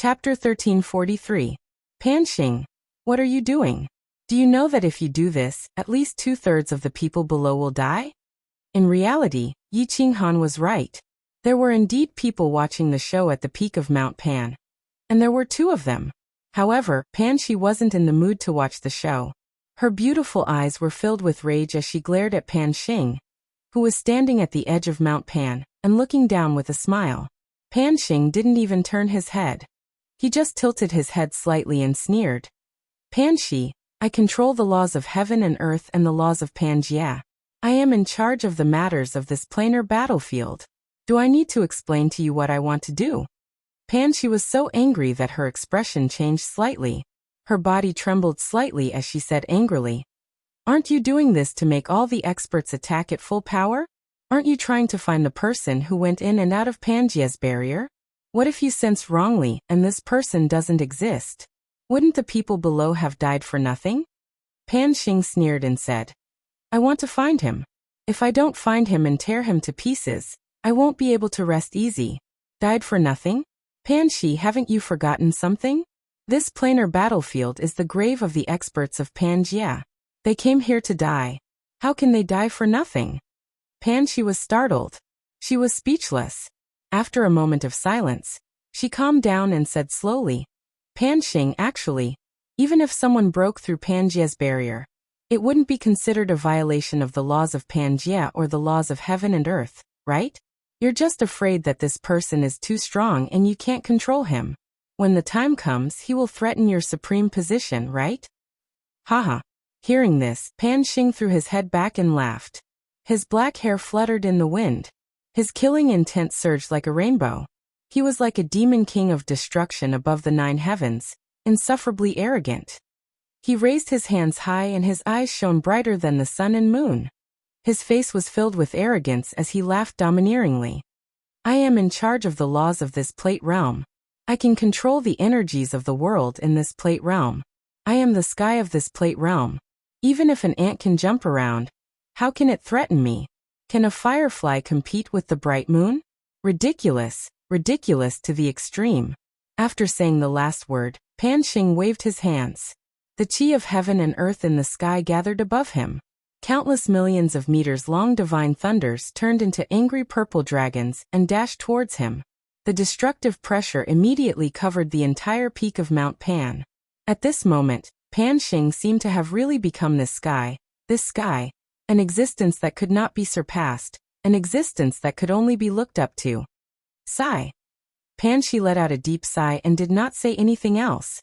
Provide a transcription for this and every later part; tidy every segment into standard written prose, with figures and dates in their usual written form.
Chapter 1343. Pan Xing, what are you doing? Do you know that if you do this, at least 2/3 of the people below will die? In reality, Yi Qinghan was right. There were indeed people watching the show at the peak of Mount Pan. And there were 2 of them. However, Pan Xi wasn't in the mood to watch the show. Her beautiful eyes were filled with rage as she glared at Pan Xing, who was standing at the edge of Mount Pan and looking down with a smile. Pan Xing didn't even turn his head. He just tilted his head slightly and sneered. Pan Xi, I control the laws of heaven and earth and the laws of Pangaea. I am in charge of the matters of this planar battlefield. Do I need to explain to you what I want to do? Pan Xi was so angry that her expression changed slightly. Her body trembled slightly as she said angrily, Aren't you doing this to make all the experts attack at full power? Aren't you trying to find the person who went in and out of Pangaea's barrier? What if you sense wrongly and this person doesn't exist? Wouldn't the people below have died for nothing? Pan Xing sneered and said, I want to find him. If I don't find him and tear him to pieces, I won't be able to rest easy. Died for nothing? Pan Xi, haven't you forgotten something? This planar battlefield is the grave of the experts of Pangaea. They came here to die. How can they die for nothing? Pan Xi was startled. She was speechless. After a moment of silence, she calmed down and said slowly, Pan Xing, actually, even if someone broke through Pangaea's barrier, it wouldn't be considered a violation of the laws of Pangaea or the laws of heaven and earth, right? You're just afraid that this person is too strong and you can't control him. When the time comes, he will threaten your supreme position, right? Haha. Hearing this, Pan Xing threw his head back and laughed. His black hair fluttered in the wind. His killing intent surged like a rainbow. He was like a demon king of destruction above the 9 heavens, insufferably arrogant. He raised his hands high and his eyes shone brighter than the sun and moon. His face was filled with arrogance as he laughed domineeringly. I am in charge of the laws of this plate realm. I can control the energies of the world in this plate realm. I am the sky of this plate realm. Even if an ant can jump around, how can it threaten me? Can a firefly compete with the bright moon? Ridiculous, ridiculous to the extreme. After saying the last word, Pan Xing waved his hands. The chi of heaven and earth in the sky gathered above him. Countless millions of meters long divine thunders turned into angry purple dragons and dashed towards him. The destructive pressure immediately covered the entire peak of Mount Pan. At this moment, Pan Xing seemed to have really become this sky, an existence that could not be surpassed, an existence that could only be looked up to. Sigh. Pan Xi let out a deep sigh and did not say anything else.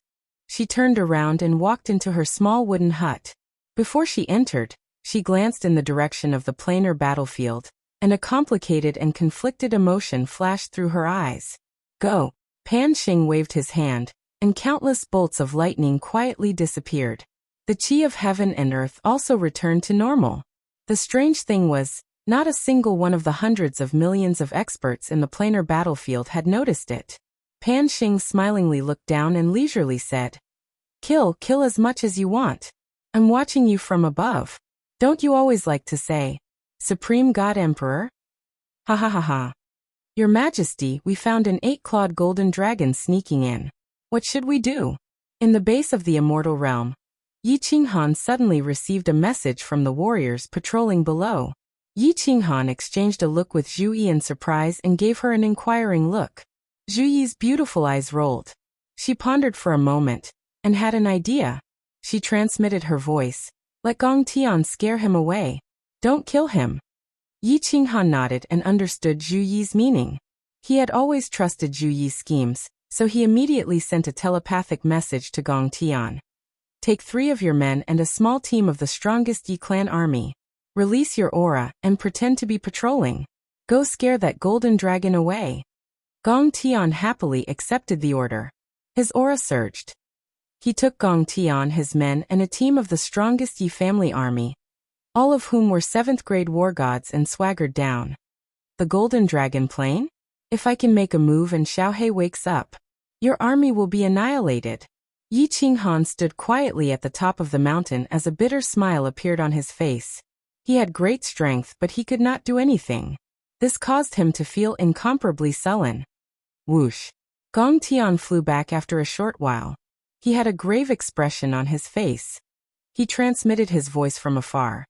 She turned around and walked into her small wooden hut. Before she entered, she glanced in the direction of the planar battlefield, and a complicated and conflicted emotion flashed through her eyes. Go! Pan Xing waved his hand, and countless bolts of lightning quietly disappeared. The chi of heaven and earth also returned to normal. The strange thing was, not a single one of the hundreds of millions of experts in the planar battlefield had noticed it. Pan Xing smilingly looked down and leisurely said, kill as much as you want. I'm watching you from above. Don't you always like to say, Supreme God Emperor? Ha ha ha ha. Your Majesty, we found an 8-clawed golden dragon sneaking in. What should we do? In the base of the immortal realm, Yi Qinghan suddenly received a message from the warriors patrolling below. Yi Qinghan exchanged a look with Zhu Yi in surprise and gave her an inquiring look. Zhu Yi's beautiful eyes rolled. She pondered for a moment, and had an idea. She transmitted her voice. Let Gong Tian scare him away. Don't kill him. Yi Qinghan nodded and understood Zhu Yi's meaning. He had always trusted Zhu Yi's schemes, so he immediately sent a telepathic message to Gong Tian. Take 3 of your men and a small team of the strongest Yi clan army. Release your aura and pretend to be patrolling. Go scare that golden dragon away. Gong Tian happily accepted the order. His aura surged. He took Gong Tian, his men, and a team of the strongest Yi family army, all of whom were 7th-grade war gods, and swaggered down. The golden dragon plane? If I can make a move and Xiaohe wakes up, your army will be annihilated. Yi Qinghan stood quietly at the top of the mountain as a bitter smile appeared on his face. He had great strength, but he could not do anything. This caused him to feel incomparably sullen. Whoosh! Gong Tian flew back after a short while. He had a grave expression on his face. He transmitted his voice from afar.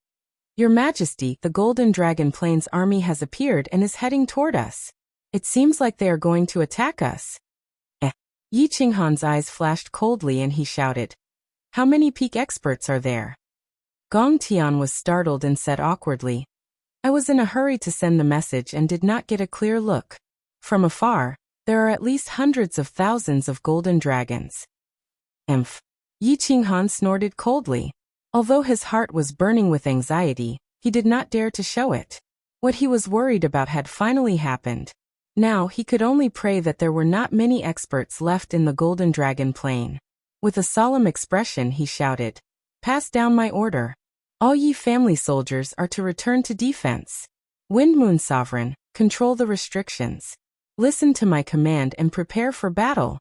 Your Majesty, the Golden Dragon Plains army has appeared and is heading toward us. It seems like they are going to attack us. Yi Qinghan's eyes flashed coldly and he shouted, How many peak experts are there? Gong Tian was startled and said awkwardly, I was in a hurry to send the message and did not get a clear look. From afar, there are at least hundreds of thousands of golden dragons. Emph. Yi Qinghan snorted coldly. Although his heart was burning with anxiety, he did not dare to show it. What he was worried about had finally happened. Now he could only pray that there were not many experts left in the Golden Dragon Plain. With a solemn expression he shouted, Pass down my order. All ye family soldiers are to return to defense. Wind Moon Sovereign, control the restrictions. Listen to my command and prepare for battle.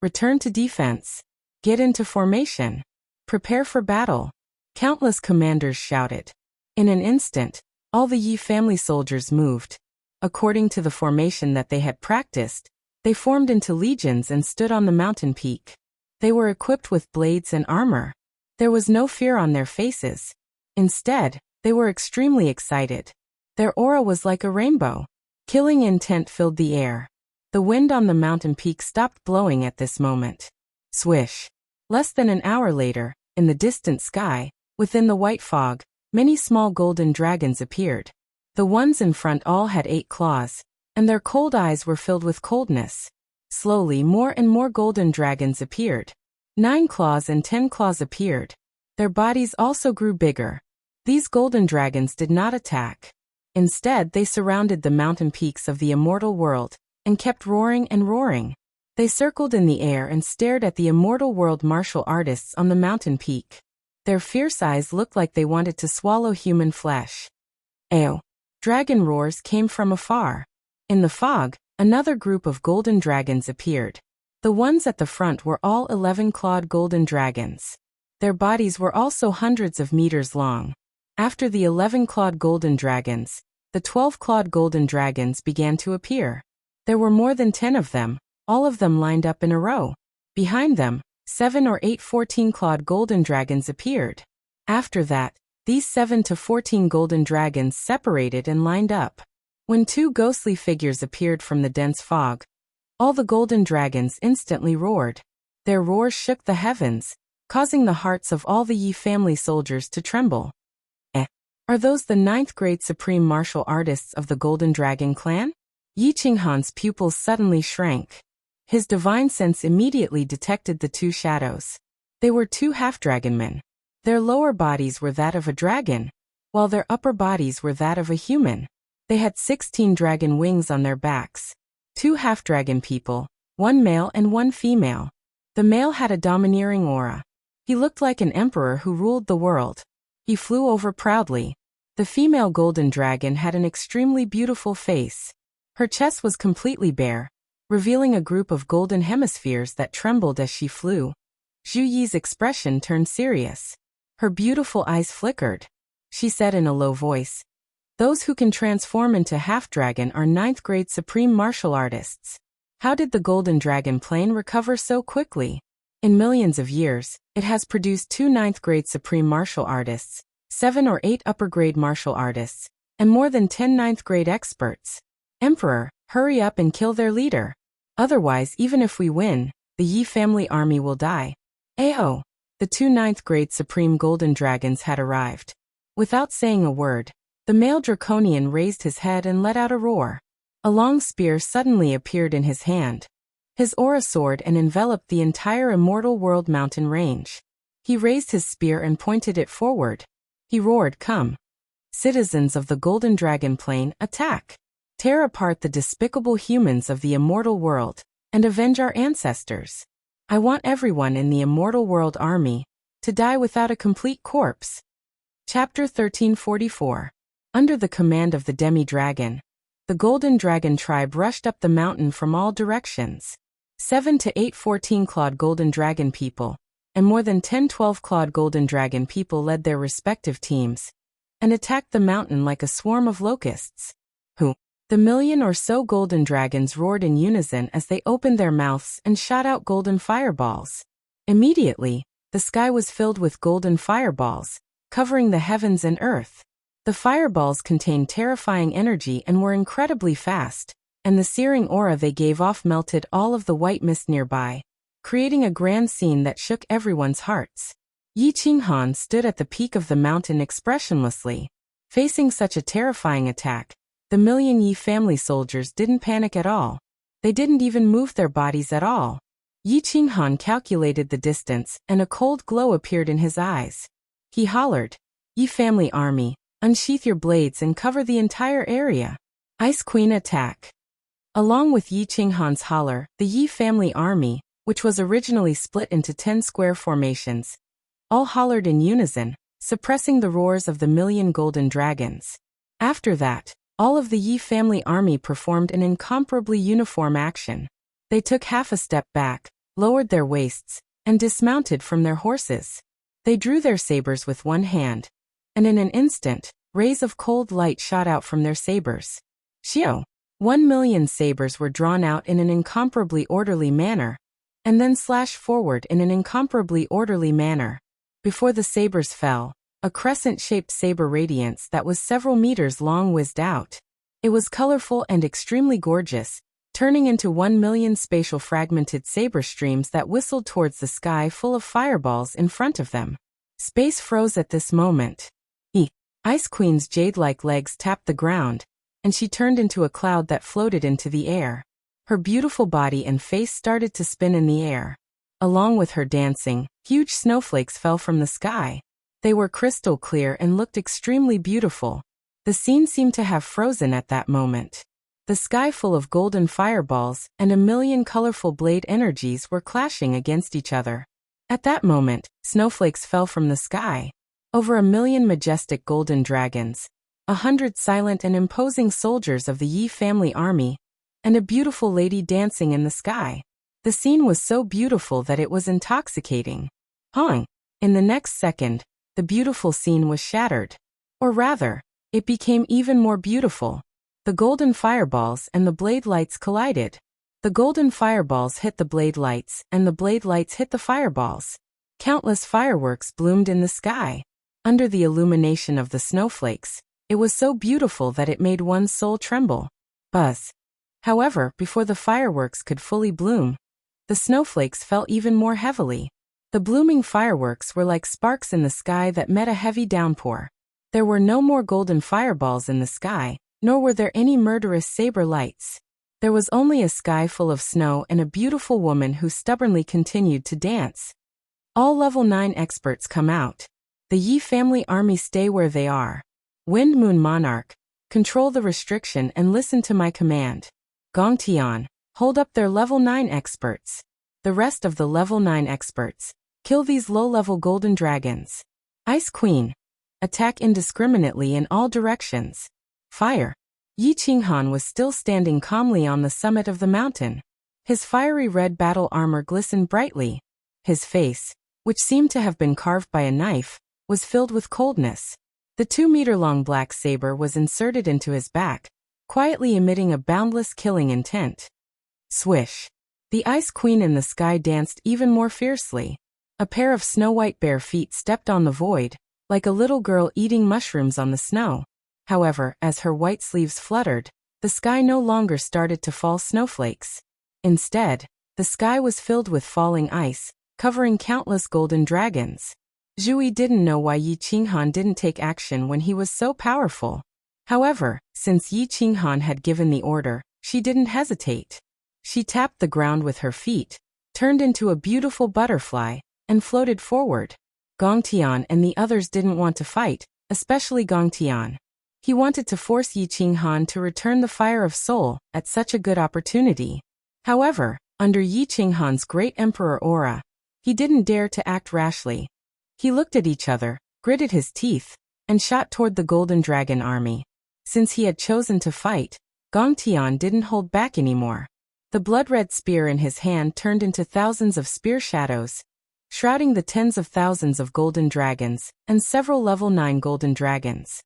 Return to defense. Get into formation. Prepare for battle. Countless commanders shouted. In an instant, all the Yi family soldiers moved. According to the formation that they had practiced, they formed into legions and stood on the mountain peak. They were equipped with blades and armor. There was no fear on their faces. Instead, they were extremely excited. Their aura was like a rainbow. Killing intent filled the air. The wind on the mountain peak stopped blowing at this moment. Swish. Less than an hour later, in the distant sky, within the white fog, many small golden dragons appeared. The ones in front all had 8 claws, and their cold eyes were filled with coldness. Slowly more and more golden dragons appeared. 9 claws and 10 claws appeared. Their bodies also grew bigger. These golden dragons did not attack. Instead, they surrounded the mountain peaks of the immortal world, and kept roaring and roaring. They circled in the air and stared at the immortal world martial artists on the mountain peak. Their fierce eyes looked like they wanted to swallow human flesh. Ayo! Dragon roars came from afar. In the fog, another group of golden dragons appeared. The ones at the front were all 11-clawed golden dragons. Their bodies were also hundreds of meters long. After the 11-clawed golden dragons, the 12-clawed golden dragons began to appear. There were more than 10 of them, all of them lined up in a row. Behind them, 7 or 8 14-clawed golden dragons appeared. After that, these 7 to 14 golden dragons separated and lined up. When 2 ghostly figures appeared from the dense fog, all the golden dragons instantly roared. Their roars shook the heavens, causing the hearts of all the Yi family soldiers to tremble. Are those the 9th grade supreme martial artists of the Golden Dragon clan? Yi Qinghan's pupils suddenly shrank. His divine sense immediately detected the 2 shadows. They were 2 half-dragon men. Their lower bodies were that of a dragon, while their upper bodies were that of a human. They had 16 dragon wings on their backs. 2 half-dragon people, 1 male and 1 female. The male had a domineering aura. He looked like an emperor who ruled the world. He flew over proudly. The female golden dragon had an extremely beautiful face. Her chest was completely bare, revealing a group of golden hemispheres that trembled as she flew. Zhu Yi's expression turned serious. Her beautiful eyes flickered. She said in a low voice, Those who can transform into half-dragon are 9th grade supreme martial artists. How did the Golden Dragon Plain recover so quickly? In millions of years, it has produced 2 9th grade supreme martial artists, 7 or 8 upper grade martial artists, and more than 10 9th grade experts. Emperor, hurry up and kill their leader. Otherwise, even if we win, the Yi family army will die. Ayo! The 2 9th grade supreme golden dragons had arrived. Without saying a word, the male draconian raised his head and let out a roar. A long spear suddenly appeared in his hand. His aura soared and enveloped the entire immortal world mountain range. He raised his spear and pointed it forward. He roared, Come! Citizens of the Golden Dragon Plain, attack! Tear apart the despicable humans of the immortal world, and avenge our ancestors. I want everyone in the immortal world army to die without a complete corpse. Chapter 1344. Under the command of the demi-dragon, the Golden Dragon tribe rushed up the mountain from all directions. 7 to 8 14-clawed golden dragon people, and more than 10 12-clawed golden dragon people led their respective teams, and attacked the mountain like a swarm of locusts. The million or so golden dragons roared in unison as they opened their mouths and shot out golden fireballs. Immediately, the sky was filled with golden fireballs, covering the heavens and earth. The fireballs contained terrifying energy and were incredibly fast, and the searing aura they gave off melted all of the white mist nearby, creating a grand scene that shook everyone's hearts. Yi Qinghan stood at the peak of the mountain expressionlessly. Facing such a terrifying attack, the million Yi family soldiers didn't panic at all. They didn't even move their bodies at all. Yi Qinghan calculated the distance, and a cold glow appeared in his eyes. He hollered, "Yi family army, unsheath your blades and cover the entire area. Ice Queen attack." Along with Yi Qinghan's holler, the Yi family army, which was originally split into 10 square formations, all hollered in unison, suppressing the roars of the million golden dragons. After that, all of the Yi family army performed an incomparably uniform action. They took half a step back, lowered their waists, and dismounted from their horses. They drew their sabers with one hand, and in an instant, rays of cold light shot out from their sabers. Xiao! 1,000,000 sabers were drawn out in an incomparably orderly manner, and then slashed forward in an incomparably orderly manner. Before the sabers fell, a crescent-shaped saber radiance that was several meters long whizzed out. It was colorful and extremely gorgeous, turning into 1,000,000 spatial fragmented saber streams that whistled towards the sky full of fireballs in front of them. Space froze at this moment. Ice Queen's jade-like legs tapped the ground, and she turned into a cloud that floated into the air. Her beautiful body and face started to spin in the air. Along with her dancing, huge snowflakes fell from the sky. They were crystal clear and looked extremely beautiful. The scene seemed to have frozen at that moment. The sky full of golden fireballs and 1,000,000 colorful blade energies were clashing against each other. At that moment, snowflakes fell from the sky. Over 1,000,000 majestic golden dragons, 100 silent and imposing soldiers of the Yi family army, and a beautiful lady dancing in the sky. The scene was so beautiful that it was intoxicating. Hong! In the next second, the beautiful scene was shattered. Or rather, it became even more beautiful. The golden fireballs and the blade lights collided. The golden fireballs hit the blade lights, and the blade lights hit the fireballs. Countless fireworks bloomed in the sky. Under the illumination of the snowflakes, it was so beautiful that it made one's soul tremble. Buzz! However, before the fireworks could fully bloom, the snowflakes fell even more heavily. The blooming fireworks were like sparks in the sky that met a heavy downpour. There were no more golden fireballs in the sky, nor were there any murderous saber lights. There was only a sky full of snow and a beautiful woman who stubbornly continued to dance. All level 9 experts come out. The Yi family army stay where they are. Wind Moon Monarch, control the restriction and listen to my command. Gong Tian, hold up their level 9 experts. The rest of the level 9 experts, kill these low-level golden dragons. Ice Queen, attack indiscriminately in all directions. Fire. Yi Qinghan was still standing calmly on the summit of the mountain. His fiery red battle armor glistened brightly. His face, which seemed to have been carved by a knife, was filled with coldness. The 2-meter-long black saber was inserted into his back, quietly emitting a boundless killing intent. Swish. The Ice Queen in the sky danced even more fiercely. A pair of snow-white bare feet stepped on the void, like a little girl eating mushrooms on the snow. However, as her white sleeves fluttered, the sky no longer started to fall snowflakes. Instead, the sky was filled with falling ice, covering countless golden dragons. Zhui didn't know why Yi Qinghan didn't take action when he was so powerful. However, since Yi Qinghan had given the order, she didn't hesitate. She tapped the ground with her feet, turned into a beautiful butterfly, and floated forward. Gong Tian and the others didn't want to fight, especially Gong Tian. He wanted to force Yi Qinghan to return the Fire of Soul at such a good opportunity. However, under Yi Qinghan's great emperor aura, he didn't dare to act rashly. He looked at each other, gritted his teeth, and shot toward the Golden Dragon army. Since he had chosen to fight, Gong Tian didn't hold back anymore. The blood-red spear in his hand turned into thousands of spear shadows, shrouding the tens of thousands of golden dragons and several level 9 golden dragons.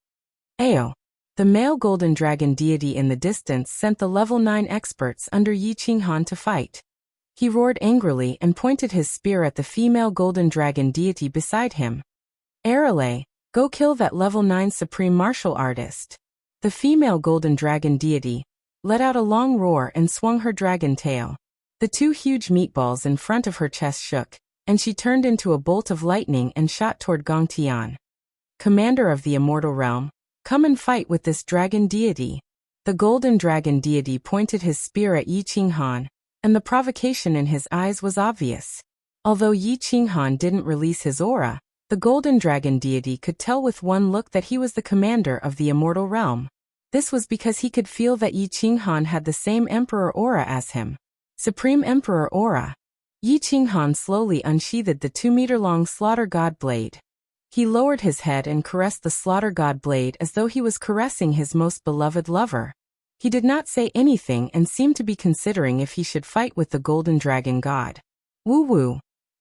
Ayo! The male golden dragon deity in the distance sent the level 9 experts under Yi Qinghan to fight. He roared angrily and pointed his spear at the female golden dragon deity beside him. Arale, go kill that level 9 supreme martial artist. The female golden dragon deity let out a long roar and swung her dragon tail. The two huge meatballs in front of her chest shook, and she turned into a bolt of lightning and shot toward Gong Tian. Commander of the immortal realm, come and fight with this dragon deity. The golden dragon deity pointed his spear at Yi Qinghan, and the provocation in his eyes was obvious. Although Yi Qinghan didn't release his aura, the golden dragon deity could tell with one look that he was the commander of the immortal realm. This was because he could feel that Yi Qinghan had the same emperor aura as him. Supreme Emperor aura. Yi Qinghan slowly unsheathed the 2-meter-long slaughter god blade. He lowered his head and caressed the slaughter god blade as though he was caressing his most beloved lover. He did not say anything and seemed to be considering if he should fight with the golden dragon god. Woo-woo.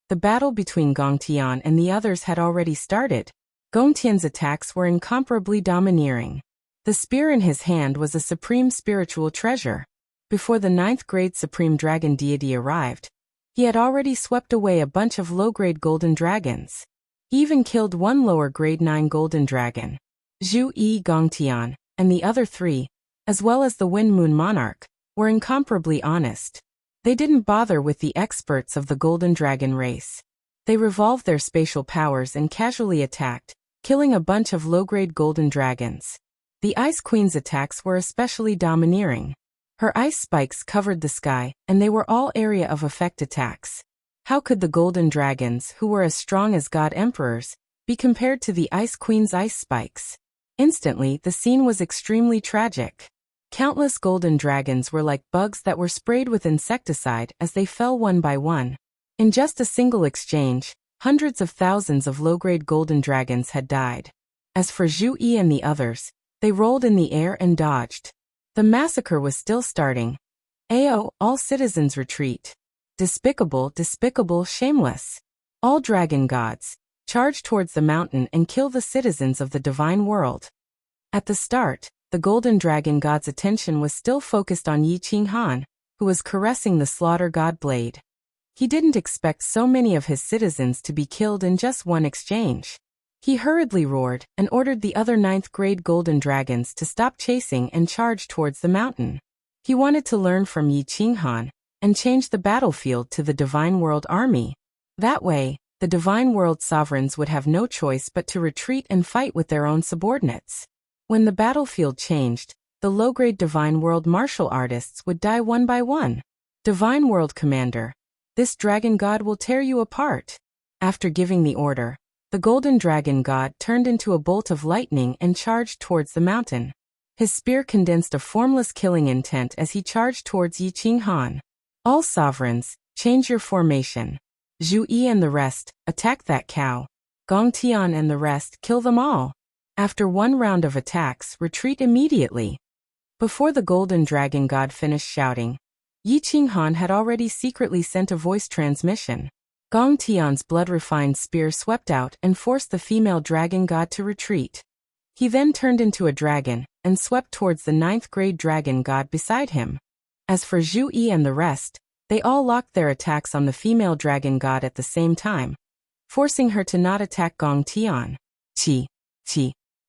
The battle between Gong Tian and the others had already started. Gong Tian's attacks were incomparably domineering. The spear in his hand was a supreme spiritual treasure. Before the 9th grade supreme dragon deity arrived, he had already swept away a bunch of low-grade golden dragons. He even killed one lower grade 9 golden dragon. Zhu Yi Gong Tian, and the other 3, as well as the Wind Moon Monarch, were incomparably honest. They didn't bother with the experts of the golden dragon race. They revolved their spatial powers and casually attacked, killing a bunch of low-grade golden dragons. The Ice Queen's attacks were especially domineering. Her ice spikes covered the sky, and they were all area of effect attacks. How could the golden dragons, who were as strong as god emperors, be compared to the Ice Queen's ice spikes? Instantly, the scene was extremely tragic. Countless golden dragons were like bugs that were sprayed with insecticide as they fell one by one. In just a single exchange, hundreds of thousands of low-grade golden dragons had died. As for Zhu Yi and the others, they rolled in the air and dodged. The massacre was still starting. Ao, all citizens retreat. Despicable, despicable, shameless. All dragon gods, charge towards the mountain and kill the citizens of the divine world. At the start, the golden dragon god's attention was still focused on Yi Qinghan, who was caressing the slaughter god blade. He didn't expect so many of his citizens to be killed in just one exchange. He hurriedly roared and ordered the other 9th grade golden dragons to stop chasing and charge towards the mountain. He wanted to learn from Yi Qinghan and change the battlefield to the Divine World Army. That way, the Divine World sovereigns would have no choice but to retreat and fight with their own subordinates. When the battlefield changed, the low-grade Divine World martial artists would die one by one. Divine World Commander, this dragon god will tear you apart. After giving the order, the golden dragon god turned into a bolt of lightning and charged towards the mountain. His spear condensed a formless killing intent as he charged towards Yi Qinghan. All sovereigns, change your formation. Zhu Yi and the rest, attack that cow. Gong Tian and the rest, kill them all. After one round of attacks, retreat immediately. Before the golden dragon god finished shouting, Yi Qinghan had already secretly sent a voice transmission. Gong Tian's blood-refined spear swept out and forced the female dragon god to retreat. He then turned into a dragon and swept towards the 9th grade dragon god beside him. As for Zhu Yi and the rest, they all locked their attacks on the female dragon god at the same time, forcing her to not attack Gong Tian. Chi.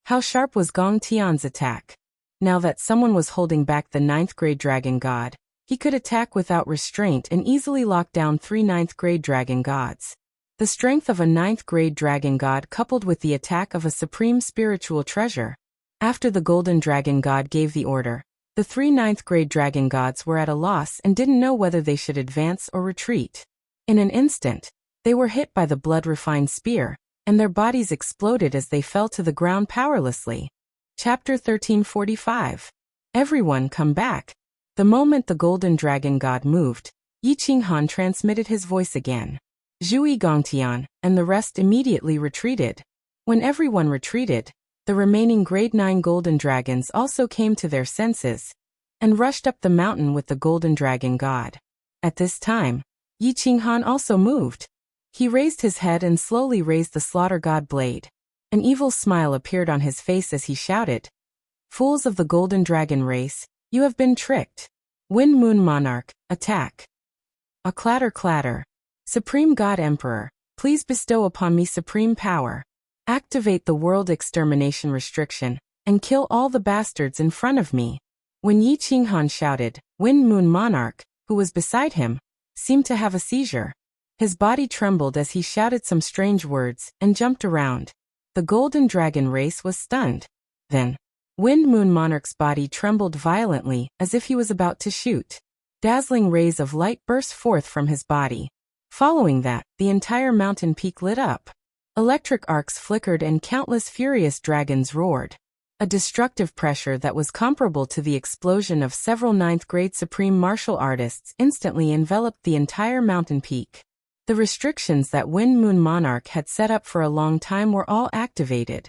How sharp was Gong Tian's attack? Now that someone was holding back the 9th grade dragon god, he could attack without restraint and easily lock down 3 9th grade dragon gods. The strength of a 9th grade dragon god coupled with the attack of a supreme spiritual treasure. After the golden dragon god gave the order, the 3 9th grade dragon gods were at a loss and didn't know whether they should advance or retreat. In an instant, they were hit by the blood-refined spear, and their bodies exploded as they fell to the ground powerlessly. Chapter 1345. Everyone come back. The moment the golden dragon god moved, Yi Qinghan transmitted his voice again. Zhu Yi Gongtian and the rest immediately retreated. When everyone retreated, the remaining grade 9 golden dragons also came to their senses and rushed up the mountain with the golden dragon god. At this time, Yi Qinghan also moved. He raised his head and slowly raised the slaughter god blade. An evil smile appeared on his face as he shouted, Fools of the Golden Dragon race, you have been tricked. Wind Moon Monarch, attack. A clatter clatter. Supreme God Emperor, please bestow upon me supreme power. Activate the world extermination restriction, and kill all the bastards in front of me. When Yi Qinghan shouted, Wind Moon Monarch, who was beside him, seemed to have a seizure. His body trembled as he shouted some strange words and jumped around. The Golden Dragon race was stunned. Then, Wind Moon Monarch's body trembled violently as if he was about to shoot. Dazzling rays of light burst forth from his body. Following that, the entire mountain peak lit up. Electric arcs flickered and countless furious dragons roared. A destructive pressure that was comparable to the explosion of several ninth-grade supreme martial artists instantly enveloped the entire mountain peak. The restrictions that Wind Moon Monarch had set up for a long time were all activated.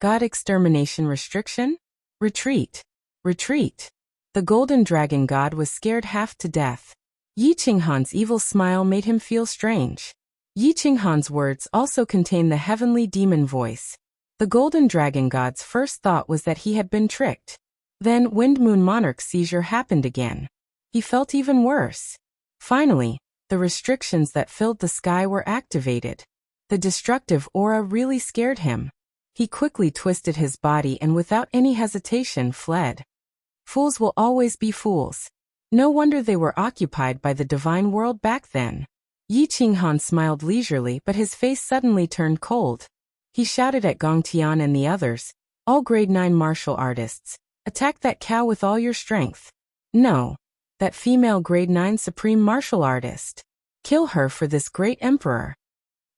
God Extermination Restriction? Retreat. Retreat. The Golden Dragon God was scared half to death. Yi Qinghan's evil smile made him feel strange. Yi Qinghan's words also contained the heavenly demon voice. The Golden Dragon God's first thought was that he had been tricked. Then Wind Moon Monarch's seizure happened again. He felt even worse. Finally, the restrictions that filled the sky were activated. The destructive aura really scared him. He quickly twisted his body and without any hesitation fled. Fools will always be fools. No wonder they were occupied by the divine world back then. Yi Qinghan smiled leisurely, but his face suddenly turned cold. He shouted at Gong Tian and the others, all grade 9 martial artists, attack that cow with all your strength. No, that female grade 9 supreme martial artist. Kill her for this great emperor.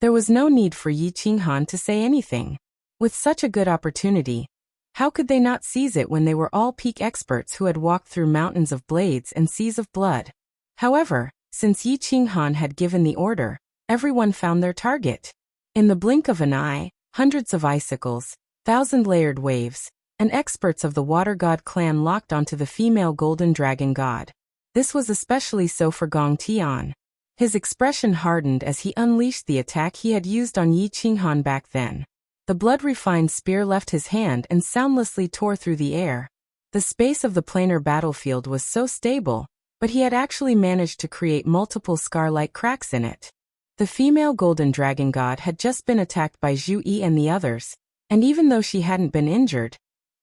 There was no need for Yi Qinghan to say anything. With such a good opportunity, how could they not seize it when they were all peak experts who had walked through mountains of blades and seas of blood? However, since Yi Qinghan had given the order, everyone found their target. In the blink of an eye, hundreds of icicles, 1,000-layered waves, and experts of the Water God clan locked onto the female Golden Dragon God. This was especially so for Gong Tian. His expression hardened as he unleashed the attack he had used on Yi Qinghan back then. The blood-refined spear left his hand and soundlessly tore through the air. The space of the planar battlefield was so stable, but he had actually managed to create multiple scar-like cracks in it. The female Golden Dragon God had just been attacked by Zhu Yi and the others, and even though she hadn't been injured,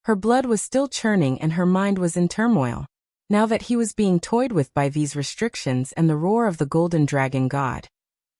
her blood was still churning and her mind was in turmoil. Now that he was being toyed with by these restrictions and the roar of the Golden Dragon God,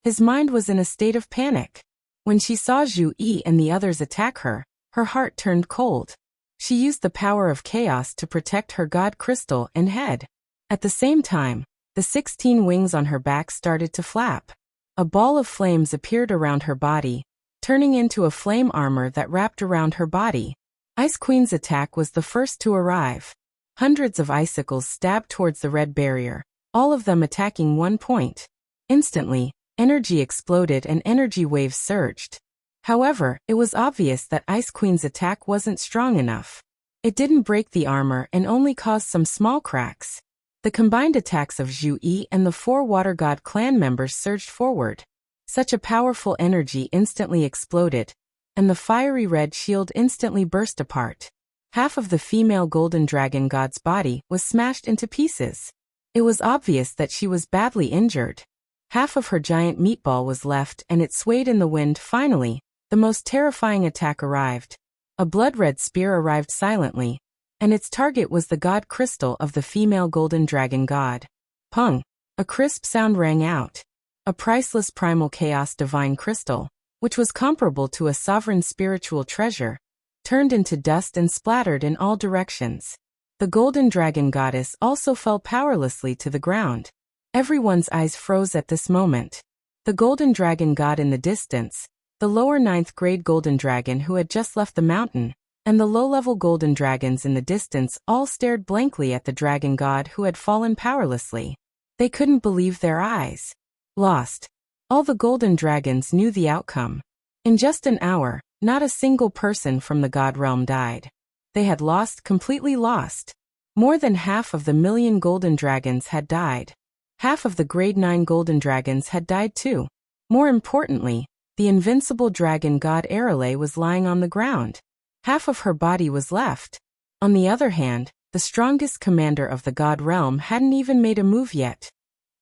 his mind was in a state of panic. When she saw Zhu Yi and the others attack her, her heart turned cold. She used the power of chaos to protect her god crystal and head. At the same time, the 16 wings on her back started to flap. A ball of flames appeared around her body, turning into a flame armor that wrapped around her body. Ice Queen's attack was the first to arrive. Hundreds of icicles stabbed towards the red barrier, all of them attacking one point. Instantly, energy exploded and energy waves surged. However, it was obvious that Ice Queen's attack wasn't strong enough. It didn't break the armor and only caused some small cracks. The combined attacks of Zhu Yi and the 4 Water God clan members surged forward. Such a powerful energy instantly exploded, and the fiery red shield instantly burst apart. Half of the female Golden Dragon God's body was smashed into pieces. It was obvious that she was badly injured. Half of her giant meatball was left and it swayed in the wind. Finally, the most terrifying attack arrived. A blood-red spear arrived silently, and its target was the god crystal of the female Golden Dragon God. Pung! A crisp sound rang out. A priceless primal chaos divine crystal, which was comparable to a sovereign spiritual treasure, turned into dust and splattered in all directions. The Golden Dragon Goddess also fell powerlessly to the ground. Everyone's eyes froze at this moment. The Golden Dragon God in the distance, the lower 9th grade Golden Dragon who had just left the mountain, and the low-level Golden Dragons in the distance all stared blankly at the Dragon God who had fallen powerlessly. They couldn't believe their eyes. Lost. All the Golden Dragons knew the outcome. In just an hour, not a single person from the God realm died. They had lost, completely lost. More than half of the million Golden Dragons had died. Half of the grade 9 Golden Dragons had died too. More importantly, the invincible Dragon God Arale was lying on the ground. Half of her body was left. On the other hand, the strongest commander of the god realm hadn't even made a move yet.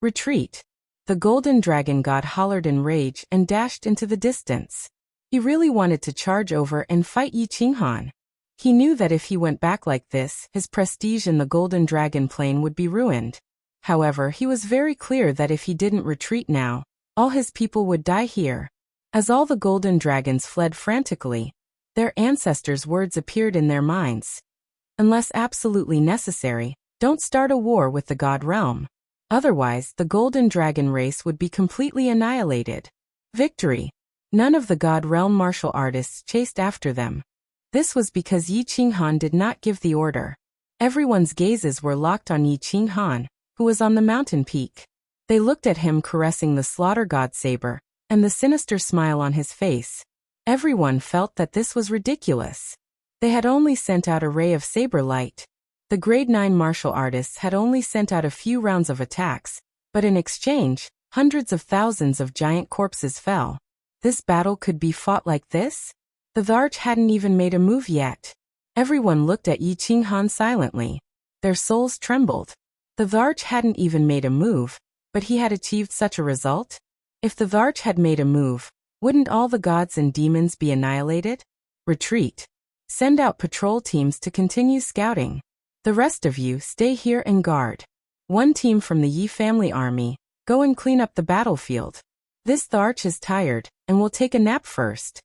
Retreat. The golden dragon god hollered in rage and dashed into the distance. He really wanted to charge over and fight Yi Qinghan. He knew that if he went back like this, his prestige in the golden dragon plane would be ruined. However, he was very clear that if he didn't retreat now, all his people would die here. As all the golden dragons fled frantically, their ancestors' words appeared in their minds. Unless absolutely necessary, don't start a war with the god realm. Otherwise, the golden dragon race would be completely annihilated. Victory. None of the god realm martial artists chased after them. This was because Yi Qinghan did not give the order. Everyone's gazes were locked on Yi Qinghan, who was on the mountain peak. They looked at him caressing the slaughter god saber, and the sinister smile on his face. Everyone felt that this was ridiculous. They had only sent out a ray of saber light. The grade 9 martial artists had only sent out a few rounds of attacks, but in exchange, hundreds of thousands of giant corpses fell. This battle could be fought like this? The Tharch hadn't even made a move yet. Everyone looked at Yi Qinghan silently. Their souls trembled. The Tharch hadn't even made a move, but he had achieved such a result? If the Tharch had made a move, wouldn't all the gods and demons be annihilated? Retreat. Send out patrol teams to continue scouting. The rest of you stay here and guard. One team from the Yi family army, go and clean up the battlefield. This Tharch is tired, and will take a nap first.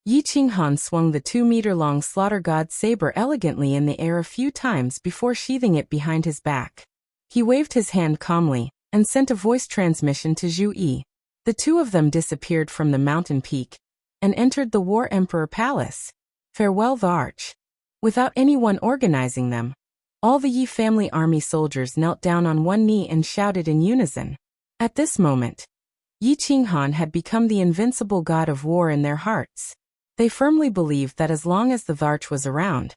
Yi Qinghan swung the 2-meter-long slaughter god saber elegantly in the air a few times before sheathing it behind his back. He waved his hand calmly, and sent a voice transmission to Zhu Yi. The two of them disappeared from the mountain peak, and entered the War Emperor Palace. Farewell Tharch. Without anyone organizing them, all the Yi family army soldiers knelt down on one knee and shouted in unison. At this moment, Yi Qinghan had become the invincible god of war in their hearts. They firmly believed that as long as the Tharch was around,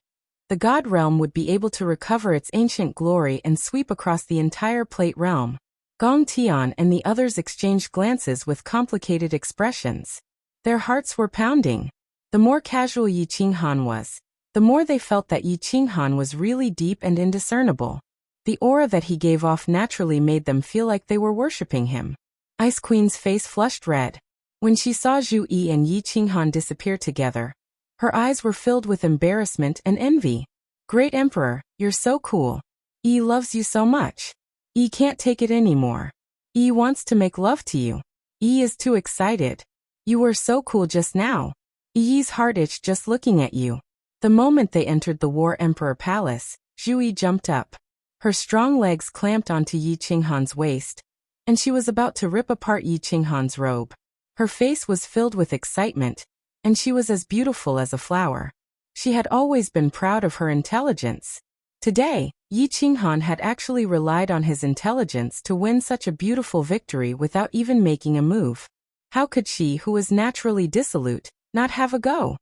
the god realm would be able to recover its ancient glory and sweep across the entire plate realm. Gong Tian and the others exchanged glances with complicated expressions. Their hearts were pounding. The more casual Yi Qinghan was, the more they felt that Yi Qinghan was really deep and indiscernible. The aura that he gave off naturally made them feel like they were worshipping him. Ice Queen's face flushed red. When she saw Zhu Yi and Yi Qinghan disappear together, her eyes were filled with embarrassment and envy. Great Emperor, you're so cool. Yi loves you so much. Yi can't take it anymore. Yi wants to make love to you. Yi is too excited. You were so cool just now. Yi's heart itched just looking at you. The moment they entered the War Emperor Palace, Zhu Yi jumped up. Her strong legs clamped onto Yi Qinghan's waist, and she was about to rip apart Yi Qinghan's robe. Her face was filled with excitement, and she was as beautiful as a flower. She had always been proud of her intelligence. Today, Yi Qinghan had actually relied on his intelligence to win such a beautiful victory without even making a move. How could she, who was naturally dissolute, not have a go?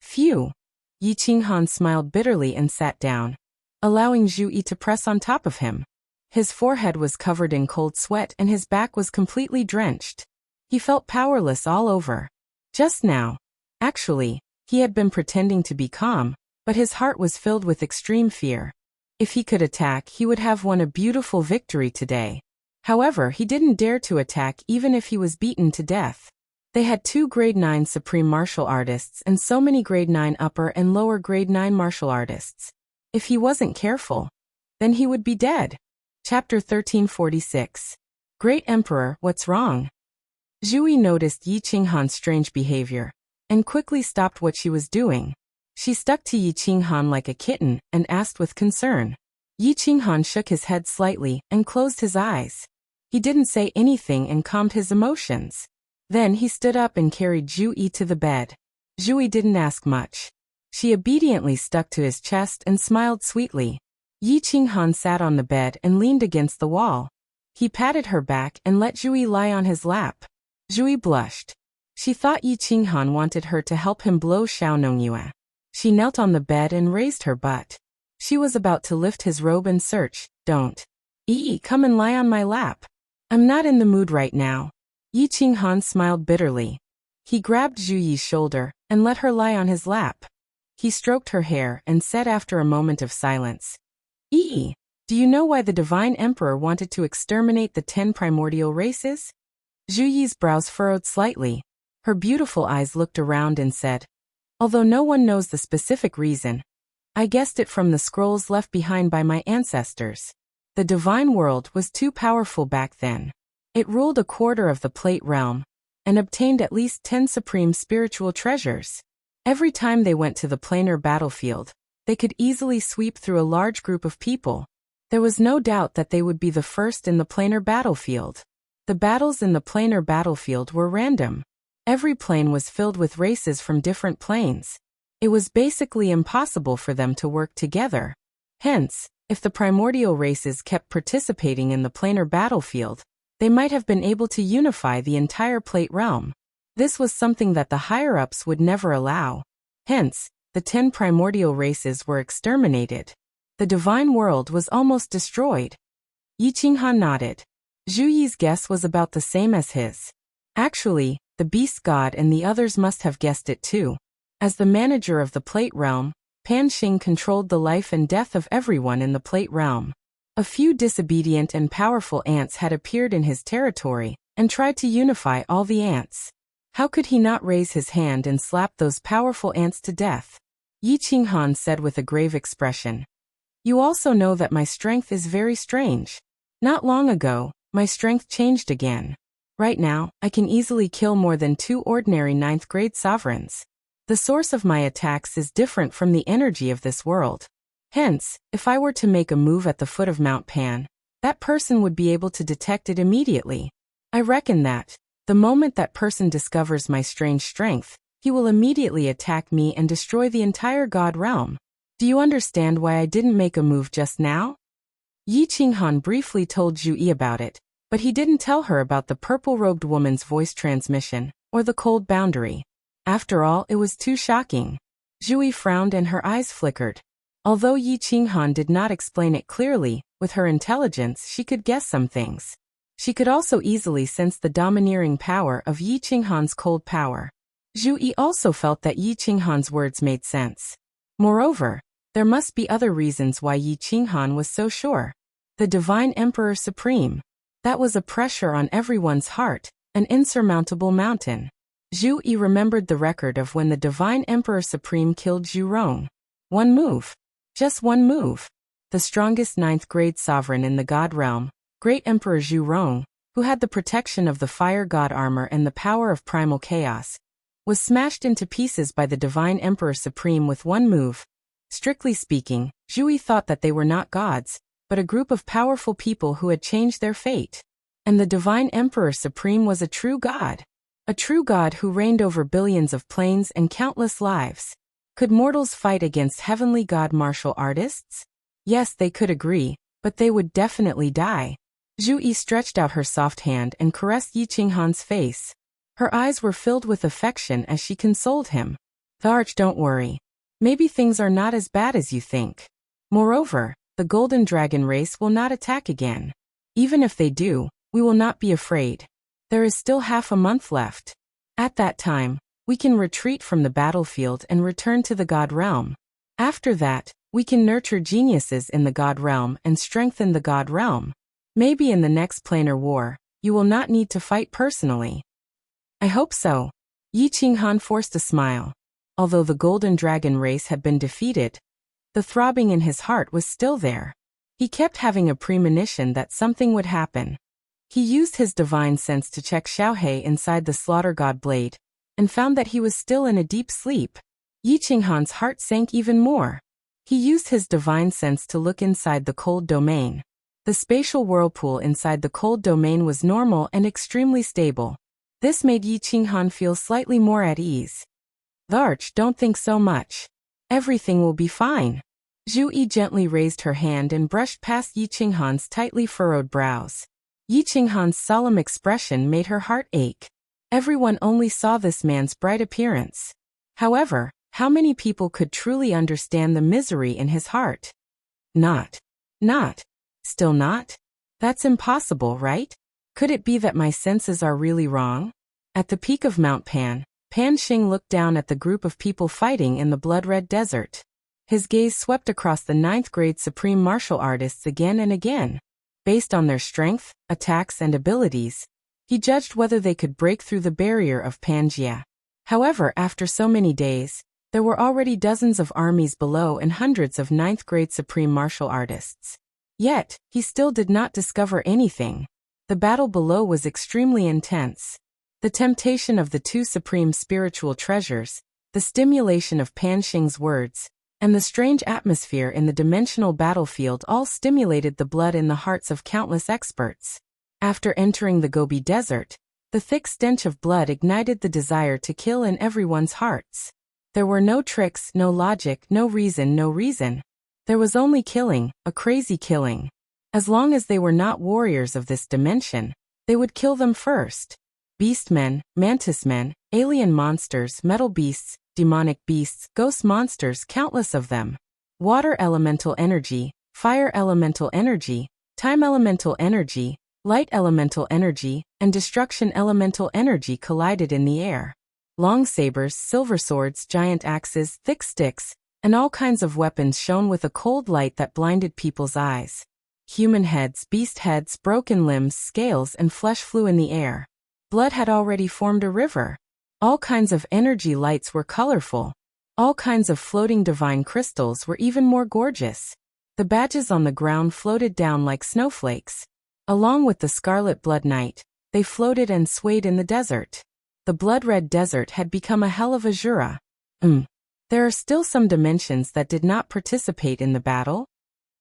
Phew! Yi Qinghan smiled bitterly and sat down, allowing Zhu Yi to press on top of him. His forehead was covered in cold sweat and his back was completely drenched. He felt powerless all over. Just now. Actually, he had been pretending to be calm, but his heart was filled with extreme fear. If he could attack, he would have won a beautiful victory today. However, he didn't dare to attack even if he was beaten to death. They had 2 grade 9 supreme martial artists and so many grade 9 upper and lower grade 9 martial artists. If he wasn't careful, then he would be dead. Chapter 1346. Great Emperor, what's wrong? Zhu Yi noticed Yi Qinghan's strange behavior, and quickly stopped what she was doing. She stuck to Yi Qinghan like a kitten, and asked with concern. Yi Qinghan shook his head slightly, and closed his eyes. He didn't say anything and calmed his emotions. Then he stood up and carried Zhu Yi to the bed. Zhu Yi didn't ask much. She obediently stuck to his chest and smiled sweetly. Yi Qinghan sat on the bed and leaned against the wall. He patted her back and let Zhu Yi lie on his lap. Zhu Yi blushed. She thought Yi Qinghan wanted her to help him blow Xiaonongyue. She knelt on the bed and raised her butt. She was about to lift his robe and search. Don't. Yi, come and lie on my lap. I'm not in the mood right now. Yi Qinghan smiled bitterly. He grabbed Zhu Yi's shoulder and let her lie on his lap. He stroked her hair and said after a moment of silence, do you know why the Divine Emperor wanted to exterminate the 10 primordial races? Zhu Yi's brows furrowed slightly. Her beautiful eyes looked around and said, although no one knows the specific reason, I guessed it from the scrolls left behind by my ancestors. The divine world was too powerful back then. It ruled a quarter of the Plate Realm and obtained at least 10 supreme spiritual treasures. Every time they went to the planar battlefield, they could easily sweep through a large group of people. There was no doubt that they would be the first in the planar battlefield. The battles in the planar battlefield were random. Every plane was filled with races from different planes. It was basically impossible for them to work together. Hence, if the primordial races kept participating in the planar battlefield, they might have been able to unify the entire Plate Realm. This was something that the higher-ups would never allow. Hence, the 10 primordial races were exterminated. The divine world was almost destroyed. Yi Qinghan nodded. Zhu Yi's guess was about the same as his. Actually, the beast god and the others must have guessed it too. As the manager of the Plate Realm, Pan Xing controlled the life and death of everyone in the Plate Realm. A few disobedient and powerful ants had appeared in his territory and tried to unify all the ants. How could he not raise his hand and slap those powerful ants to death? Yi Qinghan said with a grave expression. You also know that my strength is very strange. Not long ago, my strength changed again. Right now, I can easily kill more than 2 ordinary 9th grade sovereigns. The source of my attacks is different from the energy of this world. Hence, if I were to make a move at the foot of Mount Pan, that person would be able to detect it immediately. I reckon that, the moment that person discovers my strange strength, he will immediately attack me and destroy the entire God realm. Do you understand why I didn't make a move just now? Yi Qinghan briefly told Zhu Yi about it, but he didn't tell her about the purple-robed woman's voice transmission, or the cold boundary. After all, it was too shocking. Zhu Yi frowned and her eyes flickered. Although Yi Qinghan did not explain it clearly, with her intelligence she could guess some things. She could also easily sense the domineering power of Yi Qinghan's cold power. Zhu Yi also felt that Yi Qinghan's words made sense. Moreover, there must be other reasons why Yi Qinghan was so sure. The Divine Emperor Supreme. That was a pressure on everyone's heart, an insurmountable mountain. Zhu Yi remembered the record of when the Divine Emperor Supreme killed Zhu Rong. One move. Just one move. The strongest 9th grade sovereign in the God realm, Great Emperor Zhu Rong, who had the protection of the fire god armor and the power of primal chaos, was smashed into pieces by the Divine Emperor Supreme with one move. Strictly speaking, Zhu Yi thought that they were not gods, but a group of powerful people who had changed their fate. And the Divine Emperor Supreme was a true god. A true god who reigned over billions of planes and countless lives. Could mortals fight against heavenly god martial artists? Yes, they could agree, but they would definitely die. Zhu Yi stretched out her soft hand and caressed Yi Qinghan's face. Her eyes were filled with affection as she consoled him. Tharch, don't worry. Maybe things are not as bad as you think. Moreover, the Golden Dragon race will not attack again. Even if they do, we will not be afraid. There is still half a month left. At that time, we can retreat from the battlefield and return to the God realm. After that, we can nurture geniuses in the God realm and strengthen the God realm. Maybe in the next planar war, you will not need to fight personally. I hope so. Yi Qinghan forced a smile. Although the Golden Dragon race had been defeated, the throbbing in his heart was still there. He kept having a premonition that something would happen. He used his divine sense to check Xiaohe inside the slaughter god blade, and found that he was still in a deep sleep. Yi Qinghan's heart sank even more. He used his divine sense to look inside the cold domain. The spatial whirlpool inside the cold domain was normal and extremely stable. This made Yi Qinghan feel slightly more at ease. Tharch, don't think so much. Everything will be fine. Zhu Yi gently raised her hand and brushed past Yi Qinghan's tightly furrowed brows. Yi Qinghan's solemn expression made her heart ache. Everyone only saw this man's bright appearance. However, how many people could truly understand the misery in his heart? Not. Still not? That's impossible, right? Could it be that my senses are really wrong? At the peak of Mount Pan, Pan Xing looked down at the group of people fighting in the blood-red desert. His gaze swept across the 9th-grade supreme martial artists again and again. Based on their strength, attacks, and abilities, he judged whether they could break through the barrier of Pangaea. However, after so many days, there were already dozens of armies below and hundreds of 9th-grade supreme martial artists. Yet, he still did not discover anything. The battle below was extremely intense. The temptation of the 2 supreme spiritual treasures, the stimulation of Pan Xing's words, and the strange atmosphere in the dimensional battlefield all stimulated the blood in the hearts of countless experts. After entering the Gobi Desert, the thick stench of blood ignited the desire to kill in everyone's hearts. There were no tricks, no logic, no reason. There was only killing, a crazy killing. As long as they were not warriors of this dimension, they would kill them first. Beastmen, mantismen, alien monsters, metal beasts, demonic beasts, ghost monsters, countless of them. Water elemental energy, fire elemental energy, time elemental energy, light elemental energy, and destruction elemental energy collided in the air. Long sabers, silver swords, giant axes, thick sticks, and all kinds of weapons shone with a cold light that blinded people's eyes. Human heads, beast heads, broken limbs, scales, and flesh flew in the air. Blood had already formed a river. All kinds of energy lights were colorful. All kinds of floating divine crystals were even more gorgeous. The badges on the ground floated down like snowflakes. Along with the scarlet blood knight, they floated and swayed in the desert. The blood-red desert had become a hell of a Jura. There are still some dimensions that did not participate in the battle.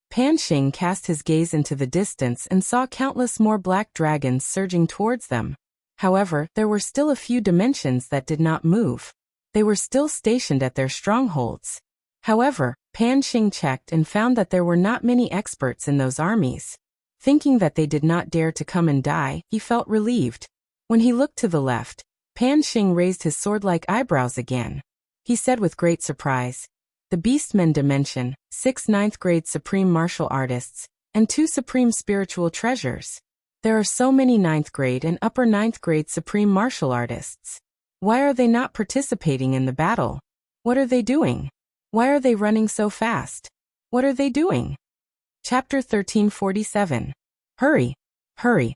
Pan Xing cast his gaze into the distance and saw countless more black dragons surging towards them. However, there were still a few dimensions that did not move. They were still stationed at their strongholds. However, Pan Xing checked and found that there were not many experts in those armies. Thinking that they did not dare to come and die, he felt relieved. When he looked to the left, Pan Xing raised his sword-like eyebrows again. He said with great surprise, "The Beastmen Dimension, 6 9th-grade supreme martial artists, and 2 supreme spiritual treasures. There are so many 9th-grade and upper 9th-grade supreme martial artists. Why are they not participating in the battle? What are they doing? Why are they running so fast? What are they doing?" Chapter 1347. Hurry! Hurry!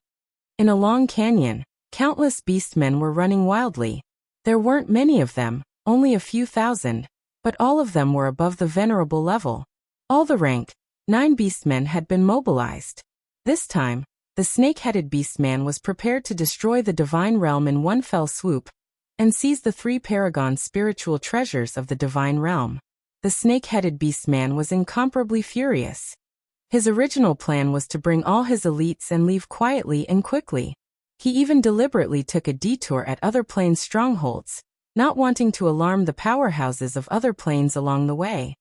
In a long canyon, countless beastmen were running wildly. There weren't many of them, only a few thousand, but all of them were above the venerable level. All the rank 9 beastmen had been mobilized. This time, the snake-headed beastman was prepared to destroy the divine realm in one fell swoop and seize the 3 paragon spiritual treasures of the divine realm. The snake-headed beastman was incomparably furious. His original plan was to bring all his elites and leave quietly and quickly. He even deliberately took a detour at other planes' strongholds, not wanting to alarm the powerhouses of other planes along the way.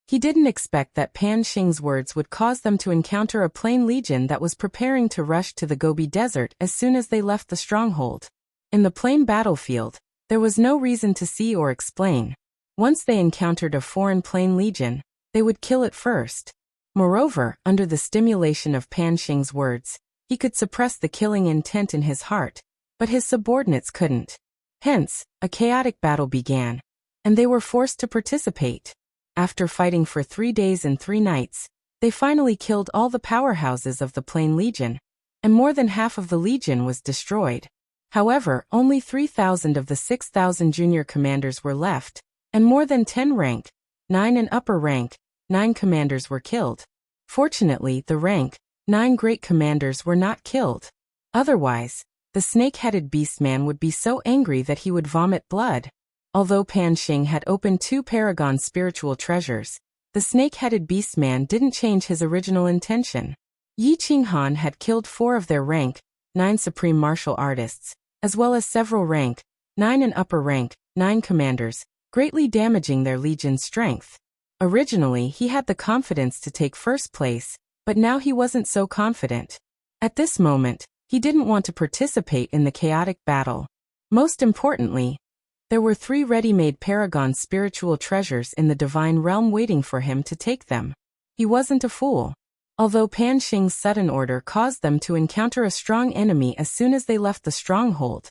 He didn't expect that Pan Xing's words would cause them to encounter a plane legion that was preparing to rush to the Gobi Desert as soon as they left the stronghold. In the plane battlefield, there was no reason to see or explain. Once they encountered a foreign plane legion, they would kill it first. Moreover, under the stimulation of Pan Xing's words, he could suppress the killing intent in his heart, but his subordinates couldn't. Hence, a chaotic battle began, and they were forced to participate. After fighting for 3 days and 3 nights, they finally killed all the powerhouses of the Plane Legion, and more than half of the Legion was destroyed. However, only 3,000 of the 6,000 junior commanders were left, and more than 10 rank 9 and upper rank 9 commanders were killed. Fortunately, the rank 9 great commanders were not killed. Otherwise, the snake-headed beastman would be so angry that he would vomit blood. Although Pan Xing had opened 2 paragon spiritual treasures, the snake-headed beastman didn't change his original intention. Yi Qinghan had killed 4 of their rank 9 supreme martial artists, as well as several rank 9 and upper rank 9 commanders, greatly damaging their legion's strength. Originally, he had the confidence to take first place, but now he wasn't so confident. At this moment, he didn't want to participate in the chaotic battle. Most importantly, there were 3 ready-made paragon spiritual treasures in the divine realm waiting for him to take them. He wasn't a fool. Although Pan Xing's sudden order caused them to encounter a strong enemy as soon as they left the stronghold,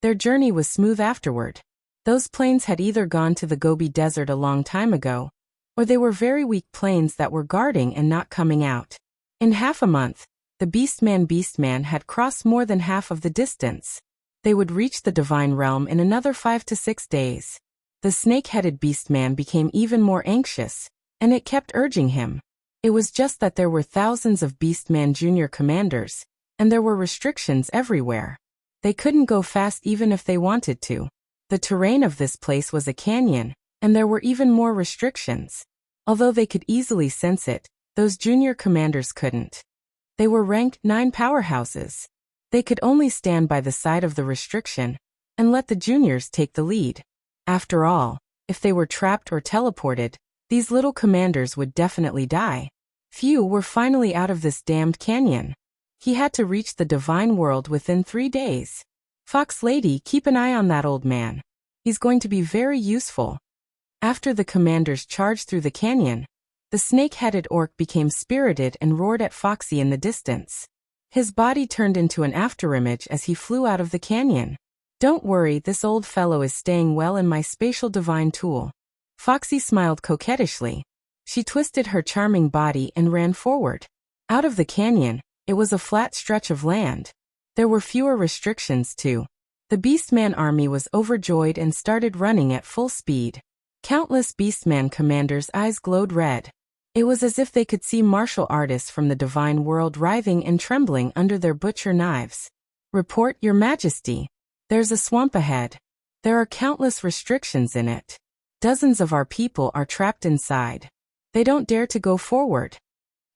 their journey was smooth afterward. Those planes had either gone to the Gobi Desert a long time ago, or they were very weak planes that were guarding and not coming out. In half a month, the Beastman had crossed more than half of the distance. They would reach the divine realm in another 5 to 6 days. The snake-headed Beastman became even more anxious, and it kept urging him. It was just that there were thousands of Beastman Junior commanders, and there were restrictions everywhere. They couldn't go fast even if they wanted to. The terrain of this place was a canyon, and there were even more restrictions. Although they could easily sense it, those junior commanders couldn't. They were ranked 9 powerhouses. They could only stand by the side of the restriction and let the juniors take the lead. After all, if they were trapped or teleported, these little commanders would definitely die. Few were finally out of this damned canyon. He had to reach the divine world within 3 days. Fox Lady, keep an eye on that old man. He's going to be very useful. After the commanders charged through the canyon, the snake-headed orc became spirited and roared at Foxy in the distance. His body turned into an afterimage as he flew out of the canyon. Don't worry, this old fellow is staying well in my spatial divine tool. Foxy smiled coquettishly. She twisted her charming body and ran forward. Out of the canyon, it was a flat stretch of land. There were fewer restrictions too. The Beastman army was overjoyed and started running at full speed. Countless Beastman commanders' eyes glowed red. It was as if they could see martial artists from the divine world writhing and trembling under their butcher knives. Report, Your Majesty. There's a swamp ahead. There are countless restrictions in it. Dozens of our people are trapped inside. They don't dare to go forward.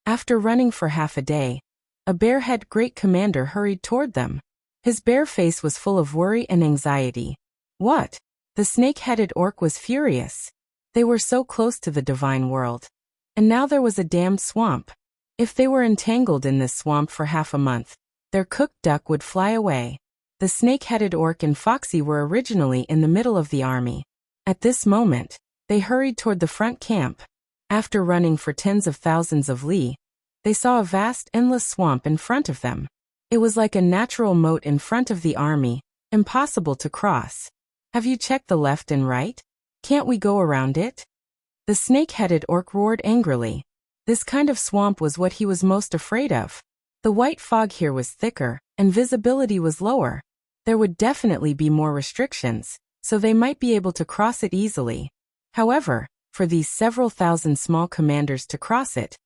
After running for half a day, a barehead great commander hurried toward them. His bare face was full of worry and anxiety. What? The snake-headed orc was furious. They were so close to the divine world. And now there was a damned swamp. If they were entangled in this swamp for half a month, their cooked duck would fly away. The snake-headed orc and Foxy were originally in the middle of the army. At this moment, they hurried toward the front camp. After running for tens of thousands of li, they saw a vast, endless swamp in front of them. It was like a natural moat in front of the army, impossible to cross. Have you checked the left and right? Can't we go around it? The snake-headed orc roared angrily. This kind of swamp was what he was most afraid of. The white fog here was thicker, and visibility was lower. There would definitely be more restrictions, so they might be able to cross it easily. However, for these several thousand small commanders to cross it,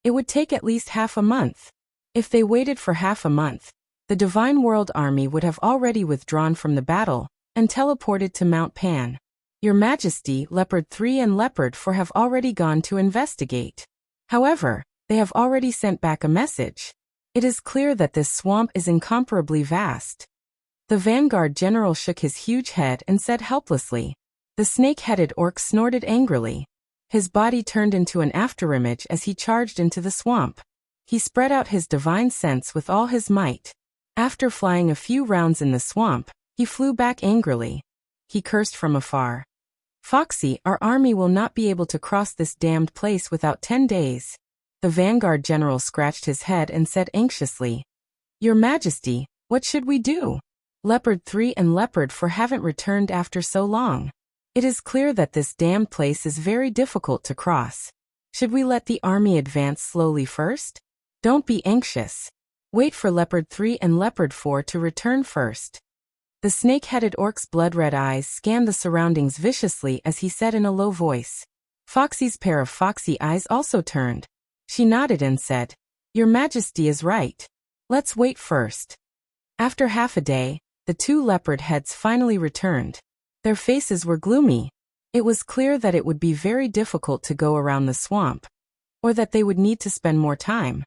it would take at least half a month. If they waited for half a month, the Divine World Army would have already withdrawn from the battle and teleported to Mount Pan. Your Majesty, Leopard 3 and Leopard 4 have already gone to investigate. However, they have already sent back a message. It is clear that this swamp is incomparably vast. The Vanguard General shook his huge head and said helplessly. The snake-headed orc snorted angrily. His body turned into an afterimage as he charged into the swamp. He spread out his divine sense with all his might. After flying a few rounds in the swamp, he flew back angrily. He cursed from afar. Foxy, our army will not be able to cross this damned place without 10 days. The Vanguard General scratched his head and said anxiously. Your Majesty, what should we do? Leopard 3 and Leopard 4 haven't returned after so long. It is clear that this damned place is very difficult to cross. Should we let the army advance slowly first? Don't be anxious. Wait for Leopard 3 and Leopard 4 to return first. The snake-headed orc's blood-red eyes scanned the surroundings viciously as he said in a low voice. Foxy's pair of foxy eyes also turned. She nodded and said, Your Majesty is right. Let's wait first. After half a day, the two leopard heads finally returned. Their faces were gloomy. It was clear that it would be very difficult to go around the swamp, or that they would need to spend more time.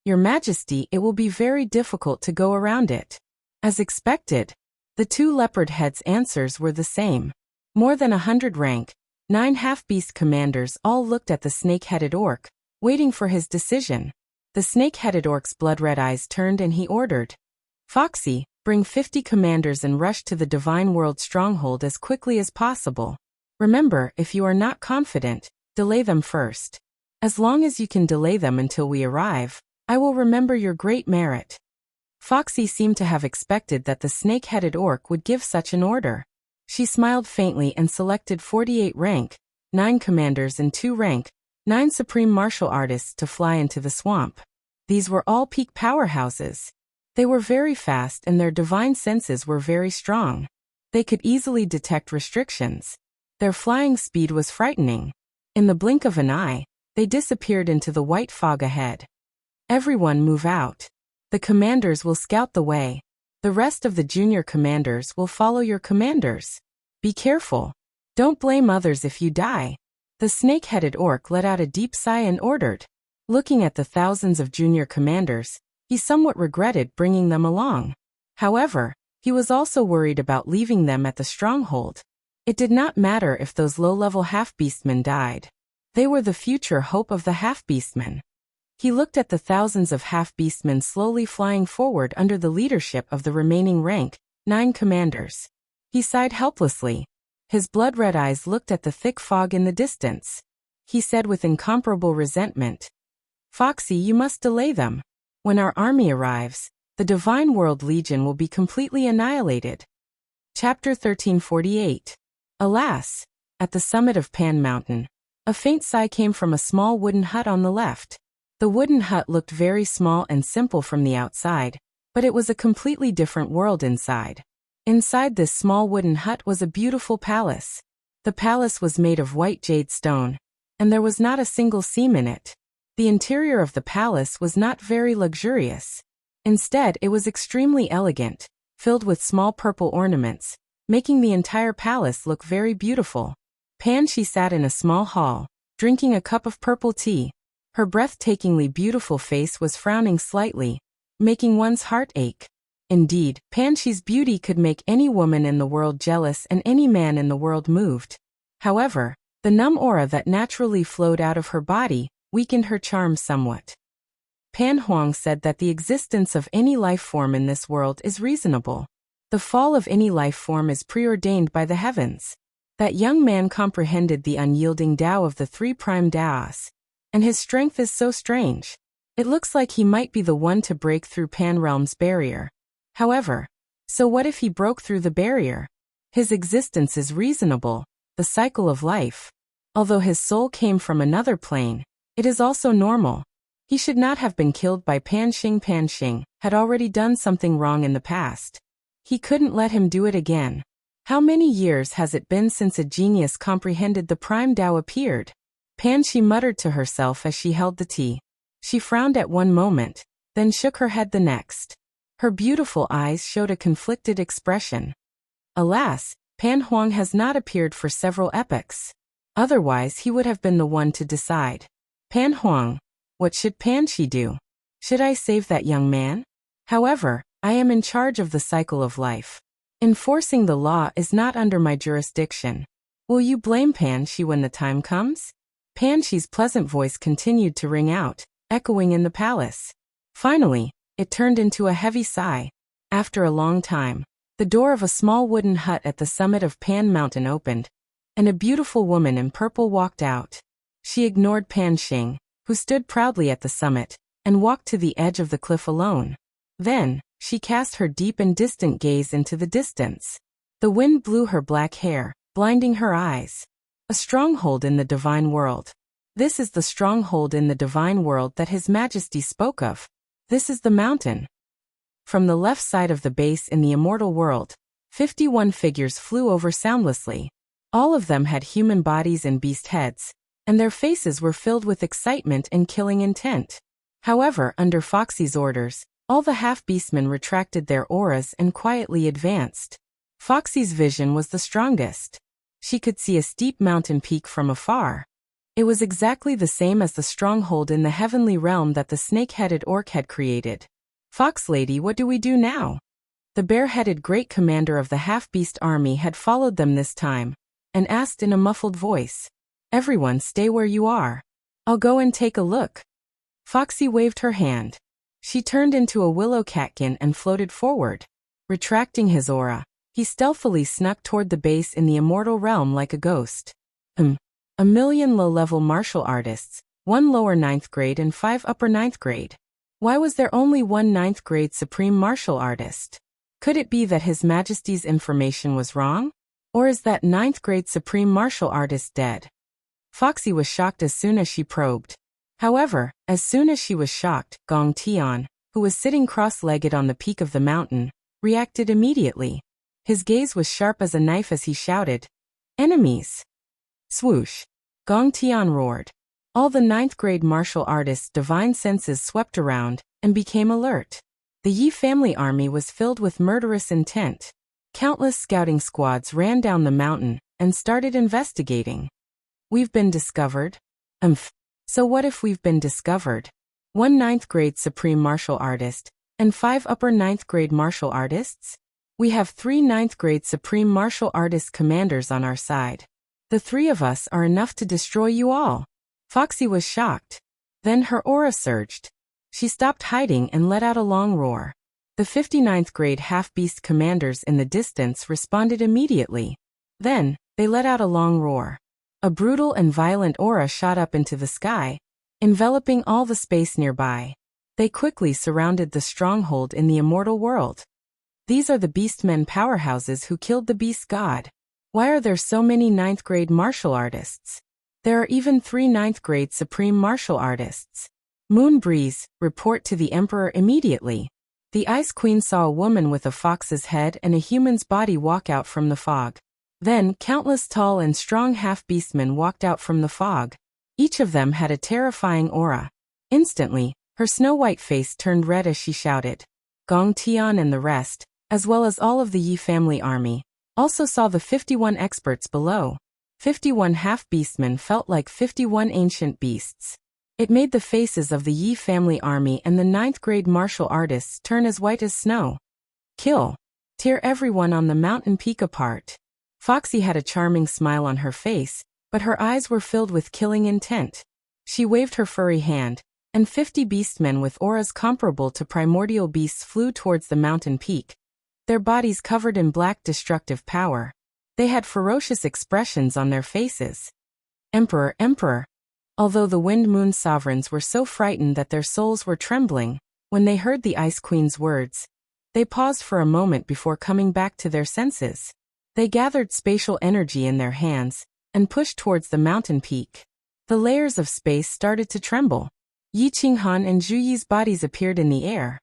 Your Majesty, it will be very difficult to go around it. As expected, the two leopard heads' answers were the same. More than 100 rank, 9 half-beast commanders all looked at the snake-headed orc, waiting for his decision. The snake-headed orc's blood-red eyes turned and he ordered, Foxy, bring 50 commanders and rush to the Divine World stronghold as quickly as possible. Remember, if you are not confident, delay them first. As long as you can delay them until we arrive, I will remember your great merit. Foxy seemed to have expected that the snake-headed orc would give such an order. She smiled faintly and selected 48 rank, 9 commanders and 2 rank, 9 supreme martial artists to fly into the swamp. These were all peak powerhouses. They were very fast and their divine senses were very strong. They could easily detect restrictions. Their flying speed was frightening. In the blink of an eye, they disappeared into the white fog ahead. Everyone move out. The commanders will scout the way. The rest of the junior commanders will follow your commanders. Be careful. Don't blame others if you die. The snake-headed orc let out a deep sigh and ordered. Looking at the thousands of junior commanders, he somewhat regretted bringing them along. However, he was also worried about leaving them at the stronghold. It did not matter if those low-level half-beastmen died. They were the future hope of the half-beastmen. He looked at the thousands of half-beastmen slowly flying forward under the leadership of the remaining rank, 9 commanders. He sighed helplessly. His blood-red eyes looked at the thick fog in the distance. He said with incomparable resentment, "Foxy, you must delay them. When our army arrives, the Divine World Legion will be completely annihilated." Chapter 1348. Alas! At the summit of Pan Mountain, a faint sigh came from a small wooden hut on the left. The wooden hut looked very small and simple from the outside, but it was a completely different world inside. Inside this small wooden hut was a beautiful palace. The palace was made of white jade stone, and there was not a single seam in it. The interior of the palace was not very luxurious. Instead, it was extremely elegant, filled with small purple ornaments, making the entire palace look very beautiful. She sat in a small hall, drinking a cup of purple tea. Her breathtakingly beautiful face was frowning slightly, making one's heart ache. Indeed, Panshi's beauty could make any woman in the world jealous and any man in the world moved. However, the numb aura that naturally flowed out of her body weakened her charm somewhat. Pan Huang said that the existence of any life form in this world is reasonable. The fall of any life form is preordained by the heavens. That young man comprehended the unyielding Tao of the 3 prime Taos, and his strength is so strange. It looks like he might be the one to break through Pan Realm's barrier. However, so what if he broke through the barrier? His existence is reasonable, the cycle of life. Although his soul came from another plane, it is also normal. He should not have been killed by Pan Xing. Pan Xing had already done something wrong in the past. He couldn't let him do it again. How many years has it been since a genius comprehended the prime Tao appeared? She muttered to herself as she held the tea. She frowned at one moment, then shook her head the next. Her beautiful eyes showed a conflicted expression. Alas, Pan Huang has not appeared for several epochs. Otherwise he would have been the one to decide. Pan Huang, what should Panshi do? Should I save that young man? However, I am in charge of the cycle of life. Enforcing the law is not under my jurisdiction. Will you blame Panshi when the time comes? Panshi's pleasant voice continued to ring out, echoing in the palace. Finally, it turned into a heavy sigh. After a long time, the door of a small wooden hut at the summit of Pan Mountain opened, and a beautiful woman in purple walked out. She ignored Pan Xing, who stood proudly at the summit, and walked to the edge of the cliff alone. Then, she cast her deep and distant gaze into the distance. The wind blew her black hair, blinding her eyes. A stronghold in the divine world. This is the stronghold in the divine world that His Majesty spoke of. This is the mountain. From the left side of the base in the immortal world, 51 figures flew over soundlessly. All of them had human bodies and beast heads, and their faces were filled with excitement and killing intent. However, under Foxy's orders, all the half-beastmen retracted their auras and quietly advanced. Foxy's vision was the strongest. She could see a steep mountain peak from afar. It was exactly the same as the stronghold in the heavenly realm that the snake-headed orc had created. Fox Lady, what do we do now? The bare-headed great commander of the half-beast army had followed them this time, and asked in a muffled voice. Everyone stay where you are. I'll go and take a look. Foxy waved her hand. She turned into a willow catkin and floated forward. Retracting his aura, he stealthily snuck toward the base in the immortal realm like a ghost. A million low-level martial artists, 1 lower 9th grade and 5 upper 9th grade. Why was there only 1 9th grade supreme martial artist? Could it be that His Majesty's information was wrong? Or is that ninth-grade supreme martial artist dead? Foxy was shocked as soon as she probed. However, as soon as she was shocked, Gong Tian, who was sitting cross-legged on the peak of the mountain, reacted immediately. His gaze was sharp as a knife as he shouted, "Enemies!" Swoosh! Gong Tian roared. All the ninth-grade martial artists' divine senses swept around and became alert. The Yi family army was filled with murderous intent. Countless scouting squads ran down the mountain and started investigating. "We've been discovered?" So what if we've been discovered? One ninth-grade supreme martial artist and 5 upper ninth-grade martial artists? We have 3 ninth-grade supreme martial artist commanders on our side. The 3 of us are enough to destroy you all. Foxy was shocked. Then her aura surged. She stopped hiding and let out a long roar. The 59th grade half-beast commanders in the distance responded immediately. Then, they let out a long roar. A brutal and violent aura shot up into the sky, enveloping all the space nearby. They quickly surrounded the stronghold in the immortal world. These are the Beastmen powerhouses who killed the Beast God. Why are there so many 9th grade martial artists? There are even 3 9th grade supreme martial artists. Moon Breeze, report to the Emperor immediately. The Ice Queen saw a woman with a fox's head and a human's body walk out from the fog. Then, countless tall and strong half-beastmen walked out from the fog. Each of them had a terrifying aura. Instantly, her snow-white face turned red as she shouted. Gong Tian and the rest, as well as all of the Yi family army, also saw the 51 experts below. 51 half-beastmen felt like 51 ancient beasts. It made the faces of the Yi family army and the 9th grade martial artists turn as white as snow. Kill. Tear everyone on the mountain peak apart. Foxy had a charming smile on her face, but her eyes were filled with killing intent. She waved her furry hand, and 50 beastmen with auras comparable to primordial beasts flew towards the mountain peak, their bodies covered in black destructive power. They had ferocious expressions on their faces. Emperor, Emperor! Although the Wind Moon sovereigns were so frightened that their souls were trembling, when they heard the Ice Queen's words, they paused for a moment before coming back to their senses. They gathered spatial energy in their hands and pushed towards the mountain peak. The layers of space started to tremble. Yi Qinghan and Zhu Yi's bodies appeared in the air.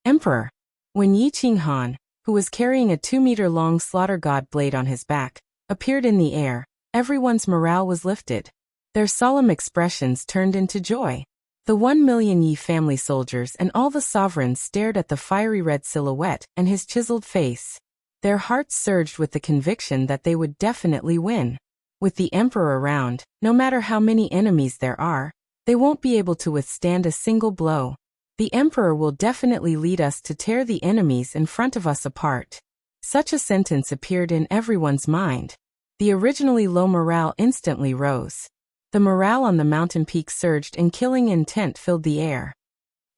Emperor! When Yi Qinghan, who was carrying a 2-meter-long slaughter god blade on his back, appeared in the air, everyone's morale was lifted. Their solemn expressions turned into joy. The 1 million Yi family soldiers and all the sovereigns stared at the fiery red silhouette and his chiseled face. Their hearts surged with the conviction that they would definitely win. With the Emperor around, no matter how many enemies there are, they won't be able to withstand a single blow. The Emperor will definitely lead us to tear the enemies in front of us apart. Such a sentence appeared in everyone's mind. The originally low morale instantly rose. The morale on the mountain peak surged and killing intent filled the air.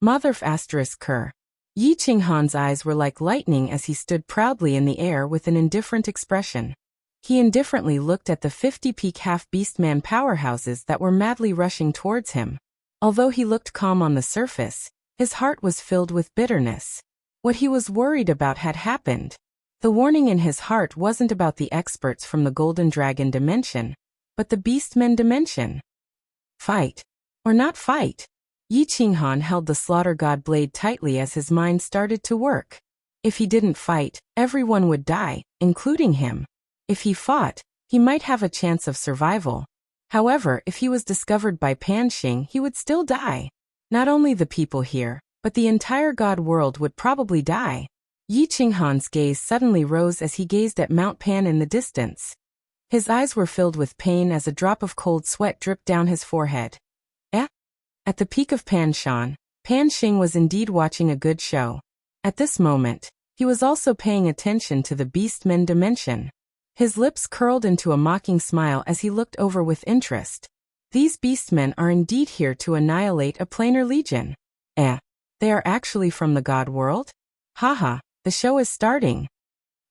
Motherf **Ker. Yi Qinghan's eyes were like lightning as he stood proudly in the air with an indifferent expression. He indifferently looked at the 50 peak half-beastman powerhouses that were madly rushing towards him. Although he looked calm on the surface, his heart was filled with bitterness. What he was worried about had happened. The warning in his heart wasn't about the experts from the Golden Dragon dimension, but the Beastmen dimension. Fight. Or not fight. Yi Qinghan held the slaughter god blade tightly as his mind started to work. If he didn't fight, everyone would die, including him. If he fought, he might have a chance of survival. However, if he was discovered by Pan Xing, he would still die. Not only the people here, but the entire god world would probably die. Yi Qinghan's gaze suddenly rose as he gazed at Mount Pan in the distance. His eyes were filled with pain as a drop of cold sweat dripped down his forehead. At the peak of Pan Shan, Pan Xing was indeed watching a good show. At this moment, he was also paying attention to the Beastmen dimension. His lips curled into a mocking smile as he looked over with interest. These Beastmen are indeed here to annihilate a planar legion. They are actually from the god world? Haha, the show is starting.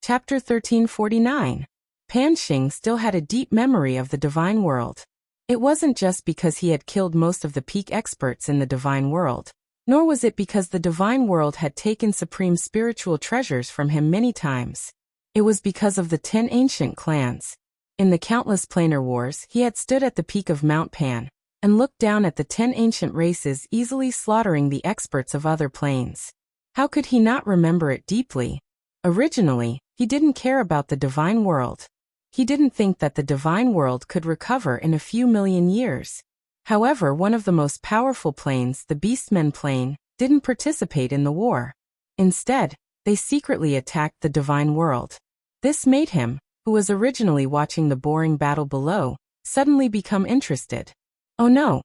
Chapter 1349. Pan Xing still had a deep memory of the divine world. It wasn't just because he had killed most of the peak experts in the divine world, nor was it because the divine world had taken supreme spiritual treasures from him many times. It was because of the 10 ancient clans. In the countless planar wars, he had stood at the peak of Mount Pan and looked down at the 10 ancient races easily slaughtering the experts of other planes. How could he not remember it deeply? Originally, he didn't care about the divine world. He didn't think that the divine world could recover in a few million years. However, one of the most powerful planes, the Beastmen plane, didn't participate in the war. Instead, they secretly attacked the divine world. This made him, who was originally watching the boring battle below, suddenly become interested. Oh no,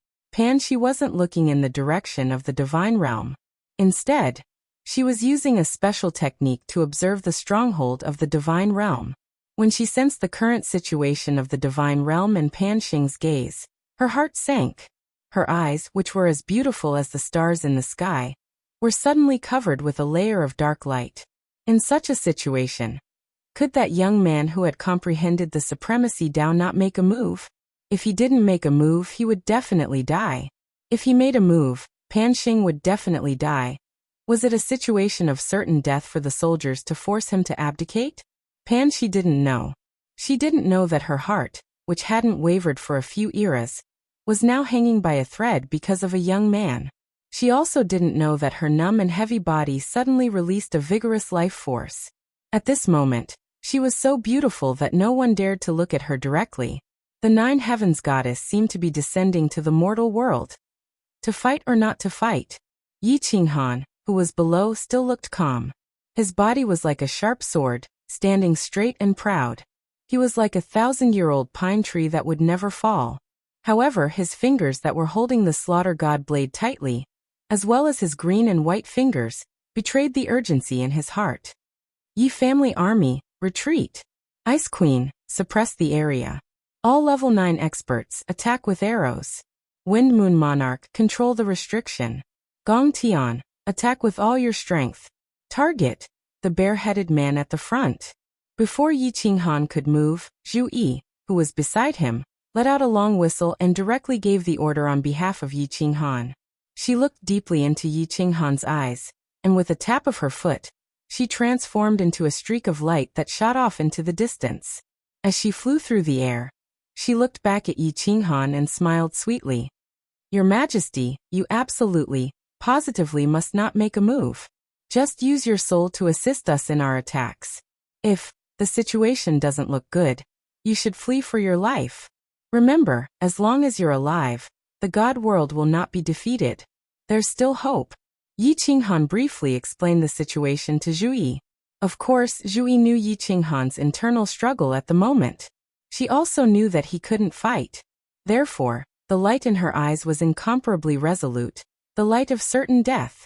she wasn't looking in the direction of the divine realm. Instead, she was using a special technique to observe the stronghold of the divine realm. When she sensed the current situation of the divine realm in Panxing's gaze, her heart sank. Her eyes, which were as beautiful as the stars in the sky, were suddenly covered with a layer of dark light. In such a situation, could that young man who had comprehended the supremacy down not make a move? If he didn't make a move, he would definitely die. If he made a move, Panxing would definitely die. Was it a situation of certain death for the soldiers to force him to abdicate? She didn't know. She didn't know that her heart, which hadn't wavered for a few eras, was now hanging by a thread because of a young man. She also didn't know that her numb and heavy body suddenly released a vigorous life force. At this moment, she was so beautiful that no one dared to look at her directly. The 9 heavens goddess seemed to be descending to the mortal world. To fight or not to fight? Yi Qinghan, who was below, still looked calm. His body was like a sharp sword, standing straight and proud. He was like a 1,000-year-old pine tree that would never fall. However, his fingers that were holding the slaughter god blade tightly, as well as his green and white fingers, betrayed the urgency in his heart. Yi family army, retreat. Ice Queen, suppress the area. All level 9 experts, attack with arrows. Wind Moon Monarch, control the restriction. Gong Tian, attack with all your strength. Target, the bare-headed man at the front. Before Yi Qinghan could move, Zhu Yi, who was beside him, let out a long whistle and directly gave the order on behalf of Yi Qinghan. She looked deeply into Yi Qinghan's eyes, and with a tap of her foot, she transformed into a streak of light that shot off into the distance. As she flew through the air, she looked back at Yi Qinghan and smiled sweetly. Your Majesty, you absolutely, positively must not make a move. Just use your soul to assist us in our attacks. If the situation doesn't look good, you should flee for your life. Remember, as long as you're alive, the god world will not be defeated. There's still hope. Yi Qinghan briefly explained the situation to Zhu Yi. Of course, Zhu Yi knew Yi Qinghan's internal struggle at the moment. She also knew that he couldn't fight. Therefore, the light in her eyes was incomparably resolute, the light of certain death.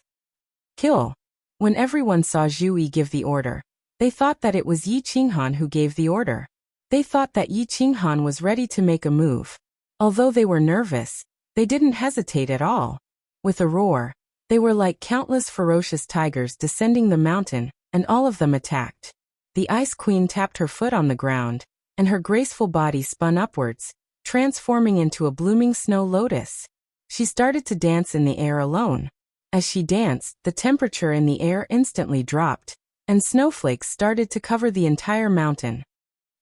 Kill. When everyone saw Zhu Yi give the order, they thought that it was Yi Qinghan who gave the order. They thought that Yi Qinghan was ready to make a move. Although they were nervous, they didn't hesitate at all. With a roar, they were like countless ferocious tigers descending the mountain, and all of them attacked. The Ice Queen tapped her foot on the ground, and her graceful body spun upwards, transforming into a blooming snow lotus. She started to dance in the air alone. As she danced, the temperature in the air instantly dropped, and snowflakes started to cover the entire mountain.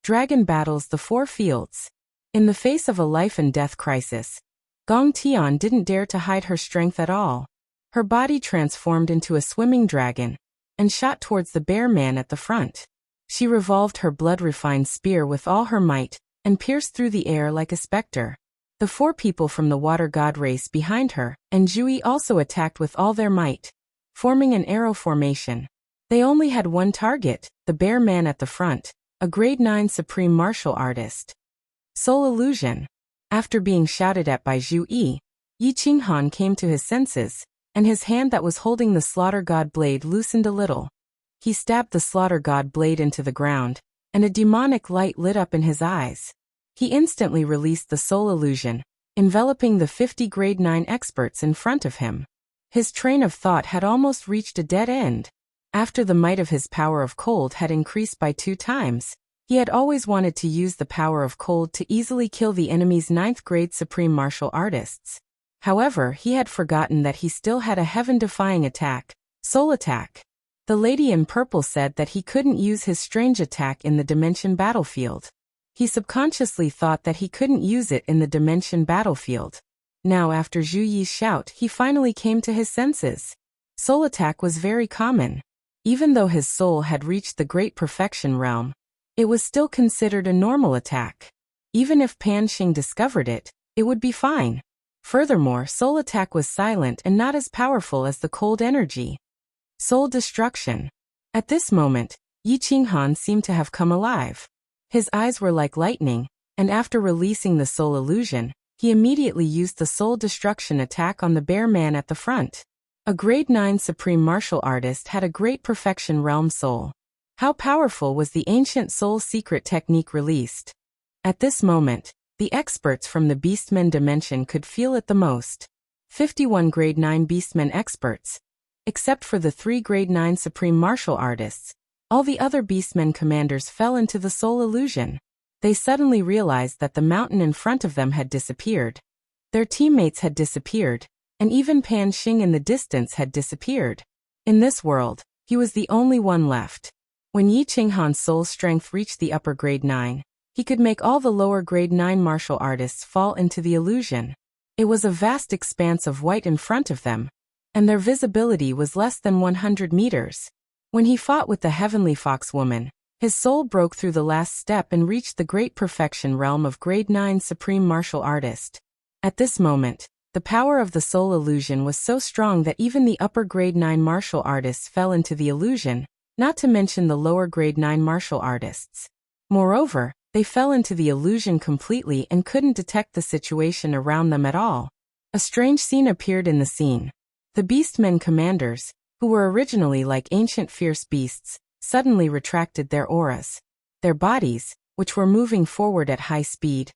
Dragon battles the 4 fields. In the face of a life and death crisis, Gong Tian didn't dare to hide her strength at all. Her body transformed into a swimming dragon, and shot towards the bear man at the front. She revolved her blood-refined spear with all her might, and pierced through the air like a specter. The 4 people from the water god raced behind her, and Zhu Yi also attacked with all their might, forming an arrow formation. They only had one target, the bear man at the front, a grade 9 supreme martial artist. Soul illusion. After being shouted at by Zhu Yi, Yi Qinghan came to his senses, and his hand that was holding the slaughter god blade loosened a little. He stabbed the slaughter god blade into the ground, and a demonic light lit up in his eyes. He instantly released the soul illusion, enveloping the 50 grade 9 experts in front of him. His train of thought had almost reached a dead end. After the might of his power of cold had increased by 2 times, he had always wanted to use the power of cold to easily kill the enemy's 9th grade supreme martial artists. However, he had forgotten that he still had a heaven-defying attack, soul attack. The lady in purple said that he couldn't use his strange attack in the dimension battlefield. He subconsciously thought that he couldn't use it in the dimension battlefield. Now after Zhu Yi's shout, he finally came to his senses. Soul attack was very common. Even though his soul had reached the great perfection realm, it was still considered a normal attack. Even if Pan Xing discovered it, it would be fine. Furthermore, soul attack was silent and not as powerful as the cold energy. Soul destruction. At this moment, Yi Qinghan seemed to have come alive. His eyes were like lightning, and after releasing the soul illusion, he immediately used the soul destruction attack on the bear man at the front. A grade 9 supreme martial artist had a great perfection realm soul. How powerful was the ancient soul secret technique released? At this moment, the experts from the Beastmen dimension could feel it the most. 51 grade 9 Beastmen experts. Except for the 3 grade 9 supreme martial artists, all the other Beastmen commanders fell into the soul illusion. They suddenly realized that the mountain in front of them had disappeared. Their teammates had disappeared, and even Pan Xing in the distance had disappeared. In this world, he was the only one left. When Yi Qinghan's soul strength reached the upper grade 9, he could make all the lower grade 9 martial artists fall into the illusion. It was a vast expanse of white in front of them, and their visibility was less than 100 meters. When he fought with the Heavenly Fox Woman, his soul broke through the last step and reached the great perfection realm of grade 9 supreme martial artist. At this moment, the power of the soul illusion was so strong that even the upper grade 9 martial artists fell into the illusion, not to mention the lower grade 9 martial artists. Moreover, they fell into the illusion completely and couldn't detect the situation around them at all. A strange scene appeared in the scene. The Beastmen commanders, who were originally like ancient fierce beasts, suddenly retracted their auras. Their bodies, which were moving forward at high speed,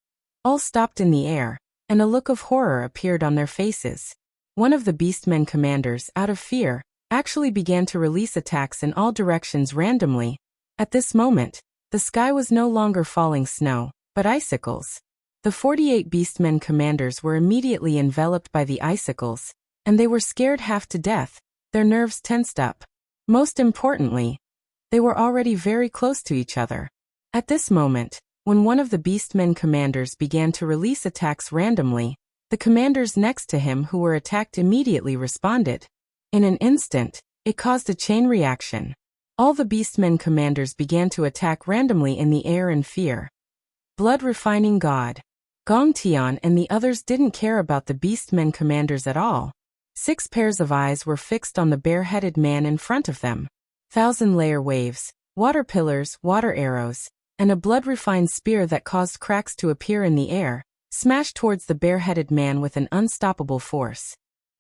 all stopped in the air, and a look of horror appeared on their faces. One of the Beastmen commanders, out of fear, actually began to release attacks in all directions randomly. At this moment, the sky was no longer falling snow, but icicles. The 48 Beastmen commanders were immediately enveloped by the icicles, and they were scared half to death. Their nerves tensed up. Most importantly, they were already very close to each other. At this moment, when one of the Beastmen commanders began to release attacks randomly, the commanders next to him who were attacked immediately responded. In an instant, it caused a chain reaction. All the Beastmen commanders began to attack randomly in the air in fear. Blood-refining God. Gong Tian and the others didn't care about the Beastmen commanders at all. 6 pairs of eyes were fixed on the bare-headed man in front of them. 1,000-layer waves, water pillars, water arrows, and a blood-refined spear that caused cracks to appear in the air, smashed towards the bare-headed man with an unstoppable force.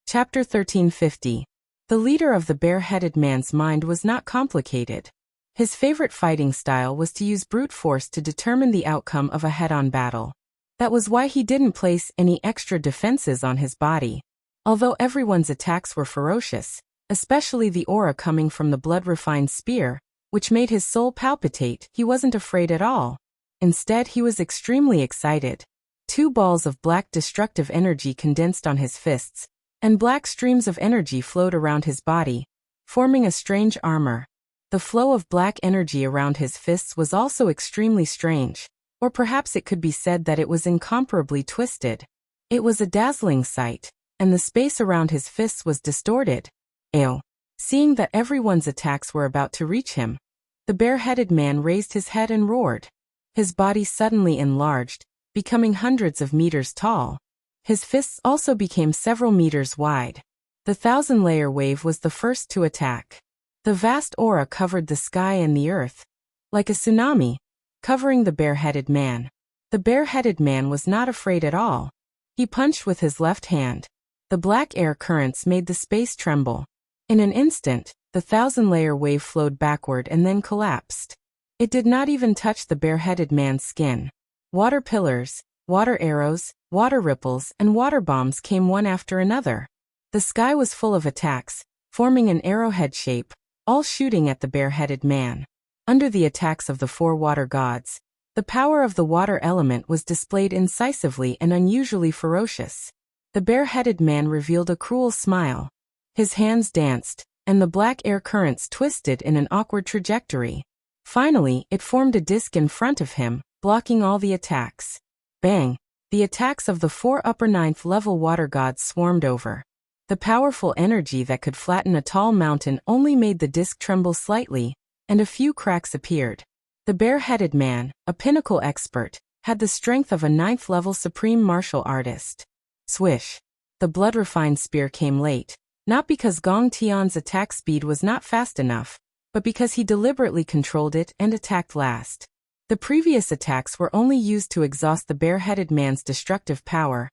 Chapter 1350. The leader of the bare-headed man's mind was not complicated. His favorite fighting style was to use brute force to determine the outcome of a head-on battle. That was why he didn't place any extra defenses on his body. Although everyone's attacks were ferocious, especially the aura coming from the blood-refined spear, which made his soul palpitate, he wasn't afraid at all. Instead, he was extremely excited. 2 balls of black destructive energy condensed on his fists, and black streams of energy flowed around his body, forming a strange armor. The flow of black energy around his fists was also extremely strange, or perhaps it could be said that it was incomparably twisted. It was a dazzling sight, and the space around his fists was distorted. Ew. Seeing that everyone's attacks were about to reach him, the bare-headed man raised his head and roared. His body suddenly enlarged, becoming hundreds of meters tall. His fists also became several meters wide. The 1,000-layer wave was the first to attack. The vast aura covered the sky and the earth, like a tsunami, covering the bare-headed man. The bare-headed man was not afraid at all. He punched with his left hand. The black air currents made the space tremble. In an instant, the 1,000-layer wave flowed backward and then collapsed. It did not even touch the bare-headed man's skin. Water pillars, water arrows, water ripples, and water bombs came one after another. The sky was full of attacks, forming an arrowhead shape, all shooting at the bare-headed man. Under the attacks of the 4 water gods, the power of the water element was displayed incisively and unusually ferocious. The bare-headed man revealed a cruel smile. His hands danced, and the black air currents twisted in an awkward trajectory. Finally, it formed a disc in front of him, blocking all the attacks. Bang! The attacks of the 4 upper 9th level water gods swarmed over. The powerful energy that could flatten a tall mountain only made the disc tremble slightly, and a few cracks appeared. The bare-headed man, a pinnacle expert, had the strength of a 9th level supreme martial artist. Swish! The blood-refined spear came late, not because Gong Tian's attack speed was not fast enough, but because he deliberately controlled it and attacked last. The previous attacks were only used to exhaust the bare-headed man's destructive power,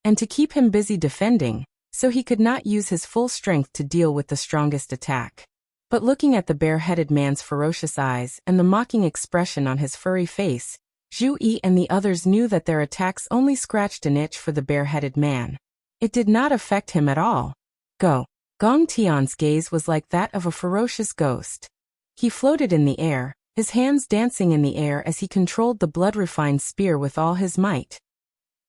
and to keep him busy defending, so he could not use his full strength to deal with the strongest attack. But looking at the bare-headed man's ferocious eyes and the mocking expression on his furry face, Zhu Yi and the others knew that their attacks only scratched an itch for the bare-headed man. It did not affect him at all. Go! Gong Tian's gaze was like that of a ferocious ghost. He floated in the air, his hands dancing in the air as he controlled the blood-refined spear with all his might.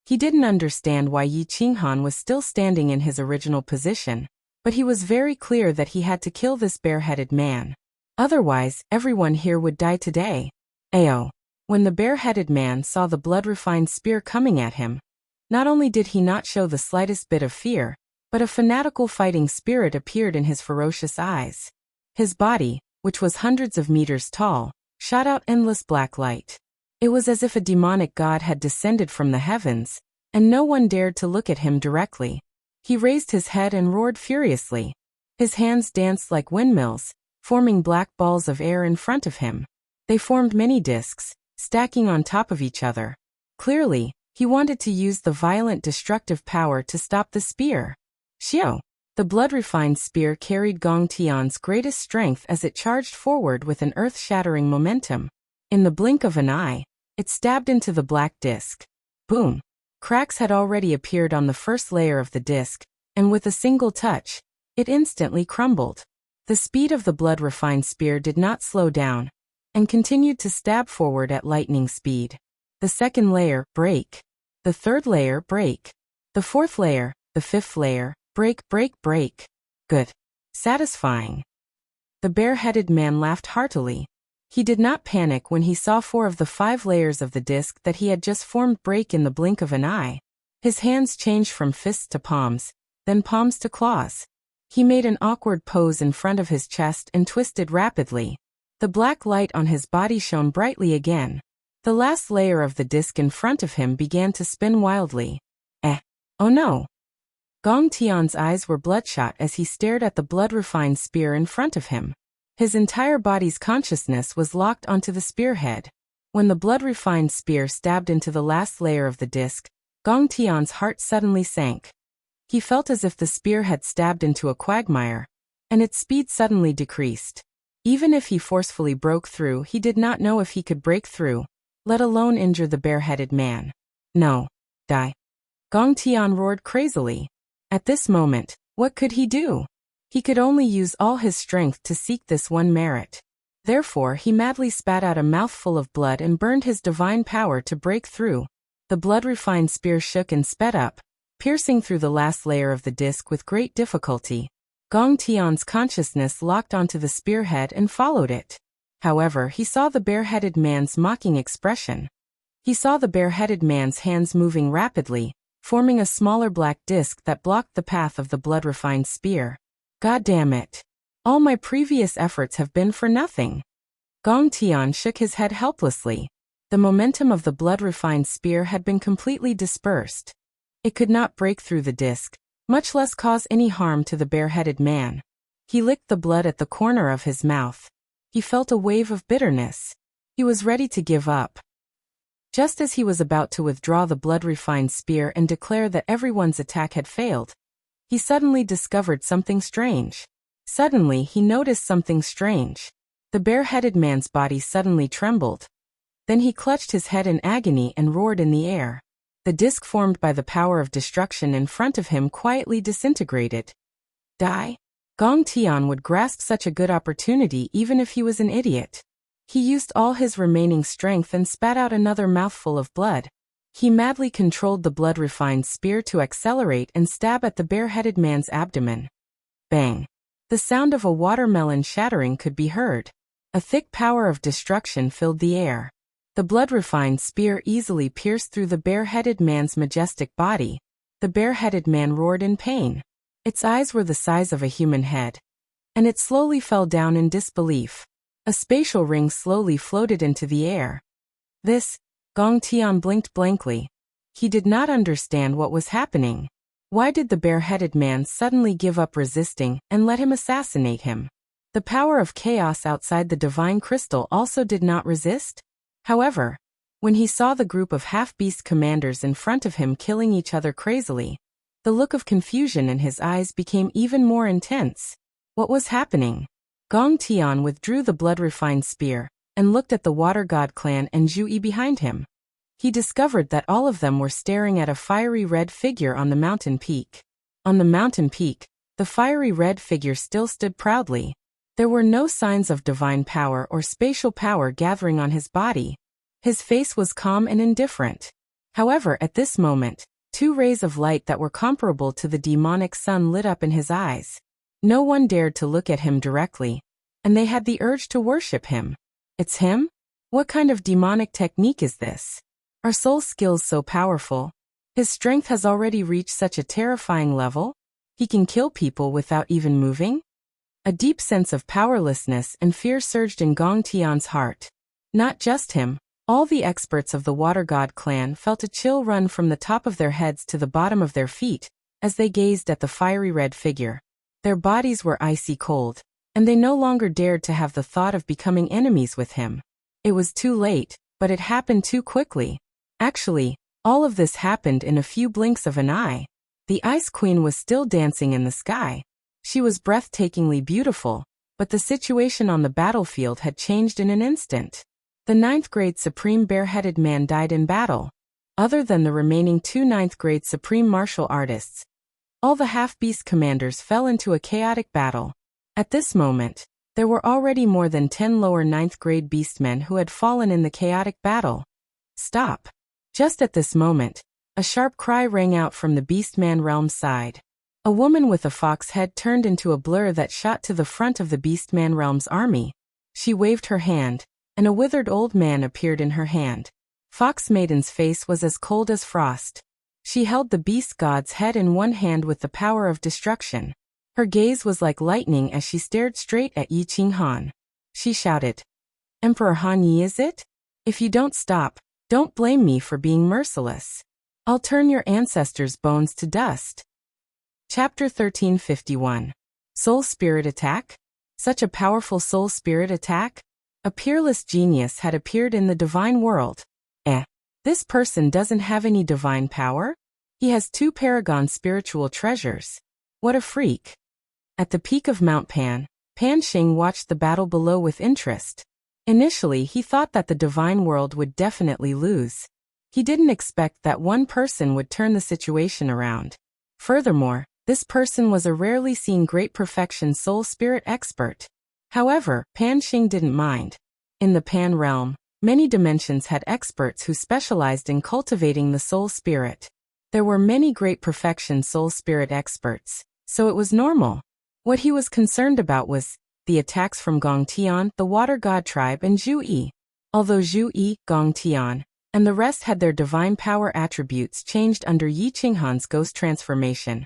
He didn't understand why Yi Qinghan was still standing in his original position, but he was very clear that he had to kill this bare-headed man. Otherwise, everyone here would die today. Ayo! When the bare-headed man saw the blood-refined spear coming at him, not only did he not show the slightest bit of fear, but a fanatical fighting spirit appeared in his ferocious eyes. His body, which was hundreds of meters tall, shot out endless black light. It was as if a demonic god had descended from the heavens, and no one dared to look at him directly. He raised his head and roared furiously. His hands danced like windmills, forming black balls of air in front of him. They formed many discs, stacking on top of each other. Clearly, he wanted to use the violent destructive power to stop the spear. Xiao! The blood-refined spear carried Gong Tian's greatest strength as it charged forward with an earth-shattering momentum. In the blink of an eye, it stabbed into the black disc. Boom! Cracks had already appeared on the first layer of the disc, and with a single touch, it instantly crumbled. The speed of the blood-refined spear did not slow down, and continued to stab forward at lightning speed. The second layer, break. The third layer, break. The fourth layer, the fifth layer, break, break, break. Good. Satisfying. The bare-headed man laughed heartily. He did not panic when he saw 4 of the 5 layers of the disc that he had just formed break in the blink of an eye. His hands changed from fists to palms, then palms to claws. He made an awkward pose in front of his chest and twisted rapidly. The black light on his body shone brightly again. The last layer of the disc in front of him began to spin wildly. Oh no! Gong Tian's eyes were bloodshot as he stared at the blood-refined spear in front of him. His entire body's consciousness was locked onto the spearhead. When the blood-refined spear stabbed into the last layer of the disc, Gong Tian's heart suddenly sank. He felt as if the spear had stabbed into a quagmire, and its speed suddenly decreased. Even if he forcefully broke through, he did not know if he could break through, let alone injure the bare-headed man. No. Die. Gong Tian roared crazily. At this moment, what could he do? He could only use all his strength to seek this one merit. Therefore, he madly spat out a mouthful of blood and burned his divine power to break through. The blood-refined spear shook and sped up, piercing through the last layer of the disc with great difficulty. Gong Tian's consciousness locked onto the spearhead and followed it. However, he saw the bare-headed man's mocking expression. He saw the bare-headed man's hands moving rapidly, forming a smaller black disc that blocked the path of the blood-refined spear. God damn it! All my previous efforts have been for nothing. Gong Tian shook his head helplessly. The momentum of the blood-refined spear had been completely dispersed. It could not break through the disc, much less cause any harm to the bare-headed man. He licked the blood at the corner of his mouth. He felt a wave of bitterness. He was ready to give up. Just as he was about to withdraw the blood-refined spear and declare that everyone's attack had failed, he suddenly discovered something strange. Suddenly, he noticed something strange. The bare-headed man's body suddenly trembled. Then he clutched his head in agony and roared in the air. The disc formed by the power of destruction in front of him quietly disintegrated. Die? Gong Tian would grasp such a good opportunity even if he was an idiot. He used all his remaining strength and spat out another mouthful of blood. He madly controlled the blood-refined spear to accelerate and stab at the bare-headed man's abdomen. Bang! The sound of a watermelon shattering could be heard. A thick power of destruction filled the air. The blood-refined spear easily pierced through the bare-headed man's majestic body. The bare-headed man roared in pain. Its eyes were the size of a human head. And it slowly fell down in disbelief. A spatial ring slowly floated into the air. Gong Tian blinked blankly. He did not understand what was happening. Why did the bare-headed man suddenly give up resisting and let him assassinate him? The power of chaos outside the divine crystal also did not resist. However, when he saw the group of half-beast commanders in front of him killing each other crazily, the look of confusion in his eyes became even more intense. What was happening? Gong Tian withdrew the blood-refined spear and looked at the Water God clan and Zhu Yi behind him. He discovered that all of them were staring at a fiery red figure on the mountain peak. On the mountain peak, the fiery red figure still stood proudly. There were no signs of divine power or spatial power gathering on his body. His face was calm and indifferent. However, at this moment, two rays of light that were comparable to the demonic sun lit up in his eyes. No one dared to look at him directly, and they had the urge to worship him. It's him? What kind of demonic technique is this? Are soul skills so powerful? His strength has already reached such a terrifying level? He can kill people without even moving? A deep sense of powerlessness and fear surged in Gong Tian's heart. Not just him, all the experts of the Water God clan felt a chill run from the top of their heads to the bottom of their feet as they gazed at the fiery red figure. Their bodies were icy cold, and they no longer dared to have the thought of becoming enemies with him. It was too late, but it happened too quickly. Actually, all of this happened in a few blinks of an eye. The Ice Queen was still dancing in the sky. She was breathtakingly beautiful, but the situation on the battlefield had changed in an instant. The 9th grade Supreme Bareheaded Man died in battle. Other than the remaining two 9th grade Supreme Martial Artists, all the half-beast commanders fell into a chaotic battle. At this moment, there were already more than 10 lower 9th grade beastmen who had fallen in the chaotic battle. Stop! Just at this moment, a sharp cry rang out from the Beastman realm's side. A woman with a fox head turned into a blur that shot to the front of the Beastman realm's army. She waved her hand, and a withered old man appeared in her hand. Fox Maiden's face was as cold as frost. She held the beast god's head in one hand with the power of destruction. Her gaze was like lightning as she stared straight at Yi Qinghan. She shouted, "Emperor Han Yi, is it? If you don't stop, don't blame me for being merciless. I'll turn your ancestors' bones to dust." Chapter 1351. Soul Spirit Attack? Such a powerful soul spirit attack? A peerless genius had appeared in the divine world. This person doesn't have any divine power? He has 2 paragon spiritual treasures. What a freak. At the peak of Mount Pan, Pan Xing watched the battle below with interest. Initially, he thought that the divine world would definitely lose. He didn't expect that one person would turn the situation around. Furthermore, this person was a rarely seen great perfection soul spirit expert. However, Pan Xing didn't mind. In the Pan realm, many dimensions had experts who specialized in cultivating the soul spirit. There were many great perfection soul spirit experts, so it was normal. What he was concerned about was the attacks from Gong Tian, the Water God tribe, and Zhu Yi. Although Zhu Yi, Gong Tian, and the rest had their divine power attributes changed under Yi Qinghan's ghost transformation,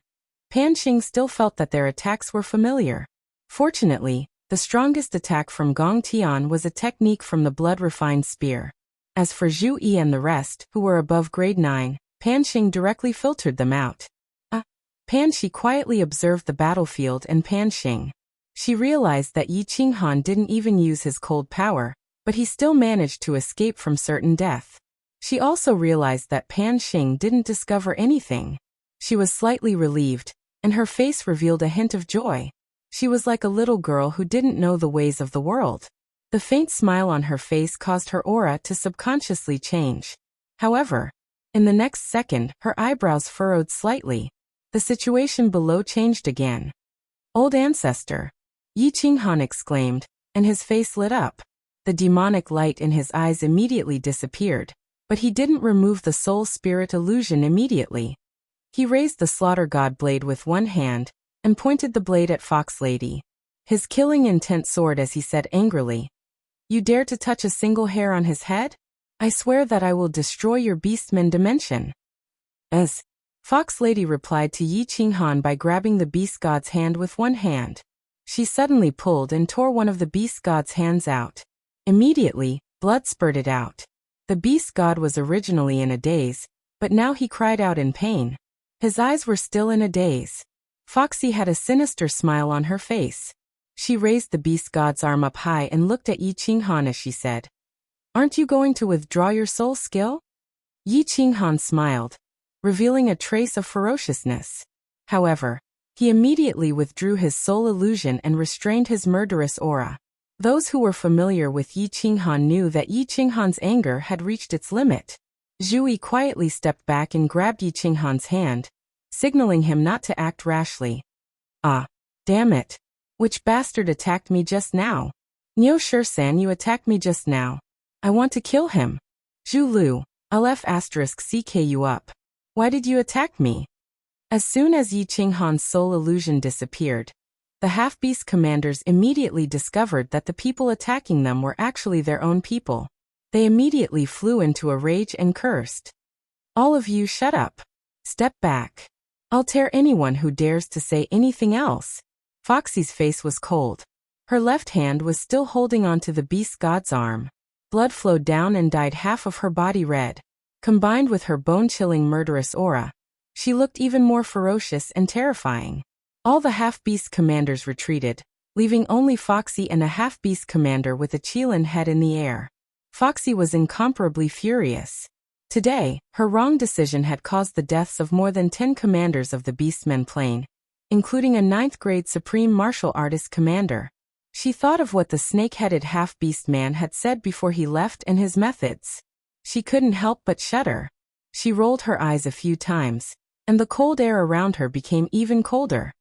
Pan Xing still felt that their attacks were familiar. Fortunately, the strongest attack from Gong Tian was a technique from the blood-refined spear. As for Zhu Yi and the rest, who were above grade 9, Pan Xing directly filtered them out. Pan Shi quietly observed the battlefield and Pan Xing. She realized that Yi Qinghan didn't even use his cold power, but he still managed to escape from certain death. She also realized that Pan Xing didn't discover anything. She was slightly relieved, and her face revealed a hint of joy. She was like a little girl who didn't know the ways of the world. The faint smile on her face caused her aura to subconsciously change. However, in the next second, her eyebrows furrowed slightly. The situation below changed again. "Old ancestor," Yi Qinghan exclaimed, and his face lit up. The demonic light in his eyes immediately disappeared, but he didn't remove the soul spirit illusion immediately. He raised the slaughter god blade with one hand, and pointed the blade at Fox Lady. his killing intent soared as he said angrily, "You dare to touch a single hair on his head? I swear that I will destroy your beastman dimension." As Fox Lady replied to Yi Qinghan by grabbing the beast god's hand with one hand. She suddenly pulled and tore one of the beast god's hands out. Immediately, blood spurted out. The beast god was originally in a daze, but now he cried out in pain. His eyes were still in a daze. Foxy had a sinister smile on her face. She raised the beast god's arm up high and looked at Yi Qinghan as she said, "Aren't you going to withdraw your soul skill?" Yi Qinghan smiled, revealing a trace of ferociousness. However, he immediately withdrew his soul illusion and restrained his murderous aura. Those who were familiar with Yi Qinghan knew that Yi Qinghan's anger had reached its limit. Zhu Yi quietly stepped back and grabbed Yi Qinghan's hand, signaling him not to act rashly. "Ah, damn it. Which bastard attacked me just now? Niu Shisan, you attacked me just now. I want to kill him. Zhu Lu, I'll *CK you up. Why did you attack me?" As soon as Yi Qinghan's soul illusion disappeared, the half-beast commanders immediately discovered that the people attacking them were actually their own people. They immediately flew into a rage and cursed. "All of you shut up. Step back. I'll tear anyone who dares to say anything else." Foxy's face was cold. Her left hand was still holding onto the beast god's arm. Blood flowed down and dyed half of her body red. Combined with her bone-chilling murderous aura, she looked even more ferocious and terrifying. All the half-beast commanders retreated, leaving only Foxy and a half-beast commander with a Qilin head in the air. Foxy was incomparably furious. Today, her wrong decision had caused the deaths of more than 10 commanders of the Beastmen Plane, including a 9th-grade Supreme Martial Artist commander. She thought of what the snake-headed half-beast man had said before he left and his methods. She couldn't help but shudder. She rolled her eyes a few times, and the cold air around her became even colder.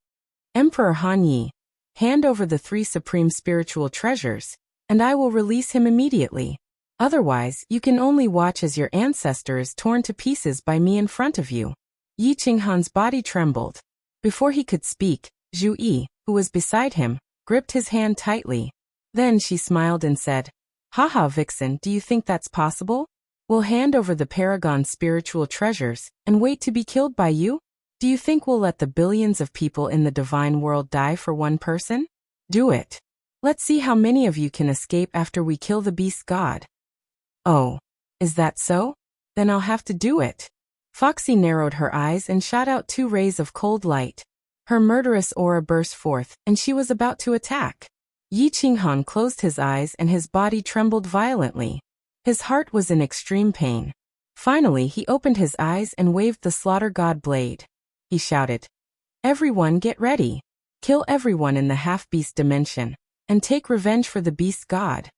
"Emperor Han Yi, hand over the 3 supreme spiritual treasures, and I will release him immediately. Otherwise, you can only watch as your ancestor is torn to pieces by me in front of you." Yi Qinghan's body trembled. Before he could speak, Zhu Yi, who was beside him, gripped his hand tightly. Then she smiled and said, "Haha, Vixen, do you think that's possible? We'll hand over the Paragon's spiritual treasures and wait to be killed by you? Do you think we'll let the billions of people in the divine world die for one person? Do it. Let's see how many of you can escape after we kill the beast god." "Oh, is that so? Then I'll have to do it." Foxy narrowed her eyes and shot out 2 rays of cold light. Her murderous aura burst forth, and she was about to attack. Yi Qinghan closed his eyes and his body trembled violently. His heart was in extreme pain. Finally, he opened his eyes and waved the slaughter god blade. He shouted, "Everyone get ready. Kill everyone in the half-beast dimension, and take revenge for the beast god."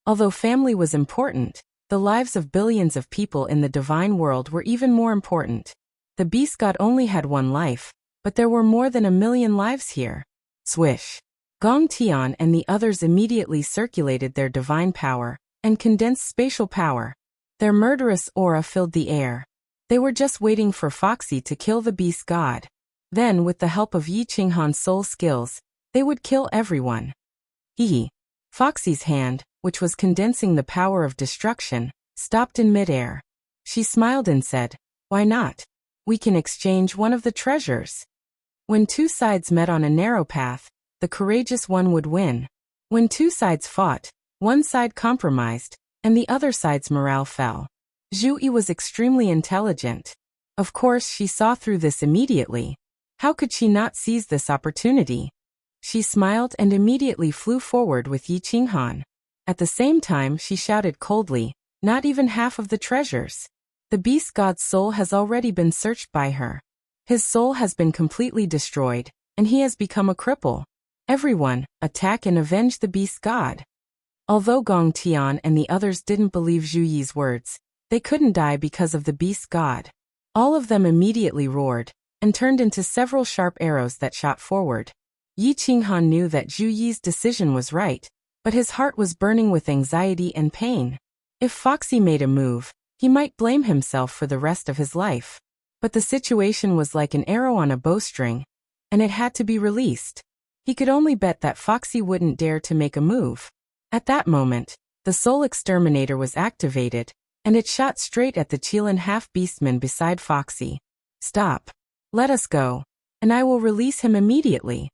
Although family was important, the lives of billions of people in the divine world were even more important. The beast god only had 1 life, but there were more than 1,000,000 lives here. Swish. Gong Tian and the others immediately circulated their divine power and condensed spatial power. Their murderous aura filled the air. They were just waiting for Foxy to kill the beast god. Then, with the help of Yi Qinghan's soul skills, they would kill everyone. Foxy's hand, which was condensing the power of destruction, stopped in midair. She smiled and said, "Why not? We can exchange one of the treasures." When 2 sides met on a narrow path, the courageous one would win. When 2 sides fought, one side compromised, and the other side's morale fell. Zhu Yi was extremely intelligent. Of course, she saw through this immediately. How could she not seize this opportunity? She smiled and immediately flew forward with Yi Qinghan. At the same time, she shouted coldly, "Not even half of the treasures. The beast god's soul has already been searched by her. His soul has been completely destroyed, and he has become a cripple. Everyone, attack and avenge the beast god." Although Gong Tian and the others didn't believe Zhu Yi's words, they couldn't die because of the beast god. All of them immediately roared, and turned into several sharp arrows that shot forward. Yi Qinghan knew that Zhu Yi's decision was right, but his heart was burning with anxiety and pain. If Foxy made a move, he might blame himself for the rest of his life. But the situation was like an arrow on a bowstring, and it had to be released. He could only bet that Foxy wouldn't dare to make a move. At that moment, the Soul Exterminator was activated, and it shot straight at the Qilin half-beastman beside Foxy. Stop. Let us go, and I will release him immediately.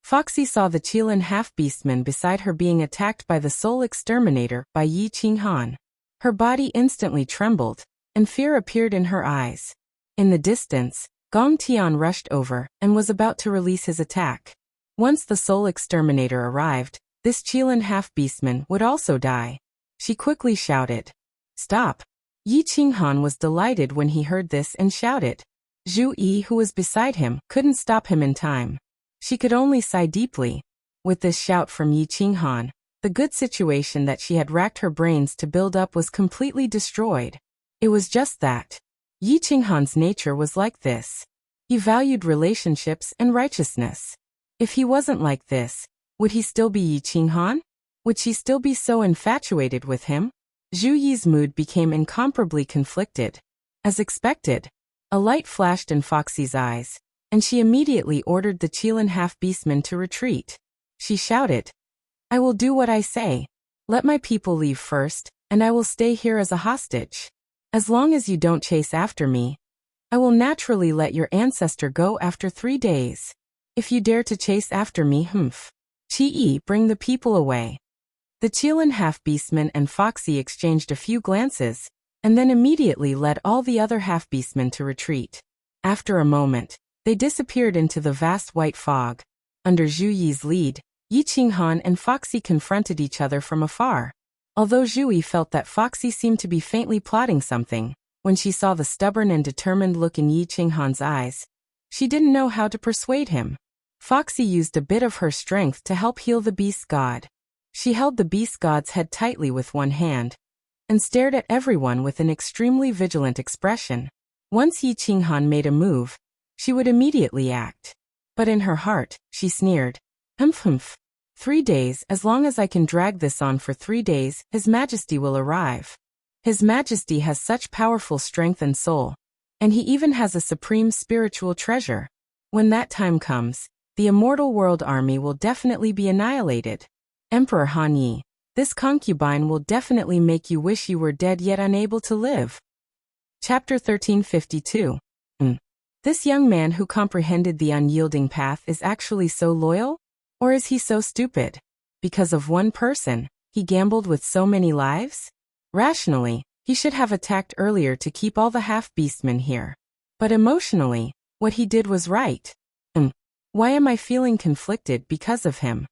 Foxy saw the Qilin half-beastman beside her being attacked by the Soul Exterminator by Yi Qinghan. Her body instantly trembled, and fear appeared in her eyes. In the distance, Gong Tian rushed over and was about to release his attack. Once the Soul Exterminator arrived, this Qilin half-beastman would also die. She quickly shouted, "Stop!" Yi Qinghan was delighted when he heard this and shouted. Zhu Yi, who was beside him, couldn't stop him in time. She could only sigh deeply. With this shout from Yi Qinghan, the good situation that she had racked her brains to build up was completely destroyed. It was just that. Yi Qinghan's nature was like this. He valued relationships and righteousness. If he wasn't like this, would he still be Yi Qinghan? Would she still be so infatuated with him? Zhu Yi's mood became incomparably conflicted. As expected, a light flashed in Foxy's eyes, and she immediately ordered the Qilin half-beastman to retreat. She shouted, "I will do what I say. Let my people leave first, and I will stay here as a hostage. As long as you don't chase after me, I will naturally let your ancestor go after 3 days. If you dare to chase after me, Qi, bring the people away." The Qilin half-beastman and Foxy exchanged a few glances, and then immediately led all the other half-beastmen to retreat. After a moment, they disappeared into the vast white fog. Under Zhu Yi's lead, Yi Qinghan and Foxy confronted each other from afar. Although Zhu Yi felt that Foxy seemed to be faintly plotting something, when she saw the stubborn and determined look in Yi Qinghan's eyes, she didn't know how to persuade him. Foxy used a bit of her strength to help heal the beast god. She held the beast god's head tightly with one hand, and stared at everyone with an extremely vigilant expression. Once Yi Qinghan made a move, she would immediately act. But in her heart, she sneered, "Humph. 3 days, as long as I can drag this on for 3 days, His Majesty will arrive. His Majesty has such powerful strength and soul, and he even has a supreme spiritual treasure. When that time comes, the immortal world army will definitely be annihilated. Emperor Han Yi, this concubine will definitely make you wish you were dead yet unable to live." Chapter 1352. This young man who comprehended the unyielding path is actually so loyal? Or is he so stupid? Because of one person, he gambled with so many lives? Rationally, he should have attacked earlier to keep all the half-beastmen here. But emotionally, what he did was right. Why am I feeling conflicted because of him?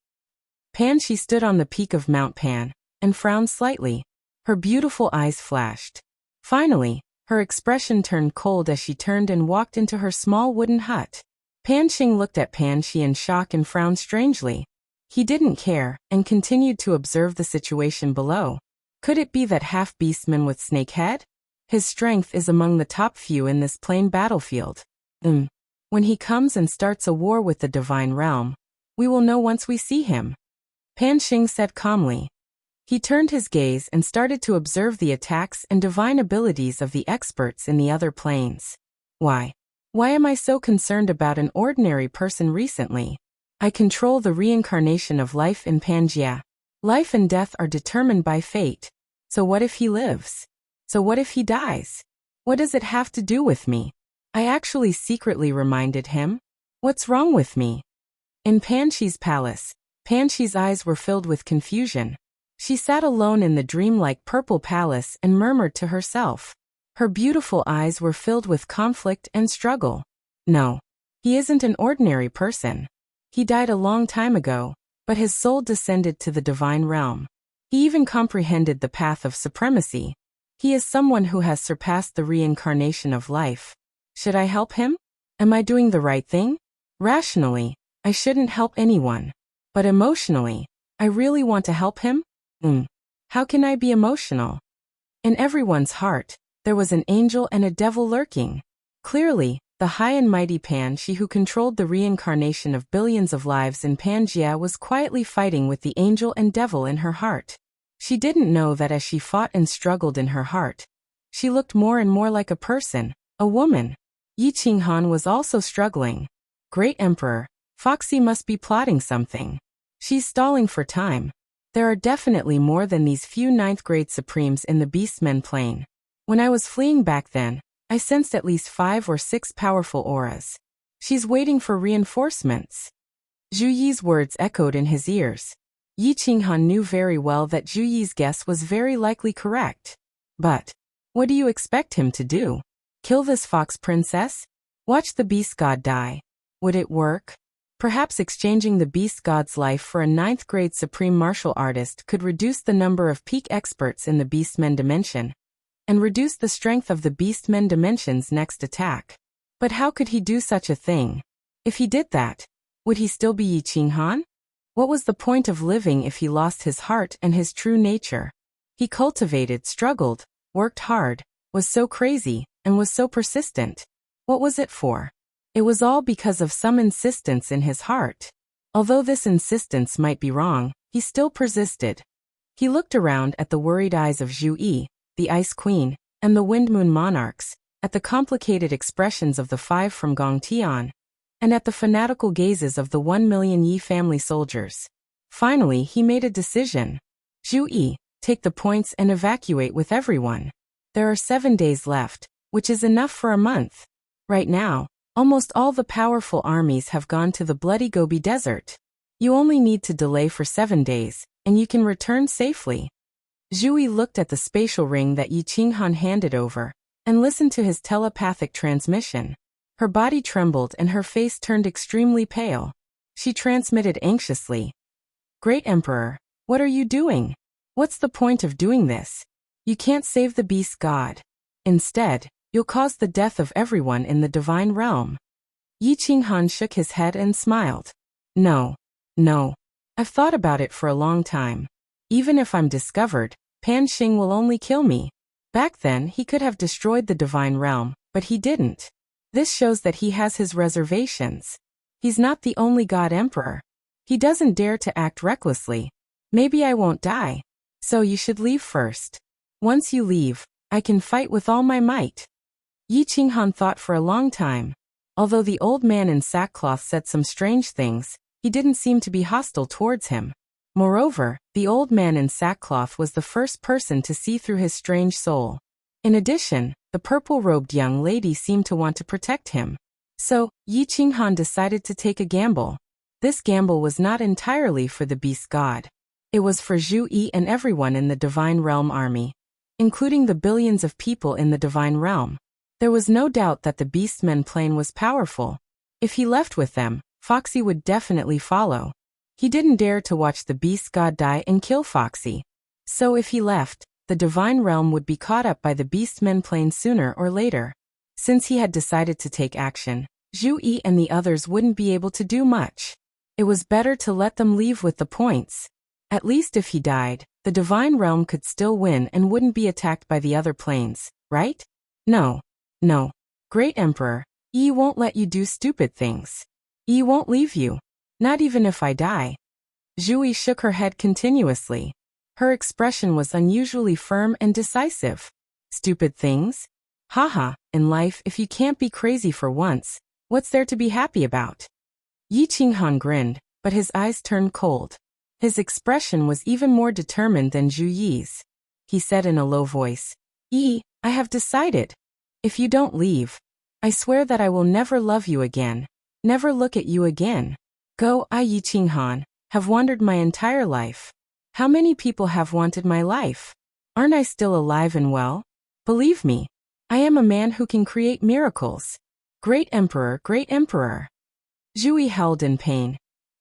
She stood on the peak of Mount Pan, and frowned slightly. Her beautiful eyes flashed. Finally, her expression turned cold as she turned and walked into her small wooden hut. Pan Xing looked at Pan Shi in shock and frowned strangely. He didn't care, and continued to observe the situation below. Could it be that half-beastman with snake head? His strength is among the top few in this plain battlefield. When he comes and starts a war with the divine realm, we will know once we see him. Pan Xing said calmly. He turned his gaze and started to observe the attacks and divine abilities of the experts in the other planes. Why am I so concerned about an ordinary person recently? I control the reincarnation of life in Pangaea. Life and death are determined by fate. So what if he lives? So what if he dies? What does it have to do with me? I actually secretly reminded him. What's wrong with me? In Pan Shi's palace, Pan Shi's eyes were filled with confusion. She sat alone in the dreamlike purple palace and murmured to herself. Her beautiful eyes were filled with conflict and struggle. No, he isn't an ordinary person. He died a long time ago, but his soul descended to the divine realm. He even comprehended the path of supremacy. He is someone who has surpassed the reincarnation of life. Should I help him? Am I doing the right thing? Rationally, I shouldn't help anyone. But emotionally, I really want to help him? How can I be emotional? In everyone's heart, there was an angel and a devil lurking. Clearly, the high and mighty Pan Shi who controlled the reincarnation of billions of lives in Pangaea was quietly fighting with the angel and devil in her heart. She didn't know that as she fought and struggled in her heart, she looked more and more like a person, a woman. Yi Qinghan was also struggling. Great Emperor, Foxy must be plotting something. She's stalling for time. There are definitely more than these few ninth-grade Supremes in the Beastmen plane. When I was fleeing back then, I sensed at least 5 or 6 powerful auras. She's waiting for reinforcements. Zhu Yi's words echoed in his ears. Yi Qinghan knew very well that Zhu Yi's guess was very likely correct. But what do you expect him to do? Kill this fox princess? Watch the beast god die. Would it work? Perhaps exchanging the beast god's life for a 9th-grade supreme martial artist could reduce the number of peak experts in the Beastmen dimension, and reduce the strength of the Beastmen dimension's next attack. But how could he do such a thing? If he did that, would he still be Yi Qinghan? What was the point of living if he lost his heart and his true nature? He cultivated, struggled, worked hard, was so crazy, and was so persistent. What was it for? It was all because of some insistence in his heart. Although this insistence might be wrong, he still persisted. He looked around at the worried eyes of Zhu Yi, the Ice Queen, and the Wind Moon monarchs, at the complicated expressions of the 5 from Gongtian, and at the fanatical gazes of the 1 million Yi family soldiers. Finally, he made a decision. Zhu Yi, take the points and evacuate with everyone. There are 7 days left, which is enough for a month. Right now, almost all the powerful armies have gone to the bloody Gobi Desert. You only need to delay for 7 days, and you can return safely. Zhu Yi looked at the spatial ring that Yi Qinghan handed over, and listened to his telepathic transmission. Her body trembled and her face turned extremely pale. She transmitted anxiously. Great Emperor, what are you doing? What's the point of doing this? You can't save the beast god. Instead, you'll cause the death of everyone in the divine realm. Yi Qinghan shook his head and smiled. No. I've thought about it for a long time. Even if I'm discovered, Pan Xing will only kill me. Back then he could have destroyed the divine realm, but he didn't. This shows that he has his reservations. He's not the only god emperor. He doesn't dare to act recklessly. Maybe I won't die. So you should leave first. Once you leave, I can fight with all my might. Yi Qinghan thought for a long time. Although the old man in sackcloth said some strange things, he didn't seem to be hostile towards him. Moreover, the old man in sackcloth was the first person to see through his strange soul. In addition, the purple-robed young lady seemed to want to protect him. So, Yi Qinghan decided to take a gamble. This gamble was not entirely for the beast god. It was for Zhu Yi and everyone in the Divine Realm army, including the billions of people in the Divine Realm. There was no doubt that the Beastmen plane was powerful. If he left with them, Foxy would definitely follow. He didn't dare to watch the beast god die and kill Foxy. So if he left, the Divine Realm would be caught up by the Beastmen plane sooner or later. Since he had decided to take action, Zhu Yi and the others wouldn't be able to do much. It was better to let them leave with the points. At least if he died, the Divine Realm could still win and wouldn't be attacked by the other planes, right? No. Great Emperor, Yi won't let you do stupid things. Yi won't leave you. Not even if I die. Zhu Yi shook her head continuously. Her expression was unusually firm and decisive. Stupid things? Haha, in life if you can't be crazy for once, what's there to be happy about? Yi Qinghan grinned, but his eyes turned cold. His expression was even more determined than Zhu Yi's. He said in a low voice, Yi, I have decided. If you don't leave, I swear that I will never love you again, never look at you again. Go, I Yi Qinghan, have wandered my entire life. How many people have wanted my life? Aren't I still alive and well? Believe me, I am a man who can create miracles. Great Emperor, Great Emperor. Zhu Yi howled in pain,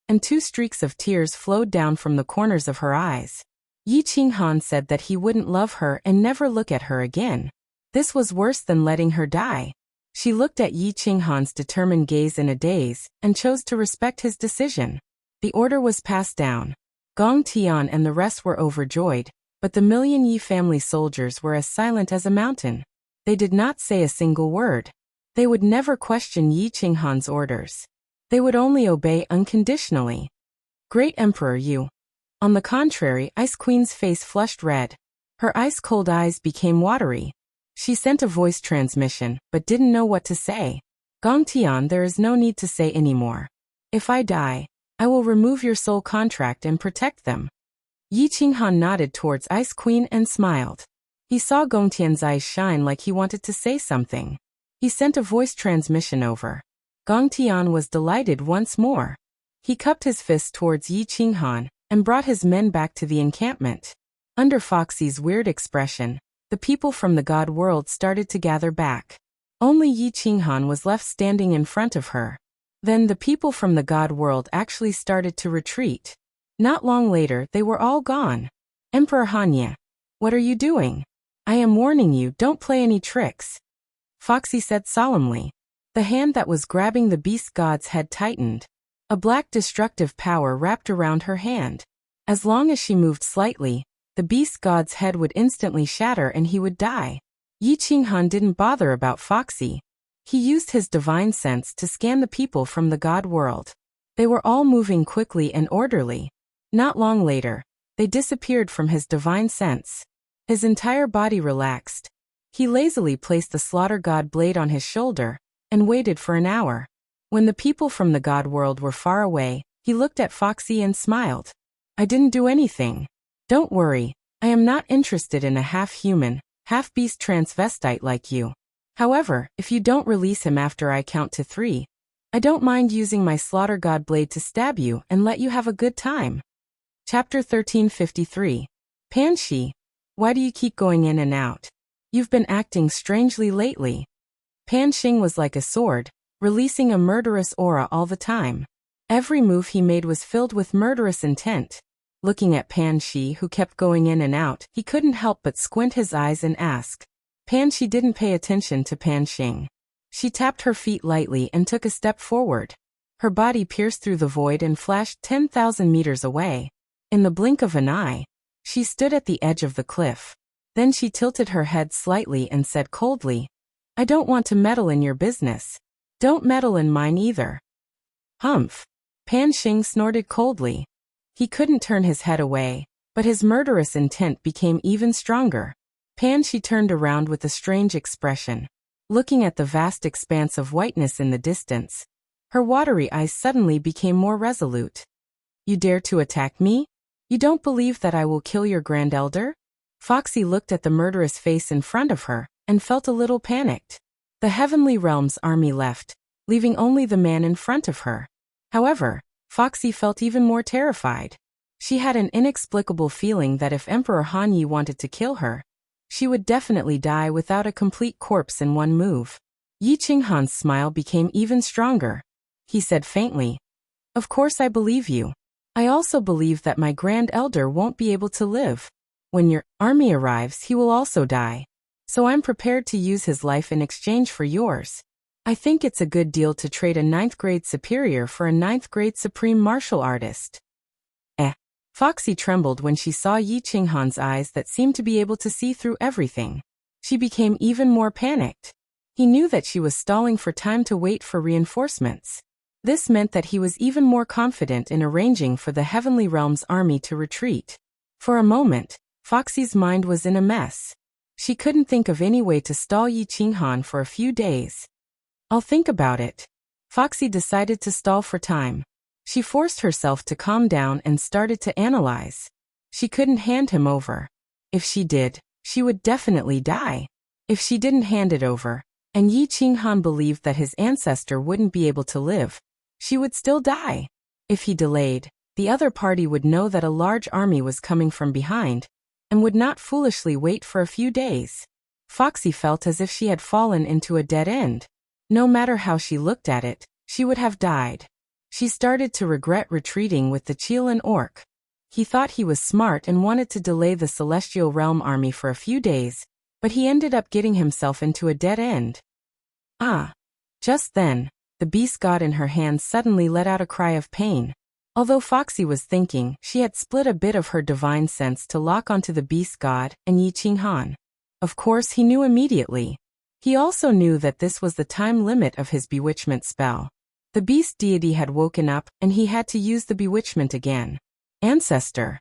and 2 streaks of tears flowed down from the corners of her eyes. Yi Qinghan said that he wouldn't love her and never look at her again. This was worse than letting her die. She looked at Yi Qinghan's determined gaze in a daze, and chose to respect his decision. The order was passed down. Gong Tian and the rest were overjoyed, but the million Yi family soldiers were as silent as a mountain. They did not say a single word. They would never question Yi Qinghan's orders. They would only obey unconditionally. Great Emperor Yu. On the contrary, Ice Queen's face flushed red. Her ice-cold eyes became watery. She sent a voice transmission, but didn't know what to say. Gong Tian, there is no need to say anymore. If I die, I will remove your soul contract and protect them. Yi Qinghan nodded towards Ice Queen and smiled. He saw Gongtian's eyes shine like he wanted to say something. He sent a voice transmission over. Gongtian was delighted once more. He cupped his fist towards Yi Qinghan and brought his men back to the encampment. Under Foxy's weird expression, the people from the god world started to gather back. Only Yi Qinghan was left standing in front of her. Then the people from the god world actually started to retreat. Not long later, they were all gone. Emperor Hanya, what are you doing? I am warning you, don't play any tricks. Foxy said solemnly. The hand that was grabbing the beast god's head tightened. A black destructive power wrapped around her hand. As long as she moved slightly, the beast god's head would instantly shatter and he would die. Yi Qinghan didn't bother about Foxy. He used his divine sense to scan the people from the god world. They were all moving quickly and orderly. Not long later, they disappeared from his divine sense. His entire body relaxed. He lazily placed the slaughter god blade on his shoulder and waited for an hour. When the people from the god world were far away, he looked at Foxy and smiled. I didn't do anything. Don't worry, I am not interested in a half-human, half-beast transvestite like you. However, if you don't release him after I count to 3, I don't mind using my slaughter god blade to stab you and let you have a good time. Chapter 1353. Panshi, why do you keep going in and out? You've been acting strangely lately. Panxing was like a sword, releasing a murderous aura all the time. Every move he made was filled with murderous intent. Looking at Panshi, who kept going in and out, he couldn't help but squint his eyes and ask. Panshi didn't pay attention to Panxing. She tapped her feet lightly and took a step forward. Her body pierced through the void and flashed 10,000 meters away. In the blink of an eye, she stood at the edge of the cliff. Then she tilted her head slightly and said coldly, I don't want to meddle in your business. Don't meddle in mine either. Humph. Panxing snorted coldly. He couldn't turn his head away, but his murderous intent became even stronger. Panshi turned around with a strange expression. Looking at the vast expanse of whiteness in the distance, her watery eyes suddenly became more resolute. You dare to attack me? You don't believe that I will kill your grand elder? Foxy looked at the murderous face in front of her and felt a little panicked. The Heavenly Realms army left, leaving only the man in front of her. However, Foxy felt even more terrified. She had an inexplicable feeling that if Emperor Hanyi wanted to kill her, she would definitely die without a complete corpse in one move. Yi Qinghan's smile became even stronger. He said faintly, Of course I believe you. I also believe that my grand elder won't be able to live. When your army arrives, he will also die. So I'm prepared to use his life in exchange for yours. I think it's a good deal to trade a 9th grade superior for a 9th grade supreme martial artist. Foxy trembled when she saw Yi Qinghan's eyes that seemed to be able to see through everything. She became even more panicked. He knew that she was stalling for time to wait for reinforcements. This meant that he was even more confident in arranging for the Heavenly Realms army to retreat. For a moment, Foxy's mind was in a mess. She couldn't think of any way to stall Yi Qinghan for a few days. I'll think about it. Foxy decided to stall for time. She forced herself to calm down and started to analyze. She couldn't hand him over. If she did, she would definitely die. If she didn't hand it over, and Yi Qinghan believed that his ancestor wouldn't be able to live, she would still die. If he delayed, the other party would know that a large army was coming from behind, and would not foolishly wait for a few days. Foxy felt as if she had fallen into a dead end. No matter how she looked at it, she would have died. She started to regret retreating with the Chelan orc. He thought he was smart and wanted to delay the Celestial Realm army for a few days, but he ended up getting himself into a dead end. Just then, the beast god in her hand suddenly let out a cry of pain. Although Foxy was thinking, she had split a bit of her divine sense to lock onto the beast god and Yi Qinghan. Of course, he knew immediately. He also knew that this was the time limit of his bewitchment spell. The beast deity had woken up, and he had to use the bewitchment again. Ancestor.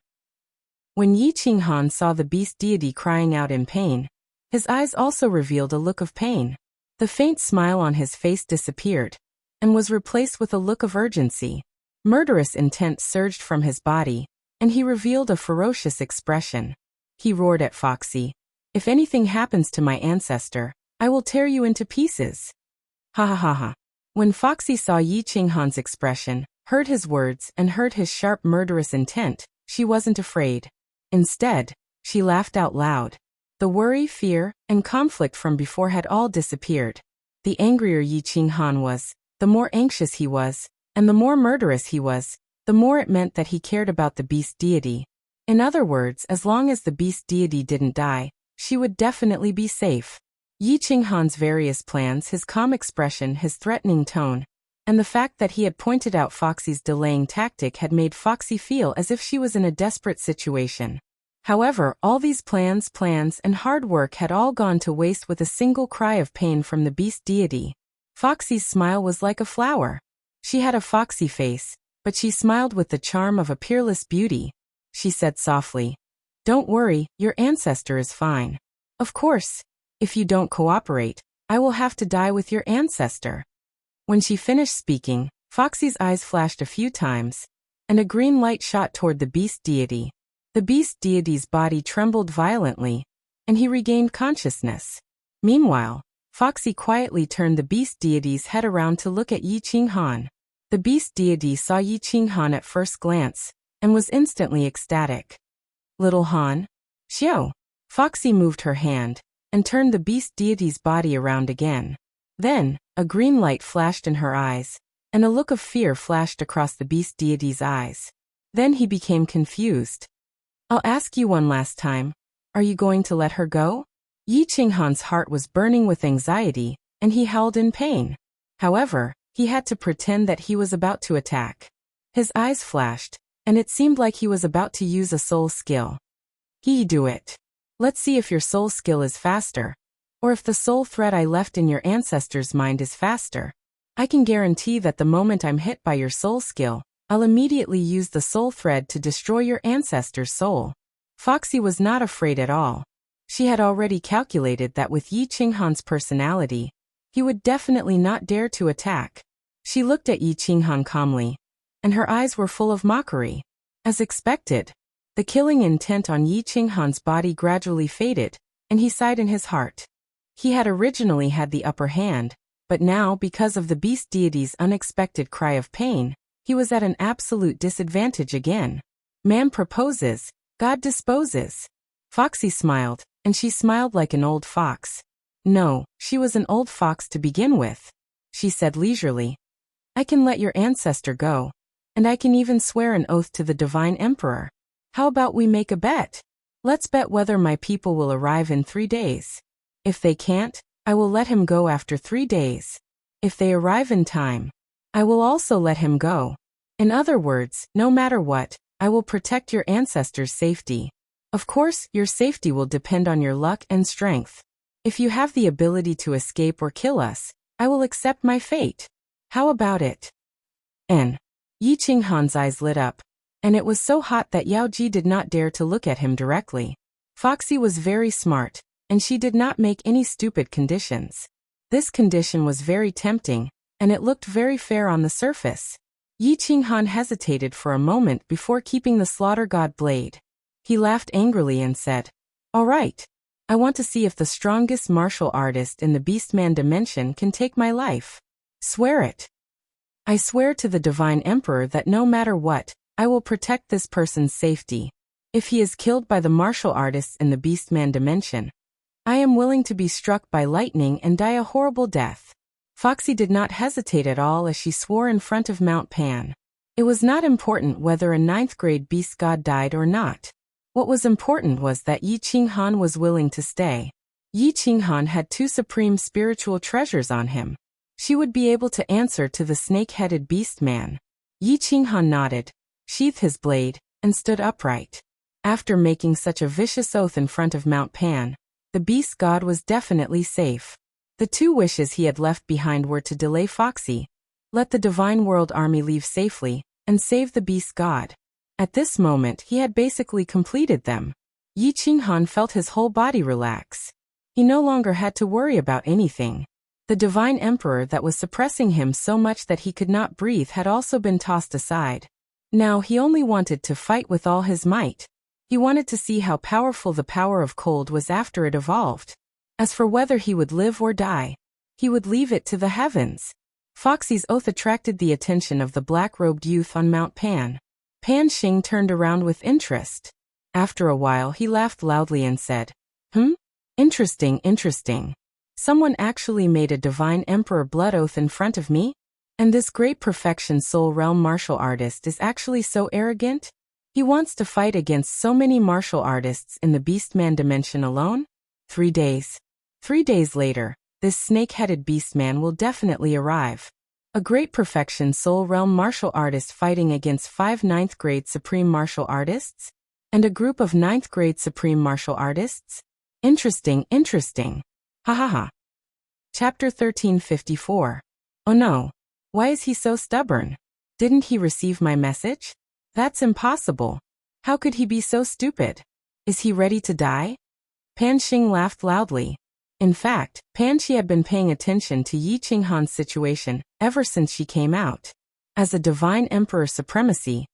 When Yi Qinghan saw the beast deity crying out in pain, his eyes also revealed a look of pain. The faint smile on his face disappeared, and was replaced with a look of urgency. Murderous intent surged from his body, and he revealed a ferocious expression. He roared at Foxy, "If anything happens to my ancestor, I will tear you into pieces." Ha ha ha ha. When Foxy saw Yi Qinghan's expression, heard his words, and heard his sharp murderous intent, she wasn't afraid. Instead, she laughed out loud. The worry, fear, and conflict from before had all disappeared. The angrier Yi Qinghan was, the more anxious he was, and the more murderous he was, the more it meant that he cared about the beast deity. In other words, as long as the beast deity didn't die, she would definitely be safe. Yi Qinghan's various plans, his calm expression, his threatening tone, and the fact that he had pointed out Foxy's delaying tactic had made Foxy feel as if she was in a desperate situation. However, all these plans, and hard work had all gone to waste with a single cry of pain from the beast deity. Foxy's smile was like a flower. She had a foxy face, but she smiled with the charm of a peerless beauty. She said softly, "Don't worry, your ancestor is fine. Of course, if you don't cooperate, I will have to die with your ancestor." When she finished speaking, Foxy's eyes flashed a few times, and a green light shot toward the beast deity. The beast deity's body trembled violently, and he regained consciousness. Meanwhile, Foxy quietly turned the beast deity's head around to look at Yi Qinghan. The beast deity saw Yi Qinghan at first glance, and was instantly ecstatic. "Little Han?" "Xiao." Foxy moved her hand, and turned the beast deity's body around again. Then, a green light flashed in her eyes, and a look of fear flashed across the beast deity's eyes. Then he became confused. "I'll ask you one last time. Are you going to let her go?" Yi Qinghan's heart was burning with anxiety, and he howled in pain. However, he had to pretend that he was about to attack. His eyes flashed, and it seemed like he was about to use a soul skill. Do it. Let's see if your soul skill is faster, or if the soul thread I left in your ancestor's mind is faster. I can guarantee that the moment I'm hit by your soul skill, I'll immediately use the soul thread to destroy your ancestor's soul. Foxy was not afraid at all. She had already calculated that with Yi Qinghan's personality, he would definitely not dare to attack. She looked at Yi Qinghan calmly, and her eyes were full of mockery. As expected, the killing intent on Yi Qinghan's body gradually faded, and he sighed in his heart. He had originally had the upper hand, but now, because of the beast deity's unexpected cry of pain, he was at an absolute disadvantage again. Man proposes, God disposes. Foxy smiled, and she smiled like an old fox. No, she was an old fox to begin with. She said leisurely, "I can let your ancestor go, and I can even swear an oath to the Divine Emperor. How about we make a bet? Let's bet whether my people will arrive in 3 days. If they can't, I will let him go after 3 days. If they arrive in time, I will also let him go. In other words, no matter what, I will protect your ancestors' safety. Of course, your safety will depend on your luck and strength. If you have the ability to escape or kill us, I will accept my fate. How about it?" Yi Qinghan's eyes lit up, and it was so hot that Yao Ji did not dare to look at him directly. Foxy was very smart, and she did not make any stupid conditions. This condition was very tempting, and it looked very fair on the surface. Yi Qinghan hesitated for a moment before keeping the slaughter god blade. He laughed angrily and said, "All right. I want to see if the strongest martial artist in the Beastman dimension can take my life. Swear it." "I swear to the Divine Emperor that no matter what, I will protect this person's safety. If he is killed by the martial artists in the Beastman dimension, I am willing to be struck by lightning and die a horrible death." Foxy did not hesitate at all as she swore in front of Mount Pan. It was not important whether a 9th grade beast god died or not. What was important was that Yi Qinghan was willing to stay. Yi Qinghan had 2 supreme spiritual treasures on him. She would be able to answer to the snake-headed beast man. Yi Qinghan nodded, sheathed his blade, and stood upright. After making such a vicious oath in front of Mount Pan, the beast god was definitely safe. The 2 wishes he had left behind were to delay Foxy, let the Divine World Army leave safely, and save the beast god. At this moment he had basically completed them. Yi Qinghan felt his whole body relax. He no longer had to worry about anything. The divine emperor that was suppressing him so much that he could not breathe had also been tossed aside. Now he only wanted to fight with all his might. He wanted to see how powerful the power of cold was after it evolved. As for whether he would live or die, he would leave it to the heavens. Foxy's oath attracted the attention of the black-robed youth on Mount Pan. Pan Xing turned around with interest. After a while he laughed loudly and said, Interesting, interesting. Someone actually made a divine emperor blood oath in front of me? And this great perfection soul realm martial artist is actually so arrogant? He wants to fight against so many martial artists in the Beastman dimension alone? 3 days. 3 days later, this snake-headed Beastman will definitely arrive. A great perfection soul realm martial artist fighting against 5 9th grade supreme martial artists? And a group of 9th grade supreme martial artists? Interesting, interesting. Ha ha ha. Chapter 1354. Oh no. Why is he so stubborn? Didn't he receive my message? That's impossible. How could he be so stupid? Is he ready to die? Pan Xing laughed loudly. In fact, Pan Xi had been paying attention to Yi Qinghan's situation ever since she came out. As a divine emperor supremacy,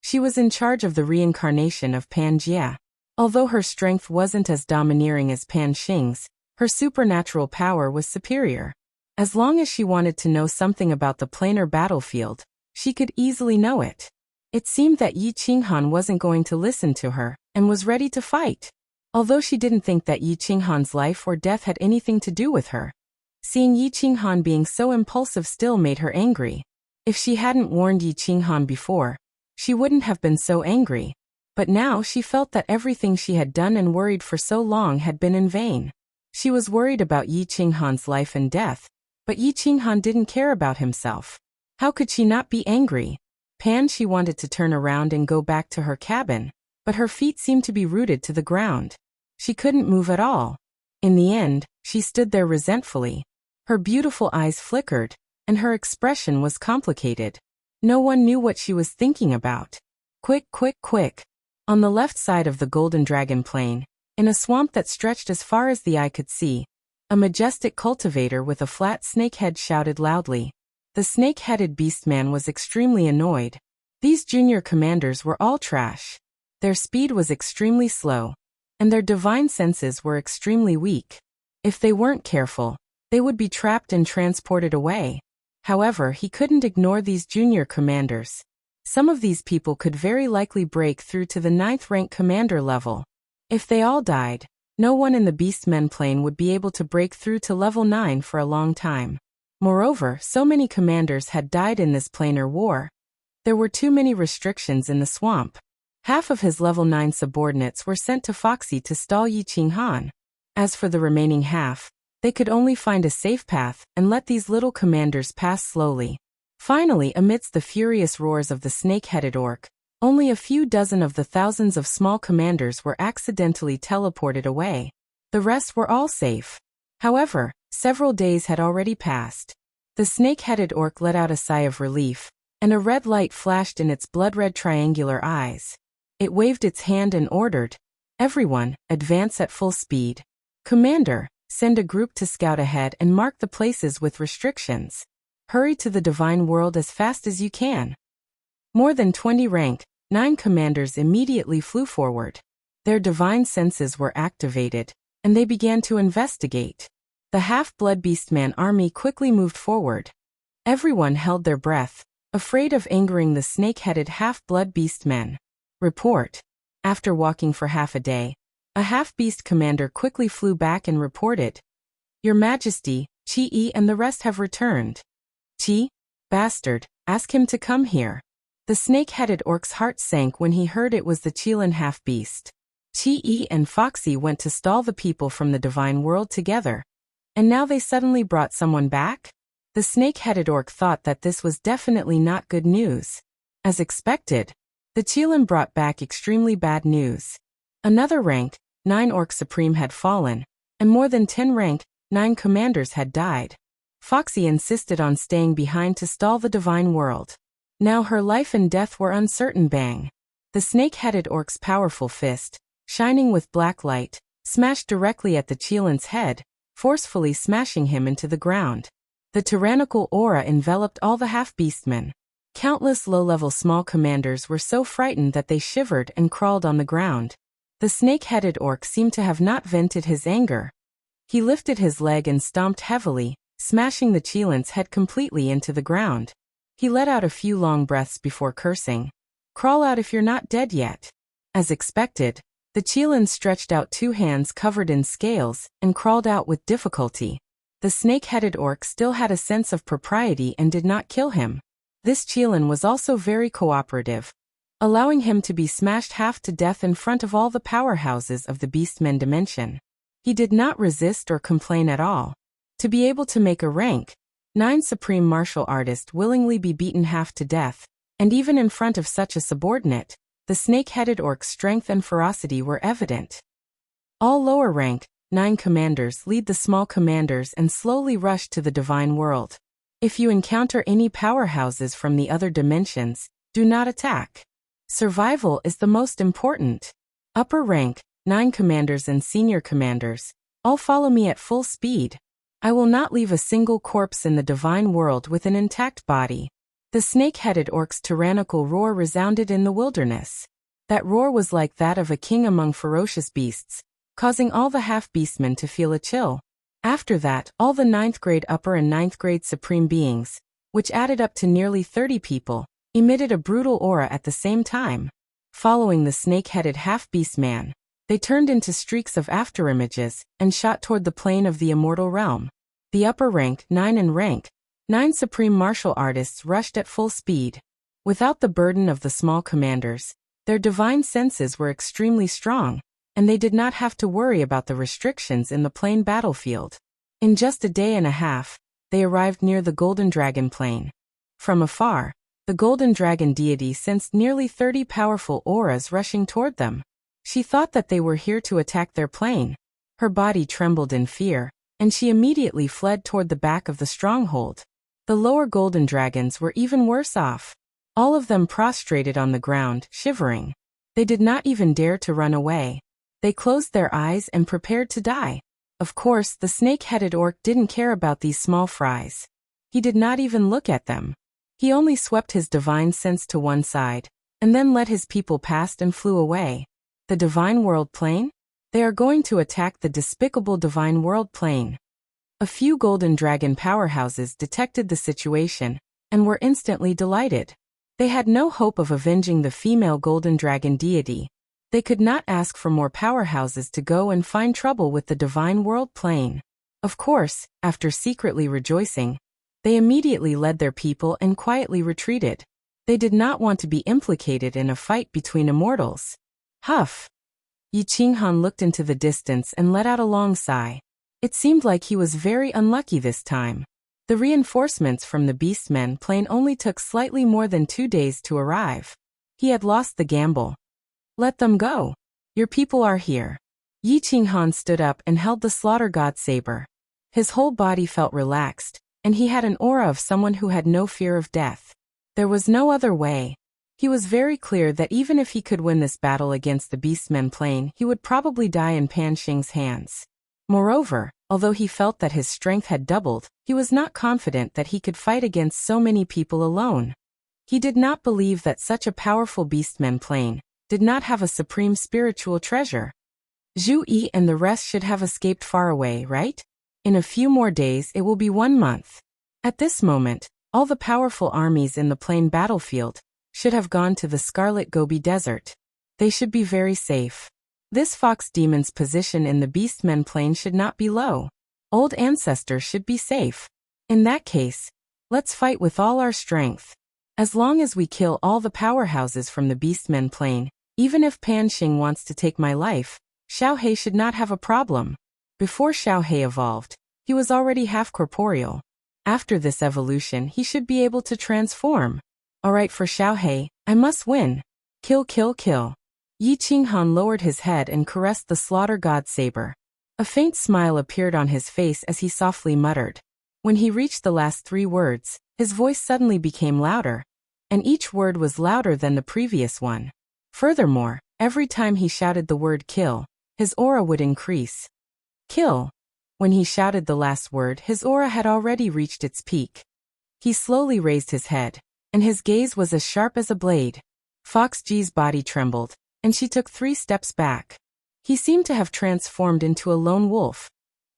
she was in charge of the reincarnation of Pan Jia. Although her strength wasn't as domineering as Pan Xing's, her supernatural power was superior. As long as she wanted to know something about the planar battlefield, she could easily know it. It seemed that Yi Qinghan wasn't going to listen to her, and was ready to fight. Although she didn't think that Yi Qinghan's life or death had anything to do with her. Seeing Yi Qinghan being so impulsive still made her angry. If she hadn't warned Yi Qinghan before, she wouldn't have been so angry. But now she felt that everything she had done and worried for so long had been in vain. She was worried about Yi Qinghan's life and death, but Yi Qinghan didn't care about himself. How could she not be angry? She wanted to turn around and go back to her cabin, but her feet seemed to be rooted to the ground. She couldn't move at all. In the end, she stood there resentfully. Her beautiful eyes flickered, and her expression was complicated. No one knew what she was thinking about. Quick, quick, quick. On the left side of the Golden Dragon Plain, in a swamp that stretched as far as the eye could see, a majestic cultivator with a flat snake head shouted loudly. The snake-headed beastman was extremely annoyed. These junior commanders were all trash. Their speed was extremely slow, and their divine senses were extremely weak. If they weren't careful, they would be trapped and transported away. However, he couldn't ignore these junior commanders. Some of these people could very likely break through to the 9th rank commander level. If they all died, no one in the Beastmen plane would be able to break through to level 9 for a long time. Moreover, so many commanders had died in this planar war. There were too many restrictions in the swamp. Half of his level 9 subordinates were sent to Foxy to stall Yi Qinghan. As for the remaining half, they could only find a safe path and let these little commanders pass slowly. Finally, amidst the furious roars of the snake-headed orc, only a few dozen of the thousands of small commanders were accidentally teleported away. The rest were all safe. However, several days had already passed. The snake-headed orc let out a sigh of relief, and a red light flashed in its blood-red triangular eyes. It waved its hand and ordered, "Everyone, advance at full speed. Commander, send a group to scout ahead and mark the places with restrictions. Hurry to the divine world as fast as you can." More than 20 rank 9 commanders immediately flew forward. Their divine senses were activated, and they began to investigate. The half-blood beastman army quickly moved forward. Everyone held their breath, afraid of angering the snake-headed half-blood beastmen. Report. After walking for half a day, a half-beast commander quickly flew back and reported, "Your Majesty, Qi and the rest have returned." "Qi? Bastard, ask him to come here." The snake-headed orc's heart sank when he heard it was the Qilin half-beast. Qi and Foxy went to stall the people from the divine world together. And now they suddenly brought someone back? The snake-headed orc thought that this was definitely not good news. As expected, the Qilin brought back extremely bad news. Another rank 9 orc supreme had fallen, and more than 10 rank 9 commanders had died. Foxy insisted on staying behind to stall the divine world. Now her life and death were uncertain. Bang! The snake-headed orc's powerful fist, shining with black light, smashed directly at the Qilin's head. forcefully smashing him into the ground. The tyrannical aura enveloped all the half-beastmen. Countless low-level small commanders were so frightened that they shivered and crawled on the ground. The snake-headed orc seemed to have not vented his anger. He lifted his leg and stomped heavily, smashing the Chelan's head completely into the ground. He let out a few long breaths before cursing. "Crawl out if you're not dead yet." As expected, the Chelan stretched out 2 hands covered in scales and crawled out with difficulty. The snake-headed orc still had a sense of propriety and did not kill him. This Chelan was also very cooperative, allowing him to be smashed half to death in front of all the powerhouses of the Beastmen dimension. He did not resist or complain at all. To be able to make a rank 9 supreme martial artist willingly be beaten half to death, and even in front of such a subordinate, the snake-headed orc's strength and ferocity were evident. All lower rank 9 commanders lead the small commanders and slowly rush to the divine world. If you encounter any powerhouses from the other dimensions, do not attack. Survival is the most important. Upper rank 9 commanders and senior commanders, all follow me at full speed. I will not leave a single corpse in the divine world with an intact body. The snake-headed orc's tyrannical roar resounded in the wilderness. That roar was like that of a king among ferocious beasts, causing all the half-beastmen to feel a chill. After that, all the 9th grade upper and 9th grade supreme beings, which added up to nearly 30 people, emitted a brutal aura at the same time. Following the snake-headed half-beast man, they turned into streaks of afterimages and shot toward the plane of the immortal realm. The upper rank 9 and rank 9 supreme martial artists rushed at full speed. Without the burden of the small commanders, their divine senses were extremely strong, and they did not have to worry about the restrictions in the plain battlefield. In just a day and a half, they arrived near the Golden Dragon Plain. From afar, the Golden Dragon deity sensed nearly 30 powerful auras rushing toward them. She thought that they were here to attack their plane. Her body trembled in fear, and she immediately fled toward the back of the stronghold. The lower golden dragons were even worse off. All of them prostrated on the ground, shivering. They did not even dare to run away. They closed their eyes and prepared to die. Of course, the snake-headed orc didn't care about these small fries. He did not even look at them. He only swept his divine sense to one side, and then let his people pass and flew away. The divine world plane? They are going to attack the despicable divine world plane. A few golden dragon powerhouses detected the situation, and were instantly delighted. They had no hope of avenging the female golden dragon deity. They could not ask for more powerhouses to go and find trouble with the divine world plane. Of course, after secretly rejoicing, they immediately led their people and quietly retreated. They did not want to be implicated in a fight between immortals. Huff! Yi Qinghan looked into the distance and let out a long sigh. It seemed like he was very unlucky this time. The reinforcements from the Beastmen plane only took slightly more than 2 days to arrive. He had lost the gamble. Let them go. Your people are here. Yi Qinghan stood up and held the slaughter god saber. His whole body felt relaxed, and he had an aura of someone who had no fear of death. There was no other way. He was very clear that even if he could win this battle against the Beastmen plane, he would probably die in Pan Xing's hands. Moreover, although he felt that his strength had doubled, he was not confident that he could fight against so many people alone. He did not believe that such a powerful Beastmen plane did not have a supreme spiritual treasure. Zhu Yi and the rest should have escaped far away, right? In a few more days it will be 1 month. At this moment, all the powerful armies in the plain battlefield should have gone to the Scarlet Gobi Desert. They should be very safe. This fox demon's position in the Beastmen plane should not be low. Old ancestors should be safe. In that case, let's fight with all our strength. As long as we kill all the powerhouses from the Beastmen plane, even if Pan Xing wants to take my life, Xiaohe should not have a problem. Before Xiaohe evolved, he was already half corporeal. After this evolution, he should be able to transform. Alright, for Xiaohe, I must win. Kill, kill, kill. Yi Qinghan lowered his head and caressed the slaughter god saber. A faint smile appeared on his face as he softly muttered. When he reached the last 3 words, his voice suddenly became louder, and each word was louder than the previous one. Furthermore, every time he shouted the word kill, his aura would increase. Kill. When he shouted the last word, his aura had already reached its peak. He slowly raised his head, and his gaze was as sharp as a blade. Fox G's body trembled, and she took 3 steps back. He seemed to have transformed into a lone wolf,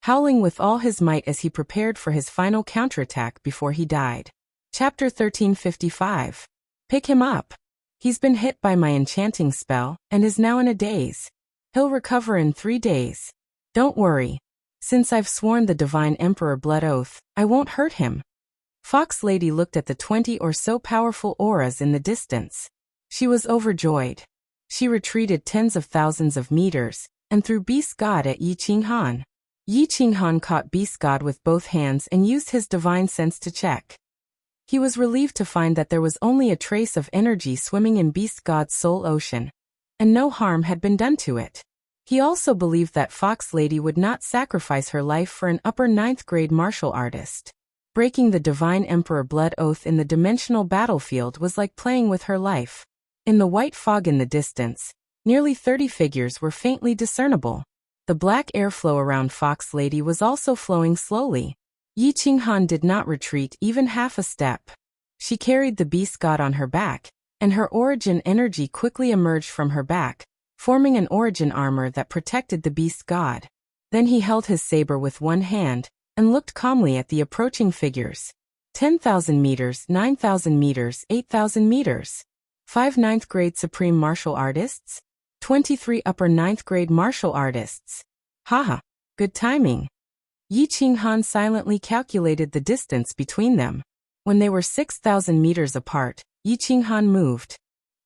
howling with all his might as he prepared for his final counterattack before he died. Chapter 1355. Pick him up. He's been hit by my enchanting spell, and is now in a daze. He'll recover in 3 days. Don't worry. Since I've sworn the Divine Emperor blood oath, I won't hurt him. Fox Lady looked at the 20 or so powerful auras in the distance. She was overjoyed. She retreated tens of thousands of meters, and threw Beast God at Yi Qinghan. Yi Qinghan caught Beast God with both hands and used his divine sense to check. He was relieved to find that there was only a trace of energy swimming in Beast God's soul ocean, and no harm had been done to it. He also believed that Fox Lady would not sacrifice her life for an upper 9th grade martial artist. Breaking the Divine Emperor blood oath in the dimensional battlefield was like playing with her life. In the white fog in the distance, nearly 30 figures were faintly discernible. The black airflow around Fox Lady was also flowing slowly. Yi Qinghan did not retreat even half a step. She carried the Beast God on her back, and her origin energy quickly emerged from her back, forming an origin armor that protected the Beast God. Then he held his saber with one hand, and looked calmly at the approaching figures. 10,000 meters, 9,000 meters, 8,000 meters. 5 9th grade supreme martial artists? 23 upper 9th grade martial artists. Haha, good timing. Yi Qinghan silently calculated the distance between them. When they were 6,000 meters apart, Yi Qinghan moved.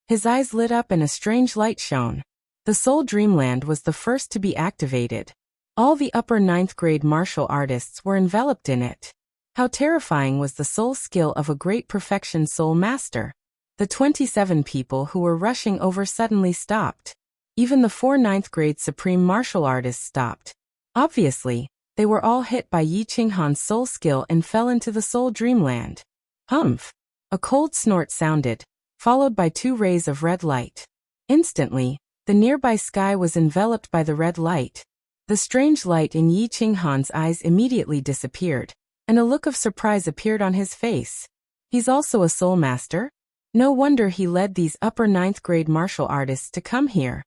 His eyes lit up and a strange light shone. The Soul Dreamland was the first to be activated. All the upper 9th grade martial artists were enveloped in it. How terrifying was the soul skill of a great perfection soul master. The 27 people who were rushing over suddenly stopped. Even the 4 9th grade supreme martial artists stopped. Obviously, they were all hit by Yi Qinghan's soul skill and fell into the soul dreamland. Humph! A cold snort sounded, followed by 2 rays of red light. Instantly, the nearby sky was enveloped by the red light. The strange light in Yi Qinghan's eyes immediately disappeared, and a look of surprise appeared on his face. He's also a soul master? No wonder he led these upper 9th grade martial artists to come here.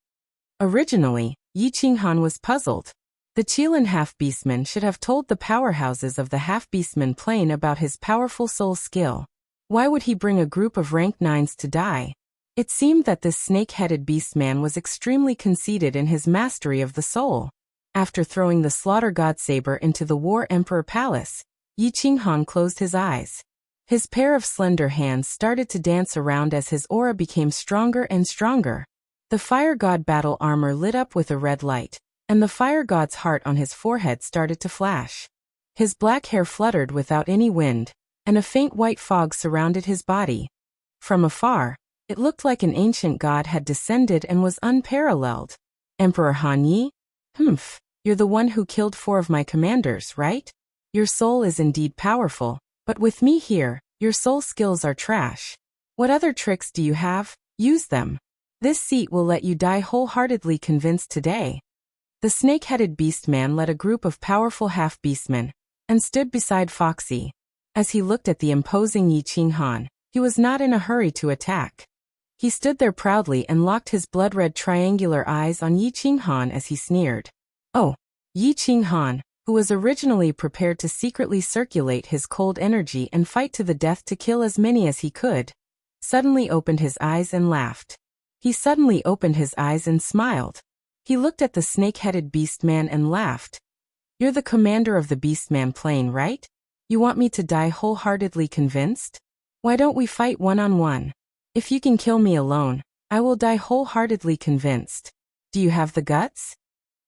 Originally, Yi Qinghan was puzzled. The Qilin half-beastman should have told the powerhouses of the half-beastman plane about his powerful soul skill. Why would he bring a group of rank 9s to die? It seemed that this snake-headed beastman was extremely conceited in his mastery of the soul. After throwing the Slaughter God saber into the War Emperor Palace, Yi Qinghan closed his eyes. His pair of slender hands started to dance around as his aura became stronger and stronger. The Fire God battle armor lit up with a red light, and the Fire God's heart on his forehead started to flash. His black hair fluttered without any wind, and a faint white fog surrounded his body. From afar, it looked like an ancient god had descended and was unparalleled. Emperor Han Yi? Humph, you're the one who killed 4 of my commanders, right? Your soul is indeed powerful. But with me here, your soul skills are trash. What other tricks do you have? Use them. This seat will let you die wholeheartedly convinced today. The snake-headed beastman led a group of powerful half-beastmen, and stood beside Foxy. As he looked at the imposing Yi Qinghan, he was not in a hurry to attack. He stood there proudly and locked his blood-red triangular eyes on Yi Qinghan as he sneered. Oh, Yi Qinghan, who was originally prepared to secretly circulate his cold energy and fight to the death to kill as many as he could, suddenly opened his eyes and laughed. He suddenly opened his eyes and smiled. He looked at the snake-headed beastman and laughed. You're the commander of the beastman plane, right? You want me to die wholeheartedly convinced? Why don't we fight one-on-one? If you can kill me alone, I will die wholeheartedly convinced. Do you have the guts?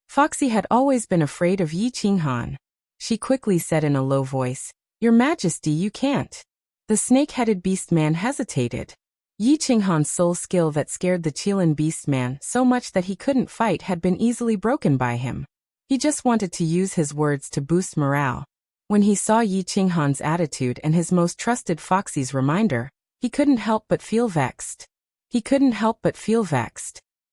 Foxy had always been afraid of Yi Qinghan. She quickly said in a low voice, Your Majesty, you can't. The snake-headed beastman hesitated. Yi Qinghan's soul skill that scared the Qilin beastman so much that he couldn't fight had been easily broken by him. He just wanted to use his words to boost morale. When he saw Yi Qinghan's attitude and his most trusted Foxy's reminder, he couldn't help but feel vexed.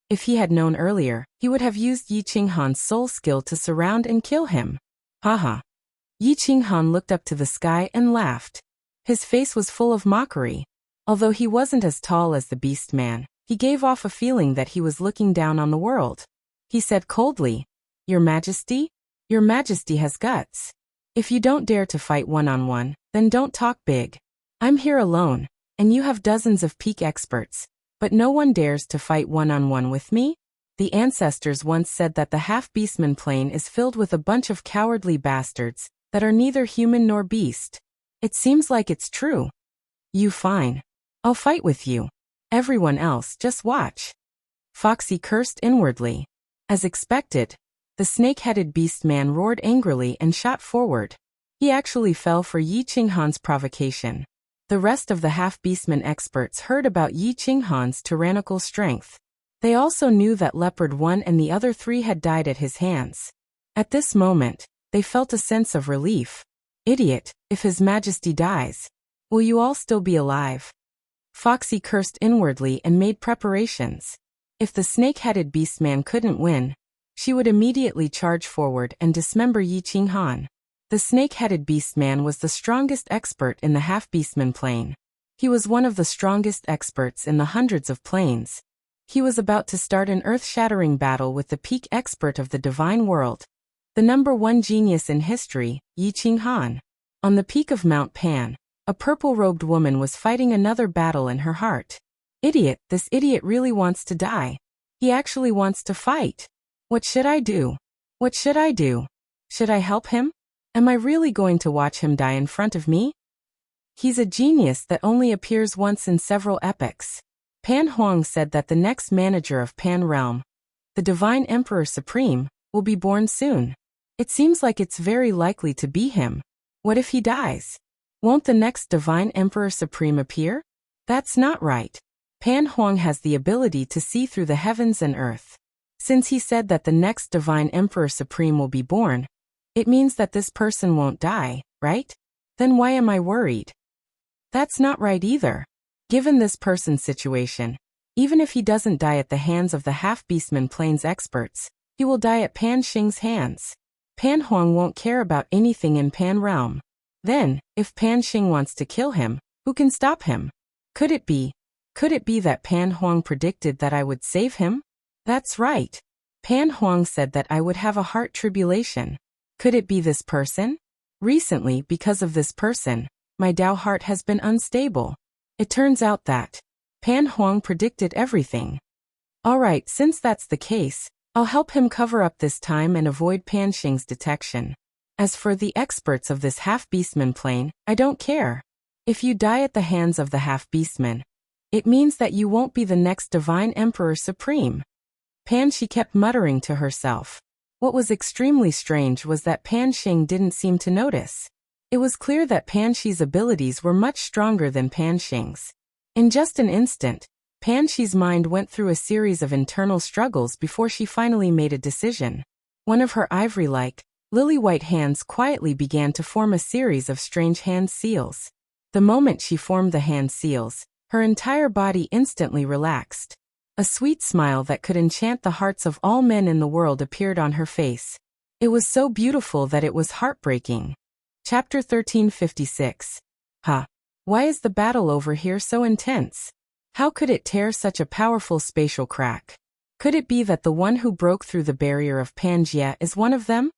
If he had known earlier, he would have used Yi Qinghan's soul skill to surround and kill him. Haha. Yi Qinghan looked up to the sky and laughed. His face was full of mockery. Although he wasn't as tall as the beast man, he gave off a feeling that he was looking down on the world. He said coldly, "Your Majesty? Your Majesty has guts. If you don't dare to fight one-on-one, then don't talk big. I'm here alone, and you have dozens of peak experts, but no one dares to fight one-on-one with me?" The ancestors once said that the half-beastman plane is filled with a bunch of cowardly bastards that are neither human nor beast. It seems like it's true. You fine. I'll fight with you. Everyone else just watch. Foxy cursed inwardly. As expected, the snake-headed beast man roared angrily and shot forward. He actually fell for Yi Qinghan's provocation. The rest of the half-beastman experts heard about Yi Qinghan's tyrannical strength. They also knew that Leopard 1 and the other 3 had died at his hands. At this moment, they felt a sense of relief. Idiot, if His Majesty dies, will you all still be alive? Foxy cursed inwardly and made preparations. If the snake-headed beastman couldn't win, she would immediately charge forward and dismember Yi Qinghan. The snake-headed beastman was the strongest expert in the half-beastman plane. He was one of the strongest experts in the hundreds of planes. He was about to start an earth-shattering battle with the peak expert of the divine world, the #1 genius in history, Yi Qinghan. On the peak of Mount Pan, a purple-robed woman was fighting another battle in her heart. Idiot, this idiot really wants to die. He actually wants to fight. What should I do? What should I do? Should I help him? Am I really going to watch him die in front of me? He's a genius that only appears once in several epochs. Pan Huang said that the next manager of Pan Realm, the Divine Emperor Supreme, will be born soon. It seems like it's very likely to be him. What if he dies? Won't the next Divine Emperor Supreme appear? That's not right. Pan Huang has the ability to see through the heavens and earth. Since he said that the next Divine Emperor Supreme will be born, it means that this person won't die, right? Then why am I worried? That's not right either. Given this person's situation, even if he doesn't die at the hands of the half-beastman plains experts, he will die at Pan Xing's hands. Pan Huang won't care about anything in Pan Realm. Then, if Pan Xing wants to kill him, who can stop him? Could it be that Pan Huang predicted that I would save him? That's right. Pan Huang said that I would have a heart tribulation. Could it be this person? Recently, because of this person, my Dao heart has been unstable. It turns out that Pan Huang predicted everything. Alright, since that's the case, I'll help him cover up this time and avoid Pan Xing's detection. As for the experts of this half-beastman plane, I don't care. If you die at the hands of the half-beastman, it means that you won't be the next Divine Emperor Supreme. Pan Xi kept muttering to herself. What was extremely strange was that Pan Xing didn't seem to notice. It was clear that Pan Xi's abilities were much stronger than Pan Xing's. In just an instant, Pan Xi's mind went through a series of internal struggles before she finally made a decision. One of her ivory-like, lily-white hands quietly began to form a series of strange hand seals. The moment she formed the hand seals, her entire body instantly relaxed. A sweet smile that could enchant the hearts of all men in the world appeared on her face. It was so beautiful that it was heartbreaking. Chapter 1356. Why is the battle over here so intense? How could it tear such a powerful spatial crack? Could it be that the one who broke through the barrier of Pangaea is one of them?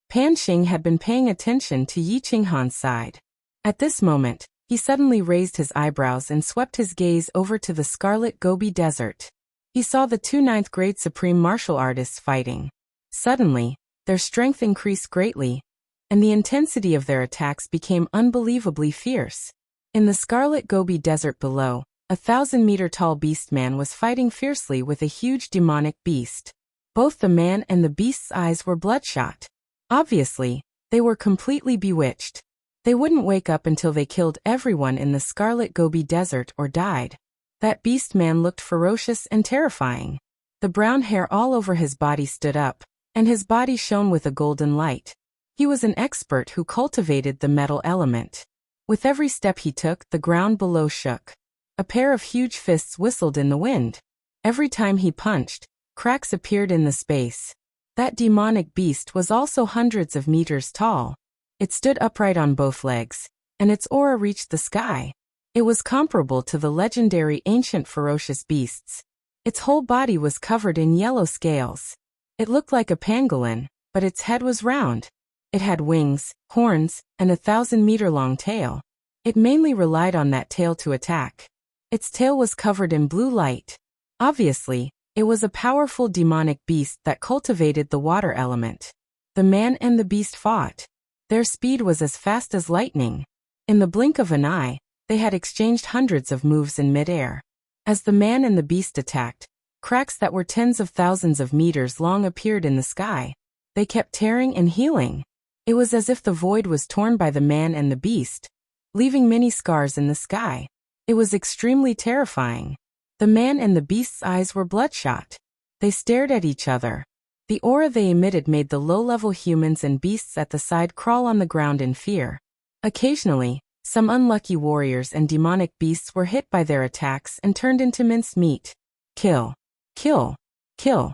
Pan Xing had been paying attention to Yi Qinghan's side. At this moment, he suddenly raised his eyebrows and swept his gaze over to the Scarlet Gobi Desert. He saw the 2 9th-grade supreme martial artists fighting. Suddenly, their strength increased greatly, and the intensity of their attacks became unbelievably fierce. In the Scarlet Gobi Desert below, a 1,000-meter-tall beastman was fighting fiercely with a huge demonic beast. Both the man and the beast's eyes were bloodshot. Obviously, they were completely bewitched. They wouldn't wake up until they killed everyone in the Scarlet Gobi Desert or died. That beast man looked ferocious and terrifying. The brown hair all over his body stood up, and his body shone with a golden light. He was an expert who cultivated the metal element. With every step he took, the ground below shook. A pair of huge fists whistled in the wind. Every time he punched, cracks appeared in the space. That demonic beast was also hundreds of meters tall. It stood upright on both legs, and its aura reached the sky. It was comparable to the legendary ancient ferocious beasts. Its whole body was covered in yellow scales. It looked like a pangolin, but its head was round. It had wings, horns, and a 1,000-meter-long tail. It mainly relied on that tail to attack. Its tail was covered in blue light. Obviously, it was a powerful demonic beast that cultivated the water element. The man and the beast fought. Their speed was as fast as lightning. In the blink of an eye, they had exchanged hundreds of moves in midair. As the man and the beast attacked, cracks that were tens of thousands of meters long appeared in the sky. They kept tearing and healing. It was as if the void was torn by the man and the beast, leaving many scars in the sky. It was extremely terrifying. The man and the beast's eyes were bloodshot. They stared at each other. The aura they emitted made the low-level humans and beasts at the side crawl on the ground in fear. Occasionally, some unlucky warriors and demonic beasts were hit by their attacks and turned into minced meat. Kill. Kill. Kill.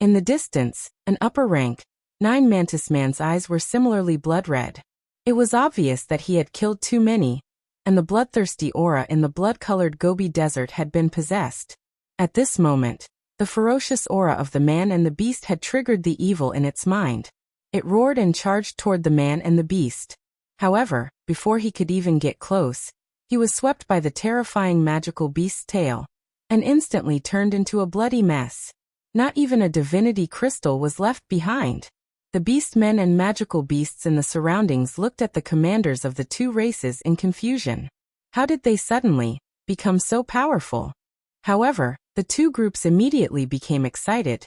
In the distance, an upper rank, 9 Mantis Man's eyes were similarly blood-red. It was obvious that he had killed too many, and the bloodthirsty aura in the blood-colored Gobi Desert had been possessed. At this moment, the ferocious aura of the man and the beast had triggered the evil in its mind. It roared and charged toward the man and the beast. However, before he could even get close, he was swept by the terrifying magical beast's tail, and instantly turned into a bloody mess. Not even a divinity crystal was left behind. The beast men and magical beasts in the surroundings looked at the commanders of the two races in confusion. How did they suddenly become so powerful? However, the two groups immediately became excited,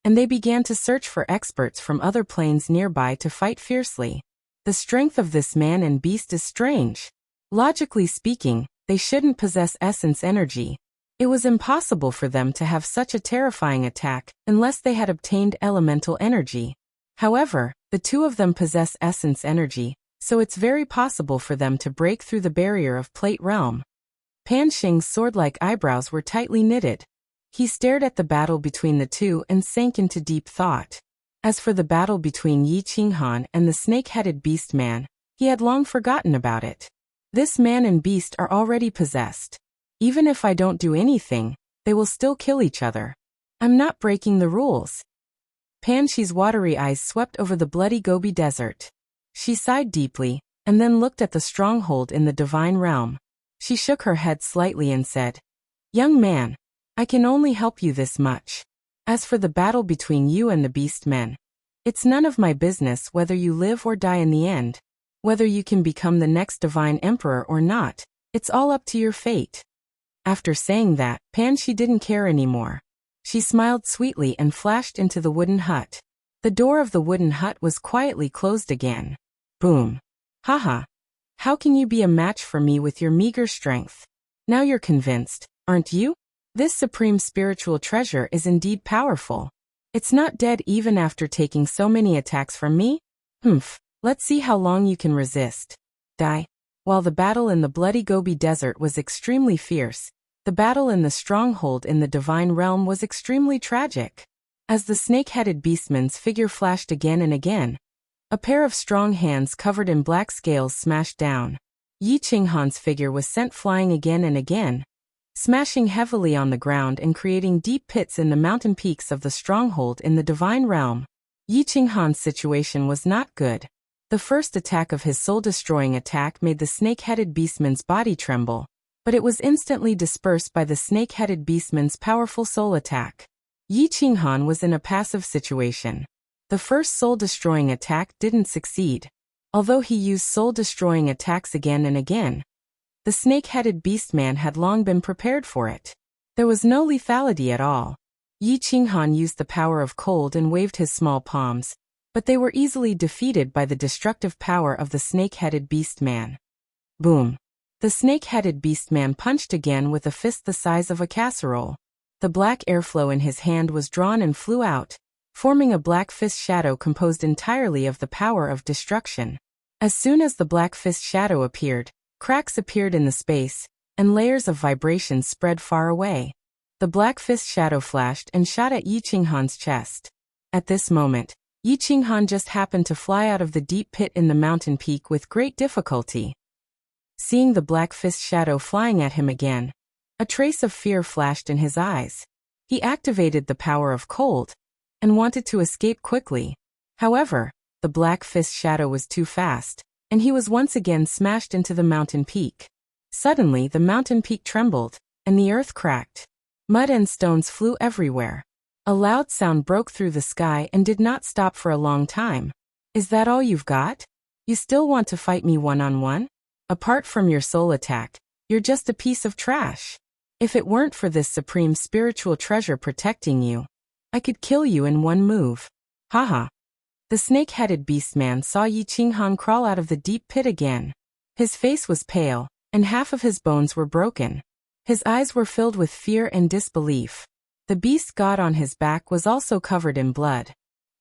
and they began to search for experts from other planes nearby to fight fiercely. The strength of this man and beast is strange. Logically speaking, they shouldn't possess essence energy. It was impossible for them to have such a terrifying attack unless they had obtained elemental energy. However, the two of them possess essence energy, so it's very possible for them to break through the barrier of Plate Realm. Pan Xing's sword-like eyebrows were tightly knitted. He stared at the battle between the two and sank into deep thought. As for the battle between Yi Qinghan and the snake-headed beast man, he had long forgotten about it. This man and beast are already possessed. Even if I don't do anything, they will still kill each other. I'm not breaking the rules. Pan Xi's watery eyes swept over the bloody Gobi Desert. She sighed deeply, and then looked at the stronghold in the divine realm. She shook her head slightly and said, "Young man, I can only help you this much. As for the battle between you and the beast men, it's none of my business whether you live or die in the end. Whether you can become the next divine emperor or not, it's all up to your fate." After saying that, Pan Xi didn't care anymore. She smiled sweetly and flashed into the wooden hut. The door of the wooden hut was quietly closed again. Boom. Haha. How can you be a match for me with your meager strength? Now you're convinced, aren't you? This supreme spiritual treasure is indeed powerful. It's not dead even after taking so many attacks from me? Let's see how long you can resist. Die. While the battle in the bloody Gobi Desert was extremely fierce, the battle in the stronghold in the divine realm was extremely tragic. As the snake-headed beastman's figure flashed again and again, a pair of strong hands covered in black scales smashed down. Yi Qinghan's figure was sent flying again and again, smashing heavily on the ground and creating deep pits in the mountain peaks of the stronghold in the divine realm. Yi Qinghan's situation was not good. The first attack of his soul-destroying attack made the snake-headed beastman's body tremble, but it was instantly dispersed by the snake-headed beastman's powerful soul attack. Yi Qinghan was in a passive situation. The first soul-destroying attack didn't succeed. Although he used soul-destroying attacks again and again, the snake-headed beastman had long been prepared for it. There was no lethality at all. Yi Qinghan used the power of cold and waved his small palms, but they were easily defeated by the destructive power of the snake-headed beastman. Boom. The snake-headed beastman punched again with a fist the size of a casserole. The black airflow in his hand was drawn and flew out, forming a black fist shadow composed entirely of the power of destruction. As soon as the black fist shadow appeared, cracks appeared in the space, and layers of vibrations spread far away. The black fist shadow flashed and shot at Yi Qinghan's chest. At this moment, Yi Qinghan just happened to fly out of the deep pit in the mountain peak with great difficulty. Seeing the black fist shadow flying at him again, a trace of fear flashed in his eyes. He activated the power of cold and wanted to escape quickly. However, the black fist shadow was too fast, and he was once again smashed into the mountain peak. Suddenly, the mountain peak trembled, and the earth cracked. Mud and stones flew everywhere. A loud sound broke through the sky and did not stop for a long time. Is that all you've got? You still want to fight me one-on-one? Apart from your soul attack, you're just a piece of trash. If it weren't for this supreme spiritual treasure protecting you, I could kill you in one move. Haha. The snake-headed beastman saw Yi Qinghan crawl out of the deep pit again. His face was pale, and half of his bones were broken. His eyes were filled with fear and disbelief. The beast god on his back was also covered in blood.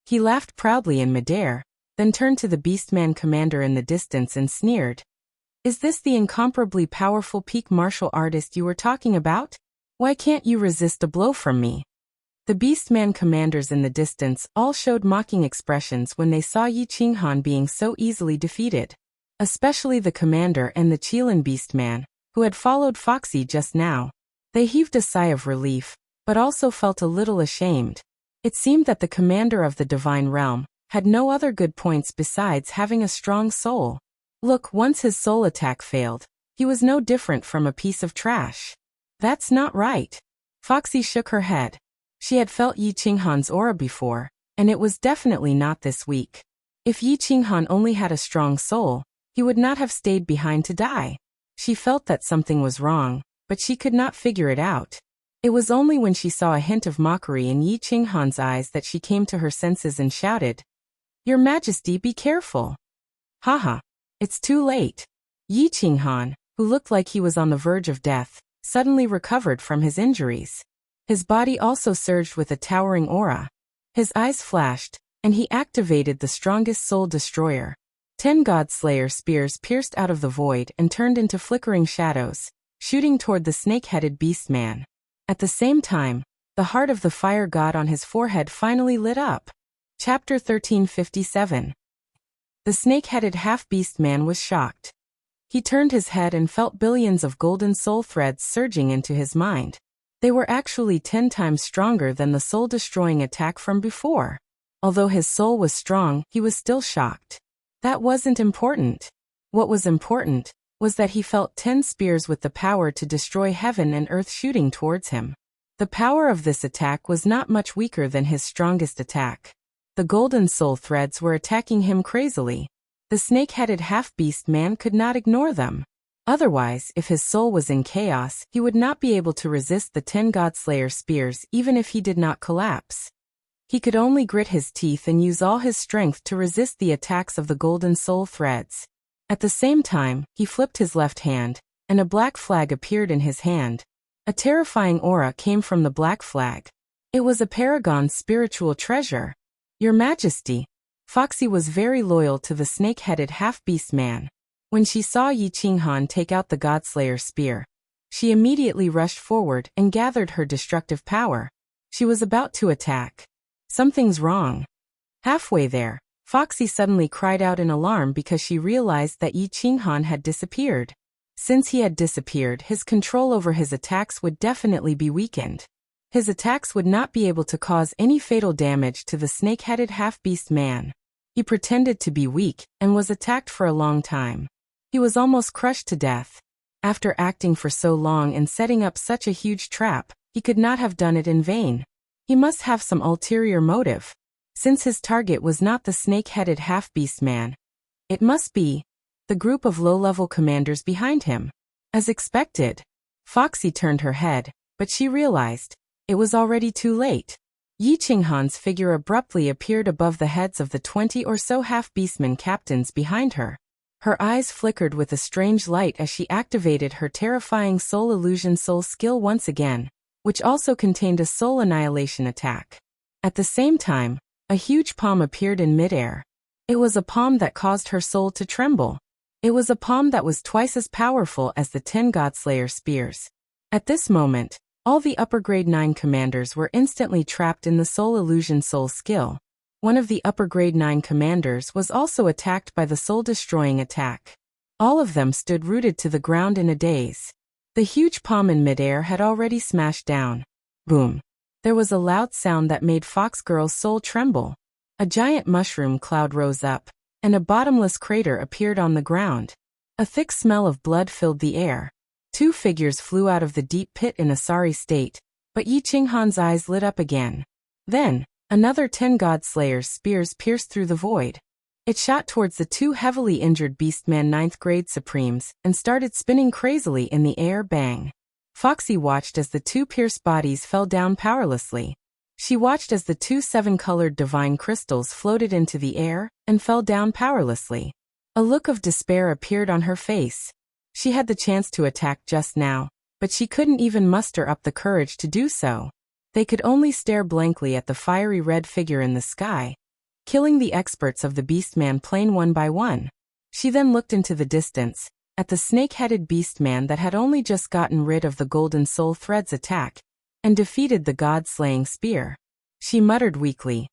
He laughed proudly in midair, then turned to the beastman commander in the distance and sneered. Is this the incomparably powerful peak martial artist you were talking about? Why can't you resist a blow from me? The beastman commanders in the distance all showed mocking expressions when they saw Yi Qinghan being so easily defeated. Especially the commander and the Qilin beastman, who had followed Foxy just now. They heaved a sigh of relief, but also felt a little ashamed. It seemed that the commander of the divine realm had no other good points besides having a strong soul. Look, once his soul attack failed, he was no different from a piece of trash. That's not right. Foxy shook her head. She had felt Yi Qinghan's aura before, and it was definitely not this weak. If Yi Qinghan only had a strong soul, he would not have stayed behind to die. She felt that something was wrong, but she could not figure it out. It was only when she saw a hint of mockery in Yi Qinghan's eyes that she came to her senses and shouted, Your Majesty, be careful. Haha, it's too late. Yi Qinghan, who looked like he was on the verge of death, suddenly recovered from his injuries. His body also surged with a towering aura. His eyes flashed, and he activated the strongest soul destroyer. 10 God-Slayer spears pierced out of the void and turned into flickering shadows, shooting toward the snake-headed beastman. At the same time, the heart of the fire god on his forehead finally lit up. Chapter 1357. The snake-headed half-beast man was shocked. He turned his head and felt billions of golden soul threads surging into his mind. They were actually 10 times stronger than the soul-destroying attack from before. Although his soul was strong, he was still shocked. That wasn't important. What was important was that he felt 10 spears with the power to destroy heaven and earth shooting towards him. The power of this attack was not much weaker than his strongest attack. The golden soul threads were attacking him crazily. The snake-headed half-beast man could not ignore them. Otherwise, if his soul was in chaos, he would not be able to resist the 10 God-Slayer spears even if he did not collapse. He could only grit his teeth and use all his strength to resist the attacks of the golden soul threads. At the same time, he flipped his left hand, and a black flag appeared in his hand. A terrifying aura came from the black flag. It was a paragon's spiritual treasure. Your Majesty. Foxy was very loyal to the snake-headed half-beast man. When she saw Yi Qinghan take out the God-Slayer spear, she immediately rushed forward and gathered her destructive power. She was about to attack. Something's wrong. Halfway there, Foxy suddenly cried out in alarm because she realized that Yi Qinghan had disappeared. Since he had disappeared, his control over his attacks would definitely be weakened. His attacks would not be able to cause any fatal damage to the snake-headed half-beast man. He pretended to be weak and was attacked for a long time. He was almost crushed to death. After acting for so long and setting up such a huge trap, he could not have done it in vain. He must have some ulterior motive. Since his target was not the snake-headed half-beast man, it must be the group of low-level commanders behind him. As expected, Foxy turned her head, but she realized it was already too late. Yi Qinghan's figure abruptly appeared above the heads of the 20 or so half-beastmen captains behind her. Her eyes flickered with a strange light as she activated her terrifying soul illusion soul skill once again, which also contained a soul annihilation attack. At the same time, a huge palm appeared in midair. It was a palm that caused her soul to tremble. It was a palm that was twice as powerful as the 10 God-Slayer spears. At this moment, All the upper grade 9 commanders were instantly trapped in the soul illusion soul skill. One of the upper grade 9 commanders was also attacked by the soul-destroying attack. All of them stood rooted to the ground in a daze. The huge palm in midair had already smashed down. Boom. There was a loud sound that made Fox Girl's soul tremble. A giant mushroom cloud rose up, and a bottomless crater appeared on the ground. A thick smell of blood filled the air. 2 figures flew out of the deep pit in a sorry state, but Yi Qinghan's eyes lit up again. Then, another 10 God Slayer's spears pierced through the void. It shot towards the 2 heavily injured Beastman 9th grade Supremes and started spinning crazily in the air. Bang. Foxy watched as the 2 pierced bodies fell down powerlessly. She watched as the 2 7-colored divine crystals floated into the air and fell down powerlessly. A look of despair appeared on her face. She had the chance to attack just now, but she couldn't even muster up the courage to do so. They could only stare blankly at the fiery red figure in the sky, killing the experts of the Beastman plane one by one. She then looked into the distance, at the snake-headed Beastman that had only just gotten rid of the Golden Soul Thread's attack, and defeated the God-slaying spear. She muttered weakly,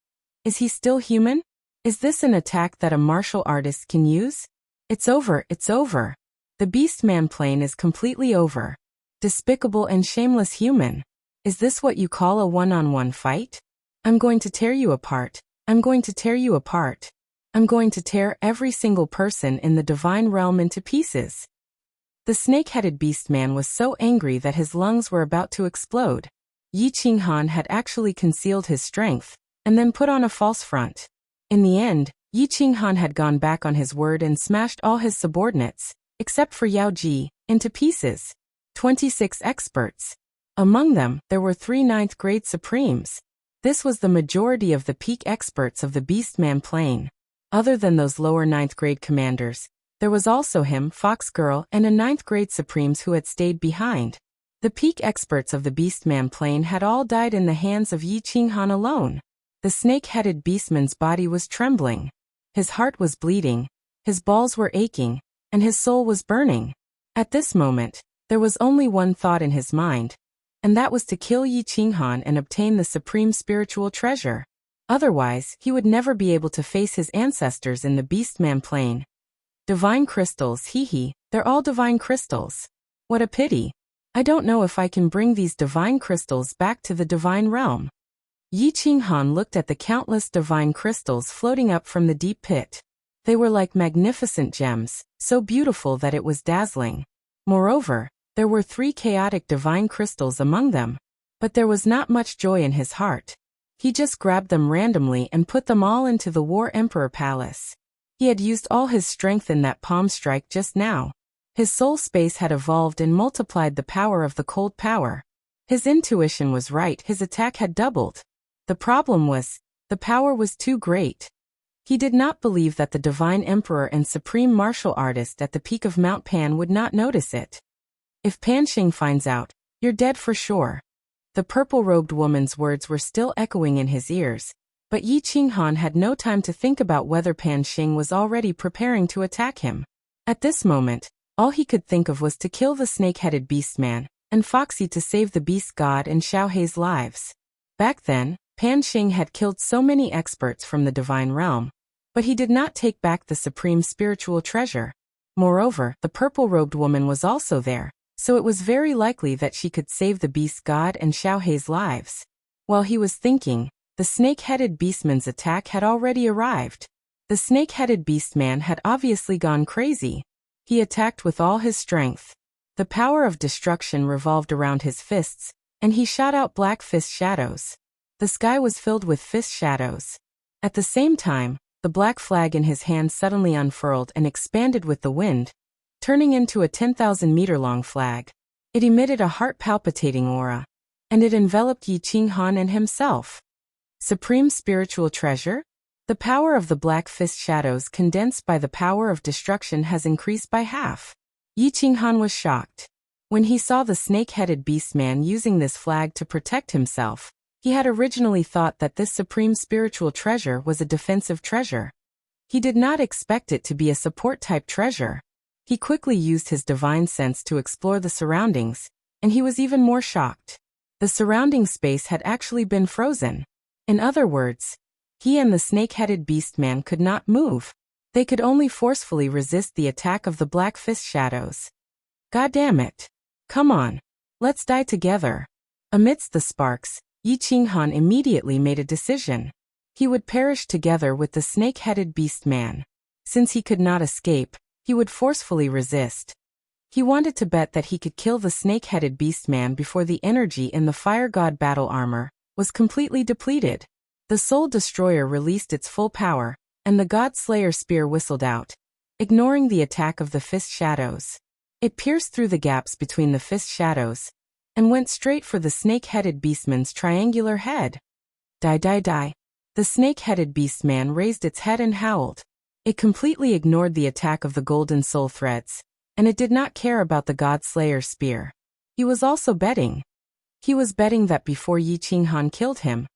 "Is he still human? Is this an attack that a martial artist can use? It's over, it's over. The Beastman plane is completely over. Despicable and shameless human. Is this what you call a one-on-one fight? I'm going to tear you apart. I'm going to tear you apart. I'm going to tear every single person in the divine realm into pieces." The snake-headed Beastman was so angry that his lungs were about to explode. Yi Qinghan had actually concealed his strength, and then put on a false front. In the end, Yi Qinghan had gone back on his word and smashed all his subordinates, except for Yao Ji, into pieces. 26 experts. Among them, there were 3 9th grade Supremes. This was the majority of the peak experts of the Beastman plane. Other than those lower 9th grade commanders, there was also him, Fox Girl, and a 9th grade Supremes who had stayed behind. The peak experts of the Beastman plane had all died in the hands of Yi Qinghan alone. The snake-headed Beastman's body was trembling. His heart was bleeding, his balls were aching, and his soul was burning. At this moment, there was only one thought in his mind, and that was to kill Yi Qinghan and obtain the supreme spiritual treasure. Otherwise, he would never be able to face his ancestors in the Beastman plane. Divine crystals, hee, they're all divine crystals. What a pity. I don't know if I can bring these divine crystals back to the divine realm. Yi Qinghan looked at the countless divine crystals floating up from the deep pit. They were like magnificent gems, so beautiful that it was dazzling. Moreover, there were 3 chaotic divine crystals among them. But there was not much joy in his heart. He just grabbed them randomly and put them all into the War Emperor Palace. He had used all his strength in that palm strike just now. His soul space had evolved and multiplied the power of the cold power. His intuition was right, his attack had doubled. The problem was, the power was too great. He did not believe that the Divine Emperor and Supreme Martial Artist at the peak of Mount Pan would not notice it. "If Pan Xing finds out, you're dead for sure." The purple-robed woman's words were still echoing in his ears, but Yi Qinghan had no time to think about whether Pan Xing was already preparing to attack him. At this moment, all he could think of was to kill the snake-headed Beastman, and Foxy to save the Beast God and Xiaohei's lives. Back then, Pan Xing had killed so many experts from the divine realm, but he did not take back the supreme spiritual treasure. Moreover, the purple-robed woman was also there, so it was very likely that she could save the Beast God and Xiaohei's lives. While he was thinking, the snake-headed Beastman's attack had already arrived. The snake-headed Beastman had obviously gone crazy. He attacked with all his strength. The power of destruction revolved around his fists, and he shot out black fist shadows. The sky was filled with fist shadows. At the same time, the black flag in his hand suddenly unfurled and expanded with the wind, turning into a 10,000-meter-long flag. It emitted a heart-palpitating aura, and it enveloped Yi Qinghan and himself. Supreme spiritual treasure? The power of the black fist shadows condensed by the power of destruction has increased by half. Yi Qinghan was shocked. When he saw the snake-headed Beastman using this flag to protect himself, he had originally thought that this supreme spiritual treasure was a defensive treasure. He did not expect it to be a support-type treasure. He quickly used his divine sense to explore the surroundings, and he was even more shocked. The surrounding space had actually been frozen. In other words, he and the snake-headed beast-man could not move. They could only forcefully resist the attack of the black fist shadows. God damn it. Come on. Let's die together. Amidst the sparks, Yi Qinghan immediately made a decision. He would perish together with the snake-headed beast-man. Since he could not escape, he would forcefully resist. He wanted to bet that he could kill the snake-headed beast-man before the energy in the fire god battle armor was completely depleted. The soul destroyer released its full power, and the god slayer spear whistled out, ignoring the attack of the fist shadows. It pierced through the gaps between the fist shadows, and went straight for the snake-headed beastman's triangular head. Die die die. The snake-headed beastman raised its head and howled. It completely ignored the attack of the golden soul threads, and it did not care about the god slayer spear. He was also betting. He was betting that before Yi Qinghan killed him,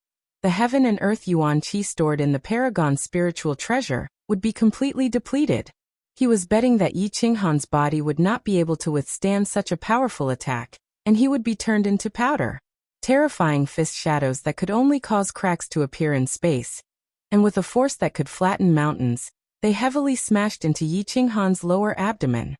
the heaven and earth yuan qi stored in the Paragon spiritual treasure would be completely depleted. He was betting that Yi Qinghan's body would not be able to withstand such a powerful attack, and he would be turned into powder. Terrifying fist shadows that could only cause cracks to appear in space, and with a force that could flatten mountains, they heavily smashed into Yi Qinghan's lower abdomen.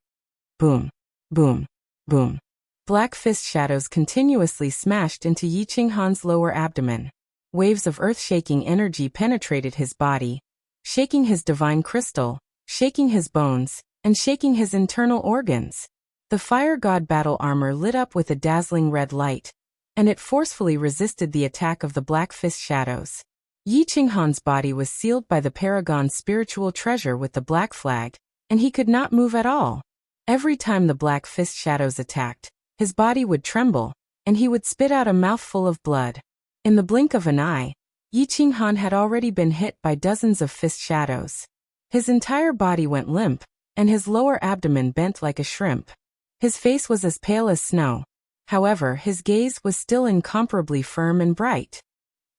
Boom, boom, boom. Black fist shadows continuously smashed into Yi Qinghan's lower abdomen. Waves of earth-shaking energy penetrated his body, shaking his divine crystal, shaking his bones, and shaking his internal organs. The fire god battle armor lit up with a dazzling red light, and it forcefully resisted the attack of the black fist shadows. Yi Qinghan's body was sealed by the Paragon spiritual treasure with the black flag, and he could not move at all. Every time the black fist shadows attacked, his body would tremble, and he would spit out a mouthful of blood. In the blink of an eye, Yi Qinghan had already been hit by dozens of fist shadows. His entire body went limp, and his lower abdomen bent like a shrimp. His face was as pale as snow. However, his gaze was still incomparably firm and bright.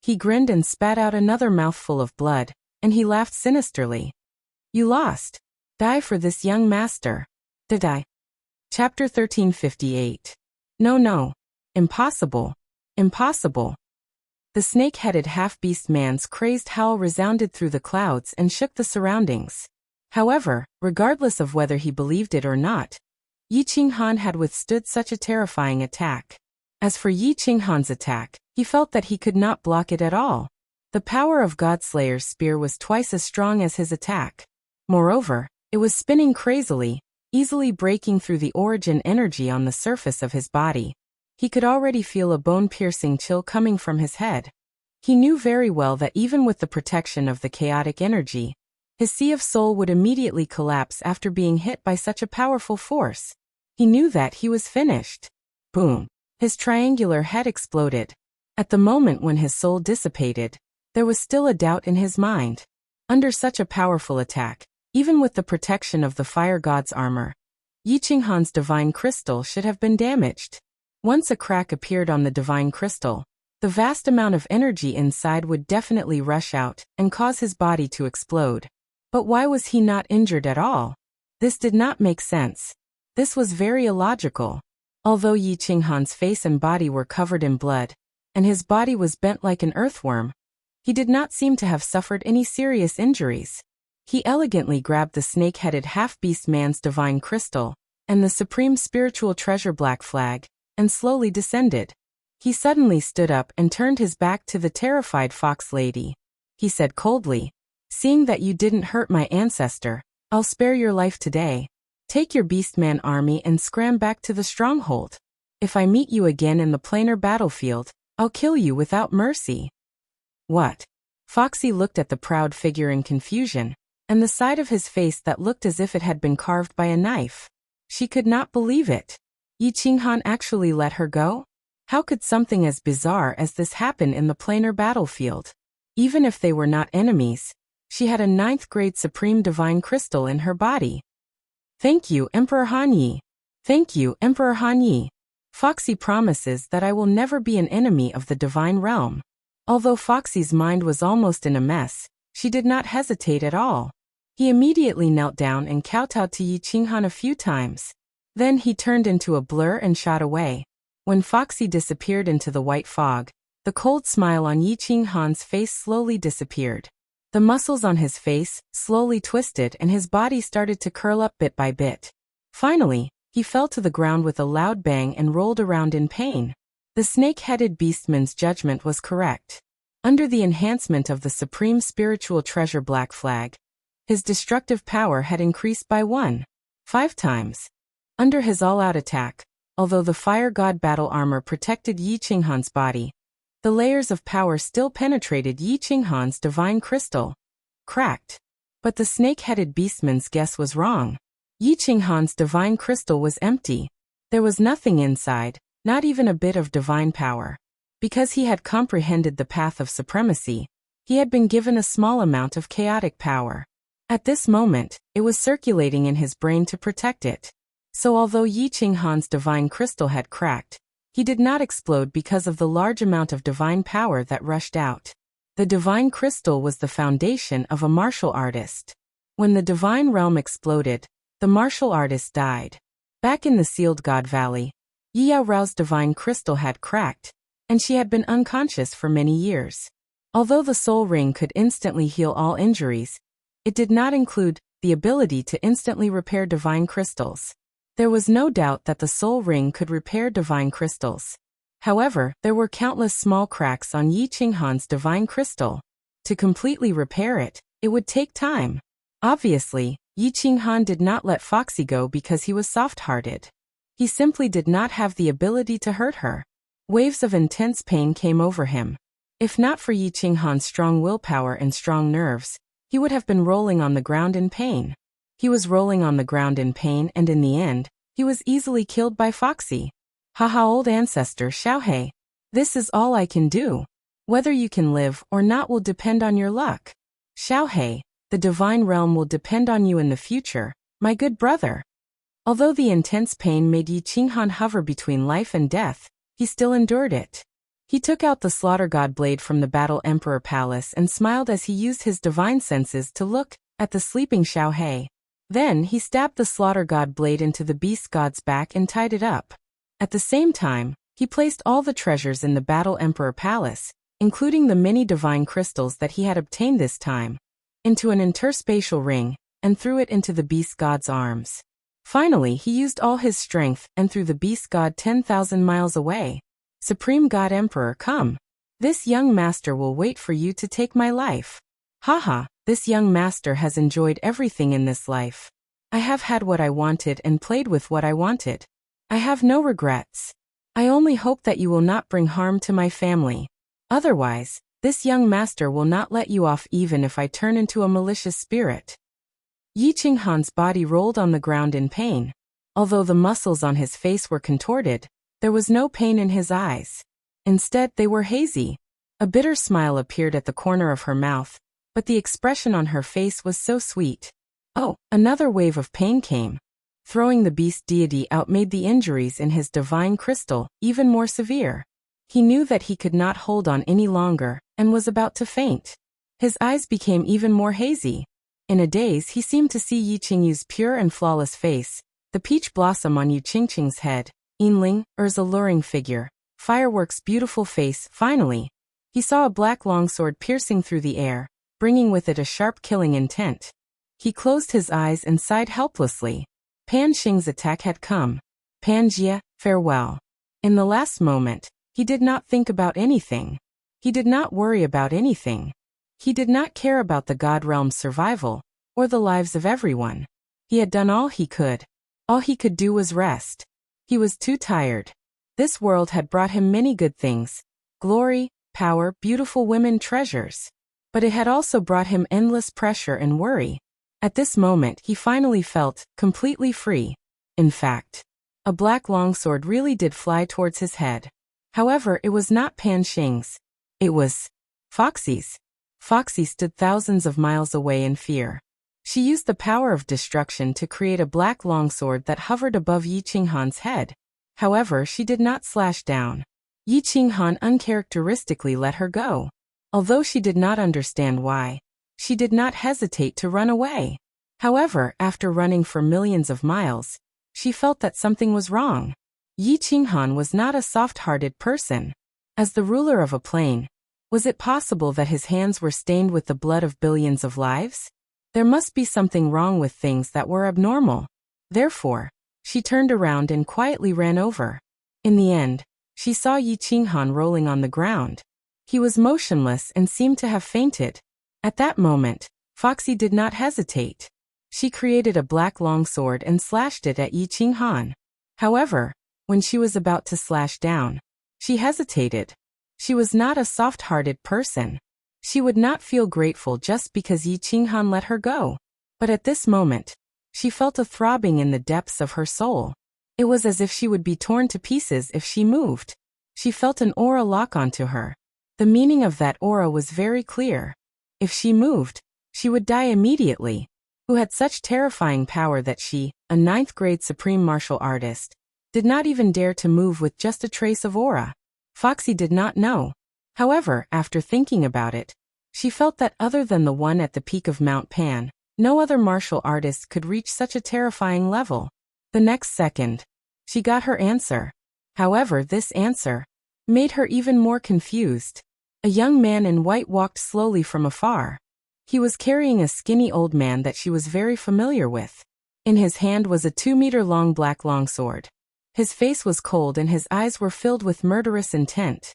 He grinned and spat out another mouthful of blood, and he laughed sinisterly. You lost. Die for this young master. Did I? Chapter 1358. No. Impossible. Impossible. The snake-headed half-beast man's crazed howl resounded through the clouds and shook the surroundings. However, regardless of whether he believed it or not, Yi Qinghan had withstood such a terrifying attack. As for Yi Qinghan's attack, he felt that he could not block it at all. The power of Godslayer's spear was twice as strong as his attack. Moreover, it was spinning crazily, easily breaking through the origin energy on the surface of his body. He could already feel a bone-piercing chill coming from his head. He knew very well that even with the protection of the chaotic energy, his sea of soul would immediately collapse after being hit by such a powerful force. He knew that he was finished. Boom. His triangular head exploded. At the moment when his soul dissipated, there was still a doubt in his mind. Under such a powerful attack, even with the protection of the fire god's armor, Yi Qinghan's divine crystal should have been damaged. Once a crack appeared on the divine crystal, the vast amount of energy inside would definitely rush out and cause his body to explode. But why was he not injured at all? This did not make sense. This was very illogical. Although Yi Qinghan's face and body were covered in blood, and his body was bent like an earthworm, he did not seem to have suffered any serious injuries. He elegantly grabbed the snake-headed half-beast man's divine crystal, and the supreme spiritual treasure black flag, and slowly descended. He suddenly stood up and turned his back to the terrified fox lady. He said coldly, "Seeing that you didn't hurt my ancestor, I'll spare your life today. Take your beastman army and scram back to the stronghold. If I meet you again in the planar battlefield, I'll kill you without mercy." What? Foxy looked at the proud figure in confusion, and the side of his face that looked as if it had been carved by a knife. She could not believe it. Yi Qinghan actually let her go? How could something as bizarre as this happen in the planar battlefield? Even if they were not enemies, she had a 9th-grade supreme divine crystal in her body. Thank you, Emperor Han Yi. Thank you, Emperor Han Yi. Foxy promises that I will never be an enemy of the divine realm. Although Foxy's mind was almost in a mess, she did not hesitate at all. He immediately knelt down and kowtowed to Yi Qinghan a few times. Then he turned into a blur and shot away. When Foxy disappeared into the white fog, the cold smile on Yi Qinghan's face slowly disappeared. The muscles on his face slowly twisted and his body started to curl up bit by bit. Finally, he fell to the ground with a loud bang and rolled around in pain. The snake-headed beastman's judgment was correct. Under the enhancement of the supreme spiritual treasure Black Flag, his destructive power had increased by 1.5 times. Under his all-out attack, although the fire god battle armor protected Yi Qinghan's body, the layers of power still penetrated Yi Qinghan's divine crystal. Cracked. But the snake-headed beastman's guess was wrong. Yi Qinghan's divine crystal was empty. There was nothing inside, not even a bit of divine power. Because he had comprehended the path of supremacy, he had been given a small amount of chaotic power. At this moment, it was circulating in his brain to protect it. So although Yi Qinghan's divine crystal had cracked, he did not explode because of the large amount of divine power that rushed out. The divine crystal was the foundation of a martial artist. When the divine realm exploded, the martial artist died. Back in the Sealed God Valley, Yi Yaorao's divine crystal had cracked, and she had been unconscious for many years. Although the soul ring could instantly heal all injuries, it did not include the ability to instantly repair divine crystals. There was no doubt that the soul ring could repair divine crystals. However, there were countless small cracks on Yi Qinghan's divine crystal. To completely repair it, it would take time. Obviously, Yi Qinghan did not let Foxy go because he was soft-hearted. He simply did not have the ability to hurt her. Waves of intense pain came over him. If not for Yi Qinghan's strong willpower and strong nerves, he would have been rolling on the ground in pain. He was rolling on the ground in pain and in the end, he was easily killed by Foxy. Haha, old ancestor Xiaohei. This is all I can do. Whether you can live or not will depend on your luck. Xiaohei, the divine realm will depend on you in the future, my good brother. Although the intense pain made Yi Qinghan hover between life and death, he still endured it. He took out the slaughter god blade from the Battle Emperor Palace and smiled as he used his divine senses to look at the sleeping Xiaohei. Then he stabbed the slaughter god blade into the beast god's back and tied it up. At the same time, he placed all the treasures in the Battle Emperor Palace, including the many divine crystals that he had obtained this time, into an interspatial ring, and threw it into the beast god's arms. Finally, he used all his strength and threw the beast god 10,000 miles away. Supreme God Emperor, come. This young master will wait for you to take my life. Haha, this young master has enjoyed everything in this life. I have had what I wanted and played with what I wanted. I have no regrets. I only hope that you will not bring harm to my family. Otherwise, this young master will not let you off even if I turn into a malicious spirit. Yi Qinghan's body rolled on the ground in pain. Although the muscles on his face were contorted, there was no pain in his eyes. Instead, they were hazy. A bitter smile appeared at the corner of her mouth, but the expression on her face was so sweet. Oh, another wave of pain came. Throwing the beast deity out made the injuries in his divine crystal even more severe. He knew that he could not hold on any longer, and was about to faint. His eyes became even more hazy. In a daze he seemed to see Yi Qingyu's pure and flawless face, the peach blossom on Yu Qingqing's head, Yinling, Er's alluring figure, Fireworks' beautiful face. Finally, he saw a black longsword piercing through the air, bringing with it a sharp killing intent. He closed his eyes and sighed helplessly. Pan Xing's attack had come. Pan Jie, farewell. In the last moment, he did not think about anything. He did not worry about anything. He did not care about the God Realm's survival, or the lives of everyone. He had done all he could. All he could do was rest. He was too tired. This world had brought him many good things. Glory, power, beautiful women, treasures. But it had also brought him endless pressure and worry. At this moment he finally felt completely free. In fact, a black longsword really did fly towards his head. However, it was not Pan Xing's. It was Foxy's. Foxy stood thousands of miles away in fear. She used the power of destruction to create a black longsword that hovered above Yi Qinghan's head. However, she did not slash down. Yi Qinghan uncharacteristically let her go. Although she did not understand why, she did not hesitate to run away. However, after running for millions of miles, she felt that something was wrong. Yi Qinghan was not a soft-hearted person. As the ruler of a plane, was it possible that his hands were stained with the blood of billions of lives? There must be something wrong with things that were abnormal. Therefore, she turned around and quietly ran over. In the end, she saw Yi Qinghan rolling on the ground. He was motionless and seemed to have fainted. At that moment, Foxy did not hesitate. She created a black longsword and slashed it at Yi Qinghan. However, when she was about to slash down, she hesitated. She was not a soft-hearted person. She would not feel grateful just because Yi Qinghan let her go. But at this moment, she felt a throbbing in the depths of her soul. It was as if she would be torn to pieces if she moved. She felt an aura lock onto her. The meaning of that aura was very clear. If she moved, she would die immediately. Who had such terrifying power that she, a 9th-grade supreme martial artist, did not even dare to move with just a trace of aura? Foxy did not know. However, after thinking about it, she felt that other than the one at the peak of Mount Pan, no other martial artist could reach such a terrifying level. The next second, she got her answer. However, this answer made her even more confused. A young man in white walked slowly from afar. He was carrying a skinny old man that she was very familiar with. In his hand was a 2-meter-long black longsword. His face was cold and his eyes were filled with murderous intent.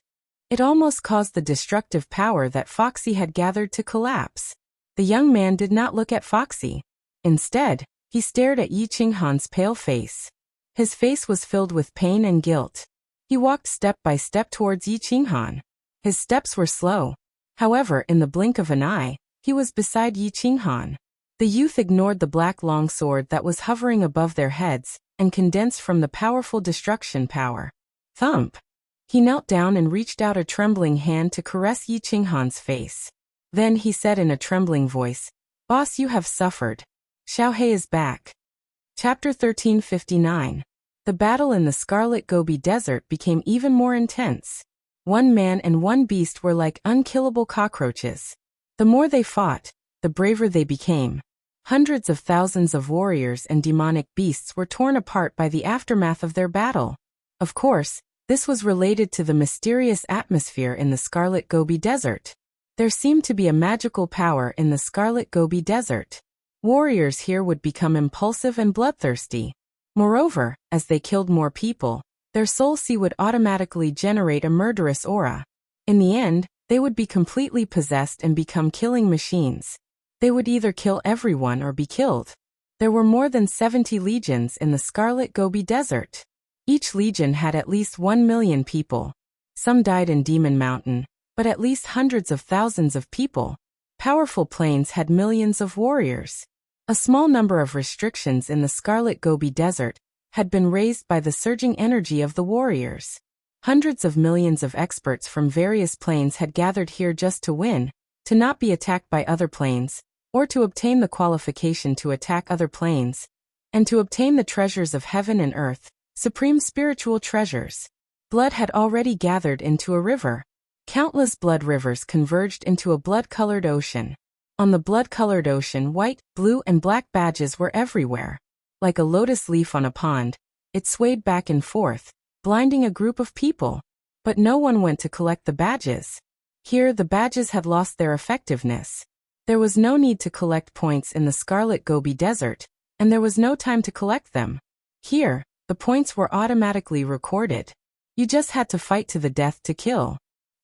It almost caused the destructive power that Foxy had gathered to collapse. The young man did not look at Foxy. Instead, he stared at Yi Qinghan's pale face. His face was filled with pain and guilt. He walked step by step towards Yi Qinghan. His steps were slow. However, in the blink of an eye, he was beside Yi Qinghan. The youth ignored the black longsword that was hovering above their heads and condensed from the powerful destruction power. Thump! He knelt down and reached out a trembling hand to caress Yi Qinghan's face. Then he said in a trembling voice, "Boss, you have suffered. Xiaohei is back." Chapter 1359. The battle in the Scarlet Gobi Desert became even more intense. One man and one beast were like unkillable cockroaches. The more they fought, the braver they became. Hundreds of thousands of warriors and demonic beasts were torn apart by the aftermath of their battle. Of course, this was related to the mysterious atmosphere in the Scarlet Gobi Desert. There seemed to be a magical power in the Scarlet Gobi Desert. Warriors here would become impulsive and bloodthirsty. Moreover, as they killed more people, their soul sea would automatically generate a murderous aura. In the end, they would be completely possessed and become killing machines. They would either kill everyone or be killed. There were more than 70 legions in the Scarlet Gobi Desert. Each legion had at least 1 million people. Some died in Demon Mountain, but at least hundreds of thousands of people. Powerful plains had millions of warriors. A small number of restrictions in the Scarlet Gobi Desert had been raised by the surging energy of the warriors. Hundreds of millions of experts from various planes had gathered here just to win, to not be attacked by other planes, or to obtain the qualification to attack other planes, and to obtain the treasures of heaven and earth, supreme spiritual treasures. Blood had already gathered into a river. Countless blood rivers converged into a blood-colored ocean. On the blood-colored ocean, white, blue, and black badges were everywhere. Like a lotus leaf on a pond, it swayed back and forth, blinding a group of people. But no one went to collect the badges. Here, the badges had lost their effectiveness. There was no need to collect points in the Scarlet Gobi Desert, and there was no time to collect them. Here, the points were automatically recorded. You just had to fight to the death to kill.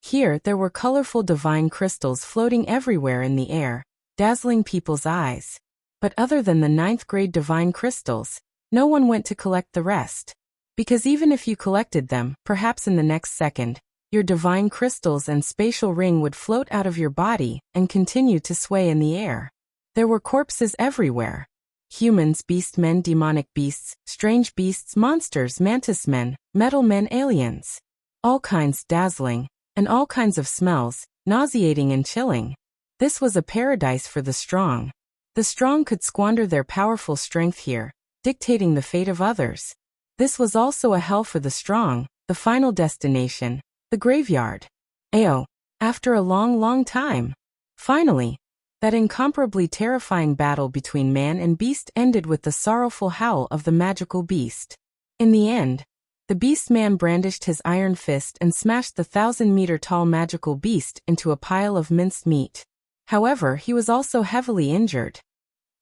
Here, there were colorful divine crystals floating everywhere in the air, dazzling people's eyes. But other than the 9th-grade divine crystals, no one went to collect the rest. Because even if you collected them, perhaps in the next second, your divine crystals and spatial ring would float out of your body and continue to sway in the air. There were corpses everywhere. Humans, beast men, demonic beasts, strange beasts, monsters, mantis men, metal men, aliens. All kinds dazzling, and all kinds of smells, nauseating and chilling. This was a paradise for the strong. The strong could squander their powerful strength here, dictating the fate of others. This was also a hell for the strong, the final destination, the graveyard. Ayo, after a long time. Finally, that incomparably terrifying battle between man and beast ended with the sorrowful howl of the magical beast. In the end, The beast man brandished his iron fist and smashed the 1,000-meter-tall magical beast into a pile of minced meat. However, he was also heavily injured.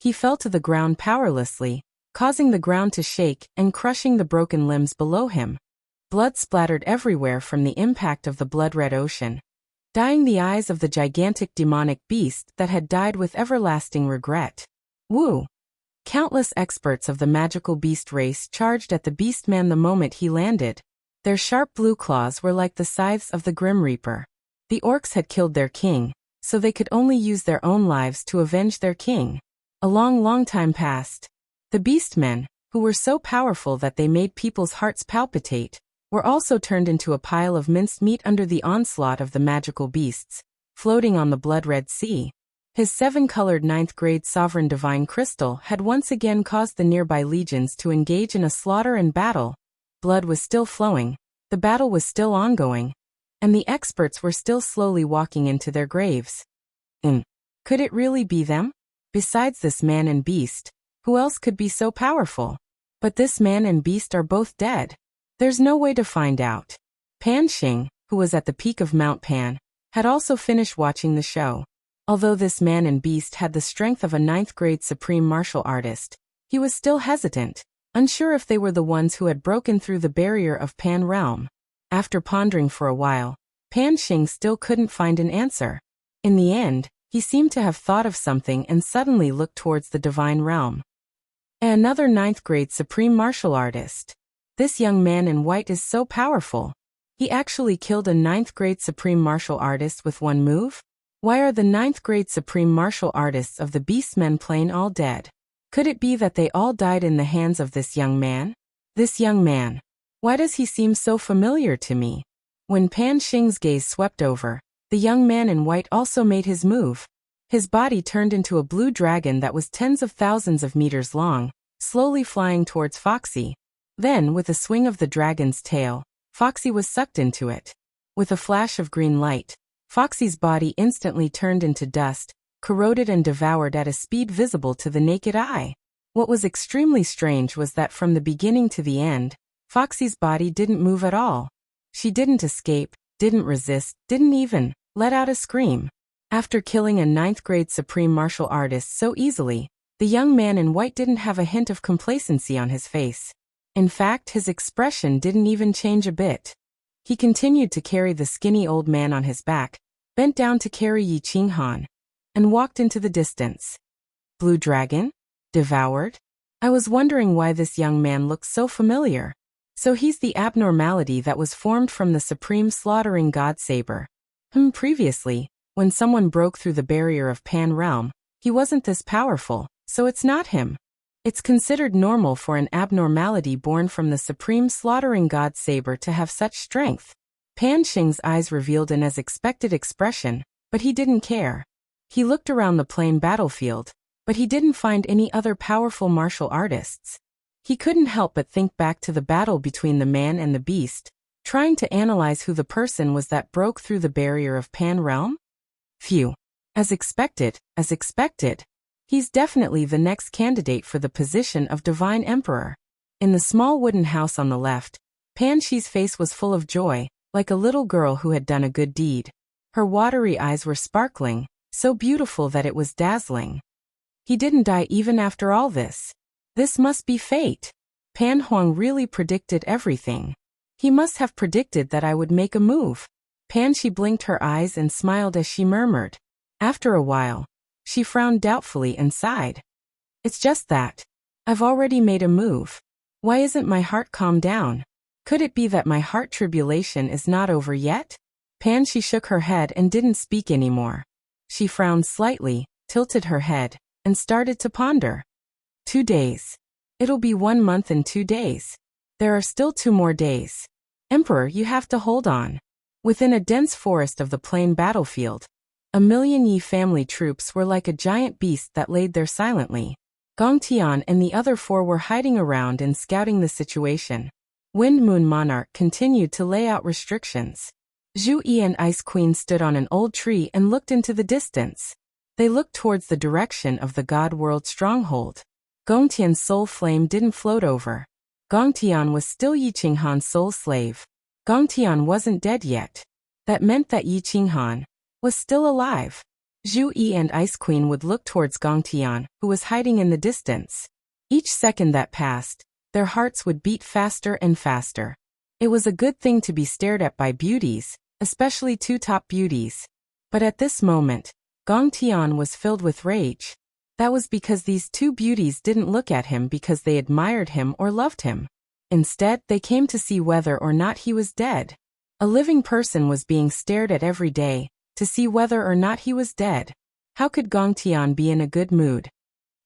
He fell to the ground powerlessly, causing the ground to shake and crushing the broken limbs below him. Blood splattered everywhere from the impact of the blood-red ocean, dyeing the eyes of the gigantic demonic beast that had died with everlasting regret. Woo! Countless experts of the magical beast race charged at the beast man the moment he landed. Their sharp blue claws were like the scythes of the Grim Reaper. The orcs had killed their king, so they could only use their own lives to avenge their king. A long time passed. The beastmen, who were so powerful that they made people's hearts palpitate, were also turned into a pile of minced meat under the onslaught of the magical beasts, floating on the blood-red sea. His 7-colored 9th-grade sovereign divine crystal had once again caused the nearby legions to engage in a slaughter and battle. Blood was still flowing, the battle was still ongoing, and the experts were still slowly walking into their graves. Could it really be them? Besides this man and beast, who else could be so powerful? But this man and beast are both dead. There's no way to find out. Pan Xing, who was at the peak of Mount Pan, had also finished watching the show. Although this man and beast had the strength of a 9th-grade supreme martial artist, he was still hesitant, unsure if they were the ones who had broken through the barrier of Pan realm. After pondering for a while, Pan Xing still couldn't find an answer. In the end, he seemed to have thought of something and suddenly looked towards the divine realm. Another 9th-grade supreme martial artist. This young man in white is so powerful. He actually killed a 9th-grade supreme martial artist with one move? Why are the 9th-grade supreme martial artists of the Beastmen plane all dead? Could it be that they all died in the hands of this young man? This young man. Why does he seem so familiar to me? When Pan Xing's gaze swept over, the young man in white also made his move. His body turned into a blue dragon that was tens of thousands of meters long, slowly flying towards Foxy. Then, with a swing of the dragon's tail, Foxy was sucked into it. With a flash of green light, Foxy's body instantly turned into dust, corroded and devoured at a speed visible to the naked eye. What was extremely strange was that from the beginning to the end, Foxy's body didn't move at all. She didn't escape, didn't resist, didn't even let out a scream. After killing a 9th-grade supreme martial artist so easily, the young man in white didn't have a hint of complacency on his face. In fact, his expression didn't even change a bit. He continued to carry the skinny old man on his back, bent down to carry Yi Qinghan, and walked into the distance. Blue dragon? Devoured? I was wondering why this young man looked so familiar. So he's the abnormality that was formed from the supreme slaughtering god saber. Previously, when someone broke through the barrier of Pan realm, he wasn't this powerful, so it's not him. It's considered normal for an abnormality born from the supreme slaughtering god saber to have such strength. Pan Xing's eyes revealed an as expected expression, but he didn't care. He looked around the plain battlefield, but he didn't find any other powerful martial artists. He couldn't help but think back to the battle between the man and the beast, trying to analyze who the person was that broke through the barrier of Pan realm. Phew. As expected, as expected. He's definitely the next candidate for the position of Divine Emperor. In the small wooden house on the left, Pan Xi's face was full of joy, like a little girl who had done a good deed. Her watery eyes were sparkling, so beautiful that it was dazzling. He didn't die even after all this. This must be fate. Pan Huang really predicted everything. He must have predicted that I would make a move. Pan Xi blinked her eyes and smiled as she murmured. After a while, she frowned doubtfully and sighed. It's just that. I've already made a move. Why isn't my heart calmed down? Could it be that my heart tribulation is not over yet? Pan Xi shook her head and didn't speak anymore. She frowned slightly, tilted her head, and started to ponder. 2 days. It'll be 1 month and 2 days. There are still 2 more days. Emperor, you have to hold on. Within a dense forest of the plain battlefield, 1,000,000 Yi family troops were like a giant beast that laid there silently. Gong Tian and the other 4 were hiding around and scouting the situation. Wind Moon Monarch continued to lay out restrictions. Zhu Yi and Ice Queen stood on an old tree and looked into the distance. They looked towards the direction of the God World stronghold. Gong Tian's soul flame didn't float over. Gongtian was still Yi Qinghan's sole slave. Gongtian wasn't dead yet. That meant that Yi Qinghan was still alive. Zhu Yi and Ice Queen would look towards Gongtian, who was hiding in the distance. Each second that passed, their hearts would beat faster and faster. It was a good thing to be stared at by beauties, especially two top beauties. But at this moment, Gongtian was filled with rage. That was because these two beauties didn't look at him because they admired him or loved him. Instead, they came to see whether or not he was dead. A living person was being stared at every day, to see whether or not he was dead. How could Gongtian be in a good mood?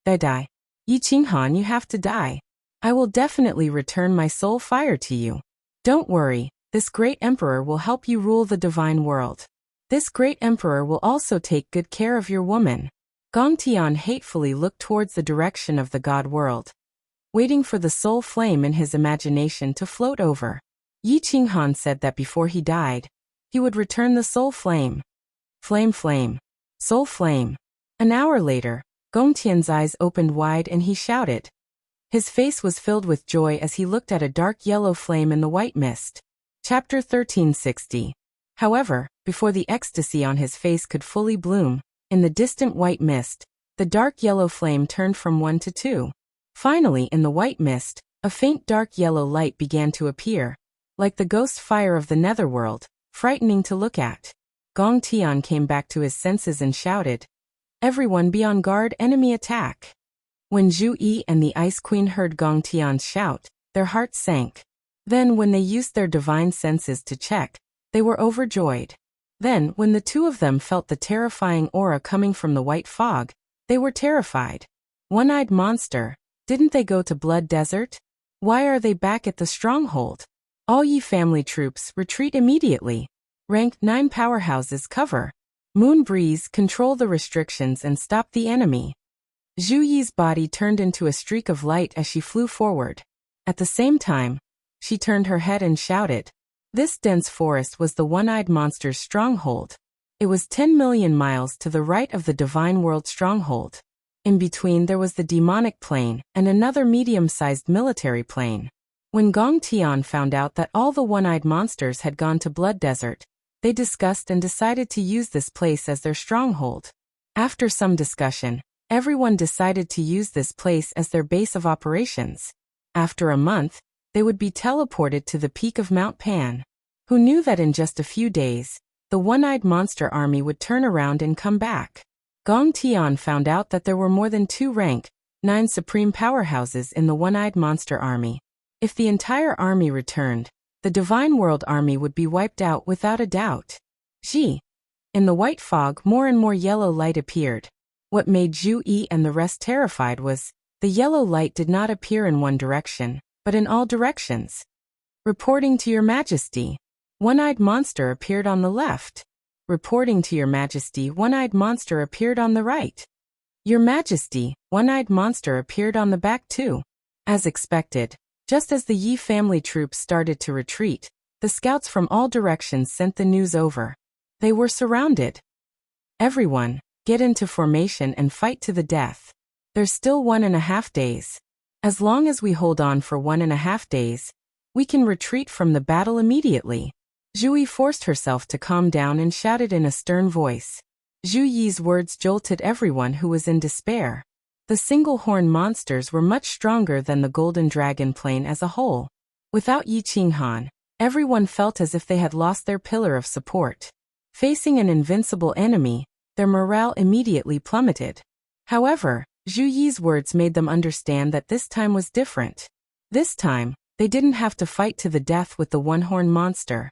Die. Yi Qinghan, you have to die. I will definitely return my soul fire to you. Don't worry, this great emperor will help you rule the divine world. This great emperor will also take good care of your woman. Gongtian hatefully looked towards the direction of the god world, waiting for the soul flame in his imagination to float over. Yi Qinghan said that before he died, he would return the soul flame. Flame. Soul flame. An hour later, Gongtian's eyes opened wide and he shouted. His face was filled with joy as he looked at a dark yellow flame in the white mist. Chapter 1360. However, before the ecstasy on his face could fully bloom, in the distant white mist, the dark yellow flame turned from 1 to 2. Finally, in the white mist, a faint dark yellow light began to appear, like the ghost fire of the netherworld, frightening to look at. Gongtian came back to his senses and shouted, "Everyone be on guard, enemy attack." When Zhu Yi and the Ice Queen heard Gongtian's shout, their hearts sank. Then when they used their divine senses to check, they were overjoyed. Then, when the two of them felt the terrifying aura coming from the white fog, they were terrified. One-eyed monster, didn't they go to Blood Desert? Why are they back at the stronghold? All ye family troops, retreat immediately. Rank 9 powerhouses cover. Moon Breeze, control the restrictions and stop the enemy. Zhu Yi's body turned into a streak of light as she flew forward. At the same time, she turned her head and shouted. This dense forest was the one-eyed monster's stronghold. It was 10 million miles to the right of the Divine World stronghold. In between there was the demonic plane and another medium-sized military plane. When Gongtian found out that all the one-eyed monsters had gone to Blood Desert, they discussed and decided to use this place as their stronghold. After some discussion, everyone decided to use this place as their base of operations. After a month, they would be teleported to the peak of Mount Pan. Who knew that in just a few days, the one-eyed monster army would turn around and come back? Gongtian found out that there were more than 2 rank 9 supreme powerhouses in the one-eyed monster army. If the entire army returned, the Divine World army would be wiped out without a doubt. Gee! In the white fog, more and more yellow light appeared. What made Zhu Yi and the rest terrified was, the yellow light did not appear in one direction, but in all directions. Reporting to your majesty. One-eyed monster appeared on the left. Reporting to your majesty, one-eyed monster appeared on the right. Your majesty, one-eyed monster appeared on the back too. As expected, just as the Yi family troops started to retreat, the scouts from all directions sent the news over. They were surrounded. Everyone, get into formation and fight to the death. There's still 1.5 days. As long as we hold on for 1.5 days, we can retreat from the battle immediately. Zhu Yi forced herself to calm down and shouted in a stern voice. Zhu Yi's words jolted everyone who was in despair. The single-horn monsters were much stronger than the Golden Dragon plane as a whole. Without Yi Qinghan, everyone felt as if they had lost their pillar of support. Facing an invincible enemy, their morale immediately plummeted. However, Zhu Yi's words made them understand that this time was different. This time, they didn't have to fight to the death with the one-horn monster.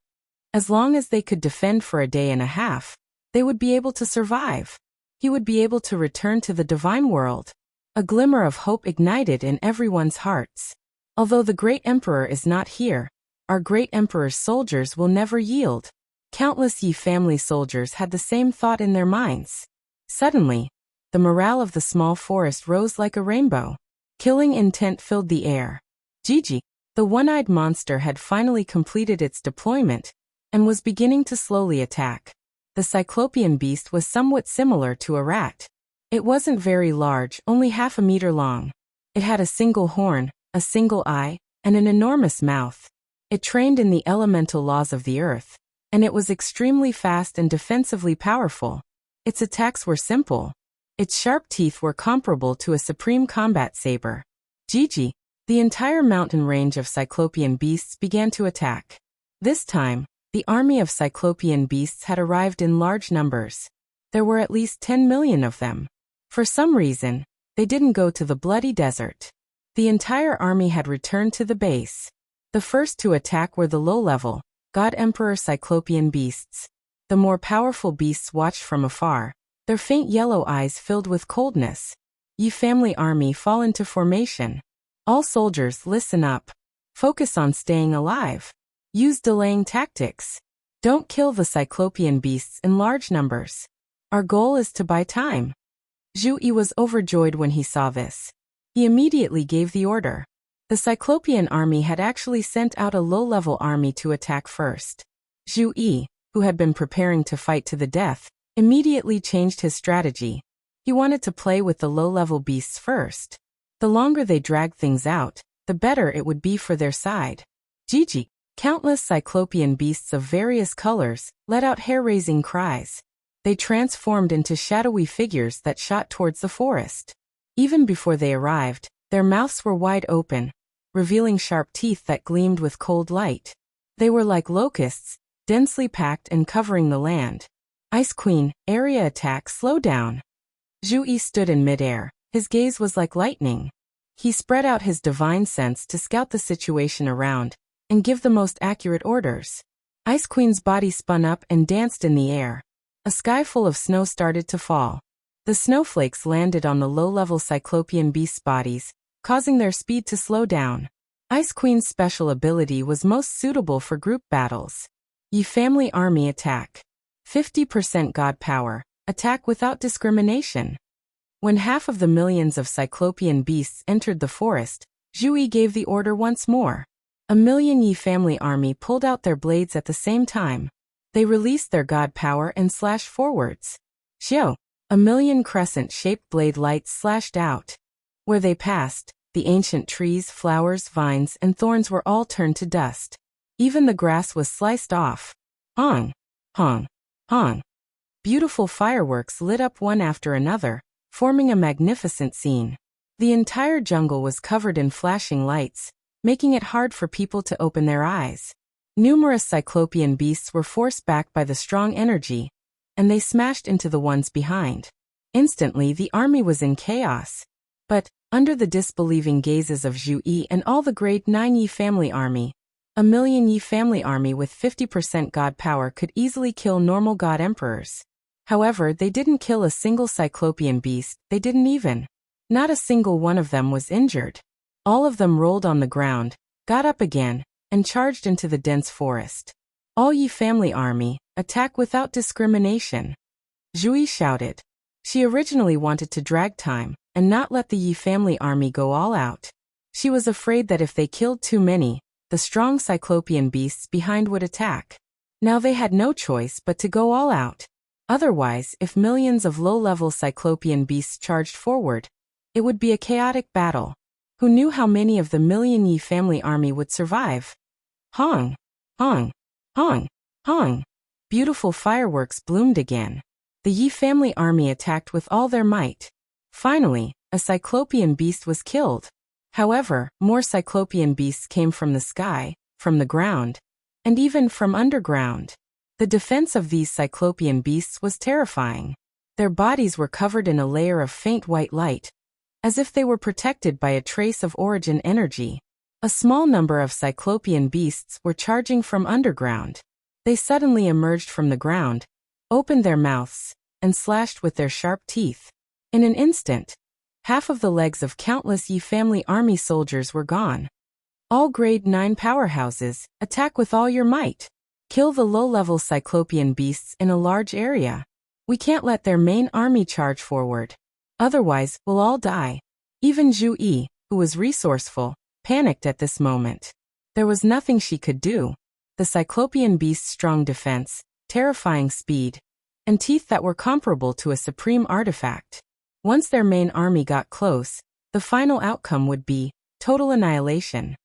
As long as they could defend for a day and a half, they would be able to survive. He would be able to return to the Divine World. A glimmer of hope ignited in everyone's hearts. Although the great emperor is not here, our great emperor's soldiers will never yield. Countless Yi family soldiers had the same thought in their minds. Suddenly, the morale of the small forest rose like a rainbow. Killing intent filled the air. Gigi, the one-eyed monster, had finally completed its deployment and was beginning to slowly attack. The cyclopean beast was somewhat similar to a rat. It wasn't very large, only half a meter long. It had a single horn, a single eye, and an enormous mouth. It trained in the elemental laws of the earth, and it was extremely fast and defensively powerful. Its attacks were simple. Its sharp teeth were comparable to a supreme combat saber. Gigi, the entire mountain range of cyclopean beasts began to attack. This time, the army of cyclopean beasts had arrived in large numbers. There were at least 10 million of them. For some reason, they didn't go to the bloody desert. The entire army had returned to the base. The first to attack were the low-level, God-Emperor cyclopean beasts. The more powerful beasts watched from afar, their faint yellow eyes filled with coldness. Ye family army, fall into formation. All soldiers, listen up. Focus on staying alive. Use delaying tactics. Don't kill the cyclopean beasts in large numbers. Our goal is to buy time. Zhu Yi was overjoyed when he saw this. He immediately gave the order. The cyclopean army had actually sent out a low-level army to attack first. Zhu Yi, who had been preparing to fight to the death, immediately changed his strategy. He wanted to play with the low-level beasts first. The longer they dragged things out, the better it would be for their side. Gigi, countless cyclopean beasts of various colors, let out hair-raising cries. They transformed into shadowy figures that shot towards the forest. Even before they arrived, their mouths were wide open, revealing sharp teeth that gleamed with cold light. They were like locusts, densely packed and covering the land. Ice Queen, area attack, slow down. Zhu Yi stood in midair. His gaze was like lightning. He spread out his divine sense to scout the situation around and give the most accurate orders. Ice Queen's body spun up and danced in the air. A sky full of snow started to fall. The snowflakes landed on the low-level cyclopean beasts' bodies, causing their speed to slow down. Ice Queen's special ability was most suitable for group battles. Ye family army attack. 50% God power. Attack without discrimination. When half of the millions of cyclopean beasts entered the forest, Zhu Yi gave the order once more. A million Yi family army pulled out their blades at the same time. They released their God power and slashed forwards. Xiao, a million crescent-shaped blade lights slashed out. Where they passed, the ancient trees, flowers, vines, and thorns were all turned to dust. Even the grass was sliced off. Hong, hong, hong. Beautiful fireworks lit up one after another, forming a magnificent scene. The entire jungle was covered in flashing lights, making it hard for people to open their eyes. Numerous cyclopean beasts were forced back by the strong energy, and they smashed into the ones behind. Instantly, the army was in chaos. But, under the disbelieving gazes of Zhu Yi and all the grade 9 Yi family army, a million Yi family army with 50% God power could easily kill normal God emperors. However, they didn't kill a single cyclopean beast, they didn't even. Not a single one of them was injured. All of them rolled on the ground, got up again, and charged into the dense forest. All Yi family army, attack without discrimination. Zhu Yi shouted. She originally wanted to drag time, and not let the Yi family army go all out. She was afraid that if they killed too many, the strong cyclopean beasts behind would attack. Now they had no choice but to go all out. Otherwise, if millions of low-level cyclopean beasts charged forward, it would be a chaotic battle. Who knew how many of the million Yi family army would survive? Hong, hong, hong, hong. Beautiful fireworks bloomed again. The Yi family army attacked with all their might. Finally, a cyclopean beast was killed. However, more cyclopean beasts came from the sky, from the ground, and even from underground. The defense of these cyclopean beasts was terrifying. Their bodies were covered in a layer of faint white light, as if they were protected by a trace of origin energy. A small number of cyclopean beasts were charging from underground. They suddenly emerged from the ground, opened their mouths, and slashed with their sharp teeth. In an instant, half of the legs of countless Yi family army soldiers were gone. All grade 9 powerhouses, attack with all your might. Kill the low-level cyclopean beasts in a large area. We can't let their main army charge forward. Otherwise, we'll all die. Even Zhu Yi, who was resourceful, panicked at this moment. There was nothing she could do. The cyclopean beast's strong defense, terrifying speed, and teeth that were comparable to a supreme artifact. Once their main army got close, the final outcome would be total annihilation.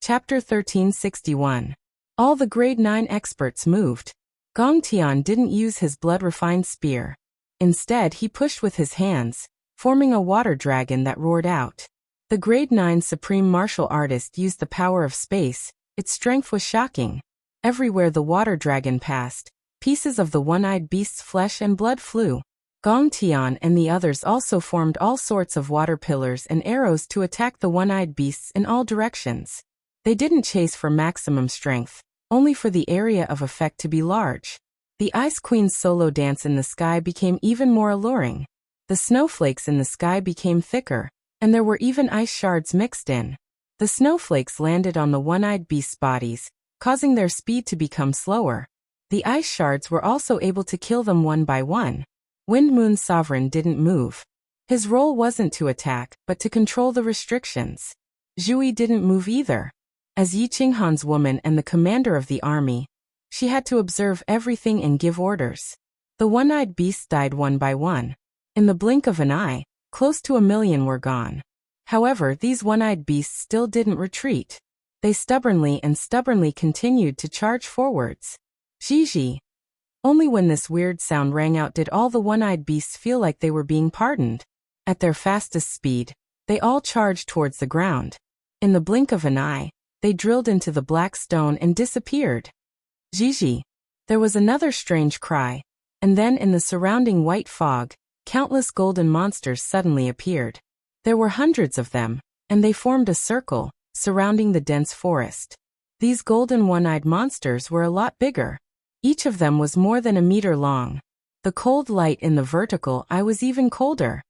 Chapter 1361. All the grade 9 experts moved. Gong Tian didn't use his blood-refined spear. Instead, he pushed with his hands, forming a water dragon that roared out. The grade 9 supreme martial artist used the power of space. Its strength was shocking. Everywhere the water dragon passed, pieces of the one-eyed beast's flesh and blood flew. Gong Tian and the others also formed all sorts of water pillars and arrows to attack the one-eyed beasts in all directions. They didn't chase for maximum strength, only for the area of effect to be large. The Ice Queen's solo dance in the sky became even more alluring. The snowflakes in the sky became thicker, and there were even ice shards mixed in. The snowflakes landed on the one-eyed beast's bodies, causing their speed to become slower. The ice shards were also able to kill them one by one. Wind Moon's sovereign didn't move. His role wasn't to attack, but to control the restrictions. Zhu Yi didn't move either. As Yi Qinghan's woman and the commander of the army, she had to observe everything and give orders. The one-eyed beasts died one by one. In the blink of an eye, close to 1,000,000 were gone. However, these one-eyed beasts still didn't retreat. They stubbornly continued to charge forwards. Zhi. Only when this weird sound rang out did all the one-eyed beasts feel like they were being pardoned. At their fastest speed, they all charged towards the ground. In the blink of an eye, they drilled into the black stone and disappeared. Zhi. There was another strange cry, and then in the surrounding white fog, countless golden monsters suddenly appeared. There were hundreds of them, and they formed a circle, surrounding the dense forest. These golden one-eyed monsters were a lot bigger. Each of them was more than 1 meter long. The cold light in the vertical eye was even colder.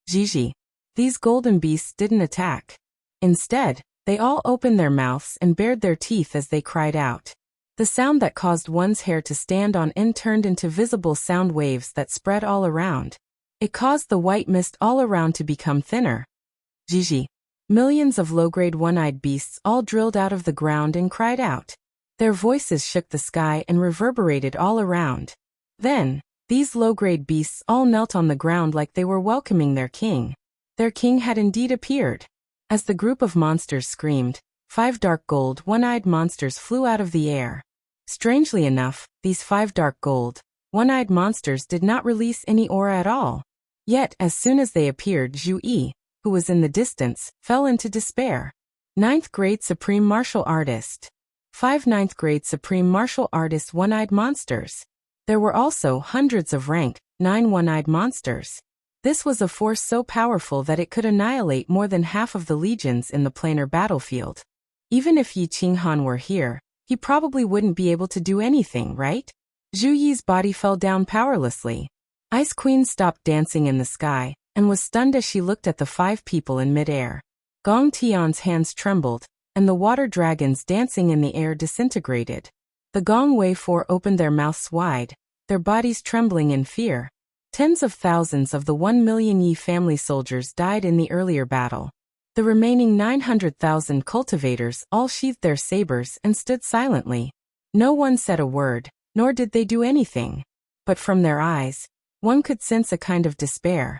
Zhi. These golden beasts didn't attack. Instead, they all opened their mouths and bared their teeth as they cried out. The sound that caused one's hair to stand on end turned into visible sound waves that spread all around. It caused the white mist all around to become thinner. Zhi. Millions of low-grade one-eyed beasts all drilled out of the ground and cried out. Their voices shook the sky and reverberated all around. Then, these low-grade beasts all knelt on the ground like they were welcoming their king. Their king had indeed appeared. As the group of monsters screamed, 5 dark gold one-eyed monsters flew out of the air. Strangely enough, these 5 dark gold one-eyed monsters did not release any aura at all. Yet, as soon as they appeared, Zhu Yi, who was in the distance, fell into despair. 9th grade Supreme Martial Artist. 5 9th grade Supreme Martial Artist one-eyed monsters. There were also hundreds of rank 9 one-eyed monsters. This was a force so powerful that it could annihilate more than half of the legions in the planar battlefield. Even if Yi Qinghan were here, he probably wouldn't be able to do anything, right? Zhu Yi's body fell down powerlessly. Ice Queen stopped dancing in the sky, and was stunned as she looked at the 5 people in midair. Gong Tian's hands trembled, and the water dragons dancing in the air disintegrated. The Gong Wei 4 opened their mouths wide, their bodies trembling in fear. Tens of thousands of the 1,000,000 Yi family soldiers died in the earlier battle. The remaining 900,000 cultivators all sheathed their sabers and stood silently. No one said a word, nor did they do anything. But from their eyes, one could sense a kind of despair.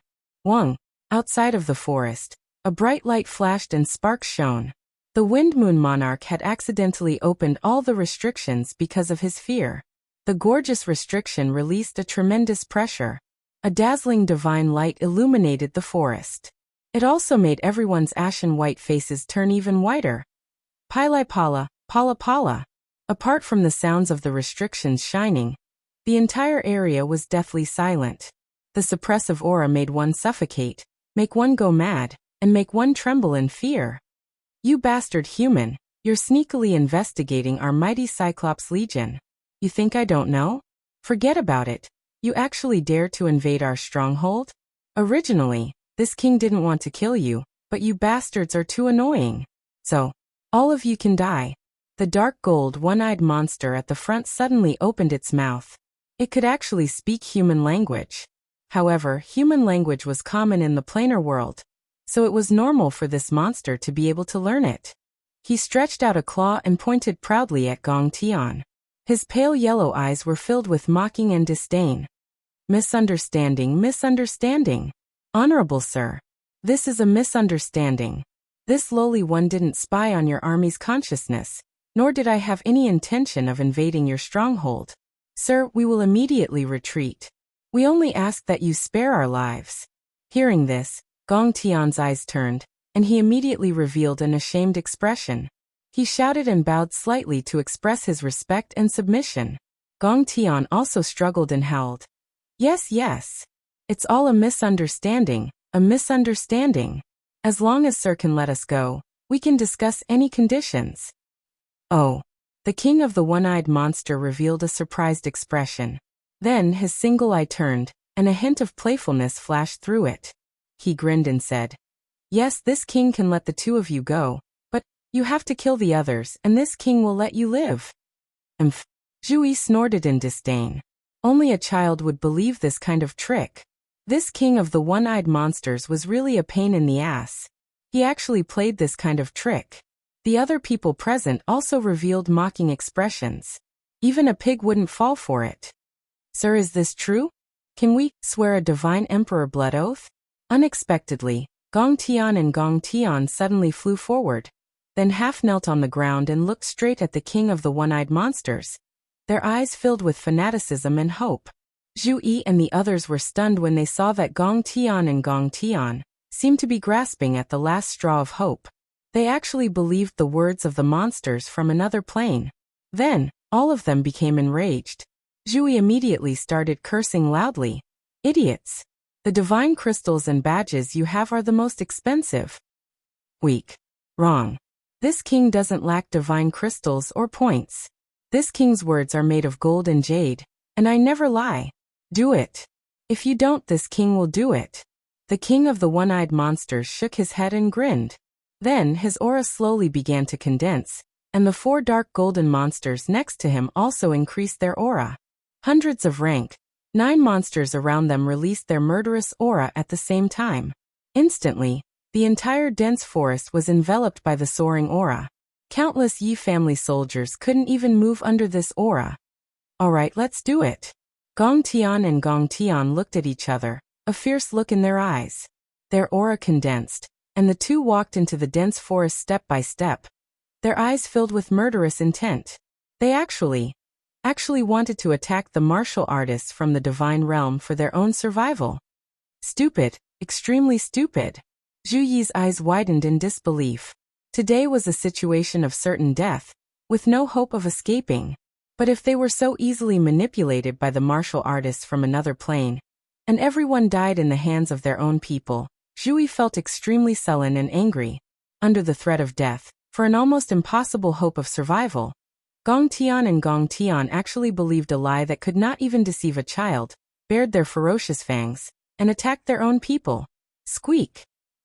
Outside of the forest, a bright light flashed and sparks shone. The Wind Moon Monarch had accidentally opened all the restrictions because of his fear. The gorgeous restriction released a tremendous pressure. A dazzling divine light illuminated the forest. It also made everyone's ashen white faces turn even whiter. Pili Pala, Pala Pala. Apart from the sounds of the restrictions shining, the entire area was deathly silent. The suppressive aura made one suffocate, make one go mad, and make one tremble in fear. You bastard human, you're sneakily investigating our mighty Cyclops Legion. You think I don't know? Forget about it. You actually dare to invade our stronghold? Originally, this king didn't want to kill you, but you bastards are too annoying. So, all of you can die. The dark gold one-eyed monster at the front suddenly opened its mouth. It could actually speak human language. However, human language was common in the planar world, so it was normal for this monster to be able to learn it. He stretched out a claw and pointed proudly at Gong Tian. His pale yellow eyes were filled with mocking and disdain. Misunderstanding. Honorable sir. This is a misunderstanding. This lowly one didn't spy on your army's consciousness, nor did I have any intention of invading your stronghold. Sir, we will immediately retreat. We only ask that you spare our lives." Hearing this, Gong Tian's eyes turned, and he immediately revealed an ashamed expression. He shouted and bowed slightly to express his respect and submission. Gong Tian also struggled and howled. "Yes, yes. It's all a misunderstanding, a misunderstanding. As long as Sir can let us go, we can discuss any conditions." "Oh." The king of the one-eyed monster revealed a surprised expression. Then his single eye turned, and a hint of playfulness flashed through it. He grinned and said, "Yes, this king can let the two of you go, but you have to kill the others, and this king will let you live." "Umph." Zhu Yi snorted in disdain. Only a child would believe this kind of trick. This king of the one-eyed monsters was really a pain in the ass. He actually played this kind of trick. The other people present also revealed mocking expressions. Even a pig wouldn't fall for it. "Sir, is this true? Can we swear a divine emperor blood oath?" Unexpectedly, Gong Tian and Gong Tian suddenly flew forward, then half knelt on the ground and looked straight at the king of the one-eyed monsters, their eyes filled with fanaticism and hope. Zhu Yi and the others were stunned when they saw that Gong Tian and Gong Tian seemed to be grasping at the last straw of hope. They actually believed the words of the monsters from another plane. Then, all of them became enraged. Zhu Yi immediately started cursing loudly. "Idiots! The divine crystals and badges you have are the most expensive." "Weak. Wrong. This king doesn't lack divine crystals or points. This king's words are made of gold and jade, and I never lie. Do it. If you don't, this king will do it." The king of the one-eyed monsters shook his head and grinned. Then his aura slowly began to condense, and the 4 dark golden monsters next to him also increased their aura. Hundreds of rank 9 monsters around them released their murderous aura at the same time. Instantly, the entire dense forest was enveloped by the soaring aura. Countless Yi family soldiers couldn't even move under this aura. "Alright, let's do it." Gong Tian and Gong Tian looked at each other, a fierce look in their eyes. Their aura condensed, and the two walked into the dense forest step by step, their eyes filled with murderous intent. They actually wanted to attack the martial artists from the divine realm for their own survival. Stupid, extremely stupid. Zhu Yi's eyes widened in disbelief. Today was a situation of certain death, with no hope of escaping. But if they were so easily manipulated by the martial artists from another plane, and everyone died in the hands of their own people, Zhu Yi felt extremely sullen and angry. Under the threat of death, for an almost impossible hope of survival, Gong Tian and Gong Tian actually believed a lie that could not even deceive a child, bared their ferocious fangs, and attacked their own people. Squeak!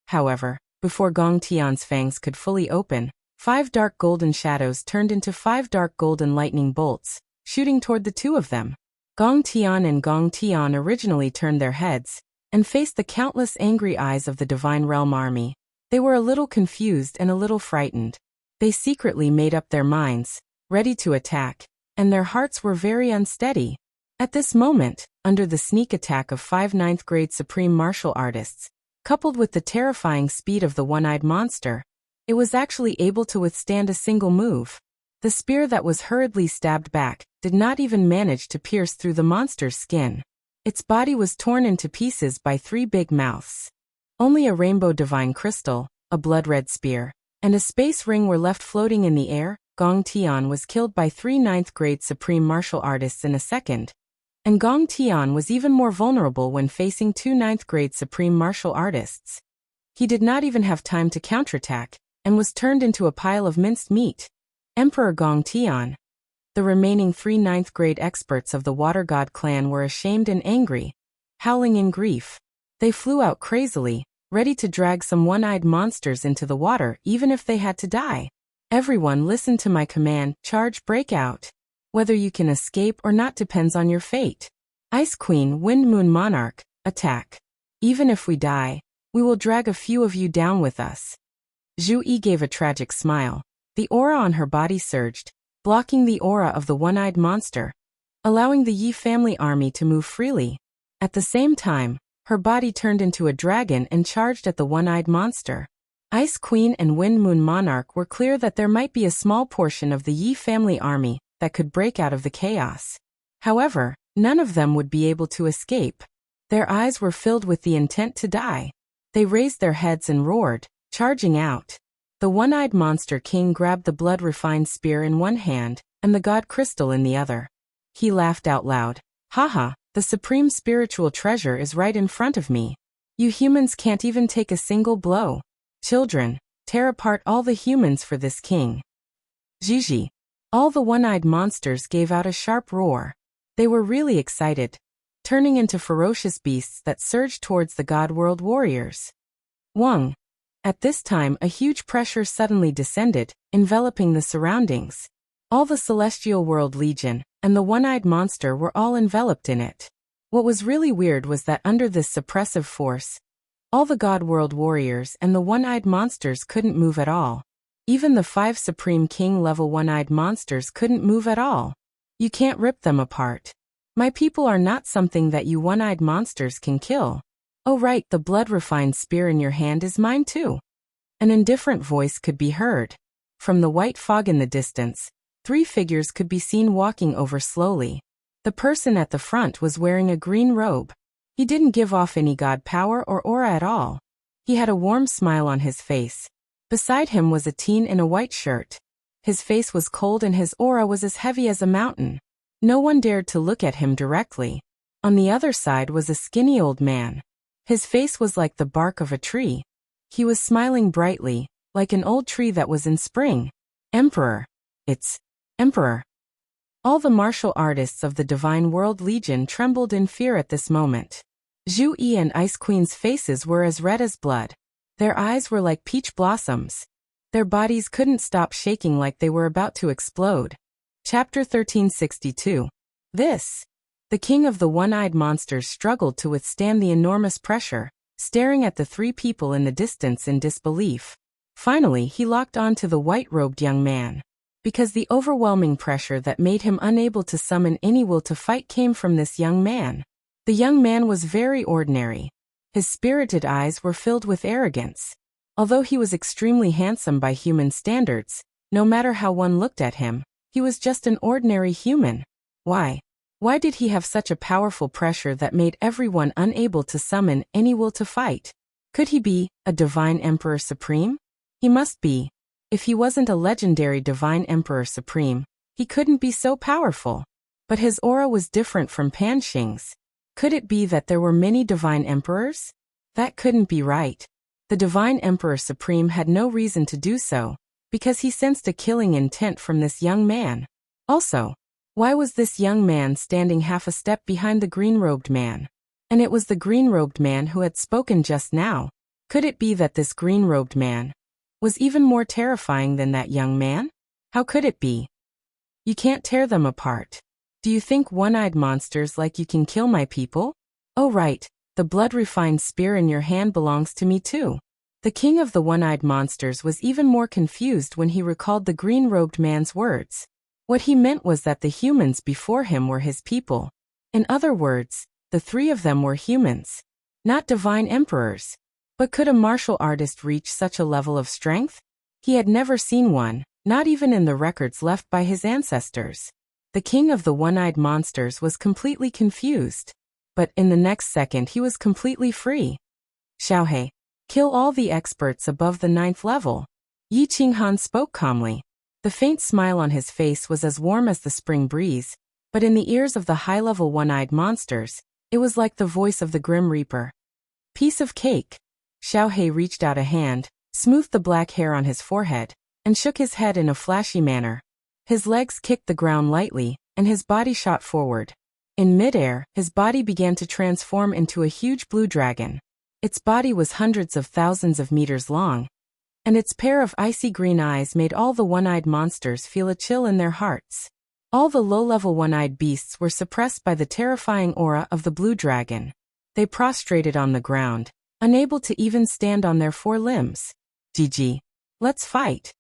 However, before Gong Tian's fangs could fully open, 5 dark golden shadows turned into 5 dark golden lightning bolts, shooting toward the two of them. Gong Tian and Gong Tian originally turned their heads and faced the countless angry eyes of the Divine Realm army. They were a little confused and a little frightened. They secretly made up their minds, ready to attack, and their hearts were very unsteady. At this moment, under the sneak attack of 5 ninth-grade supreme martial artists, coupled with the terrifying speed of the one-eyed monster, it was actually able to withstand a single move. The spear that was hurriedly stabbed back did not even manage to pierce through the monster's skin. Its body was torn into pieces by 3 big mouths. Only a rainbow divine crystal, a blood-red spear, and a space ring were left floating in the air. Gong Tian was killed by 3 ninth-grade supreme martial artists in a second, and Gong Tian was even more vulnerable when facing 2 ninth-grade supreme martial artists. He did not even have time to counterattack, and was turned into a pile of minced meat. Emperor Gong Tian. The remaining 3 ninth-grade experts of the Water God clan were ashamed and angry, howling in grief. They flew out crazily, ready to drag some one-eyed monsters into the water even if they had to die. Everyone listen to my command, charge, break out. Whether you can escape or not depends on your fate. Ice Queen, Wind Moon Monarch, attack. Even if we die, we will drag a few of you down with us. Zhu Yi gave a tragic smile. The aura on her body surged, blocking the aura of the one-eyed monster, allowing the Yi family army to move freely. At the same time, her body turned into a dragon and charged at the one-eyed monster. Ice Queen and Wind Moon Monarch were clear that there might be a small portion of the Yi family army that could break out of the chaos. However, none of them would be able to escape. Their eyes were filled with the intent to die. They raised their heads and roared, charging out. The one-eyed monster king grabbed the blood-refined spear in one hand and the god crystal in the other. He laughed out loud. Haha, the supreme spiritual treasure is right in front of me. You humans can't even take a single blow. Children, tear apart all the humans for this king. Gigi. All the one-eyed monsters gave out a sharp roar. They were really excited, turning into ferocious beasts that surged towards the God World warriors. Wang. At this time, a huge pressure suddenly descended, enveloping the surroundings. All the Celestial World Legion and the one-eyed monster were all enveloped in it. What was really weird was that under this suppressive force, all the God World warriors and the one-eyed monsters couldn't move at all. Even the 5 Supreme King level one-eyed monsters couldn't move at all. You can't rip them apart. My people are not something that you one-eyed monsters can kill. Oh right, the blood-refined spear in your hand is mine too. An indifferent voice could be heard. From the white fog in the distance, 3 figures could be seen walking over slowly. The person at the front was wearing a green robe. He didn't give off any god power or aura at all. He had a warm smile on his face. Beside him was a teen in a white shirt. His face was cold and his aura was as heavy as a mountain. No one dared to look at him directly. On the other side was a skinny old man. His face was like the bark of a tree. He was smiling brightly, like an old tree that was in spring. Emperor. It's Emperor. All the martial artists of the Divine World Legion trembled in fear at this moment. Zhu Yi and Ice Queen's faces were as red as blood. Their eyes were like peach blossoms. Their bodies couldn't stop shaking like they were about to explode. Chapter 1362. The king of the one-eyed monsters struggled to withstand the enormous pressure, staring at the 3 people in the distance in disbelief. Finally, he locked on to the white-robed young man. Because the overwhelming pressure that made him unable to summon any will to fight came from this young man. The young man was very ordinary. His spirited eyes were filled with arrogance. Although he was extremely handsome by human standards, no matter how one looked at him, he was just an ordinary human. Why? Why did he have such a powerful pressure that made everyone unable to summon any will to fight? Could he be a divine Emperor Supreme? He must be. If he wasn't a legendary divine Emperor Supreme, he couldn't be so powerful. But his aura was different from Pan Xing's. Could it be that there were many divine emperors? That couldn't be right. The divine Emperor Supreme had no reason to do so, because he sensed a killing intent from this young man. Also, why was this young man standing half a step behind the green-robed man? And it was the green-robed man who had spoken just now. Could it be that this green-robed man was even more terrifying than that young man? How could it be? You can't tear them apart. Do you think one-eyed monsters like you can kill my people? Oh right, the blood-refined spear in your hand belongs to me too. The king of the one-eyed monsters was even more confused when he recalled the green-robed man's words. What he meant was that the humans before him were his people. In other words, the 3 of them were humans, not divine emperors. But could a martial artist reach such a level of strength? He had never seen one, not even in the records left by his ancestors. The king of the one-eyed monsters was completely confused. But in the next second he was completely free. Xiaohei. Kill all the experts above the 9th level. Yi Qinghan spoke calmly. The faint smile on his face was as warm as the spring breeze, but in the ears of the high-level one-eyed monsters, it was like the voice of the Grim Reaper. Piece of cake. Xiaohei reached out a hand, smoothed the black hair on his forehead, and shook his head in a flashy manner. His legs kicked the ground lightly, and his body shot forward. In midair, his body began to transform into a huge blue dragon. Its body was hundreds of thousands of meters long, and its pair of icy green eyes made all the one-eyed monsters feel a chill in their hearts. All the low-level one-eyed beasts were suppressed by the terrifying aura of the blue dragon. They prostrated on the ground, unable to even stand on their 4 limbs. Gigi. Let's fight.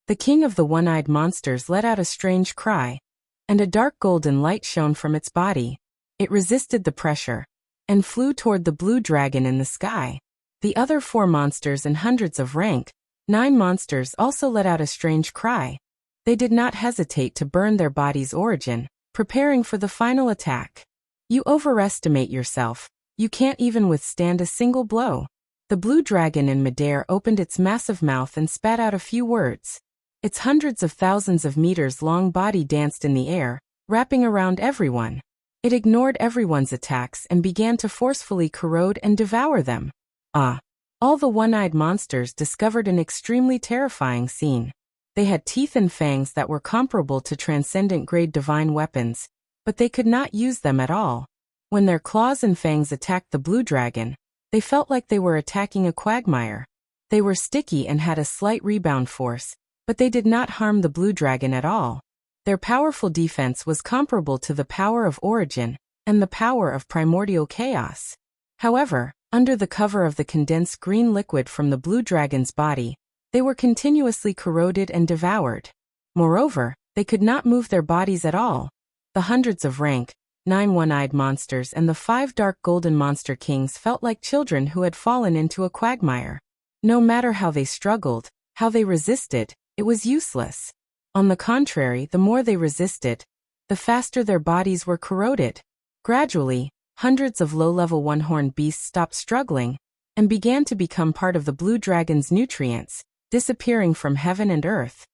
The king of the one-eyed monsters let out a strange cry, and a dark golden light shone from its body. It resisted the pressure, and flew toward the blue dragon in the sky. The other 4 monsters and hundreds of rank 9 monsters also let out a strange cry. They did not hesitate to burn their body's origin, preparing for the final attack. You overestimate yourself. You can't even withstand a single blow. The blue dragon in midair opened its massive mouth and spat out a few words. Its hundreds of thousands of meters long body danced in the air, wrapping around everyone. It ignored everyone's attacks and began to forcefully corrode and devour them. All the one-eyed monsters discovered an extremely terrifying scene. They had teeth and fangs that were comparable to transcendent-grade divine weapons, but they could not use them at all. When their claws and fangs attacked the blue dragon, they felt like they were attacking a quagmire. They were sticky and had a slight rebound force, but they did not harm the blue dragon at all. Their powerful defense was comparable to the power of origin and the power of primordial chaos. However, under the cover of the condensed green liquid from the blue dragon's body, they were continuously corroded and devoured. Moreover, they could not move their bodies at all. The hundreds of rank 9 one-eyed monsters and the 5 dark golden monster kings felt like children who had fallen into a quagmire. No matter how they struggled, how they resisted, it was useless. On the contrary, the more they resisted, the faster their bodies were corroded. Gradually, hundreds of low-level one-horned beasts stopped struggling and began to become part of the blue dragon's nutrients, disappearing from heaven and earth.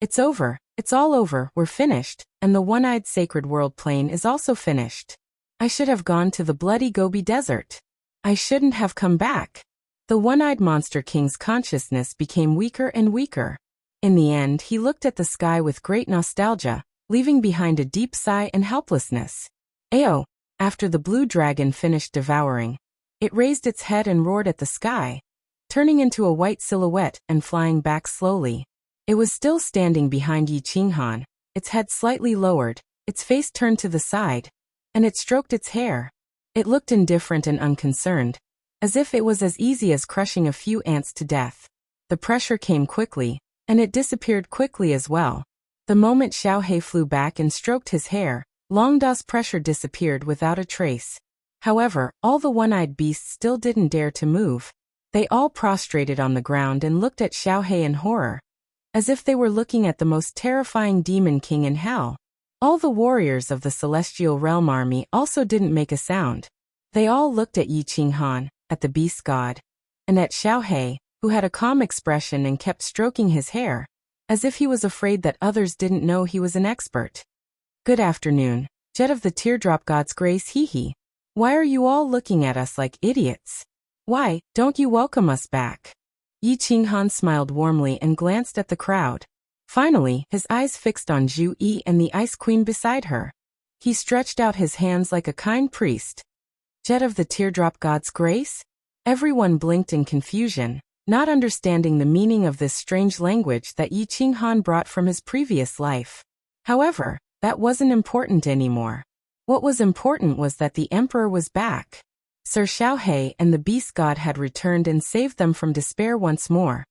It's over. It's all over. We're finished, and the one-eyed sacred world plane is also finished. I should have gone to the bloody Gobi Desert. I shouldn't have come back. The one-eyed monster king's consciousness became weaker and weaker. In the end, he looked at the sky with great nostalgia, leaving behind a deep sigh and helplessness. Ayo! After the blue dragon finished devouring, it raised its head and roared at the sky, turning into a white silhouette and flying back slowly. It was still standing behind Yi Qinghan, its head slightly lowered, its face turned to the side, and it stroked its hair. It looked indifferent and unconcerned, as if it was as easy as crushing a few ants to death. The pressure came quickly, and it disappeared quickly as well. The moment Xiaohe flew back and stroked his hair, Long Da's pressure disappeared without a trace. However, all the one-eyed beasts still didn't dare to move. They all prostrated on the ground and looked at Xiaohe in horror, as if they were looking at the most terrifying demon king in hell. All the warriors of the celestial realm army also didn't make a sound. They all looked at Yi Qinghan, at the beast god, and at Xiaohe, who had a calm expression and kept stroking his hair, as if he was afraid that others didn't know he was an expert. Good afternoon, Jet of the Teardrop God's Grace, hee. Why are you all looking at us like idiots? Why don't you welcome us back? Yi Qinghan smiled warmly and glanced at the crowd. Finally, his eyes fixed on Zhu Yi and the Ice Queen beside her. He stretched out his hands like a kind priest. Jet of the Teardrop God's Grace? Everyone blinked in confusion, not understanding the meaning of this strange language that Yi Qinghan brought from his previous life. However, that wasn't important anymore. What was important was that the Emperor was back. Sir Xiaohe and the Beast God had returned and saved them from despair once more.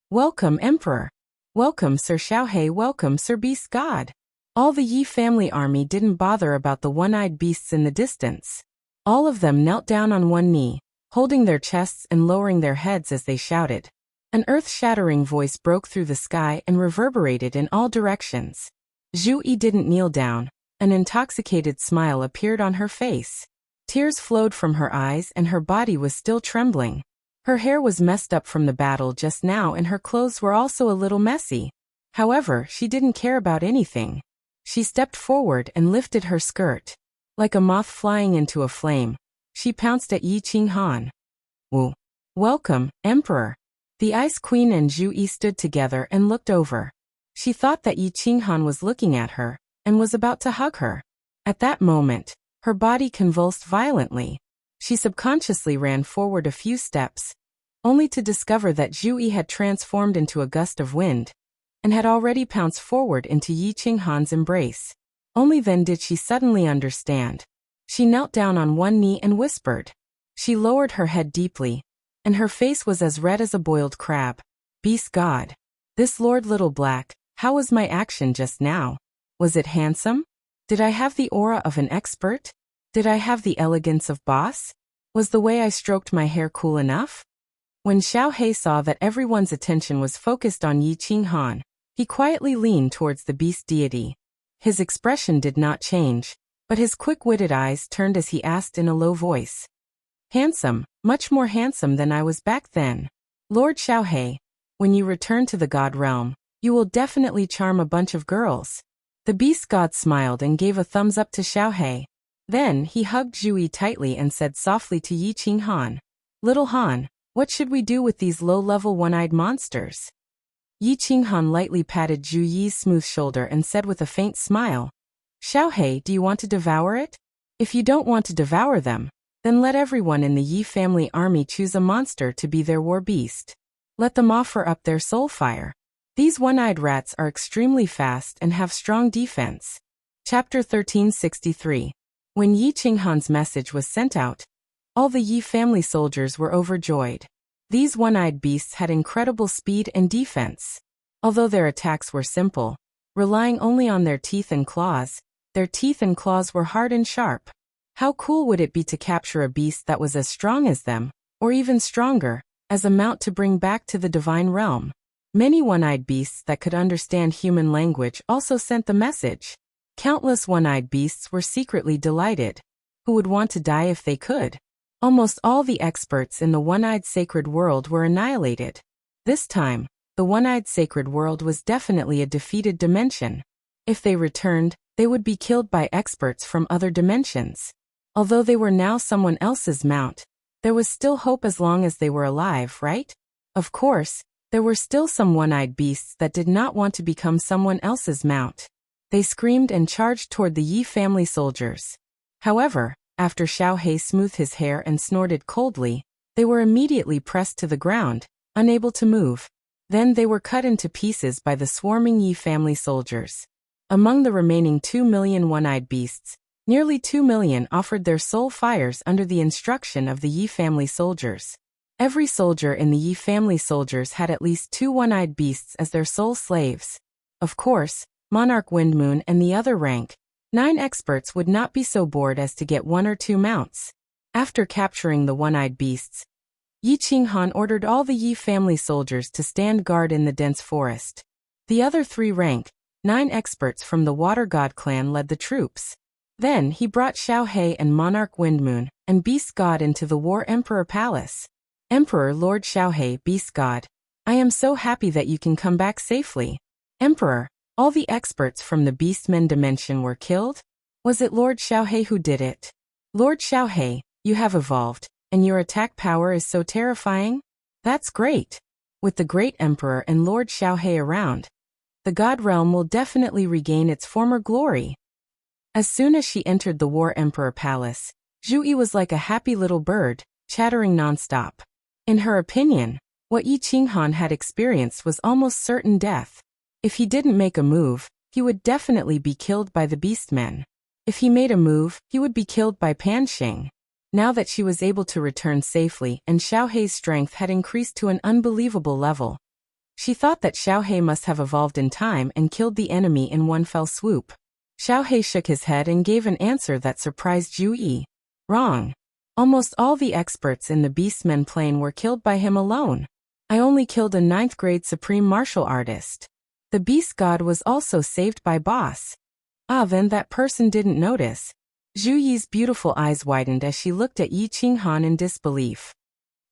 Welcome, Emperor. Welcome, Sir Xiaohe. Welcome, Sir Beast God. All the Yi family army didn't bother about the one-eyed beasts in the distance. All of them knelt down on one knee, holding their chests and lowering their heads as they shouted. An earth-shattering voice broke through the sky and reverberated in all directions. Zhu Yi didn't kneel down. An intoxicated smile appeared on her face. Tears flowed from her eyes and her body was still trembling. Her hair was messed up from the battle just now and her clothes were also a little messy. However, she didn't care about anything. She stepped forward and lifted her skirt. Like a moth flying into a flame, she pounced at Yi Qinghan. Woo! Welcome, Emperor. The Ice Queen and Zhu Yi stood together and looked over. She thought that Yi Qinghan was looking at her and was about to hug her. At that moment, her body convulsed violently. She subconsciously ran forward a few steps, only to discover that Zhu Yi had transformed into a gust of wind and had already pounced forward into Yi Qinghan's embrace. Only then did she suddenly understand. She knelt down on one knee and whispered. She lowered her head deeply, and her face was as red as a boiled crab. Beast God. This Lord Little Black, how was my action just now? Was it handsome? Did I have the aura of an expert? Did I have the elegance of boss? Was the way I stroked my hair cool enough? When Xiao He saw that everyone's attention was focused on Yi Qinghan, he quietly leaned towards the beast deity. His expression did not change, but his quick-witted eyes turned as he asked in a low voice. Handsome, much more handsome than I was back then. Lord Xiao He, when you return to the god realm, you will definitely charm a bunch of girls. The beast god smiled and gave a thumbs up to Xiao He. Then he hugged Zhu Yi tightly and said softly to Yi Qinghan, Little Han, what should we do with these low-level one-eyed monsters? Yi Qinghan lightly patted Zhu Yi's smooth shoulder and said with a faint smile, Xiao He, do you want to devour it? If you don't want to devour them, then let everyone in the Yi family army choose a monster to be their war beast. Let them offer up their soul fire. These one-eyed rats are extremely fast and have strong defense. Chapter 1363. When Yi Qinghan's message was sent out, all the Yi family soldiers were overjoyed. These one-eyed beasts had incredible speed and defense. Although their attacks were simple, relying only on their teeth and claws, their teeth and claws were hard and sharp. How cool would it be to capture a beast that was as strong as them, or even stronger, as a mount to bring back to the divine realm? Many one-eyed beasts that could understand human language also sent the message. Countless one-eyed beasts were secretly delighted. Who would want to die if they could? Almost all the experts in the one-eyed sacred world were annihilated. This time, the one-eyed sacred world was definitely a defeated dimension. If they returned, they would be killed by experts from other dimensions. Although they were now someone else's mount, there was still hope as long as they were alive, right? Of course, there were still some one-eyed beasts that did not want to become someone else's mount. They screamed and charged toward the Yi family soldiers. However, after Xiao He smoothed his hair and snorted coldly, they were immediately pressed to the ground, unable to move. Then they were cut into pieces by the swarming Yi family soldiers. Among the remaining 2 million one-eyed beasts, nearly 2 million offered their soul fires under the instruction of the Yi family soldiers. Every soldier in the Yi family soldiers had at least 2 one-eyed beasts as their sole slaves. Of course, Monarch Windmoon and the other rank, 9 experts would not be so bored as to get 1 or 2 mounts. After capturing the one-eyed beasts, Yi Qinghan ordered all the Yi family soldiers to stand guard in the dense forest. The other 3 rank, 9 experts from the Water God clan led the troops. Then he brought Xiao He and Monarch Windmoon and Beast God into the War Emperor Palace. Emperor Lord Xiao He, Beast God, I am so happy that you can come back safely. Emperor, all the experts from the Beastmen dimension were killed? Was it Lord Xiao He who did it? Lord Xiao He, you have evolved, and your attack power is so terrifying? That's great. With the great Emperor and Lord Xiao He around, the God realm will definitely regain its former glory. As soon as she entered the War Emperor Palace, Zhu Yi was like a happy little bird, chattering nonstop. In her opinion, what Yi Qinghan had experienced was almost certain death. If he didn't make a move, he would definitely be killed by the Beastmen. If he made a move, he would be killed by Panxing. Now that she was able to return safely and Xiao He's strength had increased to an unbelievable level, she thought that Xiao He must have evolved in time and killed the enemy in one fell swoop. Xiao He shook his head and gave an answer that surprised Zhu Yi. Wrong. Almost all the experts in the Beastmen plane were killed by him alone. I only killed a 9th grade supreme martial artist. The Beast God was also saved by boss. Ah, then that person didn't notice. Zhu Yi's beautiful eyes widened as she looked at Yi Qinghan in disbelief.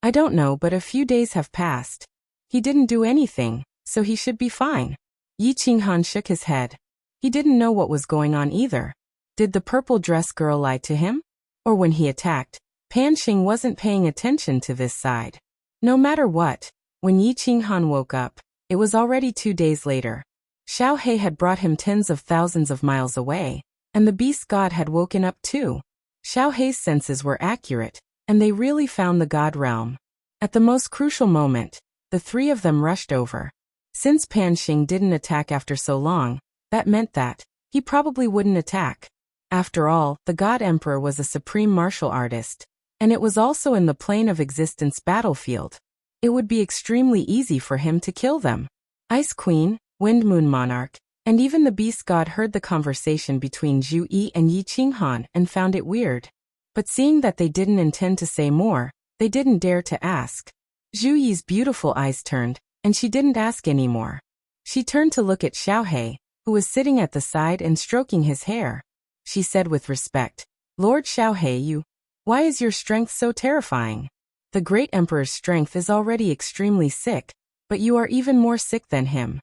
I don't know, but a few days have passed. He didn't do anything, so he should be fine. Yi Qinghan shook his head. He didn't know what was going on either. Did the purple dress girl lie to him? Or when he attacked, Panxing wasn't paying attention to this side. No matter what, when Yi Qinghan woke up, it was already 2 days later. Xiao He had brought him tens of thousands of miles away, and the Beast God had woken up too. Xiao He's senses were accurate, and they really found the God realm. At the most crucial moment, the 3 of them rushed over. Since Panxing didn't attack after so long, that meant that he probably wouldn't attack. After all, the God Emperor was a supreme martial artist, and it was also in the plane of existence battlefield. It would be extremely easy for him to kill them. Ice Queen, Wind Moon Monarch, and even the Beast God heard the conversation between Zhu Yi and Yi Qinghan and found it weird. But seeing that they didn't intend to say more, they didn't dare to ask. Zhu Yi's beautiful eyes turned, and she didn't ask anymore. She turned to look at Xiaohe, who was sitting at the side and stroking his hair. She said with respect, "Lord Xiaohe, why is your strength so terrifying? The great emperor's strength is already extremely sick, but you are even more sick than him.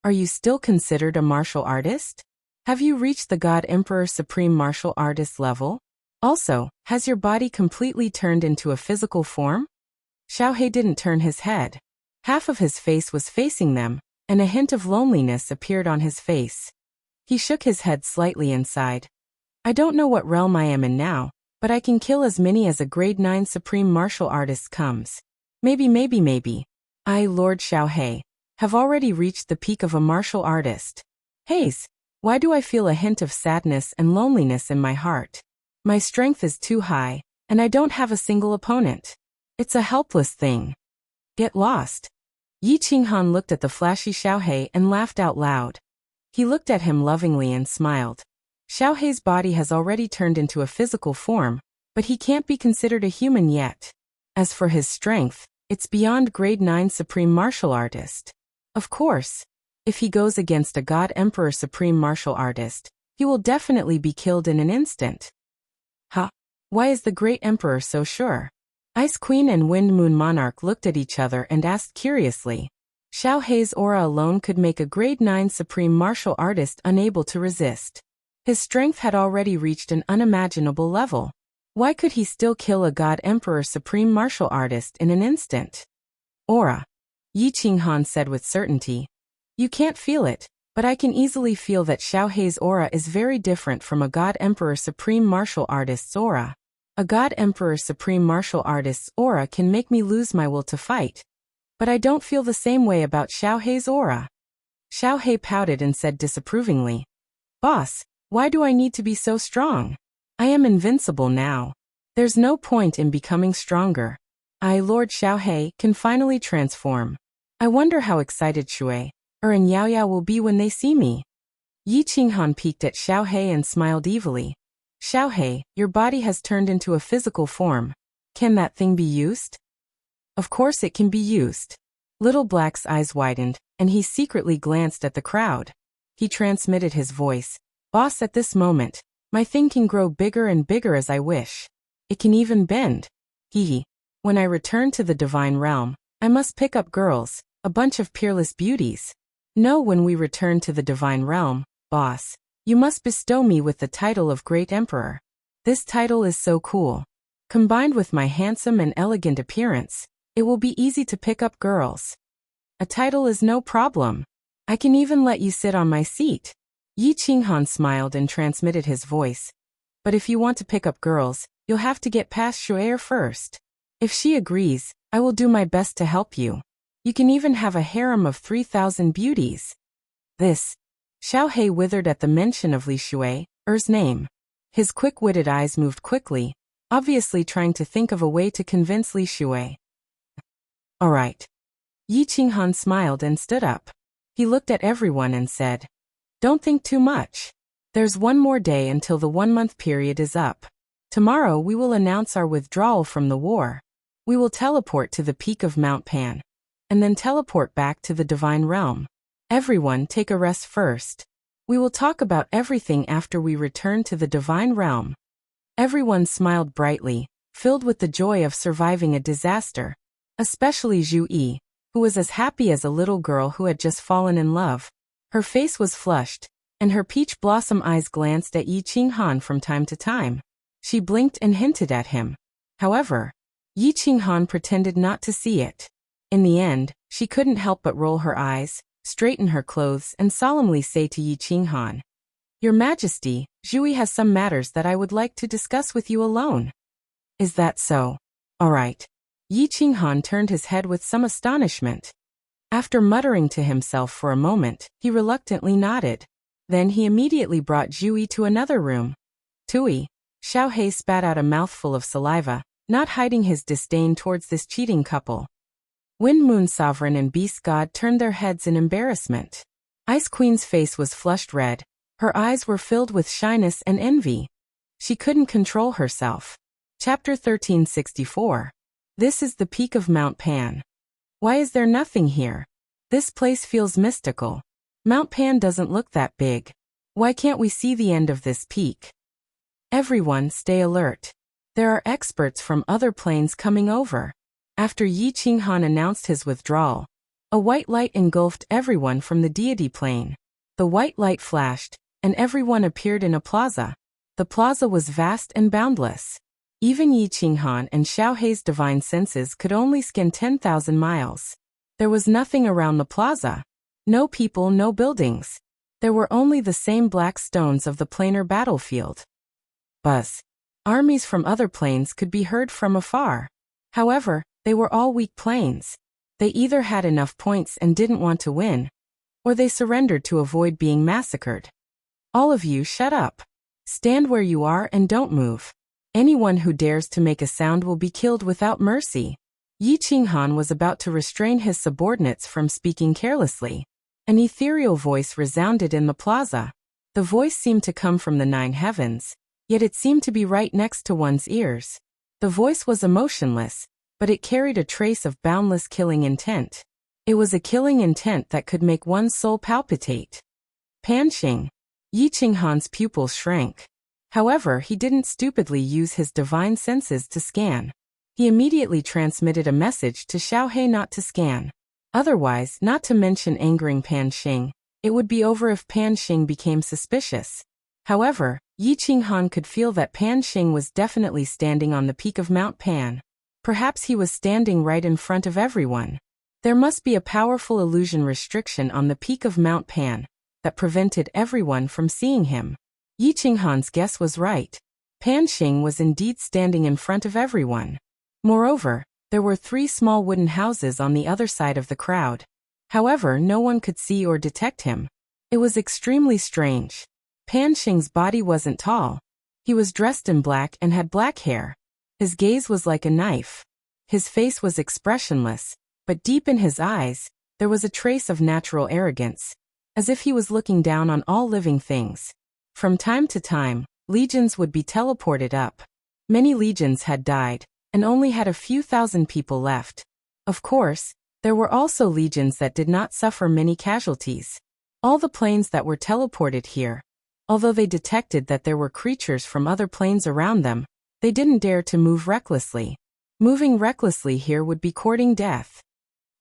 Are you still considered a martial artist? Have you reached the God Emperor Supreme Martial Artist level? Also, has your body completely turned into a physical form?" Xiaohe didn't turn his head. Half of his face was facing them, and a hint of loneliness appeared on his face. He shook his head slightly and sighed. "I don't know what realm I am in now, but I can kill as many as a grade 9 Supreme Martial Artist comes. Maybe. I, Lord Xiaohe, have already reached the peak of a martial artist. Haze, why do I feel a hint of sadness and loneliness in my heart? My strength is too high, and I don't have a single opponent. It's a helpless thing. Get lost." Yi Qinghan looked at the flashy Xiaohe and laughed out loud. He looked at him lovingly and smiled. Xiaohe's body has already turned into a physical form, but he can't be considered a human yet. As for his strength, it's beyond grade 9 Supreme Martial Artist. Of course, if he goes against a God Emperor Supreme Martial Artist, he will definitely be killed in an instant. Why is the Great Emperor so sure? Ice Queen and Wind Moon Monarch looked at each other and asked curiously. Xiaohe's aura alone could make a grade 9 Supreme Martial Artist unable to resist. His strength had already reached an unimaginable level. Why could he still kill a God Emperor Supreme Martial Artist in an instant? Aura. Yi Qinghan said with certainty. You can't feel it, but I can easily feel that Xiaohe's aura is very different from a God Emperor Supreme Martial Artist's aura. A God Emperor Supreme Martial Artist's aura can make me lose my will to fight. But I don't feel the same way about Xiaohe's aura. Xiaohe pouted and said disapprovingly. Boss, why do I need to be so strong? I am invincible now. There's no point in becoming stronger. I, Lord Xiaohe, can finally transform. I wonder how excited Shui and Yao Yao will be when they see me. Yi Qinghan peeked at Xiaohe and smiled evilly. Xiaohe, your body has turned into a physical form. Can that thing be used? Of course it can be used. Little Black's eyes widened, and he secretly glanced at the crowd. He transmitted his voice. Boss, at this moment, my thing can grow bigger and bigger as I wish. It can even bend. When I return to the divine realm, I must pick up girls, a bunch of peerless beauties. No, when we return to the divine realm, boss, you must bestow me with the title of Great Emperor. This title is so cool. Combined with my handsome and elegant appearance, it will be easy to pick up girls. A title is no problem. I can even let you sit on my seat. Yi Qinghan smiled and transmitted his voice. But if you want to pick up girls, you'll have to get past Shu'er first. If she agrees, I will do my best to help you. You can even have a harem of 3,000 beauties. Xiaohe withered at the mention of Li Shu'er's name. His quick-witted eyes moved quickly, obviously trying to think of a way to convince Li Shu'er. All right. Yi Qinghan smiled and stood up. He looked at everyone and said, Don't think too much. There's one more day until the 1-month period is up. Tomorrow we will announce our withdrawal from the war. We will teleport to the peak of Mount Pan, and then teleport back to the divine realm. Everyone take a rest first. We will talk about everything after we return to the divine realm. Everyone smiled brightly, filled with the joy of surviving a disaster. Especially Zhu Yi, who was as happy as a little girl who had just fallen in love. Her face was flushed, and her peach blossom eyes glanced at Yi Qinghan from time to time. She blinked and hinted at him. However, Yi Qinghan pretended not to see it. In the end, she couldn't help but roll her eyes, straighten her clothes, and solemnly say to Yi Qinghan, Your Majesty, Zhu Yi has some matters that I would like to discuss with you alone. Is that so? All right. Yi Qinghan turned his head with some astonishment. After muttering to himself for a moment, he reluctantly nodded. Then he immediately brought Zhu Yi to another room. Tui. Xiaohe spat out a mouthful of saliva, not hiding his disdain towards this cheating couple. Wind Moon Sovereign and Beast God turned their heads in embarrassment. Ice Queen's face was flushed red. Her eyes were filled with shyness and envy. She couldn't control herself. Chapter 1364. This is the peak of Mount Pan. Why is there nothing here? This place feels mystical. Mount Pan doesn't look that big. Why can't we see the end of this peak? Everyone stay alert. There are experts from other planes coming over. After Yi Qinghan announced his withdrawal, a white light engulfed everyone from the deity plane. The white light flashed, and everyone appeared in a plaza. The plaza was vast and boundless. Even Yi Qinghan and Xiao Hei's divine senses could only scan 10,000 miles. There was nothing around the plaza. No people, no buildings. There were only the same black stones of the planar battlefield. Buzz. Armies from other planes could be heard from afar. However, they were all weak planes. They either had enough points and didn't want to win, or they surrendered to avoid being massacred. All of you shut up. Stand where you are and don't move. Anyone who dares to make a sound will be killed without mercy. Yi Qinghan was about to restrain his subordinates from speaking carelessly. An ethereal voice resounded in the plaza. The voice seemed to come from the 9 heavens, yet it seemed to be right next to one's ears. The voice was emotionless, but it carried a trace of boundless killing intent. It was a killing intent that could make one's soul palpitate. Panxing. Yi Qinghan's pupils shrank. However, he didn't stupidly use his divine senses to scan. He immediately transmitted a message to Xiao Hei not to scan. Otherwise, not to mention angering Panxing, it would be over if Panxing became suspicious. However, Yi Qinghan could feel that Panxing was definitely standing on the peak of Mount Pan. Perhaps he was standing right in front of everyone. There must be a powerful illusion restriction on the peak of Mount Pan that prevented everyone from seeing him. Yi Qinghan's guess was right. Panxing was indeed standing in front of everyone. Moreover, there were 3 small wooden houses on the other side of the crowd. However, no one could see or detect him. It was extremely strange. Panxing's body wasn't tall. He was dressed in black and had black hair. His gaze was like a knife. His face was expressionless, but deep in his eyes, there was a trace of natural arrogance, as if he was looking down on all living things. From time to time, legions would be teleported up. Many legions had died, and only had a few thousand people left. Of course, there were also legions that did not suffer many casualties. All the planes that were teleported here, although they detected that there were creatures from other planes around them, they didn't dare to move recklessly. Moving recklessly here would be courting death.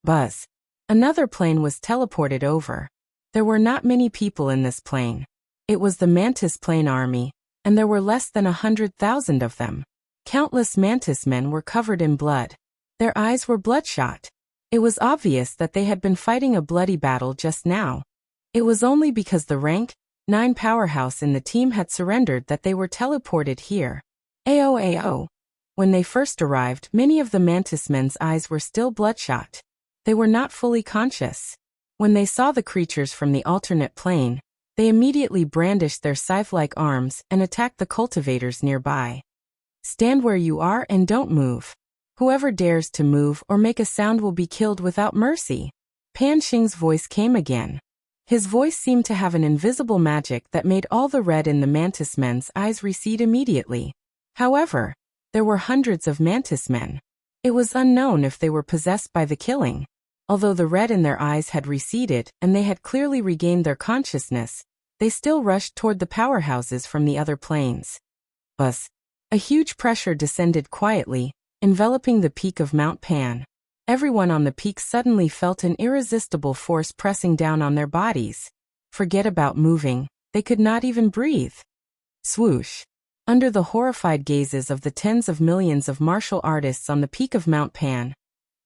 Buzz. Another plane was teleported over. There were not many people in this plane. It was the Mantis plane army, and there were less than 100,000 of them. Countless Mantis men were covered in blood. Their eyes were bloodshot. It was obvious that they had been fighting a bloody battle just now. It was only because the rank 9 powerhouse in the team had surrendered that they were teleported here. Ao. When they first arrived, many of the Mantis men's eyes were still bloodshot. They were not fully conscious. When they saw the creatures from the alternate plane, they immediately brandished their scythe-like arms and attacked the cultivators nearby. Stand where you are and don't move. Whoever dares to move or make a sound will be killed without mercy. Panxing's voice came again. His voice seemed to have an invisible magic that made all the red in the Mantis men's eyes recede immediately. However, there were hundreds of Mantis men. It was unknown if they were possessed by the killing. Although the red in their eyes had receded and they had clearly regained their consciousness, they still rushed toward the powerhouses from the other planes. Buzz. A huge pressure descended quietly, enveloping the peak of Mount Pan. Everyone on the peak suddenly felt an irresistible force pressing down on their bodies. Forget about moving, they could not even breathe. Swoosh. Under the horrified gazes of the tens of millions of martial artists on the peak of Mount Pan,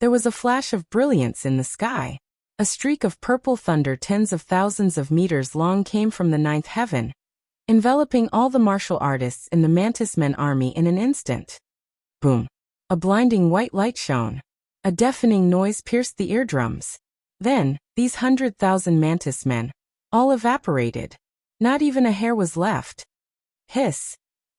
there was a flash of brilliance in the sky. A streak of purple thunder tens of thousands of meters long came from the 9th heaven, enveloping all the martial artists in the Mantis men army in an instant. Boom. A blinding white light shone. A deafening noise pierced the eardrums. Then, these 100,000 Mantis men, all evaporated. Not even a hair was left. Hiss.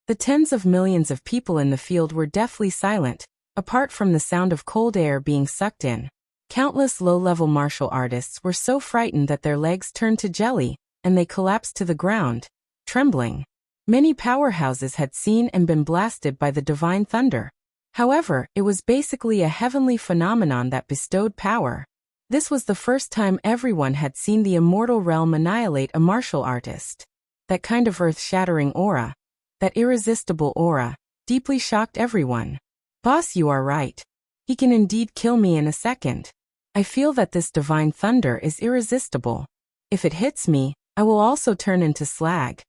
The tens of millions of people in the field were deathly silent, apart from the sound of cold air being sucked in. Countless low-level martial artists were so frightened that their legs turned to jelly, and they collapsed to the ground, trembling. Many powerhouses had seen and been blasted by the divine thunder. However, it was basically a heavenly phenomenon that bestowed power. This was the first time everyone had seen the immortal realm annihilate a martial artist. That kind of earth-shattering aura, that irresistible aura, deeply shocked everyone. Boss, you are right. He can indeed kill me in a second. I feel that this divine thunder is irresistible. If it hits me, I will also turn into slag.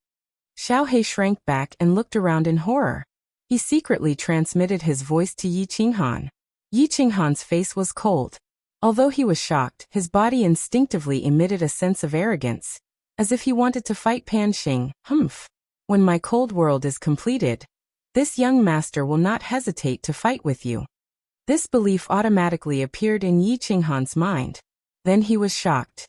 Xiao He shrank back and looked around in horror. He secretly transmitted his voice to Yi Qinghan. Yi Qinghan's face was cold. Although he was shocked, his body instinctively emitted a sense of arrogance, as if he wanted to fight Pan Xing. Humph. When my cold world is completed, this young master will not hesitate to fight with you. This belief automatically appeared in Yi Qinghan's mind. Then he was shocked.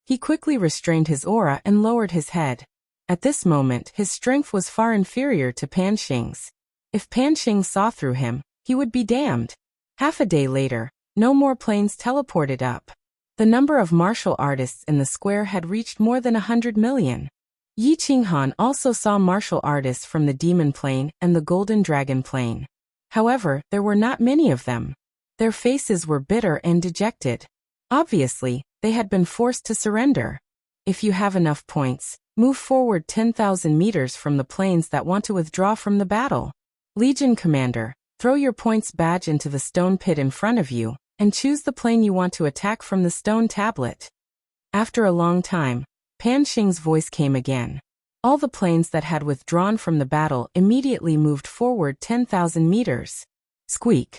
He quickly restrained his aura and lowered his head. At this moment, his strength was far inferior to Pan Xing's. If Pan Xing saw through him, he would be damned. Half a day later, no more planes teleported up. The number of martial artists in the square had reached more than 100 million. Yi Qinghan also saw martial artists from the Demon Plane and the Golden Dragon Plane. However, there were not many of them. Their faces were bitter and dejected. Obviously, they had been forced to surrender. If you have enough points, move forward 10,000 meters from the planes that want to withdraw from the battle. Legion Commander, throw your points badge into the stone pit in front of you, and choose the plane you want to attack from the stone tablet. After a long time, Pan Xing's voice came again. All the planes that had withdrawn from the battle immediately moved forward 10,000 meters. Squeak.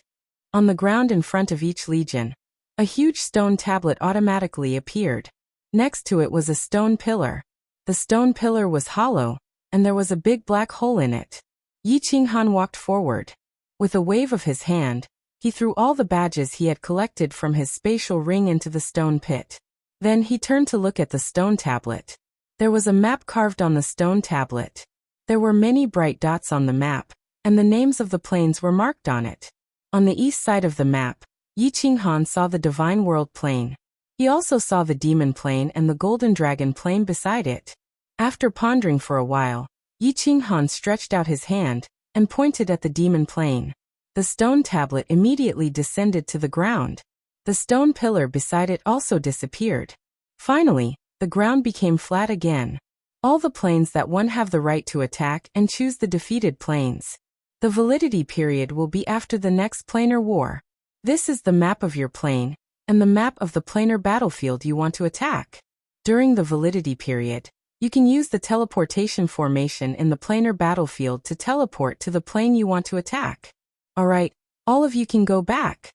On the ground in front of each legion, a huge stone tablet automatically appeared. Next to it was a stone pillar. The stone pillar was hollow, and there was a big black hole in it. Yi Qinghan walked forward. With a wave of his hand, he threw all the badges he had collected from his spatial ring into the stone pit. Then he turned to look at the stone tablet. There was a map carved on the stone tablet. There were many bright dots on the map, and the names of the planes were marked on it. On the east side of the map, Yi Qinghan saw the Divine World Plane. He also saw the Demon Plane and the Golden Dragon Plane beside it. After pondering for a while, Yi Qinghan stretched out his hand and pointed at the Demon Plane. The stone tablet immediately descended to the ground. The stone pillar beside it also disappeared. Finally, the ground became flat again. All the planes that won have the right to attack and choose the defeated planes. The validity period will be after the next planar war. This is the map of your plane, and the map of the planar battlefield you want to attack. During the validity period, you can use the teleportation formation in the planar battlefield to teleport to the plane you want to attack. Alright, all of you can go back.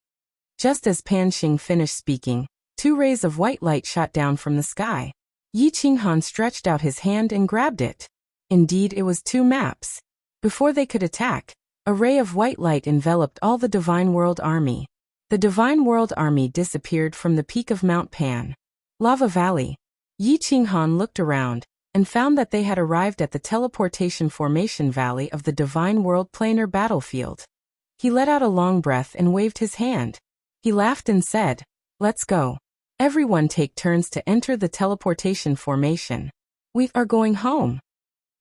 Just as Pan Xing finished speaking, 2 rays of white light shot down from the sky. Yi Qinghan stretched out his hand and grabbed it. Indeed, it was 2 maps. Before they could attack, a ray of white light enveloped all the Divine World Army. The Divine World Army disappeared from the peak of Mount Pan. Lava Valley. Yi Qinghan looked around and found that they had arrived at the teleportation formation valley of the Divine World Planar battlefield. He let out a long breath and waved his hand. He laughed and said, "Let's go. Everyone take turns to enter the teleportation formation. We are going home."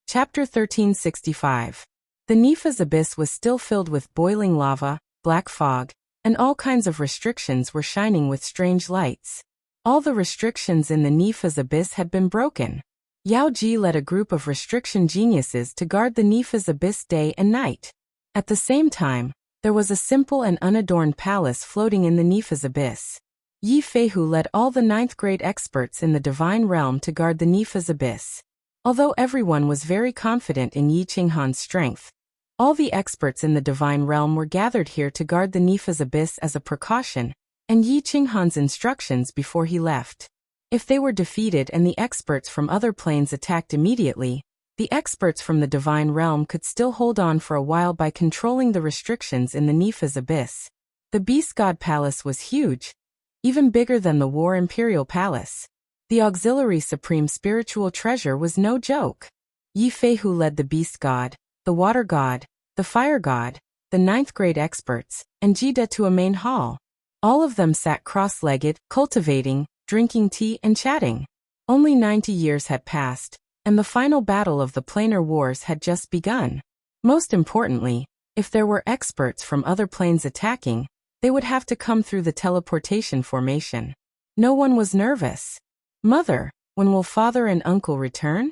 Chapter 1365. The Nifa's abyss was still filled with boiling lava, black fog, and all kinds of restrictions were shining with strange lights. All the restrictions in the Nifa's abyss had been broken. Yao Ji led a group of restriction geniuses to guard the Nifa's abyss day and night. At the same time, there was a simple and unadorned palace floating in the Nifa's abyss. Yi Feihu led all the 9th grade experts in the divine realm to guard the Nifa's abyss. Although everyone was very confident in Yi Qinghan's strength, all the experts in the divine realm were gathered here to guard the Nifa's abyss as a precaution, and Yi Qinghan's instructions before he left. If they were defeated and the experts from other planes attacked immediately, the experts from the divine realm could still hold on for a while by controlling the restrictions in the Nifa's abyss. The Beast God Palace was huge, even bigger than the War Imperial Palace. The auxiliary supreme spiritual treasure was no joke. Yi Feihu led the Beast God, the Water God, the Fire God, the 9th grade experts, and Jida to a main hall. All of them sat cross-legged, cultivating, drinking tea and chatting. Only 90 years had passed, and the final battle of the planar wars had just begun. Most importantly, If there were experts from other planes attacking, they would have to come through the teleportation formation. No one was nervous. Mother, when will father and uncle return?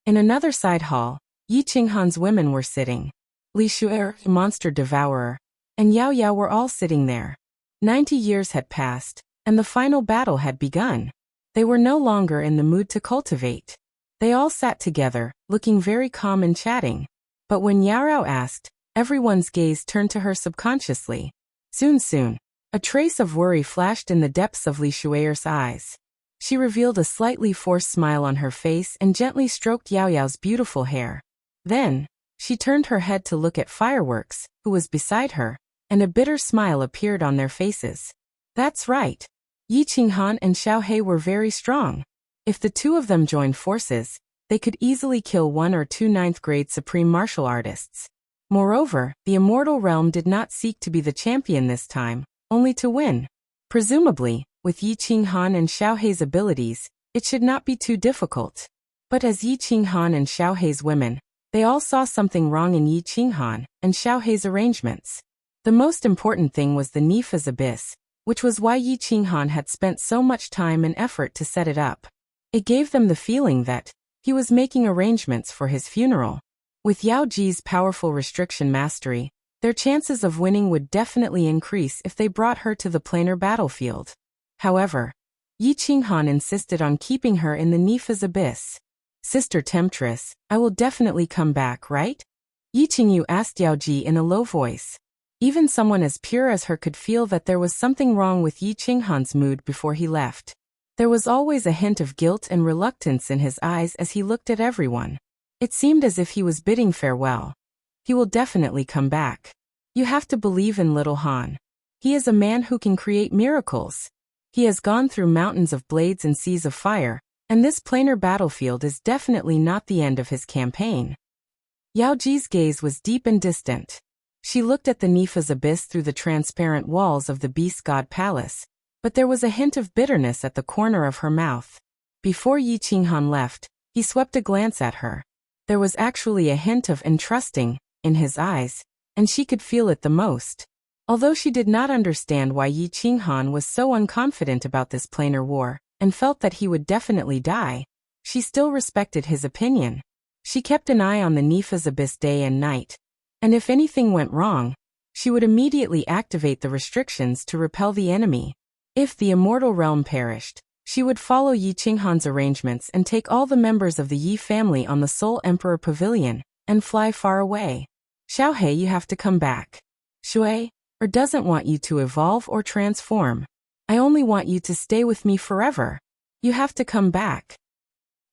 In another side hall, Yi Qinghan's women were sitting. Li Shu'er, monster devourer, and Yao Yao were all sitting there. 90 years had passed, and the final battle had begun. They were no longer in the mood to cultivate. They all sat together, looking very calm and chatting. But when Yao Yao asked, everyone's gaze turned to her subconsciously. Soon, a trace of worry flashed in the depths of Li Shu'er's eyes. She revealed a slightly forced smile on her face and gently stroked Yao Yao's beautiful hair. Then, she turned her head to look at Fireworks, who was beside her, and a bitter smile appeared on their faces. That's right. Yi Qinghan and Xiao He were very strong. If the two of them joined forces, they could easily kill 1 or 2 ninth-grade supreme martial artists. Moreover, the immortal realm did not seek to be the champion this time, only to win. Presumably, with Yi Qinghan and Xiao He's abilities, it should not be too difficult. But as Yi Qinghan and Xiao He's women, they all saw something wrong in Yi Qinghan and Xiao He's arrangements. The most important thing was the Nifa's abyss, which was why Yi Qinghan had spent so much time and effort to set it up. It gave them the feeling that he was making arrangements for his funeral. With Yao Ji's powerful restriction mastery, their chances of winning would definitely increase if they brought her to the planar battlefield. However, Yi Qinghan insisted on keeping her in the Nifa's abyss. Sister Temptress, I will definitely come back, right? Yi Qingyu asked Yao Ji in a low voice. Even someone as pure as her could feel that there was something wrong with Yi Qinghan's mood before he left. There was always a hint of guilt and reluctance in his eyes as he looked at everyone. It seemed as if he was bidding farewell. He will definitely come back. You have to believe in little Han. He is a man who can create miracles. He has gone through mountains of blades and seas of fire, and this planar battlefield is definitely not the end of his campaign. Yao Ji's gaze was deep and distant. She looked at the Nifa's abyss through the transparent walls of the Beast God Palace, but there was a hint of bitterness at the corner of her mouth. Before Yi Qinghan left, he swept a glance at her. There was actually a hint of entrusting in his eyes, and she could feel it the most. Although she did not understand why Yi Qinghan was so unconfident about this planar war, and felt that he would definitely die, she still respected his opinion. She kept an eye on the Nifa's abyss day and night, and if anything went wrong, she would immediately activate the restrictions to repel the enemy. If the immortal realm perished, she would follow Yi Qinghan's arrangements and take all the members of the Yi family on the Soul Emperor Pavilion, and fly far away. Xiao He, you have to come back. Shui, or doesn't want you to evolve or transform. I only want you to stay with me forever. You have to come back.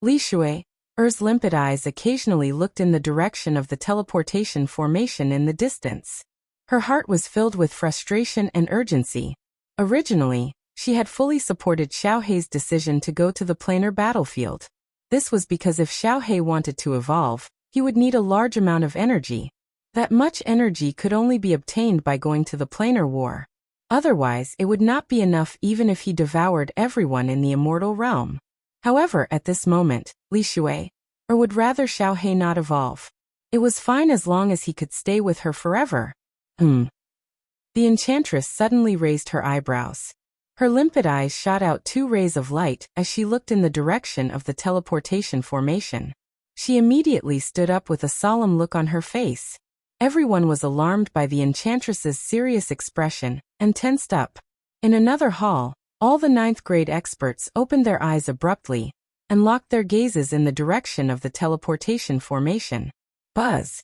Li Shui, Er's limpid eyes occasionally looked in the direction of the teleportation formation in the distance. Her heart was filled with frustration and urgency. Originally, she had fully supported Xiao He's decision to go to the planar battlefield. This was because if Xiao He wanted to evolve, he would need a large amount of energy. That much energy could only be obtained by going to the planar war. Otherwise, it would not be enough even if he devoured everyone in the immortal realm. However, at this moment, Li Shui, or would rather Xiao He not evolve. It was fine as long as he could stay with her forever. The enchantress suddenly raised her eyebrows. Her limpid eyes shot out 2 rays of light as she looked in the direction of the teleportation formation. She immediately stood up with a solemn look on her face. Everyone was alarmed by the enchantress's serious expression and tensed up. In another hall, all the 9th grade experts opened their eyes abruptly and locked their gazes in the direction of the teleportation formation. Buzz!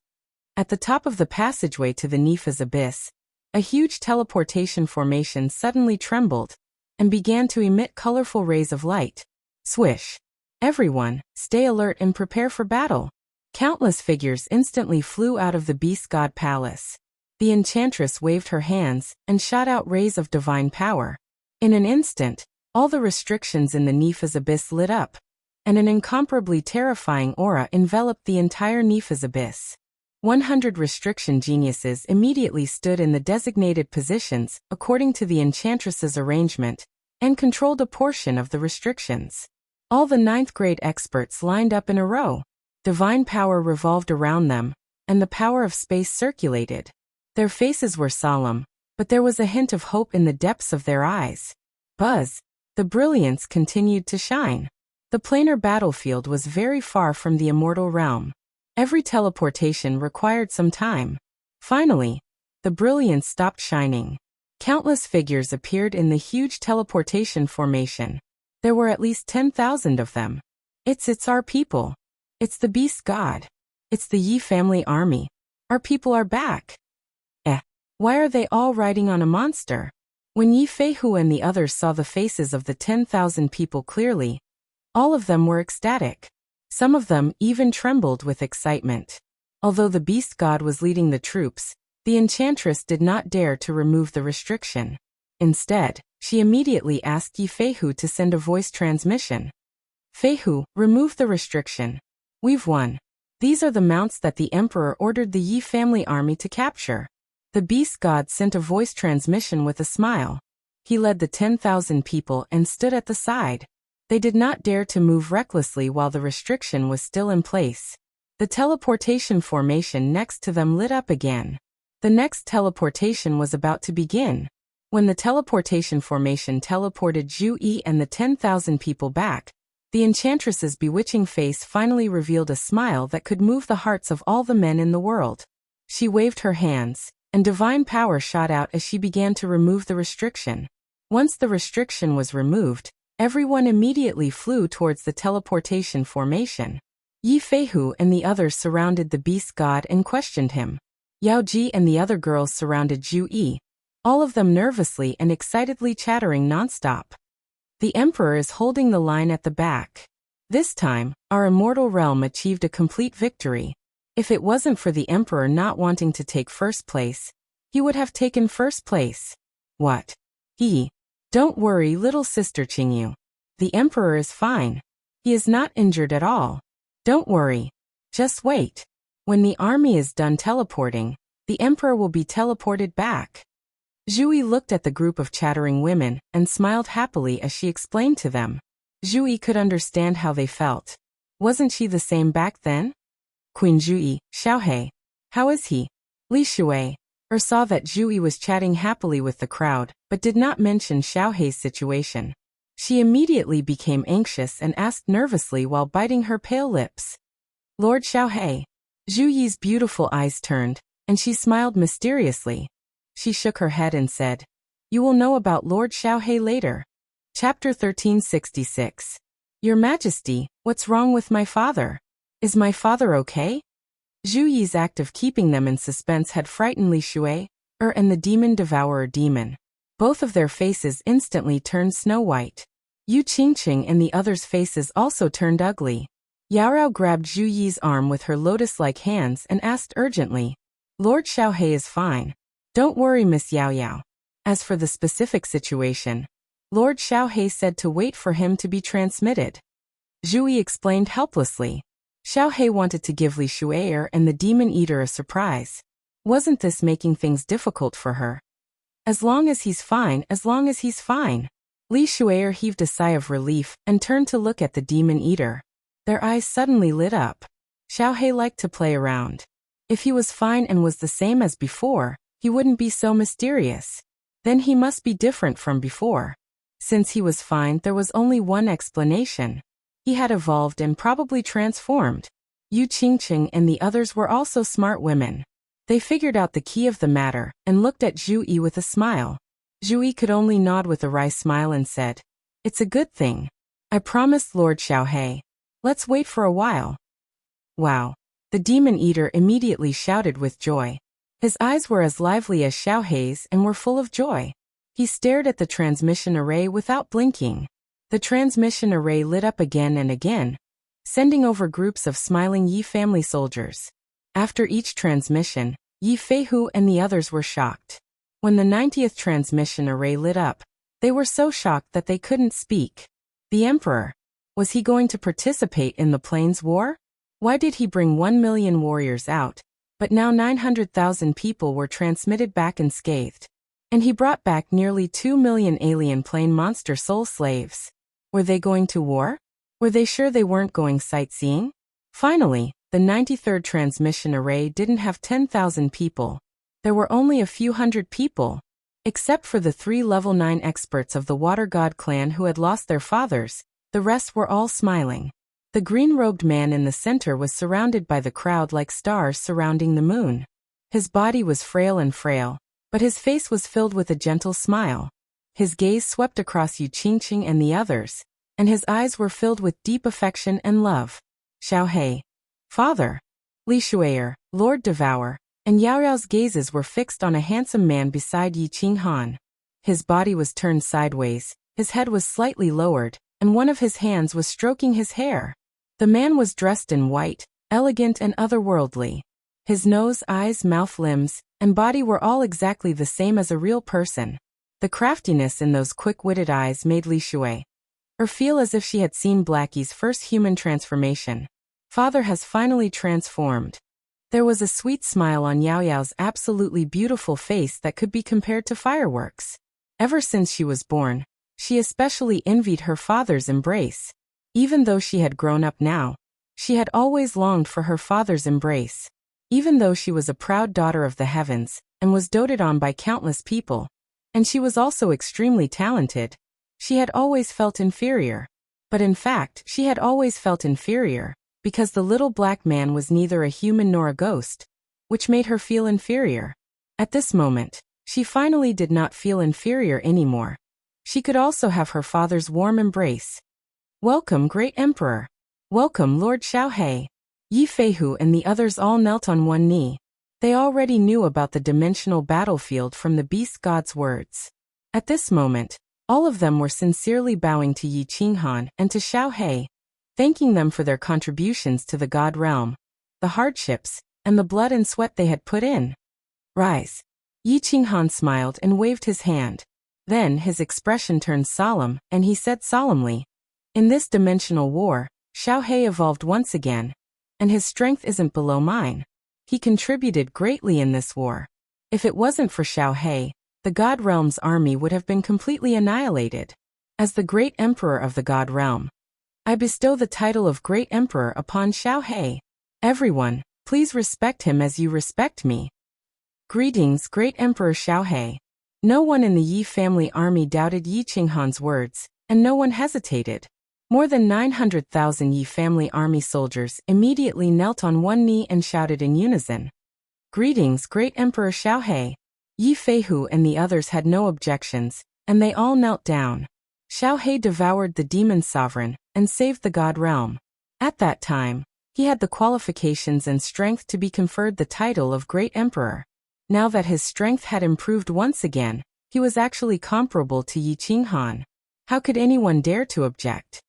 At the top of the passageway to the Nifa's abyss, a huge teleportation formation suddenly trembled and began to emit colorful rays of light. Swish! Everyone, stay alert and prepare for battle. Countless figures instantly flew out of the Beast God Palace. The enchantress waved her hands and shot out rays of divine power. In an instant, all the restrictions in the Nifa's abyss lit up, and an incomparably terrifying aura enveloped the entire Nifa's abyss. 100 restriction geniuses immediately stood in the designated positions according to the enchantress's arrangement, and controlled a portion of the restrictions. All the 9th grade experts lined up in a row. Divine power revolved around them, and the power of space circulated. Their faces were solemn, but there was a hint of hope in the depths of their eyes. Buzz! The brilliance continued to shine. The planar battlefield was very far from the immortal realm. Every teleportation required some time. Finally, the brilliance stopped shining. Countless figures appeared in the huge teleportation formation. There were at least 10,000 of them. It's our people. It's the beast god. It's the Yi family army. Our people are back. Why are they all riding on a monster? When Yi Feihu and the others saw the faces of the 10,000 people clearly, all of them were ecstatic. Some of them even trembled with excitement. Although the beast god was leading the troops, the enchantress did not dare to remove the restriction. Instead, she immediately asked Yi Feihu to send a voice transmission. Feihu, remove the restriction. We've won. These are the mounts that the emperor ordered the Yi family army to capture. The beast god sent a voice transmission with a smile. He led the 10,000 people and stood at the side. They did not dare to move recklessly while the restriction was still in place. The teleportation formation next to them lit up again. The next teleportation was about to begin. When the teleportation formation teleported Zhu Yi and the 10,000 people back, the enchantress's bewitching face finally revealed a smile that could move the hearts of all the men in the world. She waved her hands, and divine power shot out as she began to remove the restriction. Once the restriction was removed, everyone immediately flew towards the teleportation formation. Yi Feihu and the others surrounded the beast god and questioned him. Yao Ji and the other girls surrounded Zhu Yi, all of them nervously and excitedly chattering nonstop. The emperor is holding the line at the back. This time, our immortal realm achieved a complete victory. If it wasn't for the emperor not wanting to take first place, he would have taken first place. What? Don't worry, little sister Qingyu. The emperor is fine. He is not injured at all. Don't worry. Just wait. When the army is done teleporting, the emperor will be teleported back. Zhu Yi looked at the group of chattering women and smiled happily as she explained to them. Zhu Yi could understand how they felt. Wasn't she the same back then? Queen Zhu Yi, Xiaohei. How is he? Li Shui saw that Zhu Yi was chatting happily with the crowd, but did not mention Xiaohei's situation. She immediately became anxious and asked nervously while biting her pale lips. Lord Xiaohei. Zhu Yi's beautiful eyes turned, and she smiled mysteriously. She shook her head and said, You will know about Lord Xiaohei later. Chapter 1366. Your Majesty, what's wrong with my father? Is my father okay? Zhu Yi's act of keeping them in suspense had frightened Li Shui, and the demon devourer demon. Both of their faces instantly turned snow-white. Yu Qingqing and the others' faces also turned ugly. Yaorao grabbed Zhu Yi's arm with her lotus-like hands and asked urgently, Lord Xiaohei is fine. Don't worry, Miss Yao Yao. As for the specific situation, Lord Xiaohei said to wait for him to be transmitted. Zhu Yi explained helplessly. Xiaohei wanted to give Li Shui and the demon eater a surprise. Wasn't this making things difficult for her? As long as he's fine, as long as he's fine. Li Shui heaved a sigh of relief and turned to look at the demon eater. Their eyes suddenly lit up. Xiaohei liked to play around. If he was fine and was the same as before, he wouldn't be so mysterious. Then he must be different from before. Since he was fine, there was only one explanation. He had evolved and probably transformed. Yu Qingqing and the others were also smart women. They figured out the key of the matter and looked at Zhu Yi with a smile. Zhu Yi could only nod with a wry smile and said, It's a good thing. I promised Lord Xiaohei. Let's wait for a while. Wow. The demon eater immediately shouted with joy. His eyes were as lively as Xiaohei's and were full of joy. He stared at the transmission array without blinking. The transmission array lit up again and again, sending over groups of smiling Yi family soldiers. After each transmission, Yi Feihu and the others were shocked. When the 90th transmission array lit up, they were so shocked that they couldn't speak. The emperor. Was he going to participate in the Plains War? Why did he bring 1 million warriors out? But now 900,000 people were transmitted back unscathed. And he brought back nearly 2 million alien plane monster soul slaves. Were they going to war? Were they sure they weren't going sightseeing? Finally, The 93rd transmission array didn't have 10,000 people. There were only a few hundred people. Except for the 3 level 9 experts of the Water God clan who had lost their fathers, the rest were all smiling. The green-robed man in the center was surrounded by the crowd like stars surrounding the moon. His body was frail, but his face was filled with a gentle smile. His gaze swept across Yu Qingqing and the others, and his eyes were filled with deep affection and love. Xiaohei, father. Li Shui'er, Lord Devour, and Yao Yao's gazes were fixed on a handsome man beside Yi Qinghan. His body was turned sideways, his head was slightly lowered, and one of his hands was stroking his hair. The man was dressed in white, elegant and otherworldly. His nose, eyes, mouth, limbs, and body were all exactly the same as a real person. The craftiness in those quick-witted eyes made Li Shui'er feel as if she had seen Blackie's first human transformation. Father has finally transformed. There was a sweet smile on Yao Yao's absolutely beautiful face that could be compared to fireworks. Ever since she was born, she especially envied her father's embrace. Even though she had grown up now, she had always longed for her father's embrace. Even though she was a proud daughter of the heavens, and was doted on by countless people, and she was also extremely talented, she had always felt inferior. But in fact, she had always felt inferior, because the little black man was neither a human nor a ghost, which made her feel inferior. At this moment, she finally did not feel inferior anymore. She could also have her father's warm embrace. Welcome, Great Emperor. Welcome, Lord Xiaohei. Yi Feihu and the others all knelt on one knee. They already knew about the dimensional battlefield from the beast god's words. At this moment, all of them were sincerely bowing to Yi Qinghan and to Xiaohei, thanking them for their contributions to the god realm, the hardships, and the blood and sweat they had put in. Rise. Yi Qinghan smiled and waved his hand. Then his expression turned solemn, and he said solemnly, in this dimensional war, Xiaohei evolved once again, and his strength isn't below mine. He contributed greatly in this war. If it wasn't for Xiaohei, the God Realm's army would have been completely annihilated. As the Great Emperor of the God Realm, I bestow the title of Great Emperor upon Xiaohei. Everyone, please respect him as you respect me. Greetings, Great Emperor Xiaohei. No one in the Yi family army doubted Yi Qinghan's words, and no one hesitated. More than 900,000 Yi family army soldiers immediately knelt on one knee and shouted in unison. Greetings, Great Emperor Xiaohei. Yi Feihu and the others had no objections, and they all knelt down. Xiaohei devoured the demon sovereign and saved the God realm. At that time, he had the qualifications and strength to be conferred the title of Great Emperor. Now that his strength had improved once again, he was actually comparable to Yi Qinghan. How could anyone dare to object?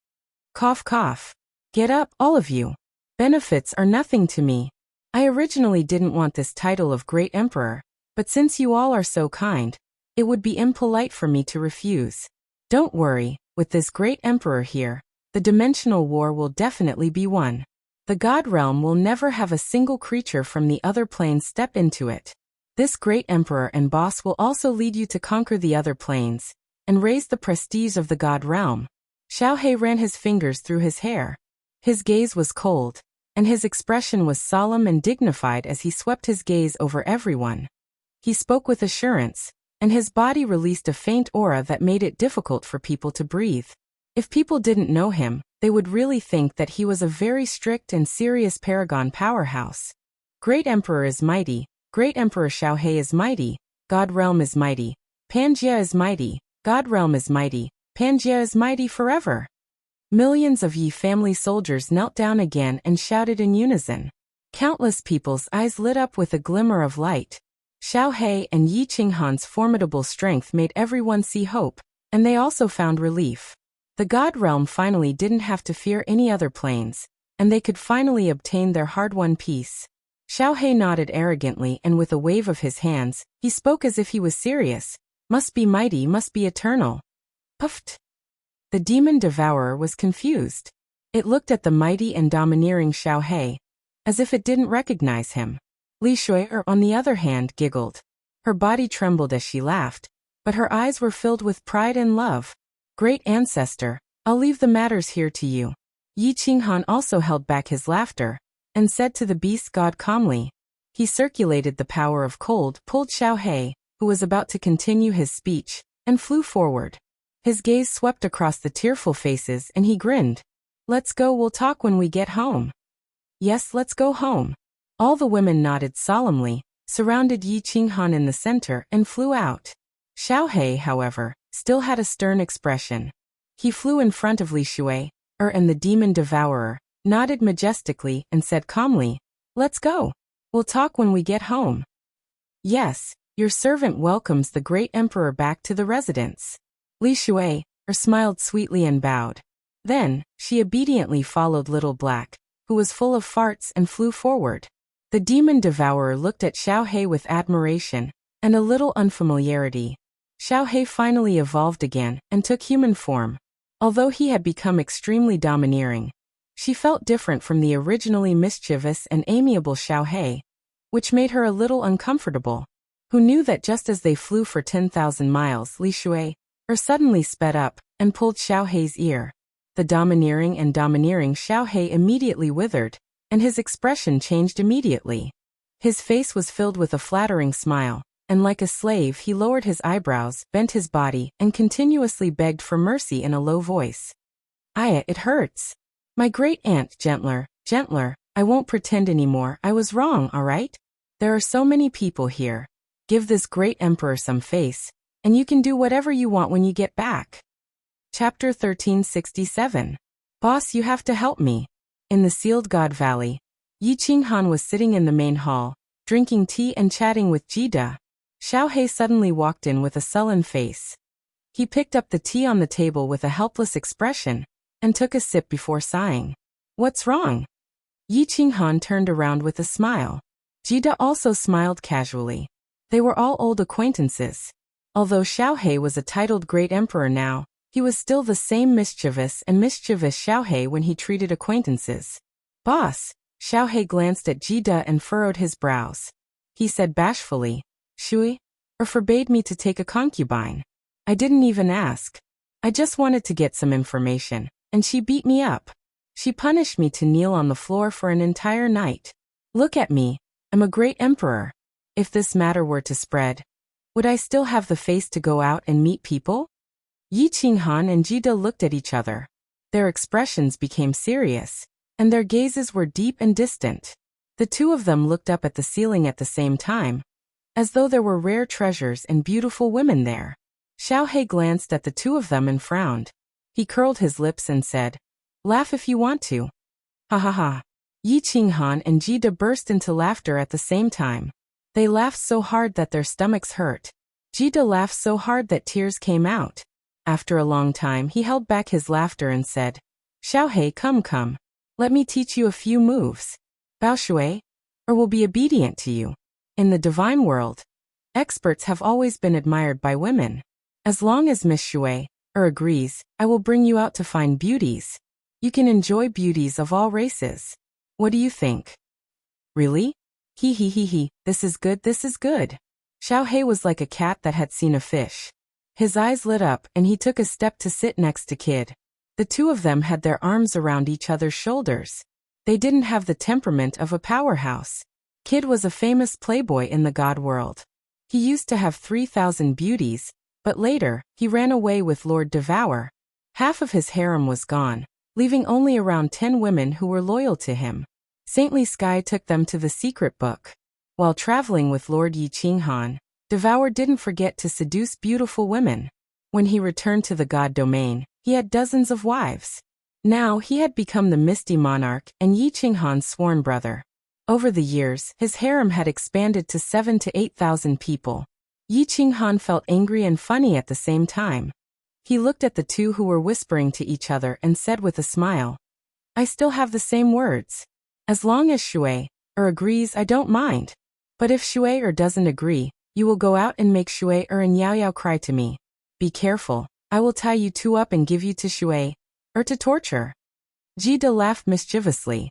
Cough cough. Get up, all of you. Benefits are nothing to me. I originally didn't want this title of Great Emperor, but since you all are so kind, it would be impolite for me to refuse. Don't worry, with this Great Emperor here, the dimensional war will definitely be won. The God Realm will never have a single creature from the other planes step into it. This Great Emperor and boss will also lead you to conquer the other planes, and raise the prestige of the God Realm. Xiaohei ran his fingers through his hair. His gaze was cold, and his expression was solemn and dignified as he swept his gaze over everyone. He spoke with assurance, and his body released a faint aura that made it difficult for people to breathe. If people didn't know him, they would really think that he was a very strict and serious paragon powerhouse. Great Emperor is mighty, Great Emperor Xiaohei is mighty, God Realm is mighty, Pangaea is mighty, God Realm is mighty, Pangaea is mighty forever. Millions of Yi family soldiers knelt down again and shouted in unison. Countless people's eyes lit up with a glimmer of light. Xiaohei and Yi Qinghan's formidable strength made everyone see hope, and they also found relief. The God Realm finally didn't have to fear any other planes, and they could finally obtain their hard-won peace. Xiaohei nodded arrogantly, and with a wave of his hands, he spoke as if he was serious. Must be mighty, must be eternal. Puffed. The demon devourer was confused. It looked at the mighty and domineering Xiaohei, as if it didn't recognize him. Li Shui'er, on the other hand, giggled. Her body trembled as she laughed, but her eyes were filled with pride and love. Great ancestor, I'll leave the matters here to you. Yi Qinghan also held back his laughter, and said to the beast god calmly. He circulated the power of cold, pulled Xiaohe, who was about to continue his speech, and flew forward. His gaze swept across the tearful faces and he grinned. Let's go, we'll talk when we get home. Yes, let's go home. All the women nodded solemnly, surrounded Yi Qinghan in the center, and flew out. Xiaohe, however, still had a stern expression. He flew in front of Li Shui, and the demon devourer, nodded majestically and said calmly, Let's go. We'll talk when we get home. Yes, your servant welcomes the great emperor back to the residence. Li Shui, smiled sweetly and bowed. Then, she obediently followed Little Black, who was full of farts, and flew forward. The demon devourer looked at Xiaohe with admiration and a little unfamiliarity. Xiaohe finally evolved again and took human form. Although he had become extremely domineering, she felt different from the originally mischievous and amiable Xiaohe, which made her a little uncomfortable. Who knew that just as they flew for 10,000 miles, Li Shui suddenly sped up and pulled Xiaohe's ear. The domineering Xiaohe immediately withered, and his expression changed immediately. His face was filled with a flattering smile, and like a slave he lowered his eyebrows, bent his body, and continuously begged for mercy in a low voice. Aya, it hurts. My great aunt, gentler, I won't pretend anymore, I was wrong, alright? There are so many people here. Give this great emperor some face, and you can do whatever you want when you get back. Chapter 1367. Boss, you have to help me. In the Sealed God Valley, Yi Qinghan was sitting in the main hall, drinking tea and chatting with Jida. Xiaohe suddenly walked in with a sullen face. He picked up the tea on the table with a helpless expression, and took a sip before sighing. What's wrong? Yi Qinghan turned around with a smile. Jida also smiled casually. They were all old acquaintances. Although Xiaohe was a titled great emperor now, he was still the same mischievous Xiaohe when he treated acquaintances. Boss, Xiaohe glanced at Jida and furrowed his brows. He said bashfully, Shui, forbade me to take a concubine. I didn't even ask. I just wanted to get some information, and she beat me up. She punished me to kneel on the floor for an entire night. Look at me, I'm a great emperor. If this matter were to spread, would I still have the face to go out and meet people? Yi Qinghan and Jida looked at each other. Their expressions became serious, and their gazes were deep and distant. The two of them looked up at the ceiling at the same time, as though there were rare treasures and beautiful women there. Xiaohe glanced at the two of them and frowned. He curled his lips and said, Laugh if you want to. Ha ha ha. Yi Qinghan and Jida burst into laughter at the same time. They laughed so hard that their stomachs hurt. Jida laughed so hard that tears came out. After a long time he held back his laughter and said, Xiaohe, come. Let me teach you a few moves. Bao Shui, or will be obedient to you. In the divine world, experts have always been admired by women. As long as Miss Shui, agrees, I will bring you out to find beauties. You can enjoy beauties of all races. What do you think? Really? He, this is good. Xiaohe was like a cat that had seen a fish. His eyes lit up and he took a step to sit next to Kid. The two of them had their arms around each other's shoulders. They didn't have the temperament of a powerhouse. Kid was a famous playboy in the god world. He used to have 3,000 beauties, but later, he ran away with Lord Devour. Half of his harem was gone, leaving only around 10 women who were loyal to him. Saintly Sky took them to the secret book. While traveling with Lord Yi Qinghan, Devour didn't forget to seduce beautiful women. When he returned to the god domain, he had dozens of wives. Now he had become the Misty Monarch and Yi Qinghan's sworn brother. Over the years, his harem had expanded to 7,000 to 8,000 people. Yi Qinghan felt angry and funny at the same time. He looked at the two who were whispering to each other and said with a smile, I still have the same words. As long as Shui agrees, I don't mind. But if Shui doesn't agree, you will go out and make Shui and Yao Yao cry to me. Be careful, I will tie you two up and give you to Shui to torture. Jida laughed mischievously.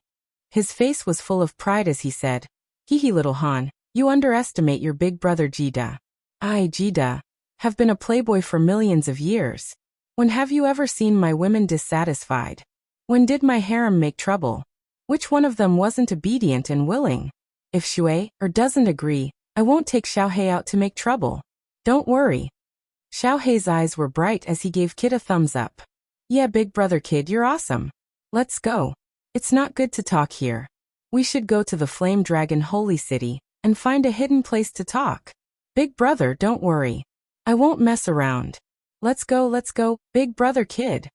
His face was full of pride as he said, Hee little Han, you underestimate your big brother Jida. I, Jida, have been a playboy for millions of years. When have you ever seen my women dissatisfied? When did my harem make trouble? Which one of them wasn't obedient and willing? If Shui doesn't agree, I won't take Xiaohei out to make trouble. Don't worry. Xiaohei's eyes were bright as he gave Kid a thumbs up. Yeah, big brother Kid, you're awesome. Let's go. It's not good to talk here. We should go to the Flame Dragon Holy City and find a hidden place to talk. Big brother, don't worry. I won't mess around. Let's go, big brother Kid.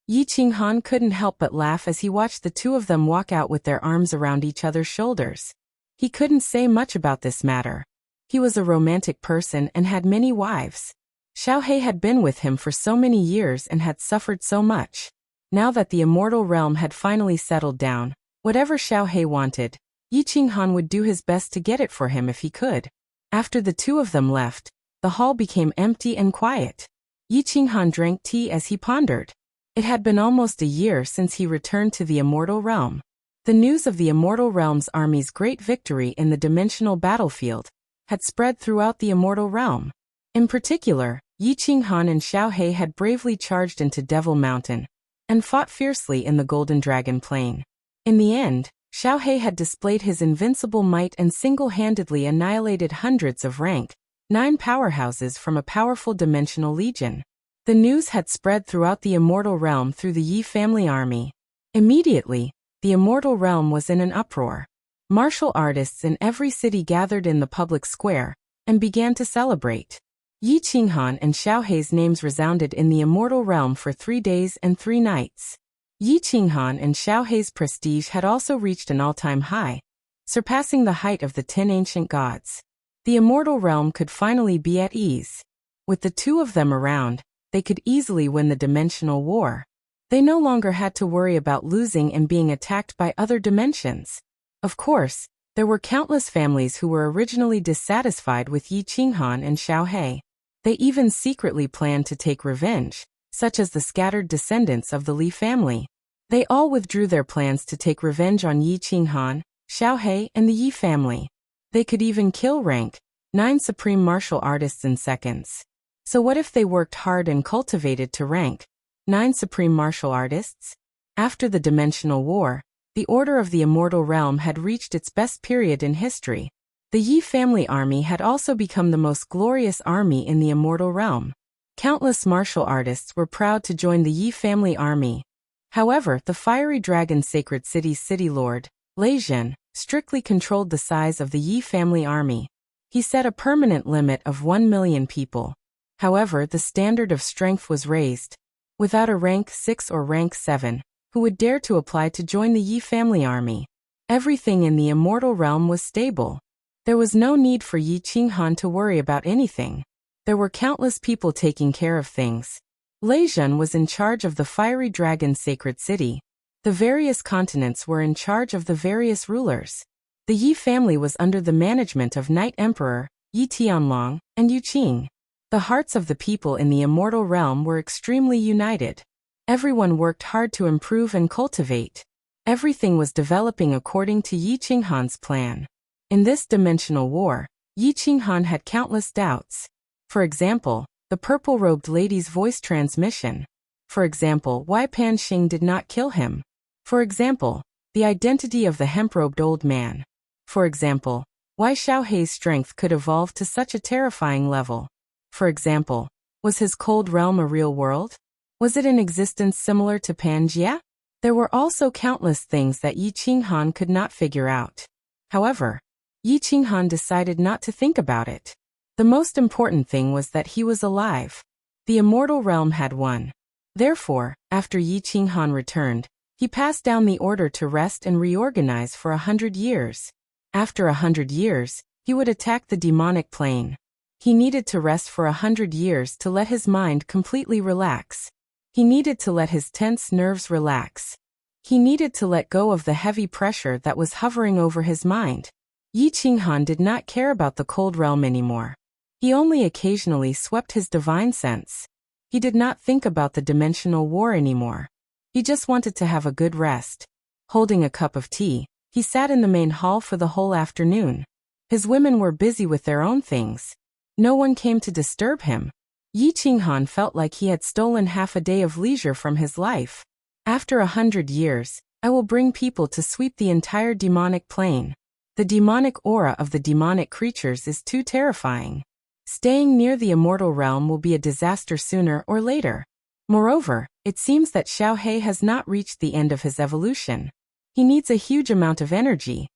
Yi Qinghan couldn't help but laugh as he watched the two of them walk out with their arms around each other's shoulders. He couldn't say much about this matter. He was a romantic person and had many wives. Xiaohei had been with him for so many years and had suffered so much. Now that the immortal realm had finally settled down, whatever Xiaohei wanted, Yi Qinghan would do his best to get it for him if he could. After the two of them left, the hall became empty and quiet. Yi Qinghan drank tea as he pondered. It had been almost a year since he returned to the immortal realm. The news of the immortal realm's army's great victory in the dimensional battlefield had spread throughout the immortal realm. In particular, Yi Qinghan and Xiaohei had bravely charged into Devil Mountain and fought fiercely in the Golden Dragon Plain. In the end, Xiaohei had displayed his invincible might and single-handedly annihilated hundreds of rank 9 powerhouses from a powerful dimensional legion. The news had spread throughout the immortal realm through the Yi family army. Immediately, the immortal realm was in an uproar. Martial artists in every city gathered in the public square and began to celebrate. Yi Qinghan and Xiaohei's names resounded in the immortal realm for 3 days and 3 nights. Yi Qinghan and Xiaohei's prestige had also reached an all-time high, surpassing the height of the 10 ancient gods. The immortal realm could finally be at ease. With the two of them around, they could easily win the dimensional war. They no longer had to worry about losing and being attacked by other dimensions. Of course, there were countless families who were originally dissatisfied with Yi Qinghan and Xiaohei. They even secretly planned to take revenge, such as the scattered descendants of the Li family. They all withdrew their plans to take revenge on Yi Qinghan, Xiaohei, and the Yi family. They could even kill rank 9 supreme martial artists in seconds. So what if they worked hard and cultivated to rank 9 supreme martial artists? After the dimensional war, the Order of the Immortal Realm had reached its best period in history. The Yi family army had also become the most glorious army in the immortal realm. Countless martial artists were proud to join the Yi family army. However, the fiery dragon sacred city's city lord, Lei Zhen, strictly controlled the size of the Yi family army. He set a permanent limit of 1 million people. However, the standard of strength was raised. Without a rank 6 or rank 7, who would dare to apply to join the Yi family army? Everything in the immortal realm was stable. There was no need for Yi Qinghan to worry about anything. There were countless people taking care of things. Lei Zhen was in charge of the fiery dragon sacred city. The various continents were in charge of the various rulers. The Yi family was under the management of Night Emperor, Yi Tianlong, and Yu Qing. The hearts of the people in the immortal realm were extremely united. Everyone worked hard to improve and cultivate. Everything was developing according to Yi Qinghan's plan. In this dimensional war, Yi Qinghan had countless doubts. For example, the purple-robed lady's voice transmission. For example, why Pan Xing did not kill him. For example, the identity of the hemp-robed old man. For example, why Xiaohei's strength could evolve to such a terrifying level. For example, was his cold realm a real world? Was it in existence similar to Pangaea? There were also countless things that Yi Qinghan could not figure out. However, Yi Qinghan decided not to think about it. The most important thing was that he was alive. The immortal realm had won. Therefore, after Yi Qinghan returned, he passed down the order to rest and reorganize for 100 years. After 100 years, he would attack the demonic plane. He needed to rest for 100 years to let his mind completely relax. He needed to let his tense nerves relax. He needed to let go of the heavy pressure that was hovering over his mind. Yi Qinghan did not care about the cold realm anymore. He only occasionally swept his divine sense. He did not think about the dimensional war anymore. He just wanted to have a good rest. Holding a cup of tea, he sat in the main hall for the whole afternoon. His women were busy with their own things. No one came to disturb him. Yi Qinghan felt like he had stolen half a day of leisure from his life. After 100 years, I will bring people to sweep the entire demonic plane. The demonic aura of the demonic creatures is too terrifying. Staying near the immortal realm will be a disaster sooner or later. Moreover, it seems that Xiaohe has not reached the end of his evolution. He needs a huge amount of energy.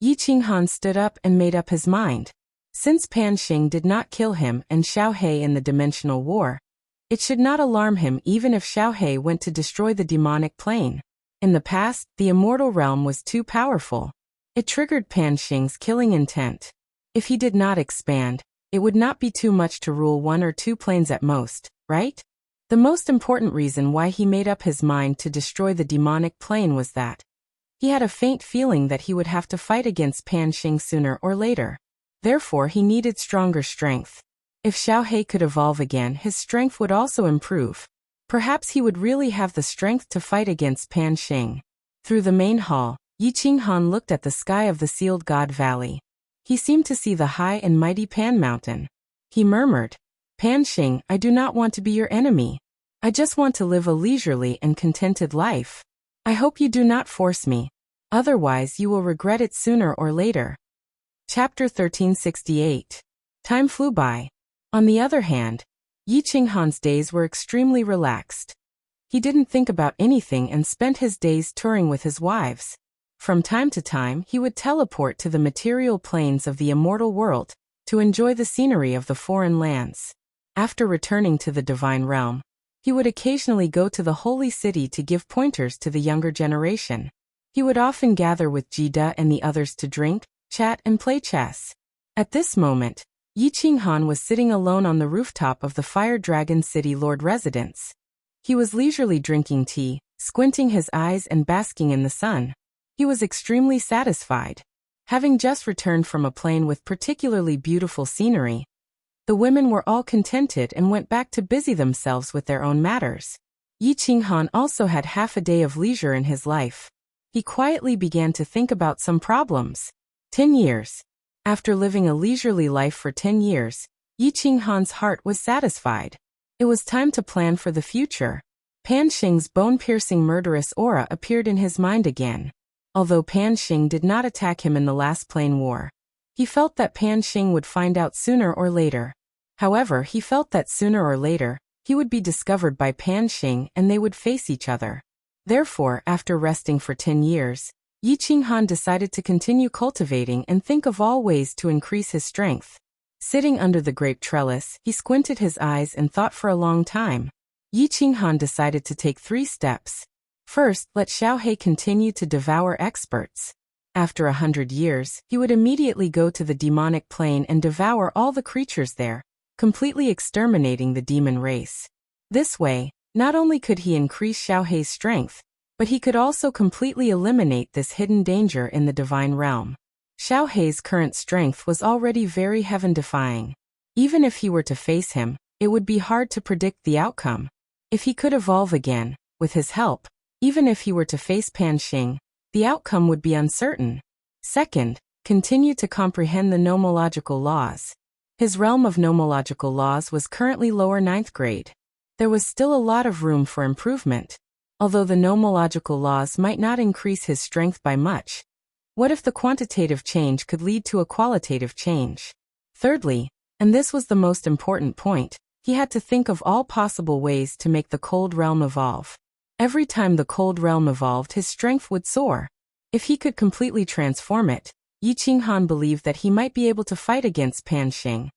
Yi Qinghan stood up and made up his mind. Since Pan Xing did not kill him and Xiaohe in the dimensional war, it should not alarm him even if Xiaohe went to destroy the demonic plane. In the past, the immortal realm was too powerful. It triggered Pan Xing's killing intent. If he did not expand, it would not be too much to rule 1 or 2 planes at most, right? The most important reason why he made up his mind to destroy the demonic plane was that he had a faint feeling that he would have to fight against Pan Xing sooner or later. Therefore, he needed stronger strength. If Xiaohe could evolve again, his strength would also improve. Perhaps he would really have the strength to fight against Pan Xing. Through the main hall, Yi Qinghan looked at the sky of the sealed God Valley. He seemed to see the high and mighty Pan Mountain. He murmured, Pan Xing, I do not want to be your enemy. I just want to live a leisurely and contented life. I hope you do not force me. Otherwise you will regret it sooner or later. Chapter 1368. Time flew by. On the other hand, Yi Qinghan's days were extremely relaxed. He didn't think about anything and spent his days touring with his wives. From time to time, he would teleport to the material planes of the immortal world to enjoy the scenery of the foreign lands. After returning to the divine realm, he would occasionally go to the holy city to give pointers to the younger generation. He would often gather with Jida and the others to drink, chat, and play chess. At this moment, Yi Qinghan was sitting alone on the rooftop of the Fire Dragon City Lord residence. He was leisurely drinking tea, squinting his eyes and basking in the sun. He was extremely satisfied. Having just returned from a plane with particularly beautiful scenery, the women were all contented and went back to busy themselves with their own matters. Yi Qinghan also had half a day of leisure in his life. He quietly began to think about some problems. 10 years. After living a leisurely life for 10 years, Yi Qinghan's heart was satisfied. It was time to plan for the future. Pan Xing's bone-piercing murderous aura appeared in his mind again. Although Pan Xing did not attack him in the last plane war, he felt that Pan Xing would find out sooner or later. However, he felt that sooner or later, he would be discovered by Pan Xing and they would face each other. Therefore, after resting for 10 years, Yi Qinghan decided to continue cultivating and think of all ways to increase his strength. Sitting under the grape trellis, he squinted his eyes and thought for a long time. Yi Qinghan decided to take 3 steps. First, let Xiaohe continue to devour experts. After 100 years, he would immediately go to the demonic plane and devour all the creatures there, completely exterminating the demon race. This way, not only could he increase Xiaohe's strength, but he could also completely eliminate this hidden danger in the divine realm. Xiaohe's current strength was already very heaven-defying. Even if he were to face him, it would be hard to predict the outcome. If he could evolve again, with his help, even if he were to face Pan Xing, the outcome would be uncertain. Second, continue to comprehend the nomological laws. His realm of nomological laws was currently lower 9th grade. There was still a lot of room for improvement. Although the nomological laws might not increase his strength by much, what if the quantitative change could lead to a qualitative change? Thirdly, and this was the most important point, he had to think of all possible ways to make the cold realm evolve. Every time the cold realm evolved, his strength would soar. If he could completely transform it, Yi Qinghan believed that he might be able to fight against Pan Xing.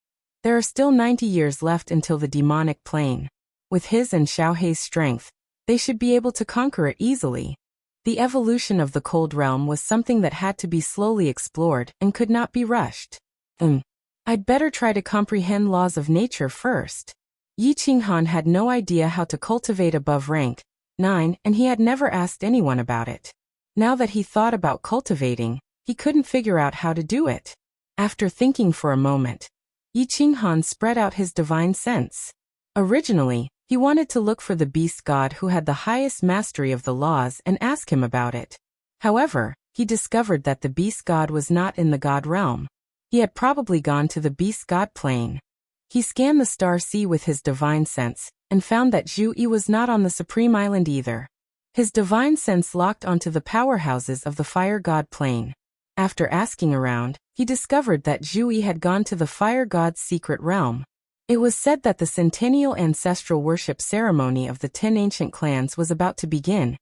There are still 90 years left until the demonic plane. With his and Xiaohe's strength, they should be able to conquer it easily. The evolution of the cold realm was something that had to be slowly explored and could not be rushed. I'd better try to comprehend laws of nature first. Yi Qinghan had no idea how to cultivate above rank 9, and he had never asked anyone about it. Now that he thought about cultivating, he couldn't figure out how to do it. After thinking for a moment, Yi Qinghan spread out his divine sense. Originally, he wanted to look for the beast god who had the highest mastery of the laws and ask him about it. However, he discovered that the beast god was not in the god realm. He had probably gone to the beast god plane. He scanned the star sea with his divine sense, and found that Zhu Yi was not on the Supreme Island either. His divine sense locked onto the powerhouses of the fire god plane. After asking around, he discovered that Zhu Yi had gone to the fire god's secret realm. It was said that the centennial ancestral worship ceremony of the 10 ancient clans was about to begin,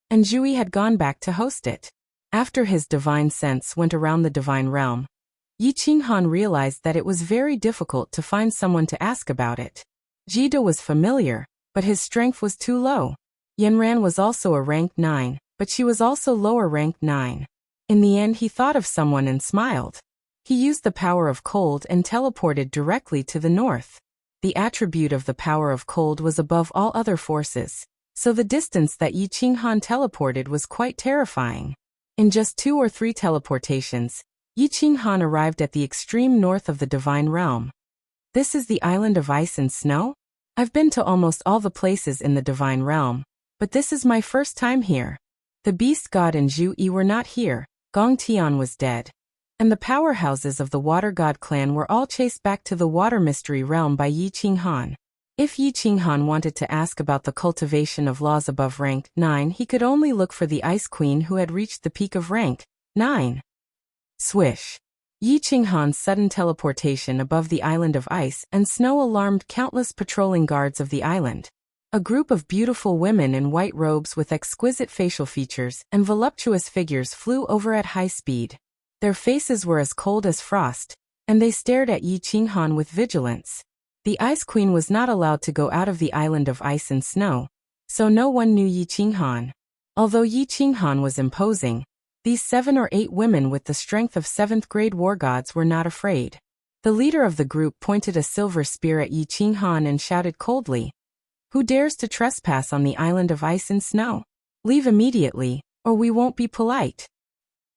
and Zhu Yi had gone back to host it. After his divine sense went around the divine realm, Yi Qinghan realized that it was very difficult to find someone to ask about it. Jida was familiar, but his strength was too low. Yanran was also a rank 9, but she was also lower rank 9. In the end he thought of someone and smiled. He used the power of cold and teleported directly to the north. The attribute of the power of cold was above all other forces, so the distance that Yi Qinghan teleported was quite terrifying. In just 2 or 3 teleportations, Yi Qinghan arrived at the extreme north of the divine realm. This is the island of ice and snow? I've been to almost all the places in the divine realm, but this is my first time here. The beast god and Zhu Yi were not here, Gong Tian was dead, and the powerhouses of the water god clan were all chased back to the water mystery realm by Yi Qinghan. If Yi Qinghan wanted to ask about the cultivation of laws above rank 9, he could only look for the Ice Queen who had reached the peak of rank 9. Swish! Yi Qinghan's sudden teleportation above the island of ice and snow alarmed countless patrolling guards of the island. A group of beautiful women in white robes with exquisite facial features and voluptuous figures flew over at high speed. Their faces were as cold as frost, and they stared at Yi Qinghan with vigilance. The Ice Queen was not allowed to go out of the island of ice and snow, so no one knew Yi Qinghan. Although Yi Qinghan was imposing, these 7 or 8 women with the strength of 7th-grade war gods were not afraid. The leader of the group pointed a silver spear at Yi Qinghan and shouted coldly, "Who dares to trespass on the island of ice and snow? Leave immediately, or we won't be polite.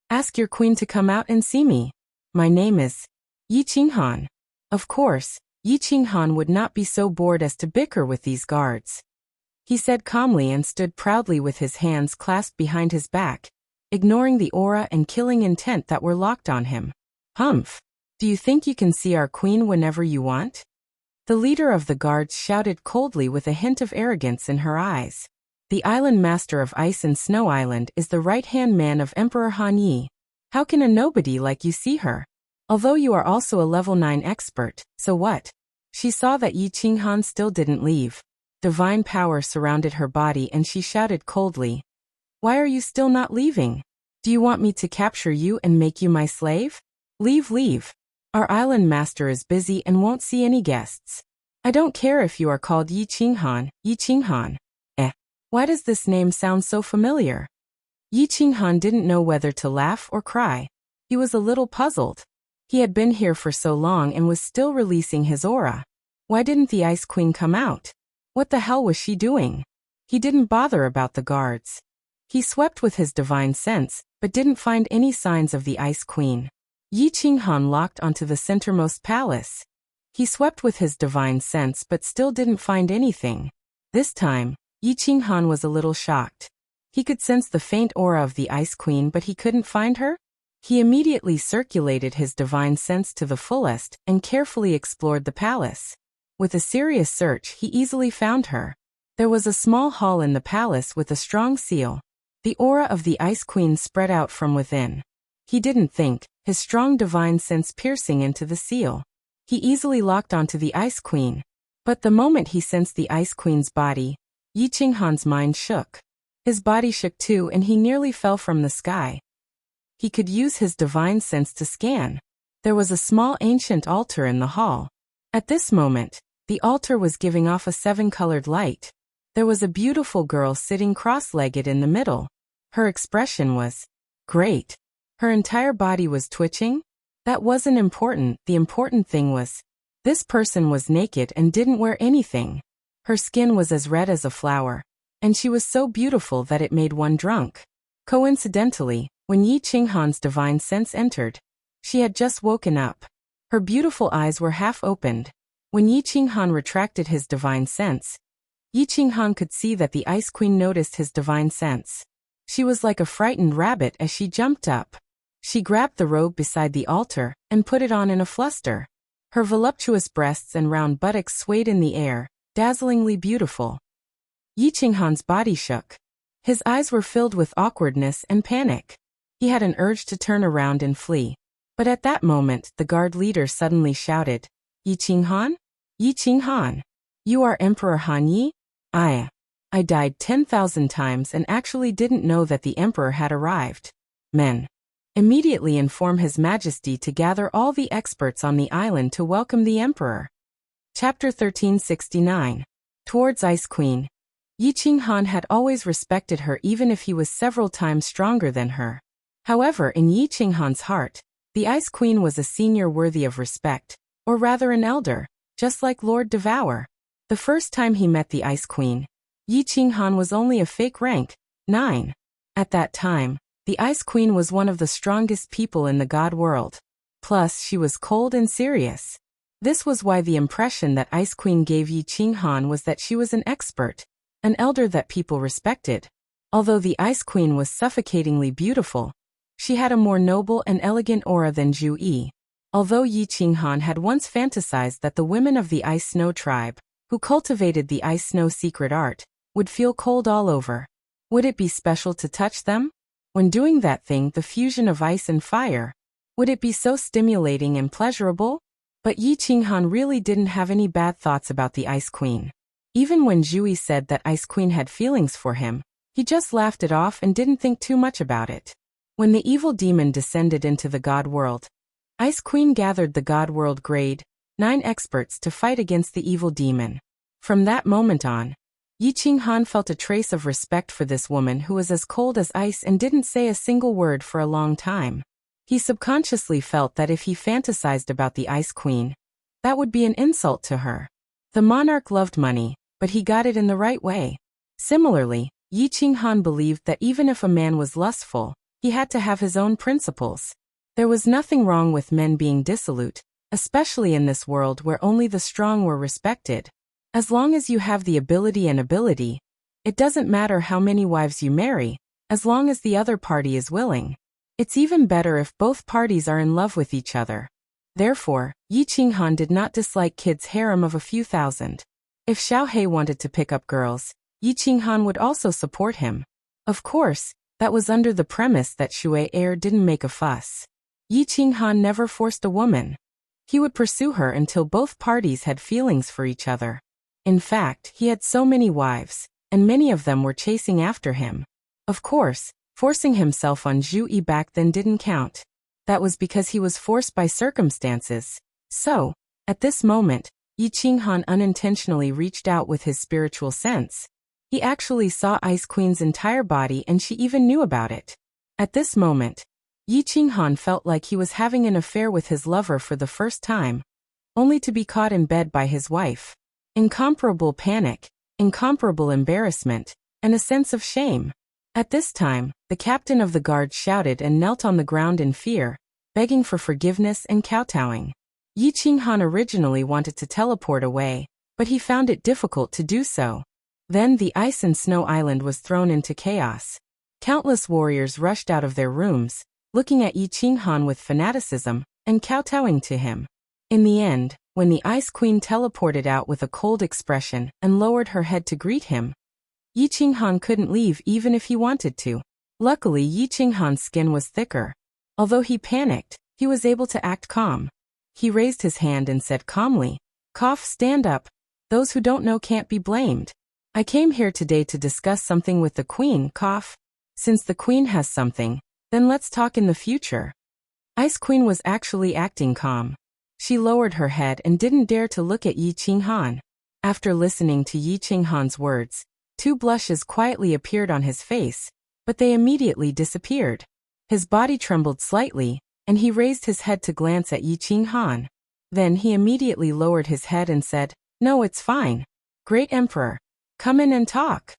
Ask your queen to come out and see me. My name is Yi Qinghan." Of course, Yi Qinghan would not be so bored as to bicker with these guards. He said calmly and stood proudly with his hands clasped behind his back, ignoring the aura and killing intent that were locked on him. "Humph! Do you think you can see our queen whenever you want?" The leader of the guards shouted coldly with a hint of arrogance in her eyes. The island master of Ice and Snow Island is the right-hand man of Emperor Han Yi. How can a nobody like you see her? Although you are also a level 9 expert, so what? She saw that Yi Qinghan still didn't leave. Divine power surrounded her body and she shouted coldly, "Why are you still not leaving? Do you want me to capture you and make you my slave? Leave. Our island master is busy and won't see any guests. I don't care if you are called Yi Qinghan. Why does this name sound so familiar?" Yi Qinghan didn't know whether to laugh or cry. He was a little puzzled. He had been here for so long and was still releasing his aura. Why didn't the Ice Queen come out? What the hell was she doing? He didn't bother about the guards. He swept with his divine sense, but didn't find any signs of the Ice Queen. Yi Qinghan locked onto the centermost palace. He swept with his divine sense but still didn't find anything. This time, Yi Qinghan was a little shocked. He could sense the faint aura of the Ice Queen but he couldn't find her? He immediately circulated his divine sense to the fullest and carefully explored the palace. With a serious search, he easily found her. There was a small hall in the palace with a strong seal. The aura of the Ice Queen spread out from within. He didn't think, his strong divine sense piercing into the seal. He easily locked onto the Ice Queen. But the moment he sensed the Ice Queen's body, Yi Qinghan's mind shook. His body shook too and he nearly fell from the sky. He could use his divine sense to scan. There was a small ancient altar in the hall. At this moment, the altar was giving off a 7-colored light. There was a beautiful girl sitting cross-legged in the middle. Her expression was great. Her entire body was twitching. That wasn't important. The important thing was, this person was naked and didn't wear anything. Her skin was as red as a flower, and she was so beautiful that it made one drunk. Coincidentally, when Yi Qinghan's divine sense entered, she had just woken up. Her beautiful eyes were half opened. When Yi Qinghan retracted his divine sense, Yi Qinghan could see that the Ice Queen noticed his divine sense. She was like a frightened rabbit as she jumped up. She grabbed the robe beside the altar and put it on in a fluster. Her voluptuous breasts and round buttocks swayed in the air, dazzlingly beautiful. Yi Qinghan's body shook. His eyes were filled with awkwardness and panic. He had an urge to turn around and flee. But at that moment, the guard leader suddenly shouted, "Yi Qinghan? Yi Qinghan? You are Emperor Han Yi? I died 10,000 times and actually didn't know that the emperor had arrived. Men, immediately inform His Majesty to gather all the experts on the island to welcome the emperor." Chapter 1369. Towards Ice Queen. Yi Qinghan had always respected her even if he was several times stronger than her. However, in Yi Qinghan's heart, the Ice Queen was a senior worthy of respect, or rather an elder, just like Lord Devour. The first time he met the Ice Queen, Yi Qinghan was only a fake rank 9. At that time, the Ice Queen was one of the strongest people in the god world. Plus, she was cold and serious. This was why the impression that Ice Queen gave Yi Qinghan was that she was an expert, an elder that people respected. Although the Ice Queen was suffocatingly beautiful, she had a more noble and elegant aura than Zhu Yi. Although Yi Qinghan had once fantasized that the women of the Ice Snow tribe, who cultivated the Ice Snow secret art, would feel cold all over. Would it be special to touch them? When doing that thing, the fusion of ice and fire, would it be so stimulating and pleasurable? But Yi Qinghan really didn't have any bad thoughts about the Ice Queen. Even when Zhu Yi said that Ice Queen had feelings for him, he just laughed it off and didn't think too much about it. When the evil demon descended into the god world, Ice Queen gathered the god world grade 9 experts to fight against the evil demon. From that moment on, Yi Qinghan felt a trace of respect for this woman who was as cold as ice and didn't say a single word for a long time. He subconsciously felt that if he fantasized about the Ice Queen, that would be an insult to her. The monarch loved money, but he got it in the right way. Similarly, Yi Qinghan believed that even if a man was lustful, he had to have his own principles. There was nothing wrong with men being dissolute, especially in this world where only the strong were respected. As long as you have the ability, it doesn't matter how many wives you marry, as long as the other party is willing. It's even better if both parties are in love with each other. Therefore, Yi Qinghan did not dislike Kid's harem of a few thousand. If Xiao He wanted to pick up girls, Yi Qinghan would also support him. Of course, that was under the premise that Xue Er didn't make a fuss. Yi Qinghan never forced a woman. He would pursue her until both parties had feelings for each other. In fact, he had so many wives, and many of them were chasing after him. Of course, forcing himself on Zhu Yi back then didn't count. That was because he was forced by circumstances. So, at this moment, Yi Qinghan unintentionally reached out with his spiritual sense. He actually saw Ice Queen's entire body and she even knew about it. At this moment, Yi Qinghan felt like he was having an affair with his lover for the first time, only to be caught in bed by his wife. Incomparable panic, incomparable embarrassment, and a sense of shame. At this time, the captain of the guard shouted and knelt on the ground in fear, begging for forgiveness and kowtowing. Yi Qinghan originally wanted to teleport away, but he found it difficult to do so. Then the ice and snow island was thrown into chaos. Countless warriors rushed out of their rooms, looking at Yi Qinghan with fanaticism, and kowtowing to him. In the end, when the Ice Queen teleported out with a cold expression and lowered her head to greet him, Yi Qinghan couldn't leave even if he wanted to. Luckily, Yi Qinghan's skin was thicker. Although he panicked, he was able to act calm. He raised his hand and said calmly, "Cough, stand up. Those who don't know can't be blamed. I came here today to discuss something with the Queen, cough. Since the Queen has something, then let's talk in the future." Ice Queen was actually acting calm. She lowered her head and didn't dare to look at Yi Qinghan. After listening to Yi Qinghan's words, 2 blushes quietly appeared on his face, but they immediately disappeared. His body trembled slightly, and he raised his head to glance at Yi Qinghan. Then he immediately lowered his head and said, "No, it's fine. Great Emperor, come in and talk."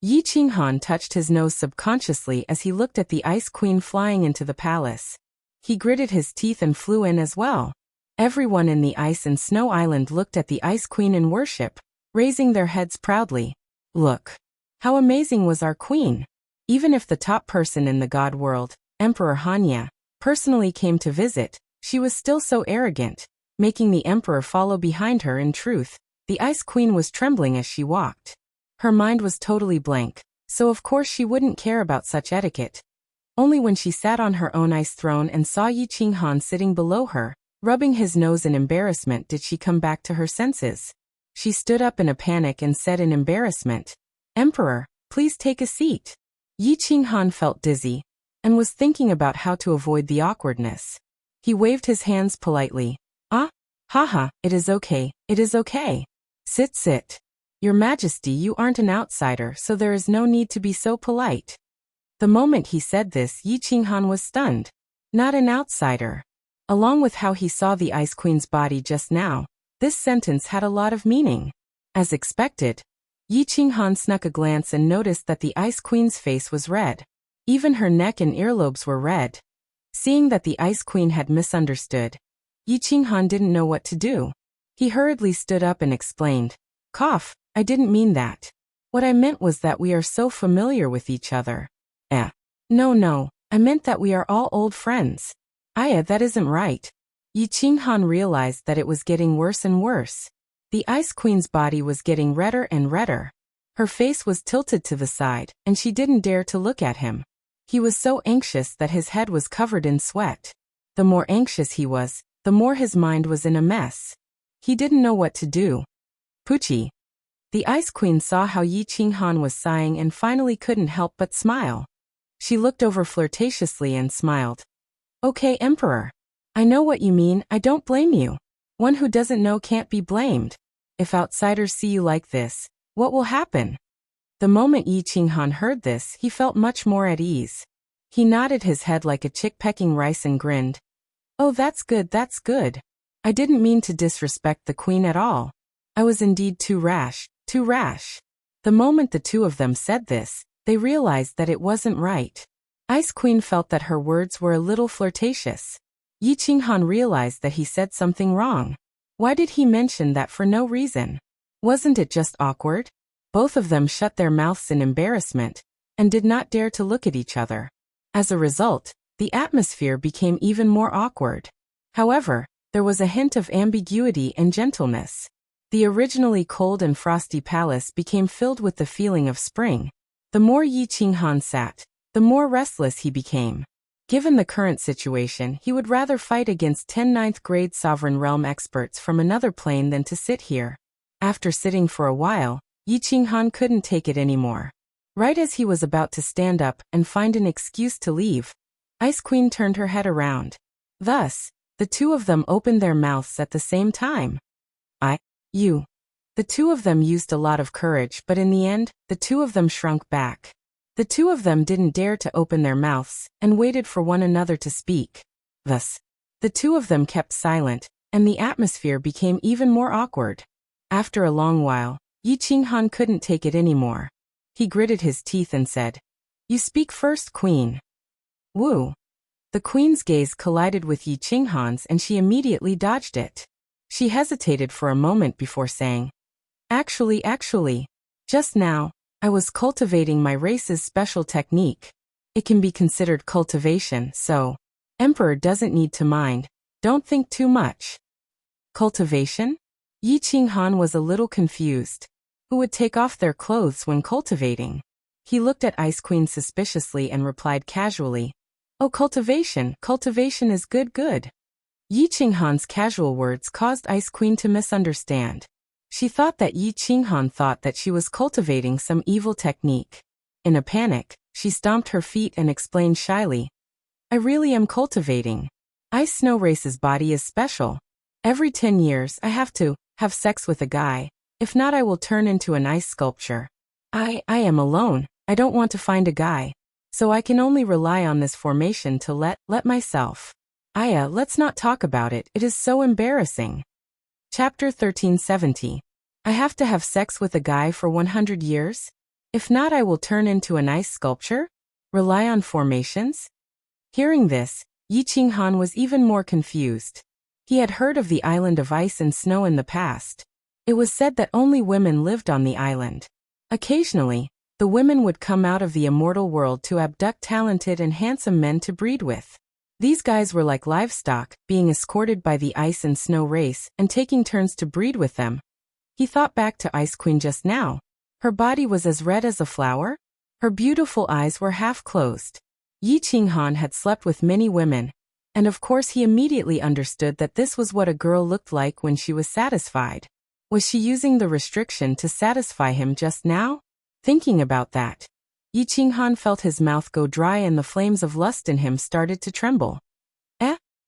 Yi Qinghan touched his nose subconsciously as he looked at the Ice Queen flying into the palace. He gritted his teeth and flew in as well. Everyone in the ice and snow island looked at the Ice Queen in worship, raising their heads proudly. Look, how amazing was our queen! Even if the top person in the god world, Emperor Hanya, personally came to visit, she was still so arrogant, making the emperor follow behind her. In truth, the Ice Queen was trembling as she walked. Her mind was totally blank. so of course she wouldn't care about such etiquette. Only when she sat on her own ice throne and saw Yi Qinghan sitting below her, rubbing his nose in embarrassment, did she come back to her senses. She stood up in a panic and said in embarrassment, "Emperor, please take a seat." Yi Qinghan felt dizzy and was thinking about how to avoid the awkwardness. He waved his hands politely. "Ah, haha, it is okay, it is okay. Sit, sit. Your Majesty, you aren't an outsider, so there is no need to be so polite." The moment he said this, Yi Qinghan was stunned. Not an outsider. Along with how he saw the Ice Queen's body just now, this sentence had a lot of meaning. As expected, Yi Qinghan snuck a glance and noticed that the Ice Queen's face was red. Even her neck and earlobes were red. Seeing that the Ice Queen had misunderstood, Yi Qinghan didn't know what to do. He hurriedly stood up and explained, "Cough, I didn't mean that. What I meant was that we are so familiar with each other." No, I meant that we are all old friends." That isn't right." Yi Qinghan realized that it was getting worse and worse. The Ice Queen's body was getting redder and redder. Her face was tilted to the side, and she didn't dare to look at him. He was so anxious that his head was covered in sweat. The more anxious he was, the more his mind was in a mess. He didn't know what to do. Pucci. The Ice Queen saw how Yi Qinghan was sighing and finally couldn't help but smile. She looked over flirtatiously and smiled. "Okay, Emperor. I know what you mean, I don't blame you. One who doesn't know can't be blamed. If outsiders see you like this, what will happen?" The moment Yi Qinghan heard this, he felt much more at ease. He nodded his head like a chick pecking rice and grinned. "Oh, that's good, that's good. I didn't mean to disrespect the Queen at all. I was indeed too rash, too rash." The moment the two of them said this, they realized that it wasn't right. Ice Queen felt that her words were a little flirtatious. Yi Qinghan realized that he said something wrong. Why did he mention that for no reason? Wasn't it just awkward? Both of them shut their mouths in embarrassment and did not dare to look at each other. As a result, the atmosphere became even more awkward. However, there was a hint of ambiguity and gentleness. The originally cold and frosty palace became filled with the feeling of spring. The more Yi Qinghan sat, the more restless he became. Given the current situation, he would rather fight against 10 ninth-grade sovereign realm experts from another plane than to sit here. After sitting for a while, Yi Qinghan couldn't take it anymore. Right as he was about to stand up and find an excuse to leave, Ice Queen turned her head around. Thus, the two of them opened their mouths at the same time. You. The two of them used a lot of courage, but in the end, the two of them shrunk back. The two of them didn't dare to open their mouths and waited for one another to speak. Thus, the two of them kept silent, and the atmosphere became even more awkward. After a long while, Yi Qinghan couldn't take it anymore. He gritted his teeth and said, "You speak first, Queen." Woo. The Queen's gaze collided with Yi Qinghan's and she immediately dodged it. She hesitated for a moment before saying, Actually, just now, I was cultivating my race's special technique. It can be considered cultivation, so Emperor doesn't need to mind. Don't think too much." Cultivation? Yi Qinghan was a little confused. Who would take off their clothes when cultivating? He looked at Ice Queen suspiciously and replied casually, "Oh, cultivation is good." Yi Qinghan's casual words caused Ice Queen to misunderstand. She thought that Yi Qinghan thought that she was cultivating some evil technique. In a panic, she stomped her feet and explained shyly, "I really am cultivating. Ice Snow Race's body is special. Every 10 years I have to have sex with a guy. If not, I will turn into an ice sculpture. I am alone. I don't want to find a guy. So I can only rely on this formation to let myself. Let's not talk about it. It is so embarrassing." Chapter 1370. I have to have sex with a guy for 100 years? If not, I will turn into an ice sculpture? Rely on formations? Hearing this, Yi Qinghan was even more confused. He had heard of the island of ice and snow in the past. It was said that only women lived on the island. Occasionally, the women would come out of the immortal world to abduct talented and handsome men to breed with. These guys were like livestock, being escorted by the ice and snow race and taking turns to breed with them. He thought back to Ice Queen just now. Her body was as red as a flower? Her beautiful eyes were half closed. Yi Qinghan had slept with many women, and of course he immediately understood that this was what a girl looked like when she was satisfied. Was she using the restriction to satisfy him just now? Thinking about that, Yi Qinghan felt his mouth go dry and the flames of lust in him started to tremble.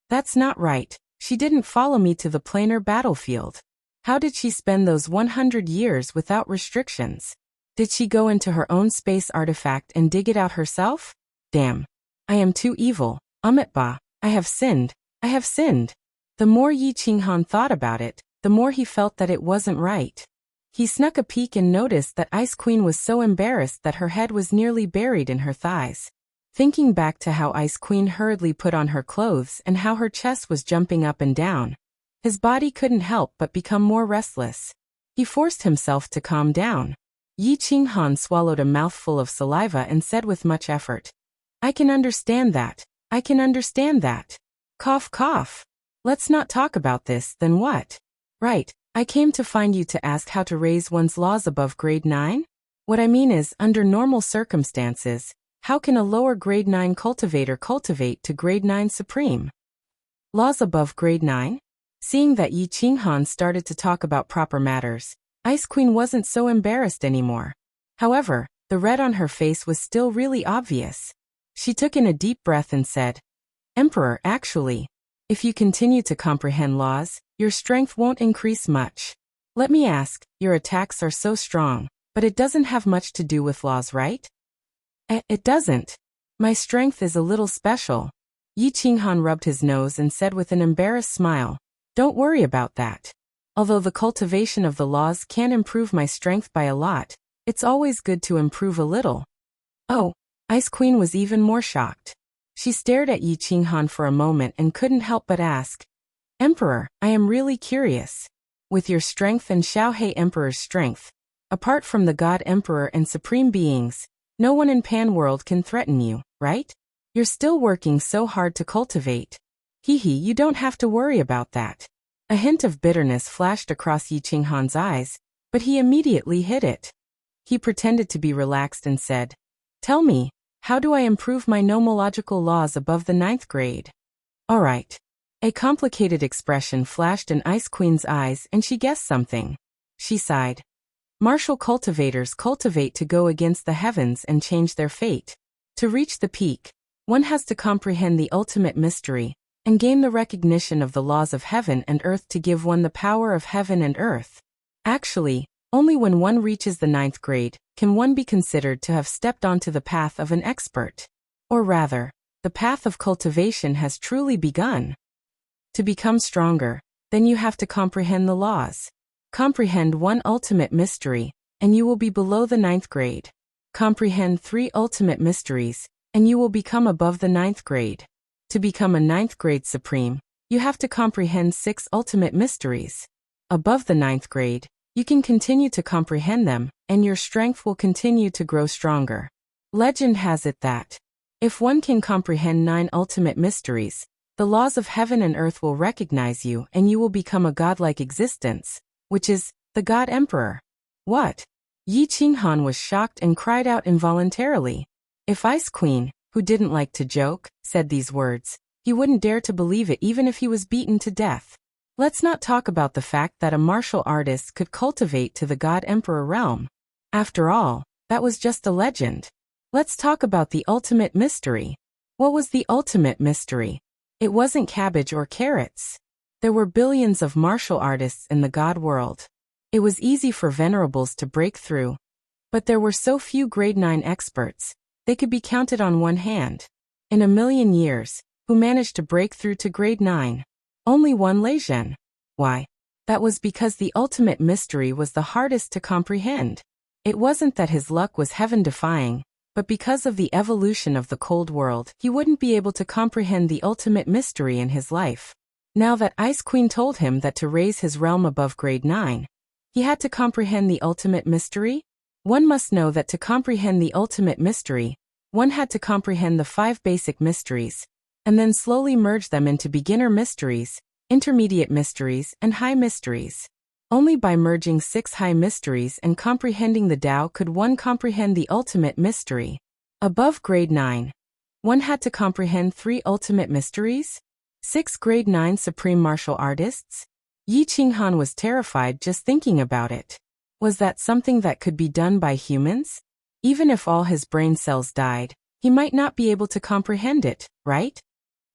That's not right. She didn't follow me to the planar battlefield. How did she spend those 100 years without restrictions? Did she go into her own space artifact and dig it out herself? Damn. I am too evil. Amitba, I have sinned. I have sinned. The more Yi Qinghan thought about it, the more he felt that it wasn't right. He snuck a peek and noticed that Ice Queen was so embarrassed that her head was nearly buried in her thighs. Thinking back to how Ice Queen hurriedly put on her clothes and how her chest was jumping up and down, his body couldn't help but become more restless. He forced himself to calm down. Yi Qinghan swallowed a mouthful of saliva and said with much effort, I can understand that. I can understand that. Cough, cough. Let's not talk about this, then what? Right, I came to find you to ask how to raise one's laws above grade 9? What I mean is, under normal circumstances, how can a lower grade 9 cultivator cultivate to grade 9 supreme? Laws above grade 9? Seeing that Yi Qinghan started to talk about proper matters, Ice Queen wasn't so embarrassed anymore. However, the red on her face was still really obvious. She took in a deep breath and said, Emperor, actually, if you continue to comprehend laws, your strength won't increase much. Let me ask, your attacks are so strong, but it doesn't have much to do with laws, right? It doesn't. My strength is a little special. Yi Qinghan rubbed his nose and said with an embarrassed smile, Don't worry about that. Although the cultivation of the laws can improve my strength by a lot, it's always good to improve a little. Oh, Ice Queen was even more shocked. She stared at Yi Qinghan for a moment and couldn't help but ask, Emperor, I am really curious. With your strength and Xiaohe Emperor's strength, apart from the God Emperor and Supreme Beings, no one in Pan-world can threaten you, right? You're still working so hard to cultivate. You don't have to worry about that. A hint of bitterness flashed across Yi Qinghan's eyes, but he immediately hid it. He pretended to be relaxed and said, Tell me, how do I improve my nomological laws above the 9th grade? All right. A complicated expression flashed in Ice Queen's eyes and she guessed something. She sighed. Martial cultivators cultivate to go against the heavens and change their fate. To reach the peak, one has to comprehend the ultimate mystery and gain the recognition of the laws of heaven and earth to give one the power of heaven and earth. Actually, only when one reaches the 9th grade can one be considered to have stepped onto the path of an expert. Or rather, the path of cultivation has truly begun. To become stronger, then you have to comprehend the laws. Comprehend one ultimate mystery, and you will be below the 9th grade. Comprehend 3 ultimate mysteries, and you will become above the 9th grade. To become a 9th grade supreme, you have to comprehend 6 ultimate mysteries. Above the 9th grade, you can continue to comprehend them, and your strength will continue to grow stronger. Legend has it that, if one can comprehend 9 ultimate mysteries, the laws of heaven and earth will recognize you and you will become a godlike existence, which is, the God Emperor. What? Yi Qinghan was shocked and cried out involuntarily. If Ice Queen, who didn't like to joke, said these words, he wouldn't dare to believe it even if he was beaten to death. Let's not talk about the fact that a martial artist could cultivate to the God Emperor realm. After all, that was just a legend. Let's talk about the ultimate mystery. What was the ultimate mystery? It wasn't cabbage or carrots. There were billions of martial artists in the God world. It was easy for venerables to break through. But there were so few grade 9 experts, they could be counted on one hand. In a million years, who managed to break through to grade 9? Only one Lei Zhen. Why? That was because the ultimate mystery was the hardest to comprehend. It wasn't that his luck was heaven-defying, but because of the evolution of the cold world, he wouldn't be able to comprehend the ultimate mystery in his life. Now that Ice Queen told him that to raise his realm above grade 9, he had to comprehend the ultimate mystery? One must know that to comprehend the ultimate mystery, one had to comprehend the 5 basic mysteries, and then slowly merge them into beginner mysteries, intermediate mysteries, and high mysteries. Only by merging 6 high mysteries and comprehending the Tao could one comprehend the ultimate mystery. Above grade 9. One had to comprehend 3 ultimate mysteries? 6 grade 9 supreme martial artists? Yi Qinghan was terrified just thinking about it. Was that something that could be done by humans? Even if all his brain cells died, he might not be able to comprehend it, right?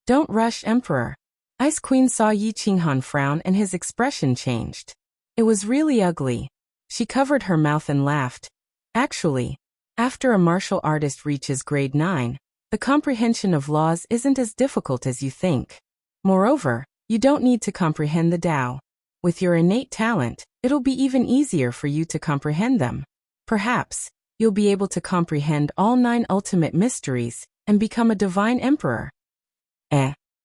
Don't rush, Emperor. Ice Queen saw Yi Qinghan frown and his expression changed. It was really ugly. She covered her mouth and laughed. Actually, after a martial artist reaches grade 9, the comprehension of laws isn't as difficult as you think. Moreover, you don't need to comprehend the Tao. With your innate talent, it'll be even easier for you to comprehend them. Perhaps, you'll be able to comprehend all 9 ultimate mysteries and become a divine emperor.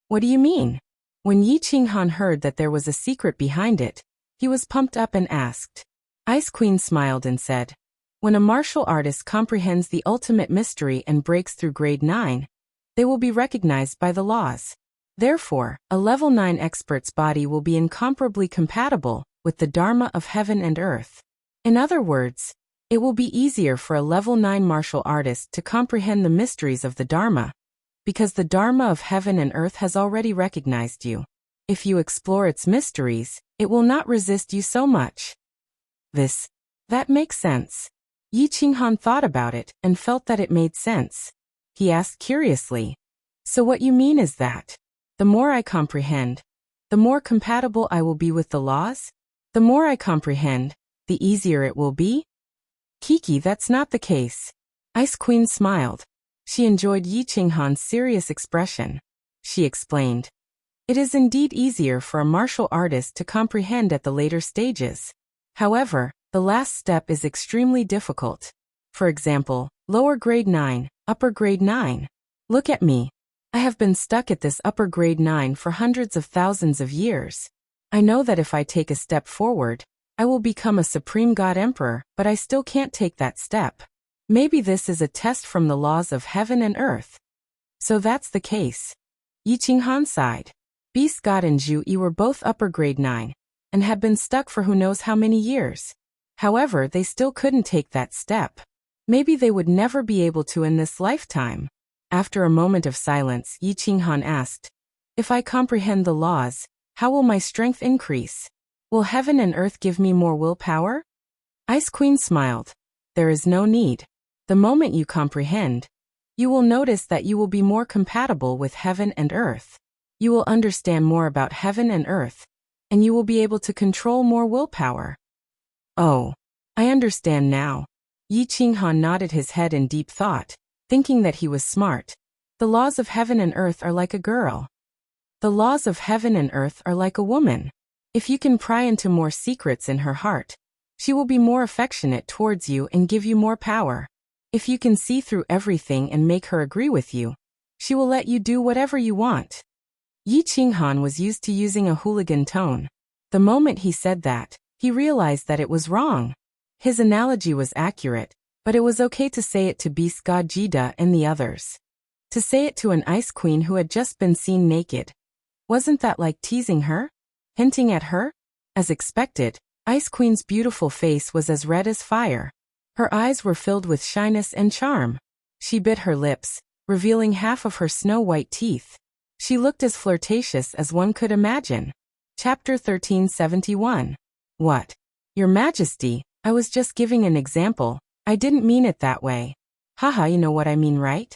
What do you mean? When Yi Qinghan heard that there was a secret behind it, he was pumped up and asked. Ice Queen smiled and said, when a martial artist comprehends the ultimate mystery and breaks through grade 9, they will be recognized by the laws. Therefore, a level 9 expert's body will be incomparably compatible with the Dharma of heaven and earth. In other words, it will be easier for a level 9 martial artist to comprehend the mysteries of the Dharma, because the Dharma of heaven and earth has already recognized you. If you explore its mysteries, it will not resist you so much. That makes sense. Yi Qinghan thought about it and felt that it made sense. He asked curiously, so what you mean is that the more I comprehend, the more compatible I will be with the laws? The more I comprehend, the easier it will be? Kiki, that's not the case. Ice Queen smiled. She enjoyed Yi Qinghan's serious expression. She explained, it is indeed easier for a martial artist to comprehend at the later stages. However, the last step is extremely difficult. For example, lower grade 9, upper grade 9. Look at me. I have been stuck at this upper grade 9 for hundreds of thousands of years. I know that if I take a step forward, I will become a supreme god emperor, but I still can't take that step. Maybe this is a test from the laws of heaven and earth. So that's the case. Yi Qinghan sighed. Beast God and Zhu Yi were both upper grade 9, and had been stuck for who knows how many years. However, they still couldn't take that step. Maybe they would never be able to in this lifetime. After a moment of silence, Yi Qinghan asked, if I comprehend the laws, how will my strength increase? Will heaven and earth give me more willpower? Ice Queen smiled. There is no need. The moment you comprehend, you will notice that you will be more compatible with heaven and earth. You will understand more about heaven and earth, and you will be able to control more willpower. Oh, I understand now. Yi Qinghan nodded his head in deep thought, thinking that he was smart. The laws of heaven and earth are like a girl. The laws of heaven and earth are like a woman. If you can pry into more secrets in her heart, she will be more affectionate towards you and give you more power. If you can see through everything and make her agree with you, she will let you do whatever you want. Yi Qinghan was used to using a hooligan tone. The moment he said that, he realized that it was wrong. His analogy was accurate, but it was okay to say it to Beast God Jida and the others. To say it to an ice queen who had just been seen naked. Wasn't that like teasing her? Hinting at her? As expected, Ice Queen's beautiful face was as red as fire. Her eyes were filled with shyness and charm. She bit her lips, revealing half of her snow-white teeth. She looked as flirtatious as one could imagine. Chapter 1371. What? Your Majesty, I was just giving an example. I didn't mean it that way. Haha, you know what I mean, right?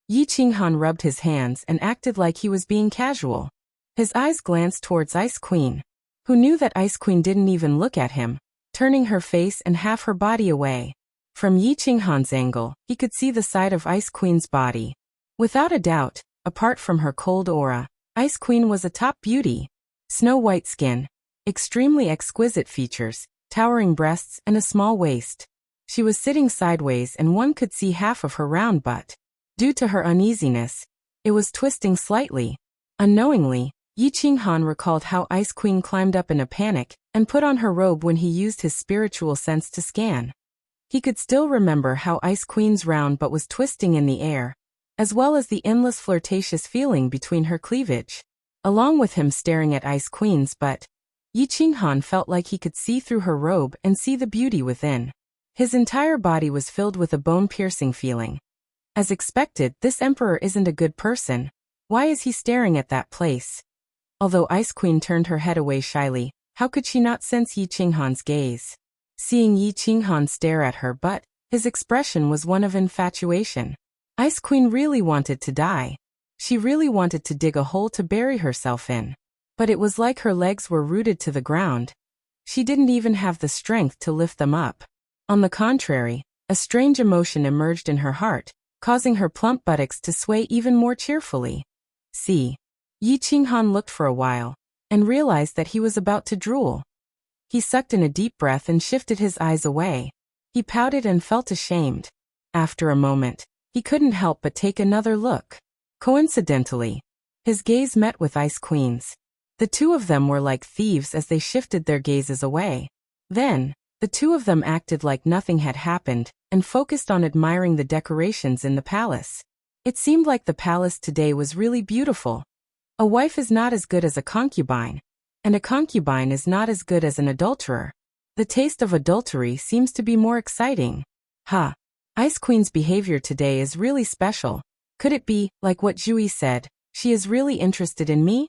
Yi Qinghan rubbed his hands and acted like he was being casual. His eyes glanced towards Ice Queen, who knew that Ice Queen didn't even look at him, turning her face and half her body away. From Yi Qinghan's angle, he could see the side of Ice Queen's body. Without a doubt, apart from her cold aura, Ice Queen was a top beauty. Snow-white skin, extremely exquisite features, towering breasts and a small waist. She was sitting sideways and one could see half of her round butt. Due to her uneasiness, it was twisting slightly. Unknowingly, Yi Qinghan recalled how Ice Queen climbed up in a panic and put on her robe when he used his spiritual sense to scan. He could still remember how Ice Queen's round butt was twisting in the air, as well as the endless flirtatious feeling between her cleavage. Along with him staring at Ice Queen's butt, Yi Qinghan felt like he could see through her robe and see the beauty within. His entire body was filled with a bone-piercing feeling. As expected, this emperor isn't a good person. Why is he staring at that place? Although Ice Queen turned her head away shyly, how could she not sense Yi Qinghan's gaze? Seeing Yi Qinghan stare at her, but his expression was one of infatuation. Ice Queen really wanted to die. She really wanted to dig a hole to bury herself in. But it was like her legs were rooted to the ground. She didn't even have the strength to lift them up. On the contrary, a strange emotion emerged in her heart, causing her plump buttocks to sway even more cheerfully. See. Yi Qinghan looked for a while, and realized that he was about to drool. He sucked in a deep breath and shifted his eyes away. He pouted and felt ashamed. After a moment, he couldn't help but take another look. Coincidentally, his gaze met with Ice Queen's. The two of them were like thieves as they shifted their gazes away. Then, the two of them acted like nothing had happened, and focused on admiring the decorations in the palace. It seemed like the palace today was really beautiful. A wife is not as good as a concubine, and a concubine is not as good as an adulterer. The taste of adultery seems to be more exciting. Ha! Ice Queen's behavior today is really special. Could it be, like what Zhui said, she is really interested in me?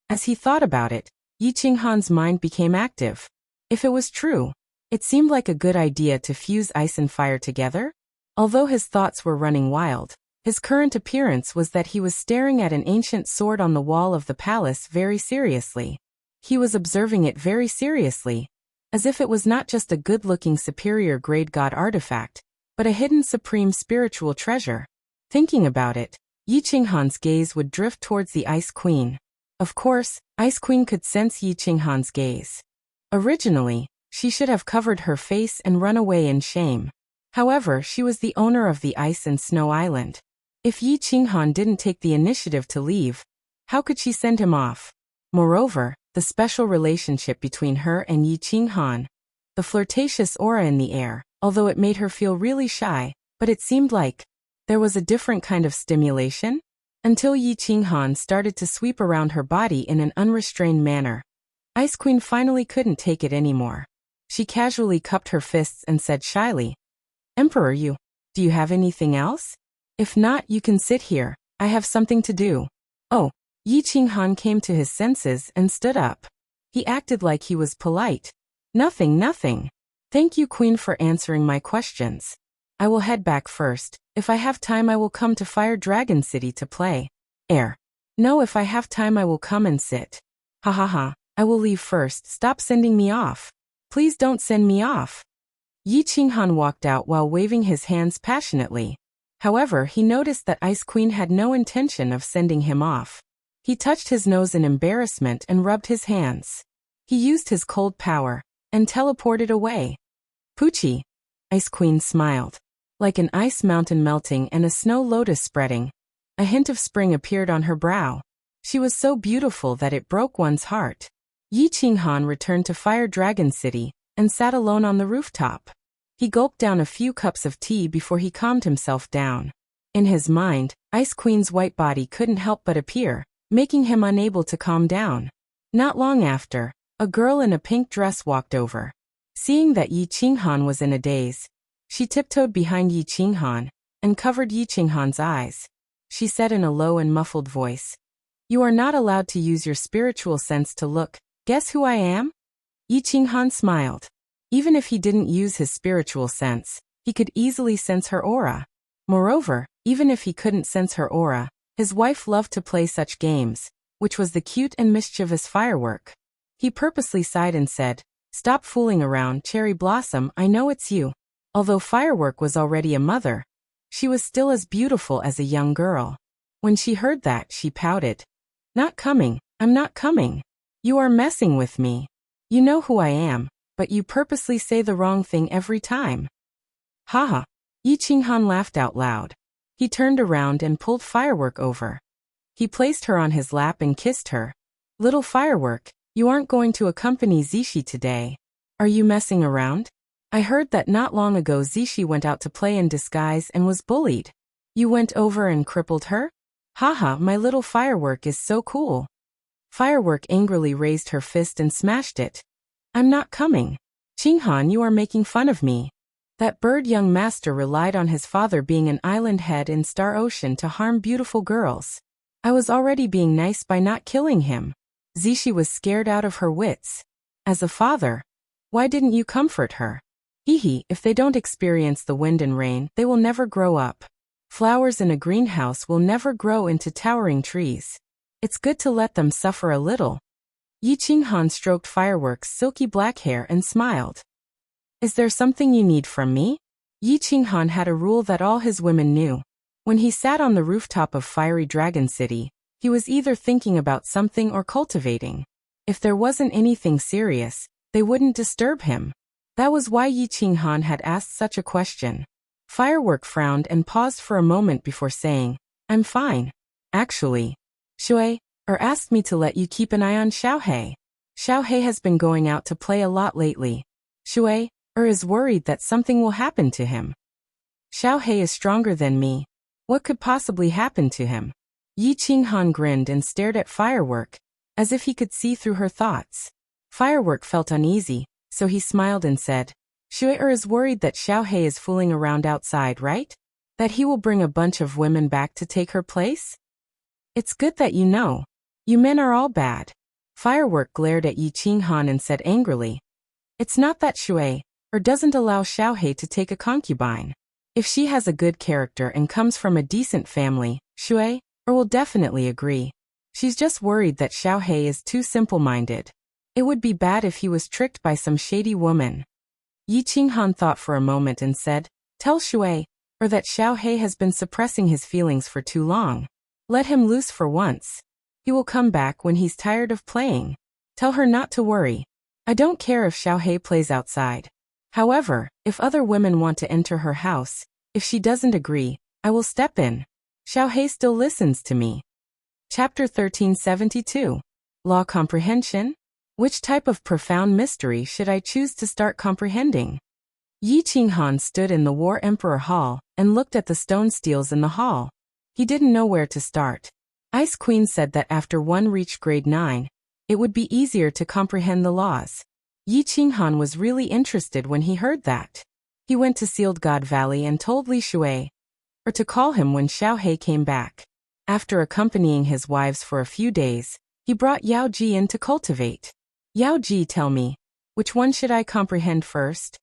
As he thought about it, Yi Qinghan's mind became active. If it was true, it seemed like a good idea to fuse ice and fire together. Although his thoughts were running wild, his current appearance was that he was staring at an ancient sword on the wall of the palace very seriously. He was observing it very seriously, as if it was not just a good-looking superior-grade god artifact, but a hidden supreme spiritual treasure. Thinking about it, Yi Qinghan's gaze would drift towards the Ice Queen. Of course, Ice Queen could sense Yi Qinghan's gaze. Originally, she should have covered her face and run away in shame. However, she was the owner of the Ice and Snow Island. If Yi Qinghan didn't take the initiative to leave, how could she send him off? Moreover, the special relationship between her and Yi Qinghan, the flirtatious aura in the air, although it made her feel really shy, but it seemed like there was a different kind of stimulation, until Yi Qinghan started to sweep around her body in an unrestrained manner. Ice Queen finally couldn't take it anymore. She casually cupped her fists and said shyly, "Emperor, do you have anything else? If not, you can sit here, I have something to do." Oh, Yi Qinghan came to his senses and stood up. He acted like he was polite. Nothing. Thank you, Queen, for answering my questions. I will head back first. If I have time, I will come to Fire Dragon City to play. No, if I have time, I will come and sit. Ha ha ha, I will leave first. Stop sending me off. Please don't send me off. Yi Qinghan walked out while waving his hands passionately. However, he noticed that Ice Queen had no intention of sending him off. He touched his nose in embarrassment and rubbed his hands. He used his cold power and teleported away. Poochie. Ice Queen smiled. Like an ice mountain melting and a snow lotus spreading, a hint of spring appeared on her brow. She was so beautiful that it broke one's heart. Yi Qinghan returned to Fire Dragon City and sat alone on the rooftop. He gulped down a few cups of tea before he calmed himself down. In his mind, Ice Queen's white body couldn't help but appear, making him unable to calm down. Not long after, a girl in a pink dress walked over. Seeing that Yi Qinghan was in a daze, she tiptoed behind Yi Qinghan and covered Yi Qinghan's eyes. She said in a low and muffled voice, "You are not allowed to use your spiritual sense to look. Guess who I am?" Yi Qinghan smiled. Even if he didn't use his spiritual sense, he could easily sense her aura. Moreover, even if he couldn't sense her aura, his wife loved to play such games, which was the cute and mischievous Firework. He purposely sighed and said, "Stop fooling around, Cherry Blossom, I know it's you." Although Firework was already a mother, she was still as beautiful as a young girl. When she heard that, she pouted. "Not coming, I'm not coming. You are messing with me. You know who I am, but you purposely say the wrong thing every time." Haha. Yi Qinghan laughed out loud. He turned around and pulled Firework over. He placed her on his lap and kissed her. "Little Firework, you aren't going to accompany Zishi today. Are you messing around? I heard that not long ago Zishi went out to play in disguise and was bullied. You went over and crippled her? Haha, my little Firework is so cool." Firework angrily raised her fist and smashed it. I'm not coming. Qinghan, you are making fun of me. That bird young master relied on his father being an island head in Star Ocean to harm beautiful girls. I was already being nice by not killing him. Zishi was scared out of her wits. As a father, why didn't you comfort her? Hehe, if they don't experience the wind and rain, they will never grow up. Flowers in a greenhouse will never grow into towering trees. It's good to let them suffer a little. Yi Qinghan stroked Firework's silky black hair and smiled. Is there something you need from me? Yi Qinghan had a rule that all his women knew. When he sat on the rooftop of Fiery Dragon City, he was either thinking about something or cultivating. If there wasn't anything serious, they wouldn't disturb him. That was why Yi Qinghan had asked such a question. Firework frowned and paused for a moment before saying, I'm fine. Actually, Shui asked me to let you keep an eye on Xiaohe. Xiaohe has been going out to play a lot lately. Shui is worried that something will happen to him. Xiaohe is stronger than me. What could possibly happen to him? Yi Qinghan grinned and stared at Firework, as if he could see through her thoughts. Firework felt uneasy, so he smiled and said, Shui is worried that Xiaohe is fooling around outside, right? That he will bring a bunch of women back to take her place? It's good that you know. You men are all bad. Firework glared at Yi Qinghan and said angrily, It's not that Shui doesn't allow Xiaohe to take a concubine. If she has a good character and comes from a decent family, Shui will definitely agree. She's just worried that Xiaohe is too simple-minded. It would be bad if he was tricked by some shady woman. Yi Qinghan thought for a moment and said, Tell Shui that Xiaohe has been suppressing his feelings for too long. Let him loose for once. He will come back when he's tired of playing. Tell her not to worry. I don't care if Xiaohe plays outside. However, if other women want to enter her house, if she doesn't agree, I will step in. Xiaohe still listens to me. Chapter 1372. Law Comprehension? Which type of profound mystery should I choose to start comprehending? Yi Qinghan stood in the War Emperor Hall and looked at the stone steels in the hall. He didn't know where to start. Ice Queen said that after one reached grade 9, it would be easier to comprehend the laws. Yi Qinghan was really interested when he heard that. He went to Sealed God Valley and told Li Shui to call him when Xiaohe came back. After accompanying his wives for a few days, he brought Yao Ji in to cultivate. Yao Ji, tell me, which one should I comprehend first?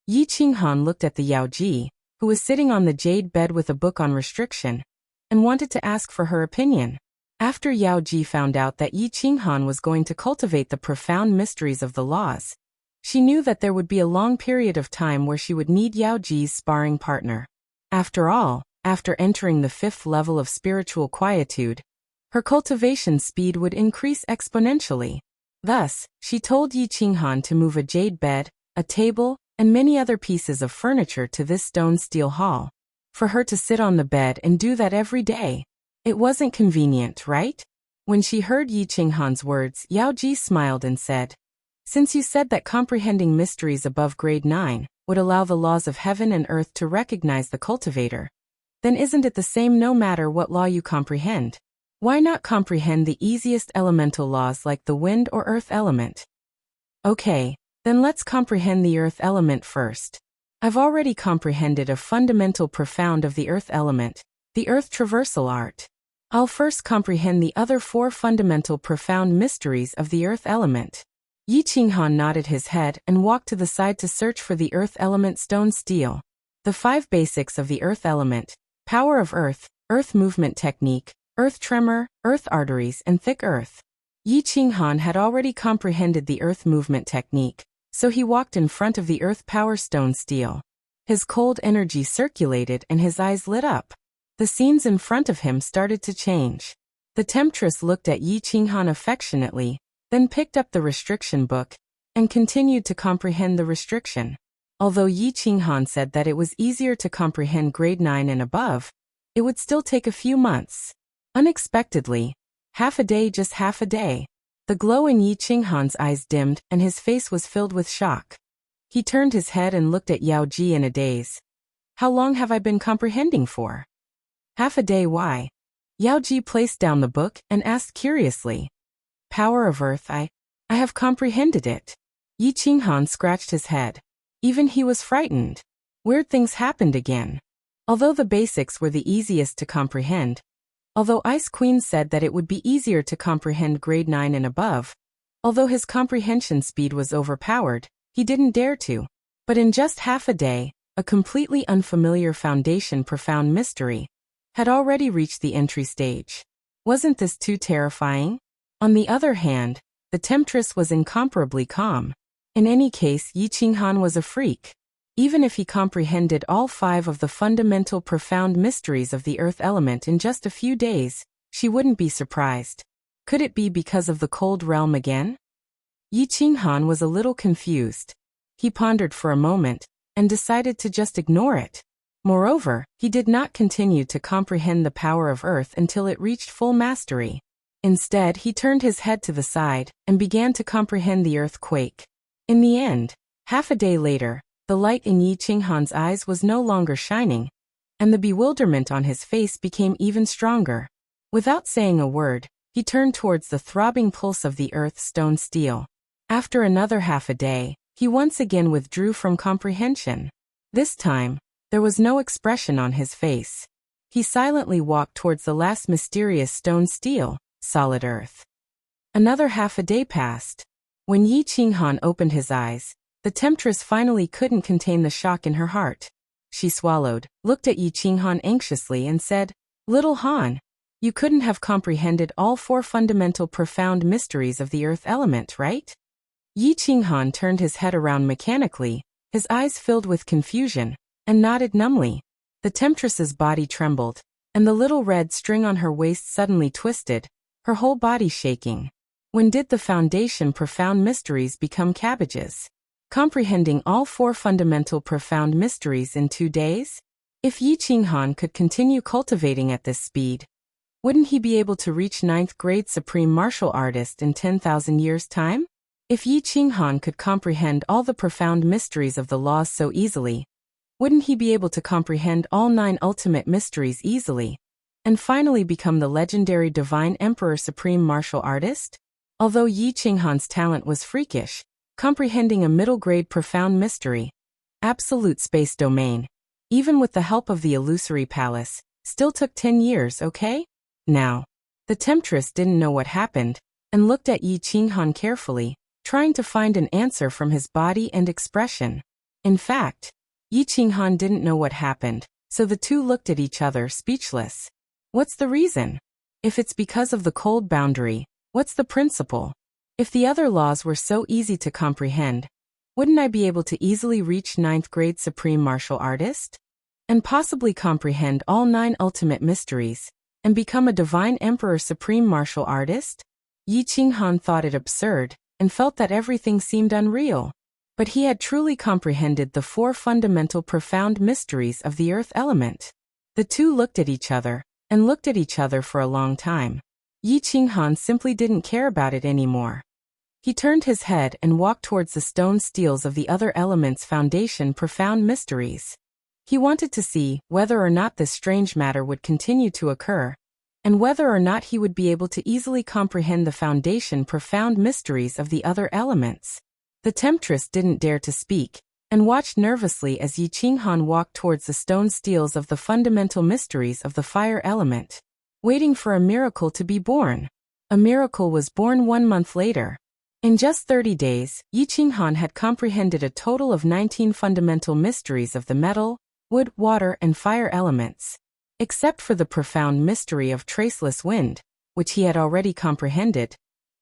Yi Qinghan looked at the Yao Ji, who was sitting on the jade bed with a book on restriction, and wanted to ask for her opinion. After Yao Ji found out that Yi Qinghan was going to cultivate the profound mysteries of the laws, she knew that there would be a long period of time where she would need Yao Ji's sparring partner. After all, after entering the 5th level of spiritual quietude, her cultivation speed would increase exponentially. Thus, she told Yi Qinghan to move a jade bed, a table, and many other pieces of furniture to this stone steel hall, for her to sit on the bed and do that every day. It wasn't convenient, right? When she heard Yi Qinghan's words, Yao Ji smiled and said, Since you said that comprehending mysteries above grade 9 would allow the laws of heaven and earth to recognize the cultivator, then isn't it the same no matter what law you comprehend? Why not comprehend the easiest elemental laws like the wind or earth element? Okay, then let's comprehend the earth element first. I've already comprehended a fundamental profound of the earth element, the earth traversal art. I'll first comprehend the other 4 fundamental profound mysteries of the earth element. Yi Qinghan nodded his head and walked to the side to search for the earth element stone steel. The 5 basics of the earth element: power of earth, earth movement technique, earth tremor, earth arteries, and thick earth. Yi Qinghan had already comprehended the earth movement technique, so he walked in front of the earth power stone steel. His cold energy circulated and his eyes lit up. The scenes in front of him started to change. The temptress looked at Yi Qinghan affectionately, then picked up the restriction book, and continued to comprehend the restriction. Although Yi Qinghan said that it was easier to comprehend grade 9 and above, it would still take a few months. Unexpectedly, half a day, just half a day, the glow in Yi Qinghan's eyes dimmed and his face was filled with shock. He turned his head and looked at Yao Ji in a daze. How long have I been comprehending for? Half a day, why? Yao Ji placed down the book and asked curiously. Power of earth, I have comprehended it. Yi Qinghan scratched his head. Even he was frightened. Weird things happened again. Although the basics were the easiest to comprehend, although Ice Queen said that it would be easier to comprehend grade 9 and above, although his comprehension speed was overpowered, he didn't dare to. But in just half a day, a completely unfamiliar foundation profound mystery had already reached the entry stage. Wasn't this too terrifying? On the other hand, the temptress was incomparably calm. In any case, Yi Qinghan was a freak. Even if he comprehended all 5 of the fundamental profound mysteries of the earth element in just a few days, she wouldn't be surprised. Could it be because of the cold realm again? Yi Qinghan was a little confused. He pondered for a moment, and decided to just ignore it. Moreover, he did not continue to comprehend the power of earth until it reached full mastery. Instead, he turned his head to the side, and began to comprehend the earthquake. In the end, half a day later, the light in Yi Qinghan's eyes was no longer shining, and the bewilderment on his face became even stronger. Without saying a word, he turned towards the throbbing pulse of the earth stone steel. After another half a day, he once again withdrew from comprehension. This time, there was no expression on his face. He silently walked towards the last mysterious stone steel, solid earth. Another half a day passed. When Yi Qinghan opened his eyes, the temptress finally couldn't contain the shock in her heart. She swallowed, looked at Yi Qinghan anxiously and said, "Little Han, you couldn't have comprehended all 4 fundamental profound mysteries of the earth element, right?" Yi Qinghan turned his head around mechanically, his eyes filled with confusion, and nodded numbly. The temptress's body trembled, and the little red string on her waist suddenly twisted, her whole body shaking. When did the foundation profound mysteries become cabbages? Comprehending all 4 fundamental profound mysteries in 2 days? If Yi Qinghan could continue cultivating at this speed, wouldn't he be able to reach 9th grade supreme martial artist in 10,000 years' time? If Yi Qinghan could comprehend all the profound mysteries of the laws so easily, wouldn't he be able to comprehend all 9 ultimate mysteries easily, and finally become the legendary divine emperor supreme martial artist? Although Yi Qinghan's talent was freakish, comprehending a middle-grade profound mystery, absolute space domain, even with the help of the illusory palace, still took 10 years, okay? Now, the temptress didn't know what happened, and looked at Yi Qinghan carefully, trying to find an answer from his body and expression. In fact, Yi Qinghan didn't know what happened, so the two looked at each other speechless. What's the reason? If it's because of the cold boundary, what's the principle? If the other laws were so easy to comprehend, wouldn't I be able to easily reach 9th grade supreme martial artist? And possibly comprehend all 9 ultimate mysteries, and become a divine emperor supreme martial artist? Yi Qinghan thought it absurd, and felt that everything seemed unreal. But he had truly comprehended the 4 fundamental profound mysteries of the earth element. The two looked at each other, and looked at each other for a long time. Yi Qinghan simply didn't care about it anymore. He turned his head and walked towards the stone steels of the other element's foundation profound mysteries. He wanted to see whether or not this strange matter would continue to occur, and whether or not he would be able to easily comprehend the foundation profound mysteries of the other elements. The temptress didn't dare to speak, and watched nervously as Yi Qinghan walked towards the stone steels of the fundamental mysteries of the fire element, waiting for a miracle to be born. A miracle was born 1 month later. In just 30 days, Yi Qinghan had comprehended a total of 19 fundamental mysteries of the metal, wood, water, and fire elements. Except for the profound mystery of traceless wind, which he had already comprehended,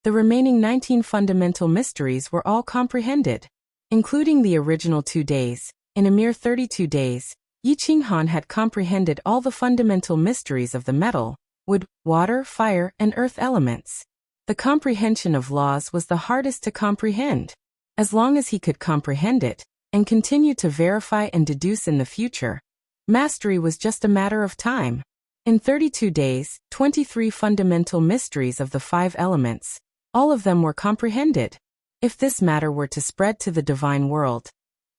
the remaining 19 fundamental mysteries were all comprehended. Including the original 2 days, in a mere 32 days, Yi Qinghan had comprehended all the fundamental mysteries of the metal, wood, water, fire, and earth elements. The comprehension of laws was the hardest to comprehend. As long as he could comprehend it, and continue to verify and deduce in the future, mastery was just a matter of time. In 32 days, 23 fundamental mysteries of the 5 elements, all of them were comprehended. If this matter were to spread to the divine world,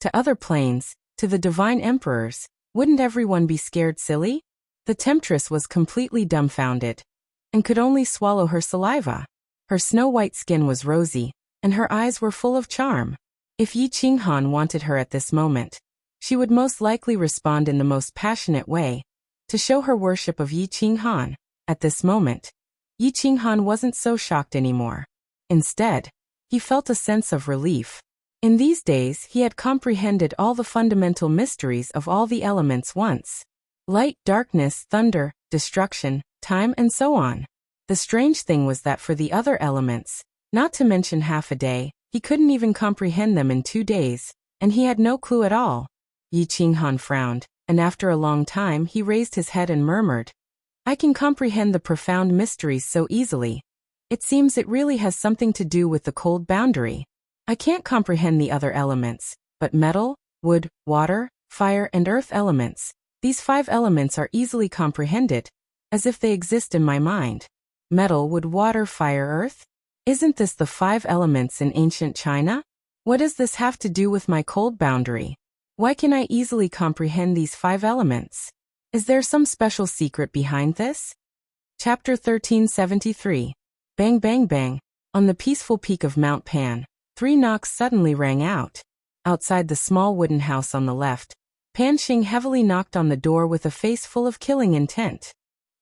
to other planes, to the divine emperors, wouldn't everyone be scared silly? The temptress was completely dumbfounded, and could only swallow her saliva. Her snow-white skin was rosy, and her eyes were full of charm. If Yi Qinghan wanted her at this moment, she would most likely respond in the most passionate way, to show her worship of Yi Qinghan. At this moment, Yi Qinghan wasn't so shocked anymore. Instead, he felt a sense of relief. In these days, he had comprehended all the fundamental mysteries of all the elements once. Light, darkness, thunder, destruction, time, and so on. The strange thing was that for the other elements, not to mention half a day, he couldn't even comprehend them in 2 days, and he had no clue at all. Yi Qinghan frowned, and after a long time he raised his head and murmured, "I can comprehend the profound mysteries so easily. It seems it really has something to do with the cold boundary. I can't comprehend the other elements, but metal, wood, water, fire, and earth elements, these 5 elements are easily comprehended, as if they exist in my mind. Metal, wood, water, fire, earth? Isn't this the 5 elements in ancient China? What does this have to do with my cold boundary? Why can I easily comprehend these 5 elements? Is there some special secret behind this?" Chapter 1373. Bang bang bang. On the peaceful peak of Mount Pan, 3 knocks suddenly rang out. Outside the small wooden house on the left, Pan Xing heavily knocked on the door with a face full of killing intent.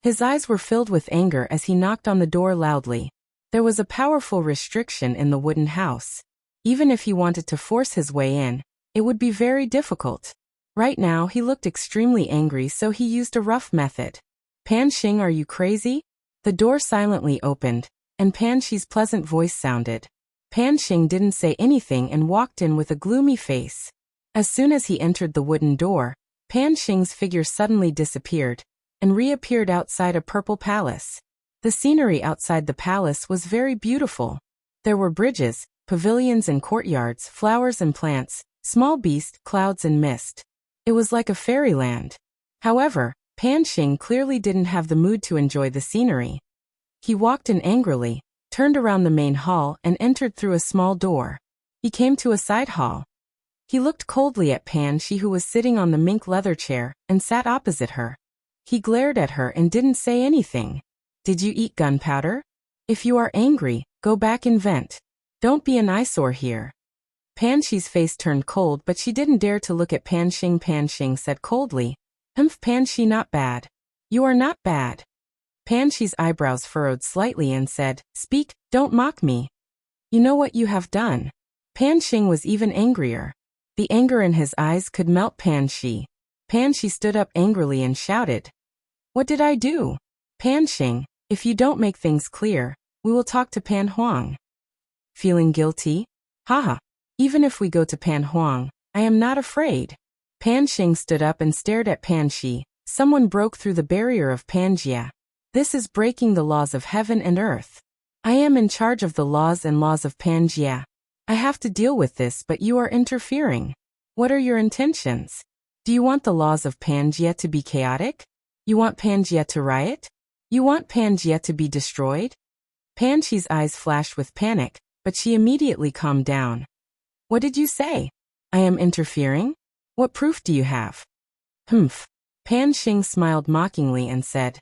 His eyes were filled with anger as he knocked on the door loudly. There was a powerful restriction in the wooden house. Even if he wanted to force his way in, it would be very difficult. Right now he looked extremely angry, so he used a rough method. "Pan Xing, are you crazy?" The door silently opened, and Pan Xi's pleasant voice sounded. Pan Xing didn't say anything and walked in with a gloomy face. As soon as he entered the wooden door, Pan Xing's figure suddenly disappeared and reappeared outside a purple palace. The scenery outside the palace was very beautiful. There were bridges, pavilions and courtyards, flowers and plants, small beasts, clouds and mist. It was like a fairyland. However, Pan Xing clearly didn't have the mood to enjoy the scenery. He walked in angrily, turned around the main hall and entered through a small door. He came to a side hall. He looked coldly at Pan Xi, who was sitting on the mink leather chair and sat opposite her. He glared at her and didn't say anything. "Did you eat gunpowder? If you are angry, go back and vent. Don't be an eyesore here." Pan Xi's face turned cold, but she didn't dare to look at Pan Xing. Pan Xing said coldly, Pan Xi, not bad. You are not bad." Pan Xi's eyebrows furrowed slightly and said, "Speak, don't mock me. You know what you have done." Pan Xing was even angrier. The anger in his eyes could melt Pan Xi. Pan Xi stood up angrily and shouted, "What did I do? Pan Xing, if you don't make things clear, we will talk to Pan Huang." "Feeling guilty? Haha. Even if we go to Pan Huang, I am not afraid." Pan Xing stood up and stared at Pan Xi. "Someone broke through the barrier of Pangaea. This is breaking the laws of heaven and earth. I am in charge of the laws and laws of Pangaea. I have to deal with this, but you are interfering. What are your intentions? Do you want the laws of Pangaea to be chaotic? You want Pangaea to riot? You want Pangaea to be destroyed?" Pan Xi's eyes flashed with panic, but she immediately calmed down. "What did you say? I am interfering? What proof do you have?" "Humph." Pan Xing smiled mockingly and said,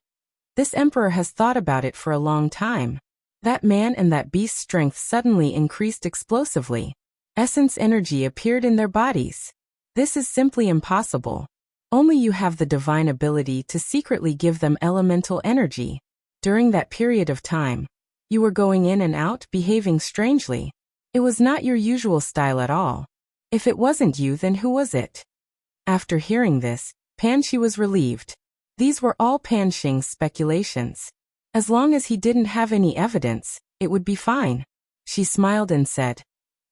"This emperor has thought about it for a long time. That man and that beast's strength suddenly increased explosively. Essence energy appeared in their bodies. This is simply impossible. Only you have the divine ability to secretly give them elemental energy. During that period of time, you were going in and out, behaving strangely. It was not your usual style at all. If it wasn't you, then who was it?" After hearing this, Pan Xi was relieved. These were all Pan Xing's speculations. As long as he didn't have any evidence, it would be fine. She smiled and said,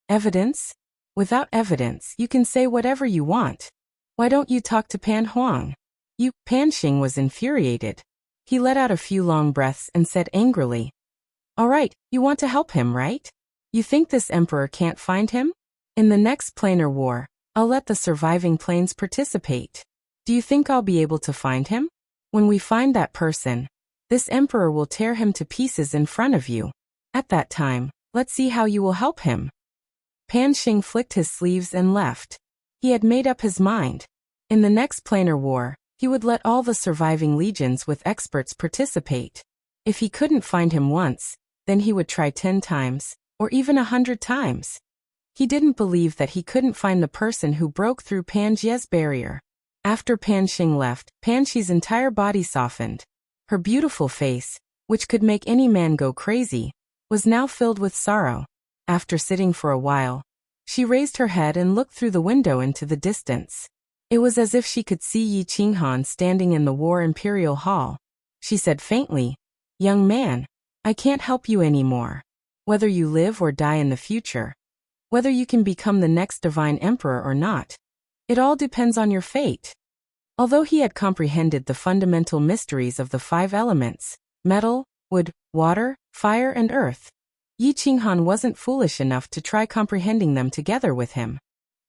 "Evidence? Without evidence, you can say whatever you want. Why don't you talk to Pan Huang?" Pan Xing was infuriated. He let out a few long breaths and said angrily, "All right, you want to help him, right? You think this emperor can't find him? In the next planar war, I'll let the surviving planes participate. Do you think I'll be able to find him? When we find that person, this emperor will tear him to pieces in front of you. At that time, let's see how you will help him." Pan Xing flicked his sleeves and left. He had made up his mind. In the next planar war, he would let all the surviving legions with experts participate. If he couldn't find him once, then he would try 10 times, or even 100 times. He didn't believe that he couldn't find the person who broke through Pan Jie's barrier. After Pan Xing left, Pan Xi's entire body softened. Her beautiful face, which could make any man go crazy, was now filled with sorrow. After sitting for a while, she raised her head and looked through the window into the distance. It was as if she could see Yi Qinghan standing in the War Imperial Hall. She said faintly, "Young man, I can't help you anymore. Whether you live or die in the future, whether you can become the next divine emperor or not, it all depends on your fate." Although he had comprehended the fundamental mysteries of the 5 elements, metal, wood, water, fire and earth, Yi Qinghan wasn't foolish enough to try comprehending them together with him.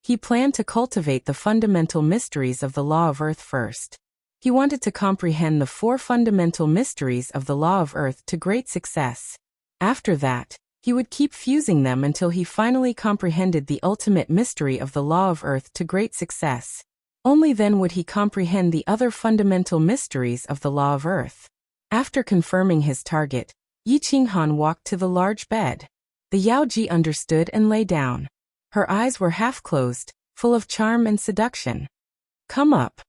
He planned to cultivate the fundamental mysteries of the law of earth first. He wanted to comprehend the 4 fundamental mysteries of the law of earth to great success. After that, he would keep fusing them until he finally comprehended the ultimate mystery of the law of earth to great success. Only then would he comprehend the other fundamental mysteries of the law of earth. After confirming his target, Yi Qinghan walked to the large bed. The Yaoji understood and lay down. Her eyes were half closed, full of charm and seduction. "Come up."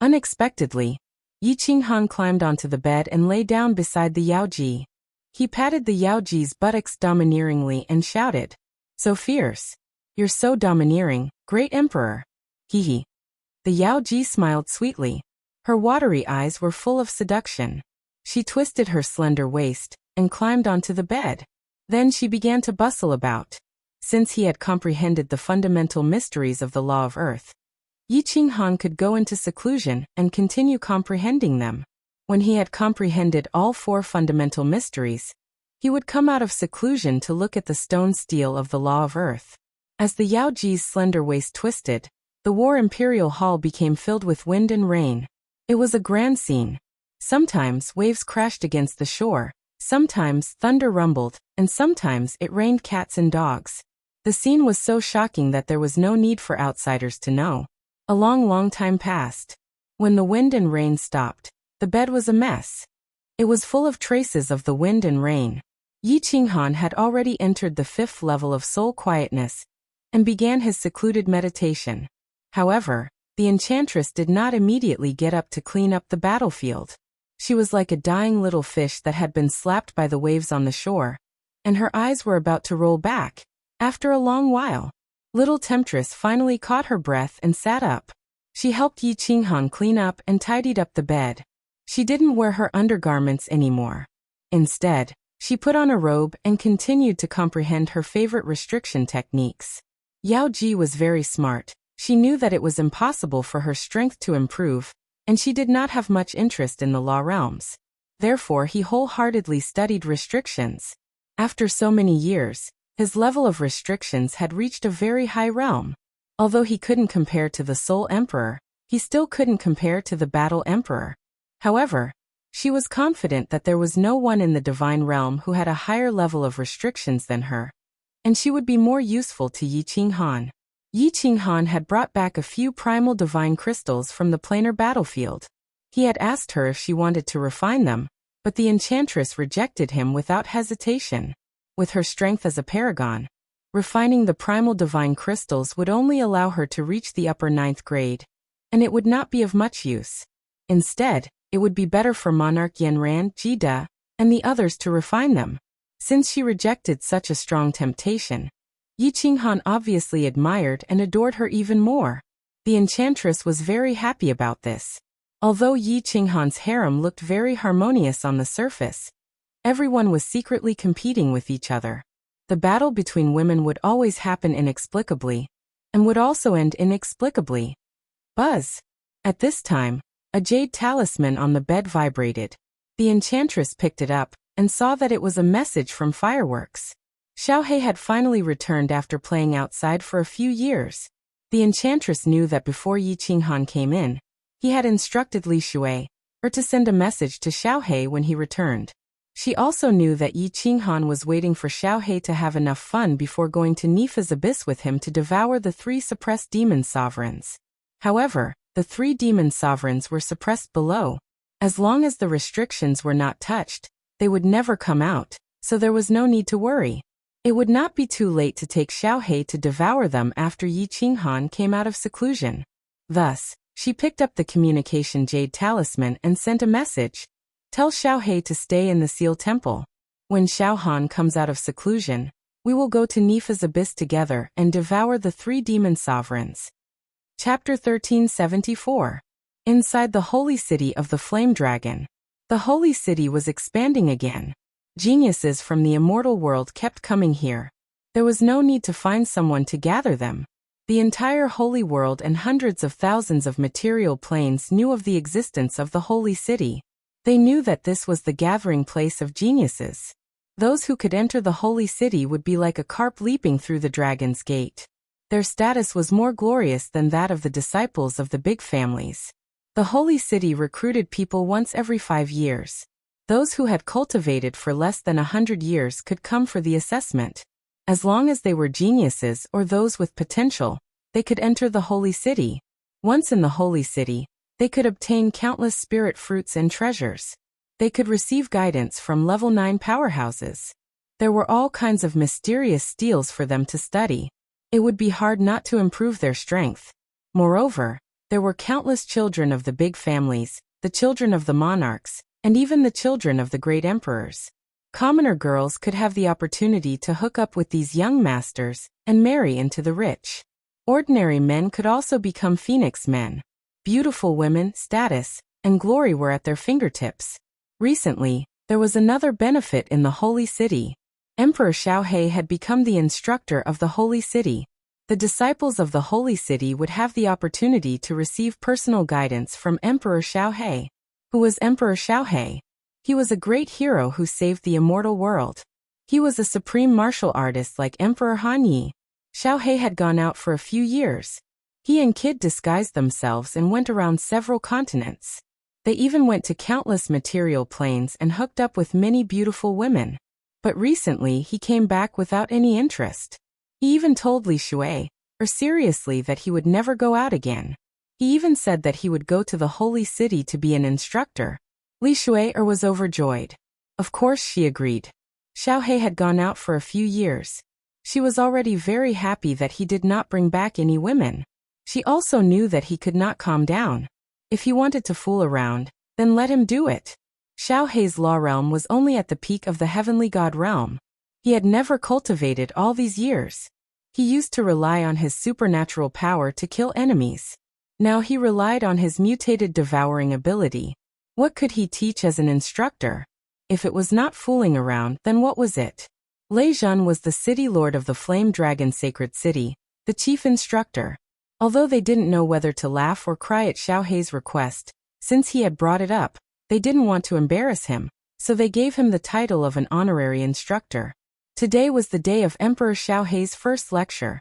Unexpectedly, Yi Qinghan climbed onto the bed and lay down beside the Yaoji. He patted the Yaoji's buttocks domineeringly and shouted, "So fierce. You're so domineering, great emperor." Hee hee. The Yaoji smiled sweetly. Her watery eyes were full of seduction. She twisted her slender waist and climbed onto the bed. Then she began to bustle about. Since he had comprehended the fundamental mysteries of the law of earth, Yi Qinghan could go into seclusion and continue comprehending them. When he had comprehended all 4 fundamental mysteries, he would come out of seclusion to look at the stone steel of the law of earth. As the Yaoji's slender waist twisted, the War Imperial Hall became filled with wind and rain. It was a grand scene. Sometimes waves crashed against the shore, sometimes thunder rumbled, and sometimes it rained cats and dogs. The scene was so shocking that there was no need for outsiders to know. A long time passed. When the wind and rain stopped, the bed was a mess. It was full of traces of the wind and rain. Yi Qinghan had already entered the 5th level of soul quietness and began his secluded meditation. However, the enchantress did not immediately get up to clean up the battlefield. She was like a dying little fish that had been slapped by the waves on the shore, and her eyes were about to roll back. After a long while, little temptress finally caught her breath and sat up. She helped Yi Qinghan clean up and tidied up the bed. She didn't wear her undergarments anymore. Instead, she put on a robe and continued to comprehend her favorite restriction techniques. Yao Ji was very smart. She knew that it was impossible for her strength to improve, and she did not have much interest in the law realms. Therefore, he wholeheartedly studied restrictions. After so many years, his level of restrictions had reached a very high realm. Although he couldn't compare to the Soul Emperor, he still couldn't compare to the Battle Emperor. However, she was confident that there was no one in the divine realm who had a higher level of restrictions than her, and she would be more useful to Yi Qinghan. Yi Qinghan had brought back a few primal divine crystals from the planar battlefield. He had asked her if she wanted to refine them, but the enchantress rejected him without hesitation. With her strength as a paragon, refining the primal divine crystals would only allow her to reach the upper 9th grade, and it would not be of much use. Instead, it would be better for Monarch Yanran, Jida, and the others to refine them. Since she rejected such a strong temptation, Yi Qinghan obviously admired and adored her even more. The enchantress was very happy about this. Although Yi Qinghan's harem looked very harmonious on the surface, everyone was secretly competing with each other. The battle between women would always happen inexplicably, and would also end inexplicably. Buzz! At this time, a jade talisman on the bed vibrated. The enchantress picked it up and saw that it was a message from Fireworks. Xiaohei had finally returned after playing outside for a few years. The enchantress knew that before Yi Qinghan came in, he had instructed Li Shui to send a message to Xiaohei when he returned. She also knew that Yi Qinghan was waiting for Xiaohei to have enough fun before going to Nifa's abyss with him to devour the 3 suppressed demon sovereigns. However, the 3 demon sovereigns were suppressed below. As long as the restrictions were not touched, they would never come out. so there was no need to worry. It would not be too late to take Xiaohei to devour them after Yi Qinghan came out of seclusion. Thus, she picked up the communication jade talisman and sent a message. Tell Xiaohei to stay in the Seal Temple. When Xiaohan comes out of seclusion, we will go to Nifa's abyss together and devour the 3 demon sovereigns. Chapter 1374. Inside the holy city of the Flame Dragon. The holy city was expanding again. Geniuses from the immortal world kept coming here. There was no need to find someone to gather them. The entire holy world and hundreds of thousands of material planes knew of the existence of the holy city. They knew that this was the gathering place of geniuses. Those who could enter the holy city would be like a carp leaping through the dragon's gate. Their status was more glorious than that of the disciples of the big families. The holy city recruited people once every 5 years. Those who had cultivated for less than 100 years could come for the assessment. As long as they were geniuses or those with potential, they could enter the holy city. Once in the holy city, they could obtain countless spirit fruits and treasures. They could receive guidance from level 9 powerhouses. There were all kinds of mysterious steals for them to study. It would be hard not to improve their strength. Moreover, there were countless children of the big families, the children of the monarchs, and even the children of the great emperors. Commoner girls could have the opportunity to hook up with these young masters and marry into the rich. Ordinary men could also become phoenix men. Beautiful women, status, and glory were at their fingertips. Recently, there was another benefit in the holy city. Emperor Xiaohei had become the instructor of the holy city. The disciples of the holy city would have the opportunity to receive personal guidance from Emperor Xiaohei. Who was Emperor Xiaohei? He was a great hero who saved the immortal world. He was a supreme martial artist like Emperor Han Yi. Xiaohei had gone out for a few years. He and Kid disguised themselves and went around several continents. They even went to countless material planes and hooked up with many beautiful women. But recently he came back without any interest. He even told Li Shui, seriously, that he would never go out again. He even said that he would go to the holy city to be an instructor. Li Shui was overjoyed. Of course she agreed. Xiaohei had gone out for a few years. She was already very happy that he did not bring back any women. She also knew that he could not calm down. If he wanted to fool around, then let him do it. Xiaohei's law realm was only at the peak of the heavenly god realm. He had never cultivated all these years. He used to rely on his supernatural power to kill enemies. Now he relied on his mutated devouring ability. What could he teach as an instructor? If it was not fooling around, then what was it? Lei Zhun was the city lord of the Flame Dragon Sacred City, the chief instructor. Although they didn't know whether to laugh or cry at Xiaohei's request, since he had brought it up, they didn't want to embarrass him, so they gave him the title of an honorary instructor. Today was the day of Emperor Xiaohei's first lecture.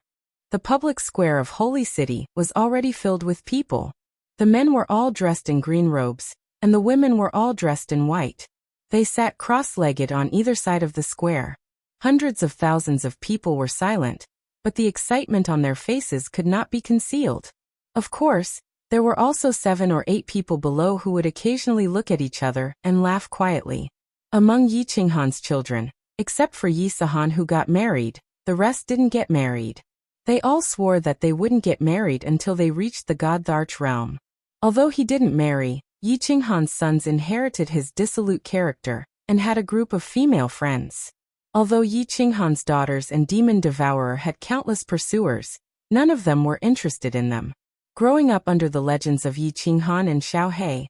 The public square of Holy City was already filled with people. The men were all dressed in green robes, and the women were all dressed in white. They sat cross-legged on either side of the square. Hundreds of thousands of people were silent, but the excitement on their faces could not be concealed. Of course, there were also 7 or 8 people below who would occasionally look at each other and laugh quietly. Among Yi Qinghan's children, except for Yi Sahan who got married, the rest didn't get married. They all swore that they wouldn't get married until they reached the God-Arch realm. Although he didn't marry, Yi Qinghan's sons inherited his dissolute character and had a group of female friends. Although Yi Qinghan's daughters and Demon Devourer had countless pursuers, none of them were interested in them. Growing up under the legends of Yi Qinghan and Xiaohei,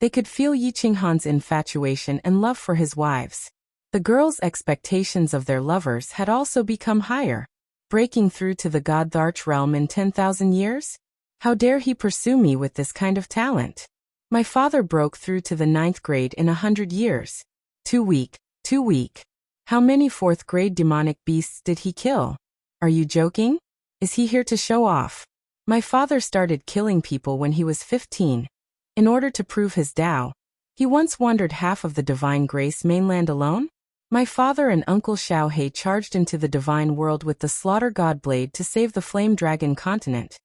they could feel Yi Qinghan's infatuation and love for his wives. The girls' expectations of their lovers had also become higher. Breaking through to the God-Arch realm in 10,000 years? How dare he pursue me with this kind of talent? My father broke through to the 9th grade in 100 years. Too weak, too weak. How many 4th grade demonic beasts did he kill? Are you joking? Is he here to show off? My father started killing people when he was 15. In order to prove his Tao, he once wandered half of the Divine Grace mainland alone? My father and Uncle Xiaohei charged into the divine world with the Slaughter God Blade to save the Flame Dragon continent.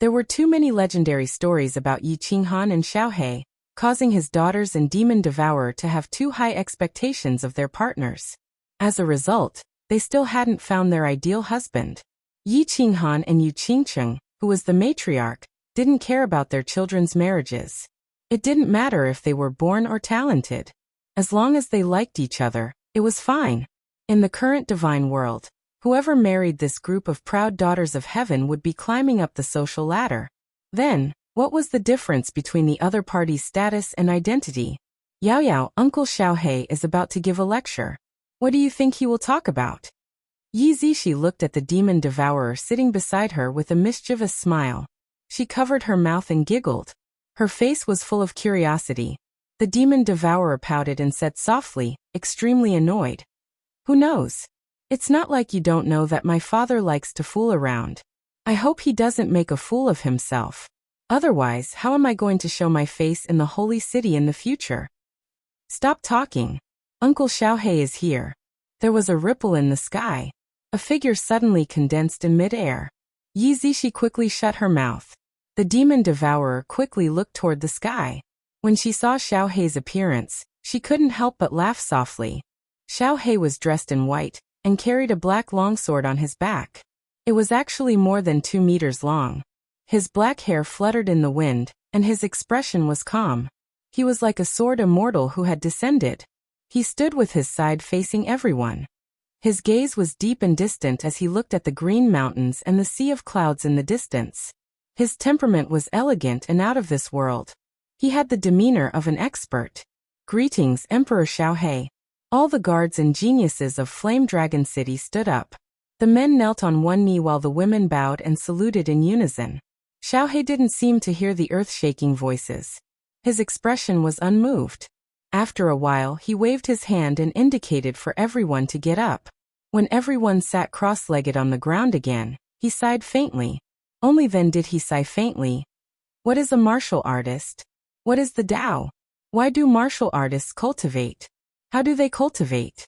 There were too many legendary stories about Yi Qinghan and Xiaohei, causing his daughters and Demon Devourer to have too high expectations of their partners. As a result, they still hadn't found their ideal husband. Yi Qinghan and Yu Qingcheng, who was the matriarch, didn't care about their children's marriages. It didn't matter if they were born or talented. As long as they liked each other, it was fine. In the current divine world, whoever married this group of proud daughters of heaven would be climbing up the social ladder. Then, what was the difference between the other party's status and identity? Yao Yao, Uncle Xiaohei is about to give a lecture. What do you think he will talk about? Yi Zishi looked at the demon devourer sitting beside her with a mischievous smile. She covered her mouth and giggled. Her face was full of curiosity. The demon devourer pouted and said softly, extremely annoyed. Who knows? It's not like you don't know that my father likes to fool around. I hope he doesn't make a fool of himself. Otherwise, how am I going to show my face in the holy city in the future? Stop talking. Uncle Xiaohei is here. There was a ripple in the sky. A figure suddenly condensed in mid-air. Yi Zishi quickly shut her mouth. The demon devourer quickly looked toward the sky. When she saw Xiaohei's appearance, she couldn't help but laugh softly. Xiaohei was dressed in white and carried a black longsword on his back. It was actually more than 2 meters long. His black hair fluttered in the wind, and his expression was calm. He was like a sword immortal who had descended. He stood with his side facing everyone. His gaze was deep and distant as he looked at the green mountains and the sea of clouds in the distance. His temperament was elegant and out of this world. He had the demeanor of an expert. Greetings, Emperor Xiaohei. All the guards and geniuses of Flame Dragon City stood up. The men knelt on one knee while the women bowed and saluted in unison. Xiaohei didn't seem to hear the earth-shaking voices. His expression was unmoved. After a while, he waved his hand and indicated for everyone to get up. When everyone sat cross-legged on the ground again, he sighed faintly. Only then did he sigh faintly. What is a martial artist? What is the Tao? Why do martial artists cultivate? How do they cultivate?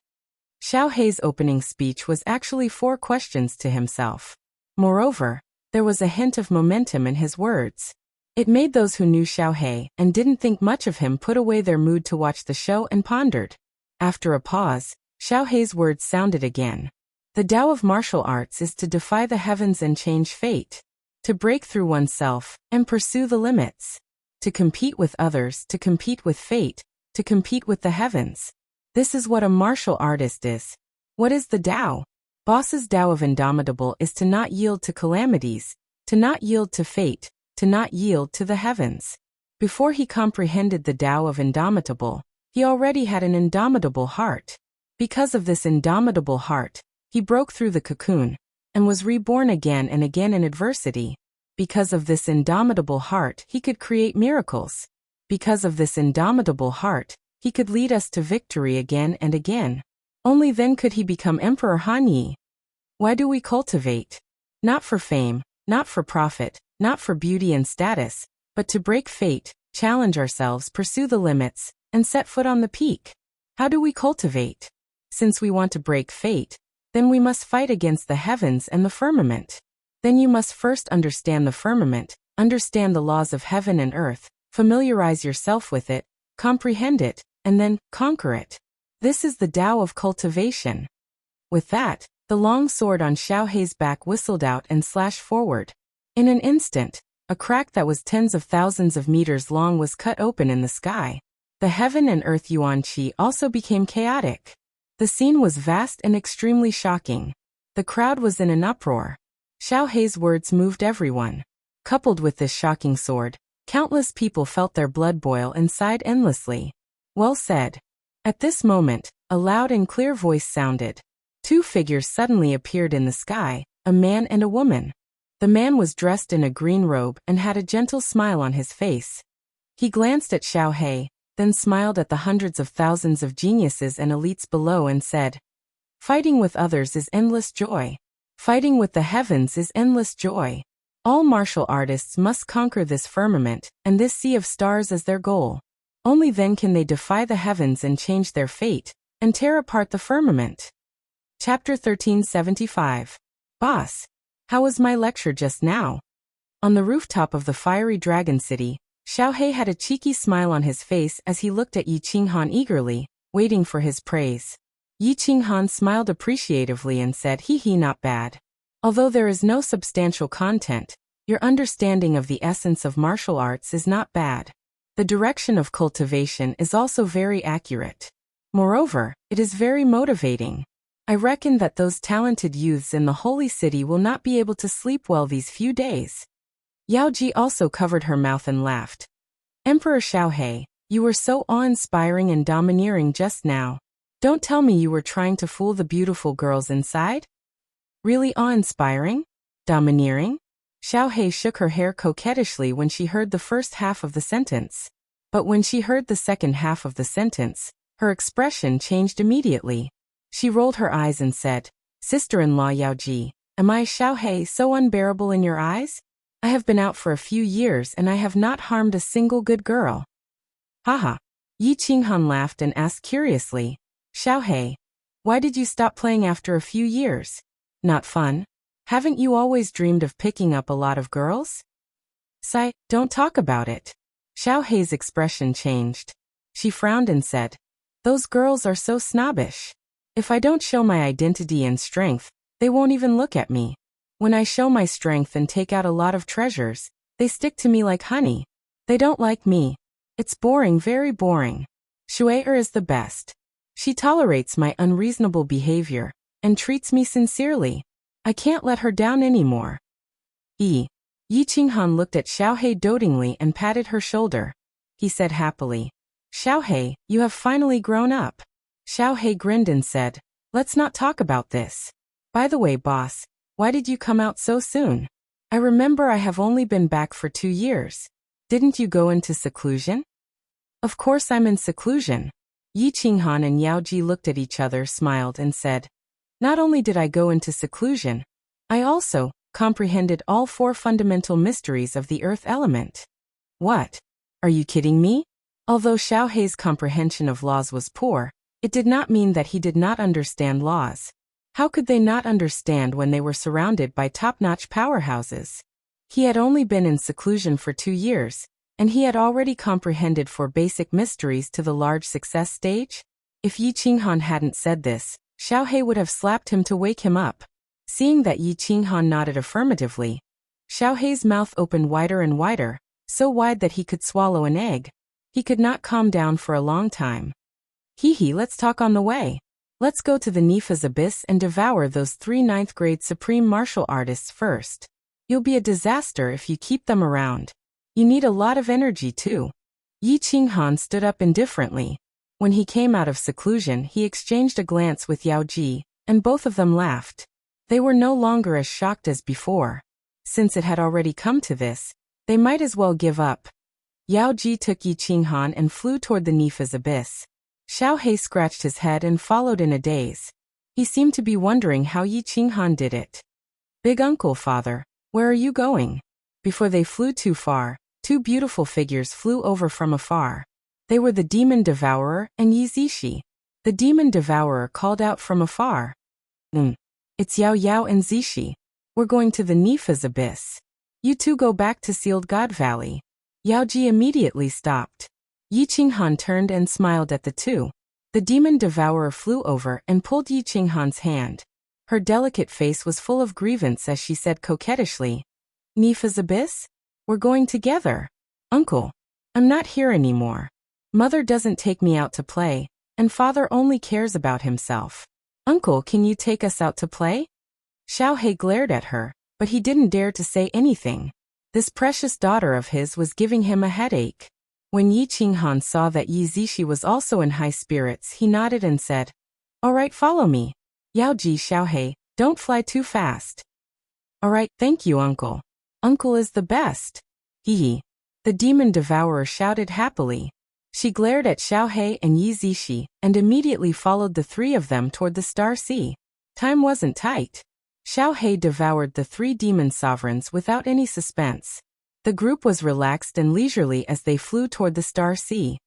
Xiaohei's opening speech was actually 4 questions to himself. Moreover, there was a hint of momentum in his words. It made those who knew Xiaohei and didn't think much of him put away their mood to watch the show and pondered. After a pause, Xiaohei's words sounded again. The Tao of martial arts is to defy the heavens and change fate. To break through oneself and pursue the limits. To compete with others, to compete with fate, to compete with the heavens. This is what a martial artist is. What is the Tao? Boss's Tao of Indomitable is to not yield to calamities, to not yield to fate, to not yield to the heavens. Before he comprehended the Tao of Indomitable, he already had an indomitable heart. Because of this indomitable heart, he broke through the cocoon and was reborn again and again in adversity. Because of this indomitable heart, he could create miracles. Because of this indomitable heart, he could lead us to victory again and again. Only then could he become Emperor Han Yi. Why do we cultivate? Not for fame, not for profit, not for beauty and status, but to break fate, challenge ourselves, pursue the limits, and set foot on the peak. How do we cultivate? Since we want to break fate, then we must fight against the heavens and the firmament. Then you must first understand the firmament, understand the laws of heaven and earth, familiarize yourself with it, comprehend it, and then conquer it. This is the Tao of cultivation. With that, the long sword on Xiaohei's back whistled out and slashed forward. In an instant, a crack that was tens of thousands of meters long was cut open in the sky. The heaven and earth yuan qi also became chaotic. The scene was vast and extremely shocking. The crowd was in an uproar. Xiaohei's words moved everyone. Coupled with this shocking sword, countless people felt their blood boil and sighed endlessly. Well said. At this moment, a loud and clear voice sounded. 2 figures suddenly appeared in the sky, a man and a woman. The man was dressed in a green robe and had a gentle smile on his face. He glanced at Xiaohei, then smiled at the hundreds of thousands of geniuses and elites below and said, "Fighting with others is endless joy. Fighting with the heavens is endless joy. All martial artists must conquer this firmament and this sea of stars as their goal. Only then can they defy the heavens and change their fate, and tear apart the firmament." Chapter 1375. Boss, how was my lecture just now? On the rooftop of the fiery dragon city, Xiaohei had a cheeky smile on his face as he looked at Yi Qinghan eagerly, waiting for his praise. Yi Qinghan smiled appreciatively and said, "Hee, not bad. Although there is no substantial content, your understanding of the essence of martial arts is not bad. The direction of cultivation is also very accurate. Moreover, it is very motivating. I reckon that those talented youths in the holy city will not be able to sleep well these few days." Yao Ji also covered her mouth and laughed. "Emperor Xiaohe, you were so awe-inspiring and domineering just now. Don't tell me you were trying to fool the beautiful girls inside?" "Really awe-inspiring? Domineering?" Xiaohe shook her hair coquettishly when she heard the first half of the sentence. But when she heard the second half of the sentence, her expression changed immediately. She rolled her eyes and said, "Sister-in-law Yao Ji, am I, Xiaohe, so unbearable in your eyes? I have been out for a few years and I have not harmed a single good girl." "Haha." Yi Qinghan laughed and asked curiously, "Xiaohe, why did you stop playing after a few years? Not fun? Haven't you always dreamed of picking up a lot of girls?" "Sigh, don't talk about it." Xiaohe's expression changed. She frowned and said, "Those girls are so snobbish. If I don't show my identity and strength, they won't even look at me. When I show my strength and take out a lot of treasures, they stick to me like honey. They don't like me. It's boring, very boring. Shuei is the best. She tolerates my unreasonable behavior and treats me sincerely. I can't let her down anymore." Yi Qinghan looked at Xiaohe dotingly and patted her shoulder. He said happily, "Xiaohe, you have finally grown up." Xiaohe grinned and said, "Let's not talk about this. By the way, boss, why did you come out so soon? I remember I have only been back for 2 years. Didn't you go into seclusion?" "Of course I'm in seclusion." Yi Qinghan and Yao Ji looked at each other, smiled, and said, "Not only did I go into seclusion, I also comprehended all 4 fundamental mysteries of the earth element." "What? Are you kidding me?" Although Xiaohe's comprehension of laws was poor, it did not mean that he did not understand laws. How could they not understand when they were surrounded by top-notch powerhouses? He had only been in seclusion for 2 years, and he had already comprehended 4 basic mysteries to the large success stage? If Yi Qinghan hadn't said this, Xiaohe would have slapped him to wake him up. Seeing that Yi Qinghan nodded affirmatively, Xiaohe's mouth opened wider and wider, so wide that he could swallow an egg. He could not calm down for a long time. "Hee, let's talk on the way. Let's go to the Nifa's abyss and devour those 3 ninth-grade supreme martial artists first. You'll be a disaster if you keep them around. You need a lot of energy too." Yi Qinghan stood up indifferently. When he came out of seclusion, he exchanged a glance with Yao Ji, and both of them laughed. They were no longer as shocked as before. Since it had already come to this, they might as well give up. Yao Ji took Yi Qinghan and flew toward the Nifa's abyss. Xiaohe scratched his head and followed in a daze. He seemed to be wondering how Yi Qinghan did it. "Big uncle, father, where are you going?" Before they flew too far, 2 beautiful figures flew over from afar. They were the Demon Devourer and Yi Zishi. The Demon Devourer called out from afar, "It's Yao Yao and Zishi. We're going to the Nifa's abyss. You 2 go back to Sealed God Valley." Yao Ji immediately stopped. Yi Qinghan turned and smiled at the 2. The Demon Devourer flew over and pulled Yi Qinghan's hand. Her delicate face was full of grievance as she said coquettishly, "Nifa's abyss? We're going together. Uncle, I'm not here anymore. Mother doesn't take me out to play, and father only cares about himself. Uncle, can you take us out to play?" Xiaohe glared at her, but he didn't dare to say anything. This precious daughter of his was giving him a headache. When Yi Qinghan saw that Yi Zishi was also in high spirits, he nodded and said, "All right, follow me. Yao Ji, Xiaohe, don't fly too fast." "All right, thank you, uncle. Uncle is the best." Hee. The Demon Devourer shouted happily. She glared at Xiaohe and Yi Zishi and immediately followed the 3 of them toward the Star Sea. Time wasn't tight. Xiaohe devoured the 3 demon sovereigns without any suspense. The group was relaxed and leisurely as they flew toward the Star Sea.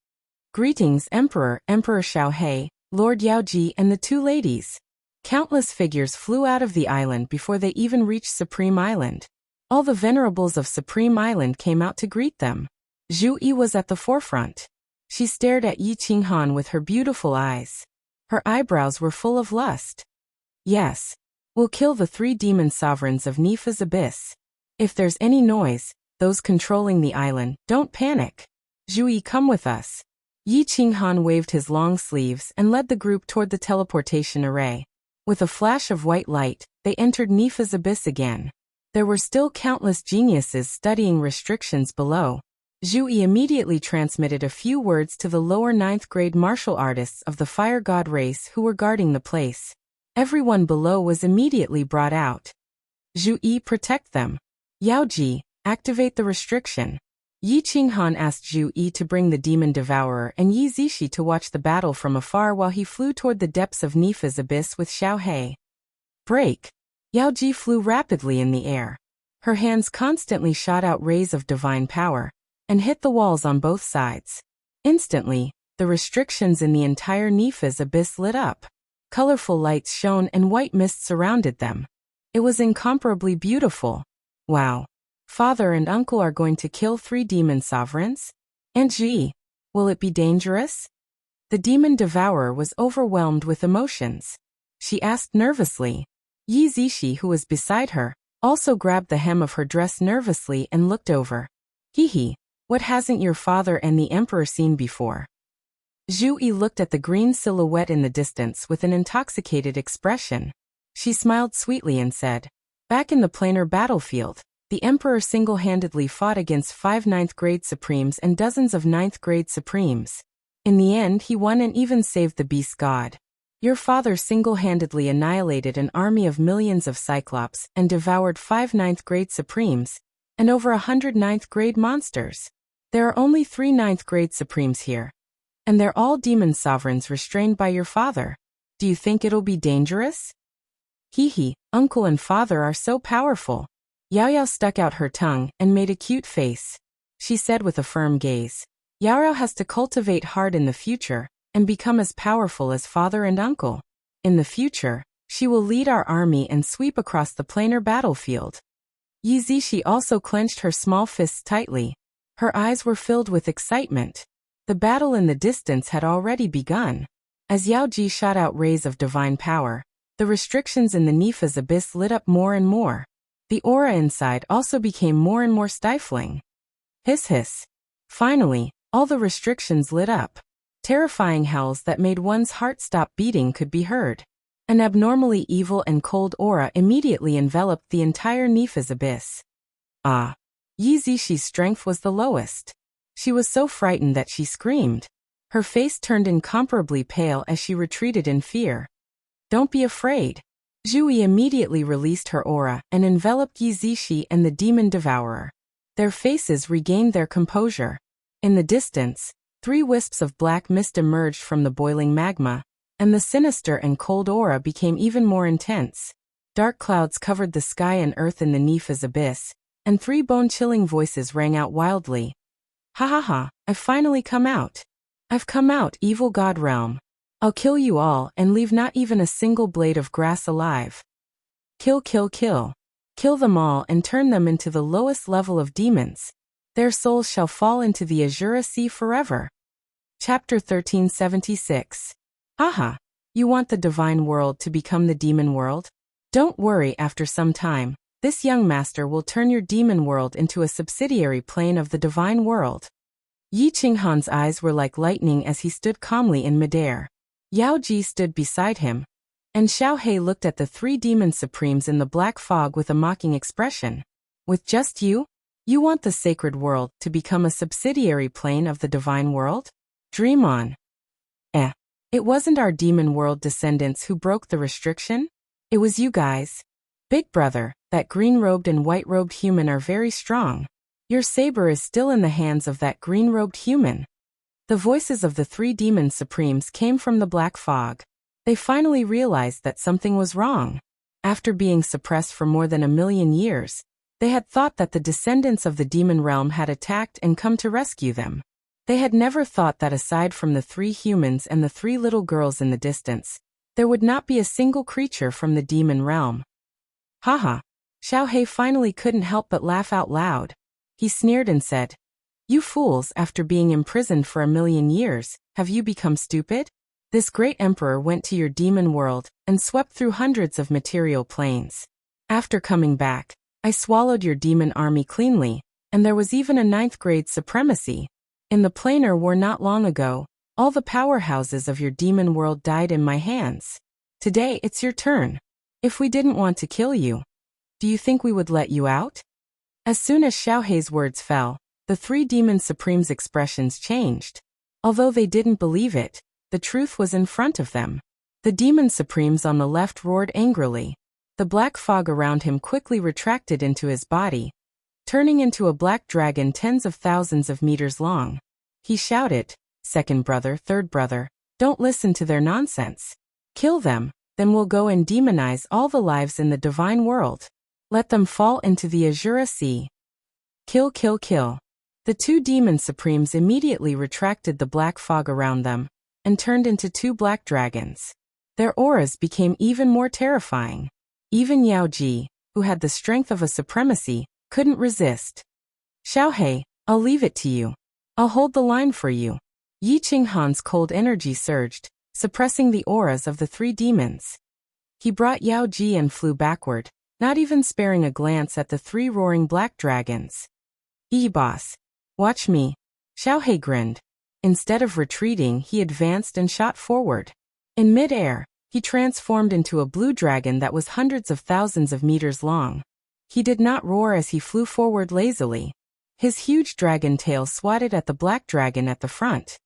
"Greetings, Emperor, Emperor Xiaohe, Lord Yao Ji, and the 2 ladies." Countless figures flew out of the island before they even reached Supreme Island. All the venerables of Supreme Island came out to greet them. Zhu Yi was at the forefront. She stared at Yi Qinghan with her beautiful eyes. Her eyebrows were full of lust. Yes. We'll kill the 3 demon sovereigns of Nifa's abyss. If there's any noise, those controlling the island, don't panic. Zhu, come with us. Yi Qinghan waved his long sleeves and led the group toward the teleportation array. With a flash of white light, they entered Nifa's abyss again. There were still countless geniuses studying restrictions below. Zhu immediately transmitted a few words to the lower 9th grade martial artists of the fire god race who were guarding the place. Everyone below was immediately brought out. Zhu, protect them. Yaoji, activate the restriction. Yi Qinghan asked Zhu to bring the demon devourer and Yi Zishi to watch the battle from afar while he flew toward the depths of Nifa's abyss with Xiaohei. Break. Yaoji flew rapidly in the air. Her hands constantly shot out rays of divine power and hit the walls on both sides. Instantly, the restrictions in the entire Nifa's abyss lit up. Colorful lights shone and white mist surrounded them. It was incomparably beautiful. Wow. Father and uncle are going to kill 3 demon sovereigns? And Ji, will it be dangerous? The demon devourer was overwhelmed with emotions. She asked nervously. Yi Zishi, who was beside her, also grabbed the hem of her dress nervously and looked over. Hee, what hasn't your father and the emperor seen before? Zhu looked at the green silhouette in the distance with an intoxicated expression. She smiled sweetly and said, back in the planar battlefield, the emperor single-handedly fought against 5 9th grade supremes and dozens of 9th grade supremes. In the end, he won and even saved the beast god. Your father single-handedly annihilated an army of millions of cyclops and devoured 5 9th grade supremes and over 100 9th grade monsters. There are only 3 9th grade supremes here. And they're all demon sovereigns restrained by your father. Do you think it'll be dangerous? Hee, uncle and father are so powerful. Yao stuck out her tongue and made a cute face. She said with a firm gaze, Yao has to cultivate hard in the future and become as powerful as father and uncle. In the future, she will lead our army and sweep across the planar battlefield. Yi Zishi also clenched her small fists tightly. Her eyes were filled with excitement. The battle in the distance had already begun. As Yao Ji shot out rays of divine power, the restrictions in the Nifa's abyss lit up more and more. The aura inside also became more and more stifling. Hiss. Finally, all the restrictions lit up. Terrifying howls that made one's heart stop beating could be heard. An abnormally evil and cold aura immediately enveloped the entire Nifa's abyss. Yi Zishi's strength was the lowest. She was so frightened that she screamed. Her face turned incomparably pale as she retreated in fear. Don't be afraid. Zhu immediately released her aura and enveloped Yi Zishi and the demon devourer. Their faces regained their composure. In the distance, 3 wisps of black mist emerged from the boiling magma, and the sinister and cold aura became even more intense. Dark clouds covered the sky and earth in the Nifa's abyss, and 3 bone-chilling voices rang out wildly. Ha, I've finally come out. I've come out, evil god realm. I'll kill you all and leave not even a single blade of grass alive. Kill. Kill them all and turn them into the lowest level of demons. Their souls shall fall into the Azura Sea forever. Chapter 1376. You want the divine world to become the demon world? Don't worry, after some time, this young master will turn your demon world into a subsidiary plane of the divine world. Yi Qinghan's eyes were like lightning as he stood calmly in midair. Yao Ji stood beside him, and Xiaohei looked at the 3 demon supremes in the black fog with a mocking expression. With just you? You want the sacred world to become a subsidiary plane of the divine world? Dream on. It wasn't our demon world descendants who broke the restriction. It was you guys. Big brother, that green-robed and white-robed human are very strong. Your saber is still in the hands of that green-robed human. The voices of the 3 demon supremes came from the black fog. They finally realized that something was wrong. After being suppressed for more than 1,000,000 years, they had thought that the descendants of the demon realm had attacked and come to rescue them. They had never thought that aside from the 3 humans and the 3 little girls in the distance, there would not be a single creature from the demon realm. Xiaohei finally couldn't help but laugh out loud. He sneered and said, You fools, after being imprisoned for 1,000,000 years, have you become stupid? This great emperor went to your demon world and swept through hundreds of material planes. After coming back, I swallowed your demon army cleanly, and there was even a 9th grade supremacy. In the planar war not long ago, all the powerhouses of your demon world died in my hands. Today it's your turn. If we didn't want to kill you, do you think we would let you out? As soon as Xiaohei's words fell, the 3 demon supremes' expressions changed. Although they didn't believe it, the truth was in front of them. The demon supremes on the left roared angrily. The black fog around him quickly retracted into his body, turning into a black dragon tens of thousands of meters long. He shouted, "Second brother, third brother, don't listen to their nonsense. Kill them, then we'll go and demonize all the lives in the divine world. Let them fall into the Azura Sea. Kill, kill, kill." The 2 demon supremes immediately retracted the black fog around them and turned into 2 black dragons. Their auras became even more terrifying. Even Yao Ji, who had the strength of a supremacy, couldn't resist. "Xiaohei, I'll leave it to you. I'll hold the line for you." Yi Qinghan's cold energy surged, suppressing the auras of the 3 demons. He brought Yao Ji and flew backward, not even sparing a glance at the 3 roaring black dragons. "Boss, watch me." Xiaohei grinned. Instead of retreating, he advanced and shot forward. In mid-air, he transformed into a blue dragon that was hundreds of thousands of meters long. He did not roar as he flew forward lazily. His huge dragon tail swatted at the black dragon at the front.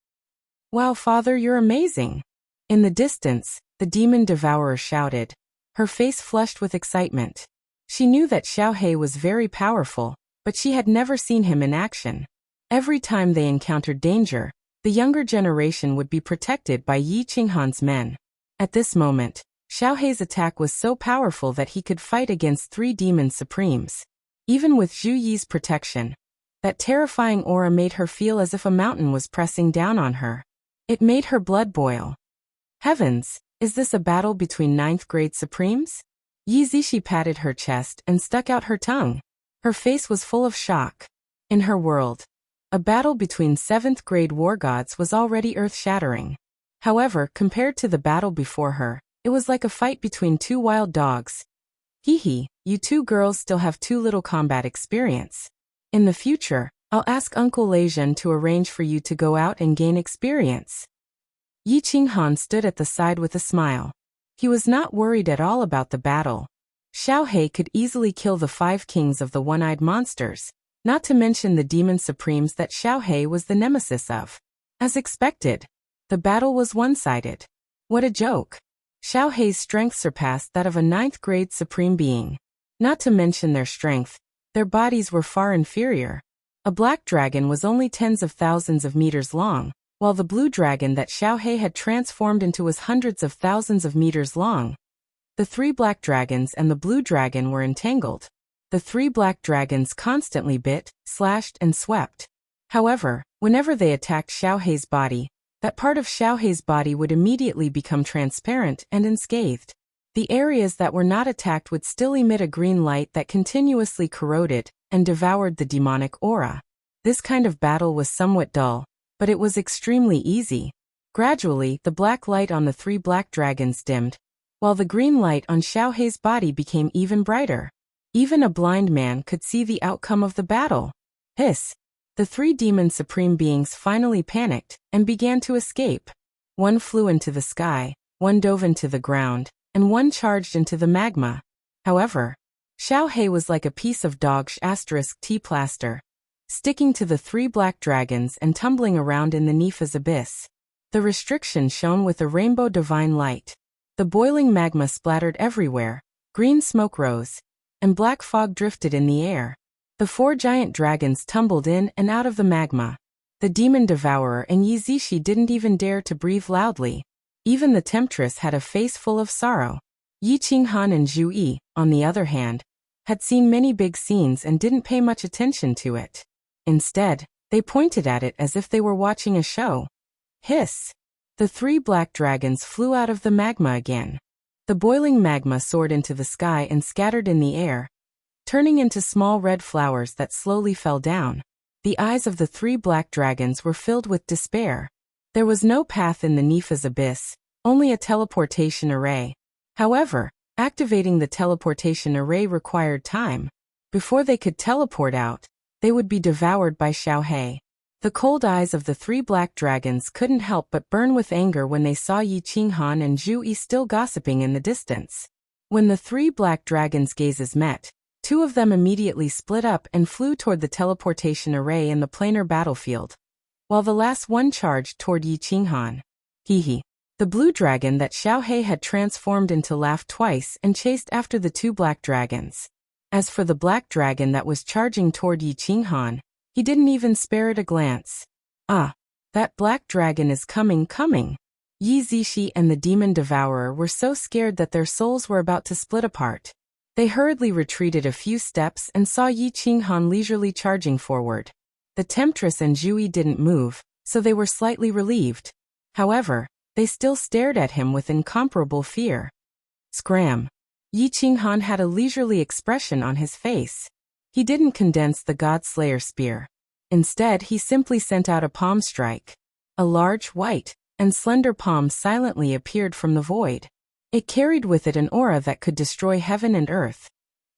"Wow, father, you're amazing." In the distance, the demon devourer shouted, her face flushed with excitement. She knew that Xiaohei was very powerful, but she had never seen him in action. Every time they encountered danger, the younger generation would be protected by Yi Qinghan's men. At this moment, Xiaohei's attack was so powerful that he could fight against 3 demon supremes. Even with Zhu Yi's protection, that terrifying aura made her feel as if a mountain was pressing down on her. It made her blood boil. Heavens, is this a battle between 9th grade supremes? Yi Zishi patted her chest and stuck out her tongue. Her face was full of shock. In her world, a battle between 7th grade war gods was already earth-shattering. However, compared to the battle before her, it was like a fight between 2 wild dogs. "Hee, you 2 girls still have too little combat experience. In the future, I'll ask Uncle Leijun to arrange for you to go out and gain experience." Yi Qinghan stood at the side with a smile. He was not worried at all about the battle. Xiaohei could easily kill the 5 kings of the one-eyed monsters, not to mention the demon supremes that Xiaohei was the nemesis of. As expected, the battle was one-sided. What a joke. Xiaohei's strength surpassed that of a 9th grade supreme being. Not to mention their strength, their bodies were far inferior. A black dragon was only tens of thousands of meters long, while the blue dragon that Xiaohei had transformed into was hundreds of thousands of meters long. The 3 black dragons and the blue dragon were entangled. The 3 black dragons constantly bit, slashed, and swept. However, whenever they attacked Xiaohei's body, that part of Xiaohei's body would immediately become transparent and unscathed. The areas that were not attacked would still emit a green light that continuously corroded and devoured the demonic aura. This kind of battle was somewhat dull, but it was extremely easy. Gradually, the black light on the 3 black dragons dimmed, while the green light on Xiaohei's body became even brighter. Even a blind man could see the outcome of the battle. Hiss! The 3 demon supreme beings finally panicked and began to escape. One flew into the sky, one dove into the ground, and one charged into the magma. However, Xiaohei was like a piece of dog-tea plaster, sticking to the 3 black dragons and tumbling around in the Nifa's abyss. The restriction shone with a rainbow divine light. The boiling magma splattered everywhere, green smoke rose, and black fog drifted in the air. The 4 giant dragons tumbled in and out of the magma. The demon devourer and Yi Zishi didn't even dare to breathe loudly. Even the temptress had a face full of sorrow. Yi Qinghan and Zhu Yi, on the other hand, had seen many big scenes and didn't pay much attention to it. Instead, they pointed at it as if they were watching a show. Hiss! The 3 black dragons flew out of the magma again. The boiling magma soared into the sky and scattered in the air, turning into small red flowers that slowly fell down. The eyes of the 3 black dragons were filled with despair. There was no path in the Nifa's abyss, only a teleportation array. However, activating the teleportation array required time. Before they could teleport out, they would be devoured by Xiaohei. The cold eyes of the three black dragons couldn't help but burn with anger when they saw Yi Qinghan and Zhu Yi still gossiping in the distance. When the three black dragons' gazes met, two of them immediately split up and flew toward the teleportation array in the planar battlefield, while the last one charged toward Yi Qinghan. Hee. The blue dragon that Xiaohei had transformed into laughed twice and chased after the two black dragons. As for the black dragon that was charging toward Yi Qinghan, he didn't even spare it a glance. Ah, that black dragon is coming. Yi Zishi and the demon devourer were so scared that their souls were about to split apart. They hurriedly retreated a few steps and saw Yi Qinghan leisurely charging forward. The temptress and Zhu Yi didn't move, so they were slightly relieved. However, they still stared at him with incomparable fear. Scram! Yi Qinghan had a leisurely expression on his face. He didn't condense the God-Slayer spear. Instead, he simply sent out a palm strike. A large, white, and slender palm silently appeared from the void. It carried with it an aura that could destroy heaven and earth.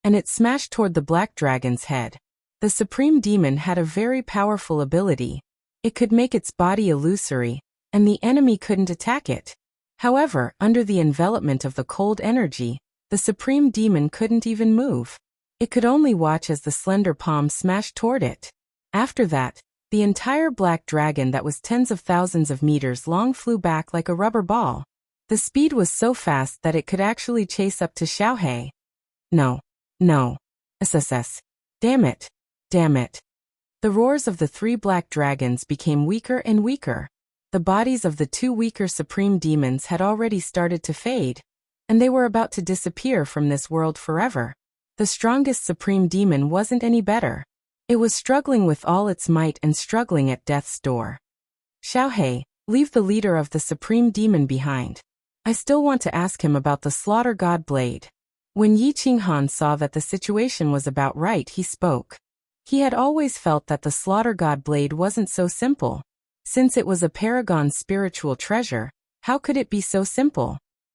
And it smashed toward the black dragon's head. The supreme demon had a very powerful ability. It could make its body illusory, and the enemy couldn't attack it. However, under the envelopment of the cold energy, the supreme demon couldn't even move. It could only watch as the slender palm smashed toward it. After that, the entire black dragon that was tens of thousands of meters long flew back like a rubber ball. The speed was so fast that it could actually chase up to Xiaohei. No. SSS. Damn it. The roars of the three black dragons became weaker and weaker. The bodies of the two weaker supreme demons had already started to fade, and they were about to disappear from this world forever. The strongest supreme demon wasn't any better. It was struggling with all its might and struggling at death's door. Xiaohei, leave the leader of the supreme demon behind. I still want to ask him about the slaughter god blade. When Yi Qinghan saw that the situation was about right, he spoke. He had always felt that the slaughter god blade wasn't so simple. Since it was a paragon spiritual treasure, how could it be so simple?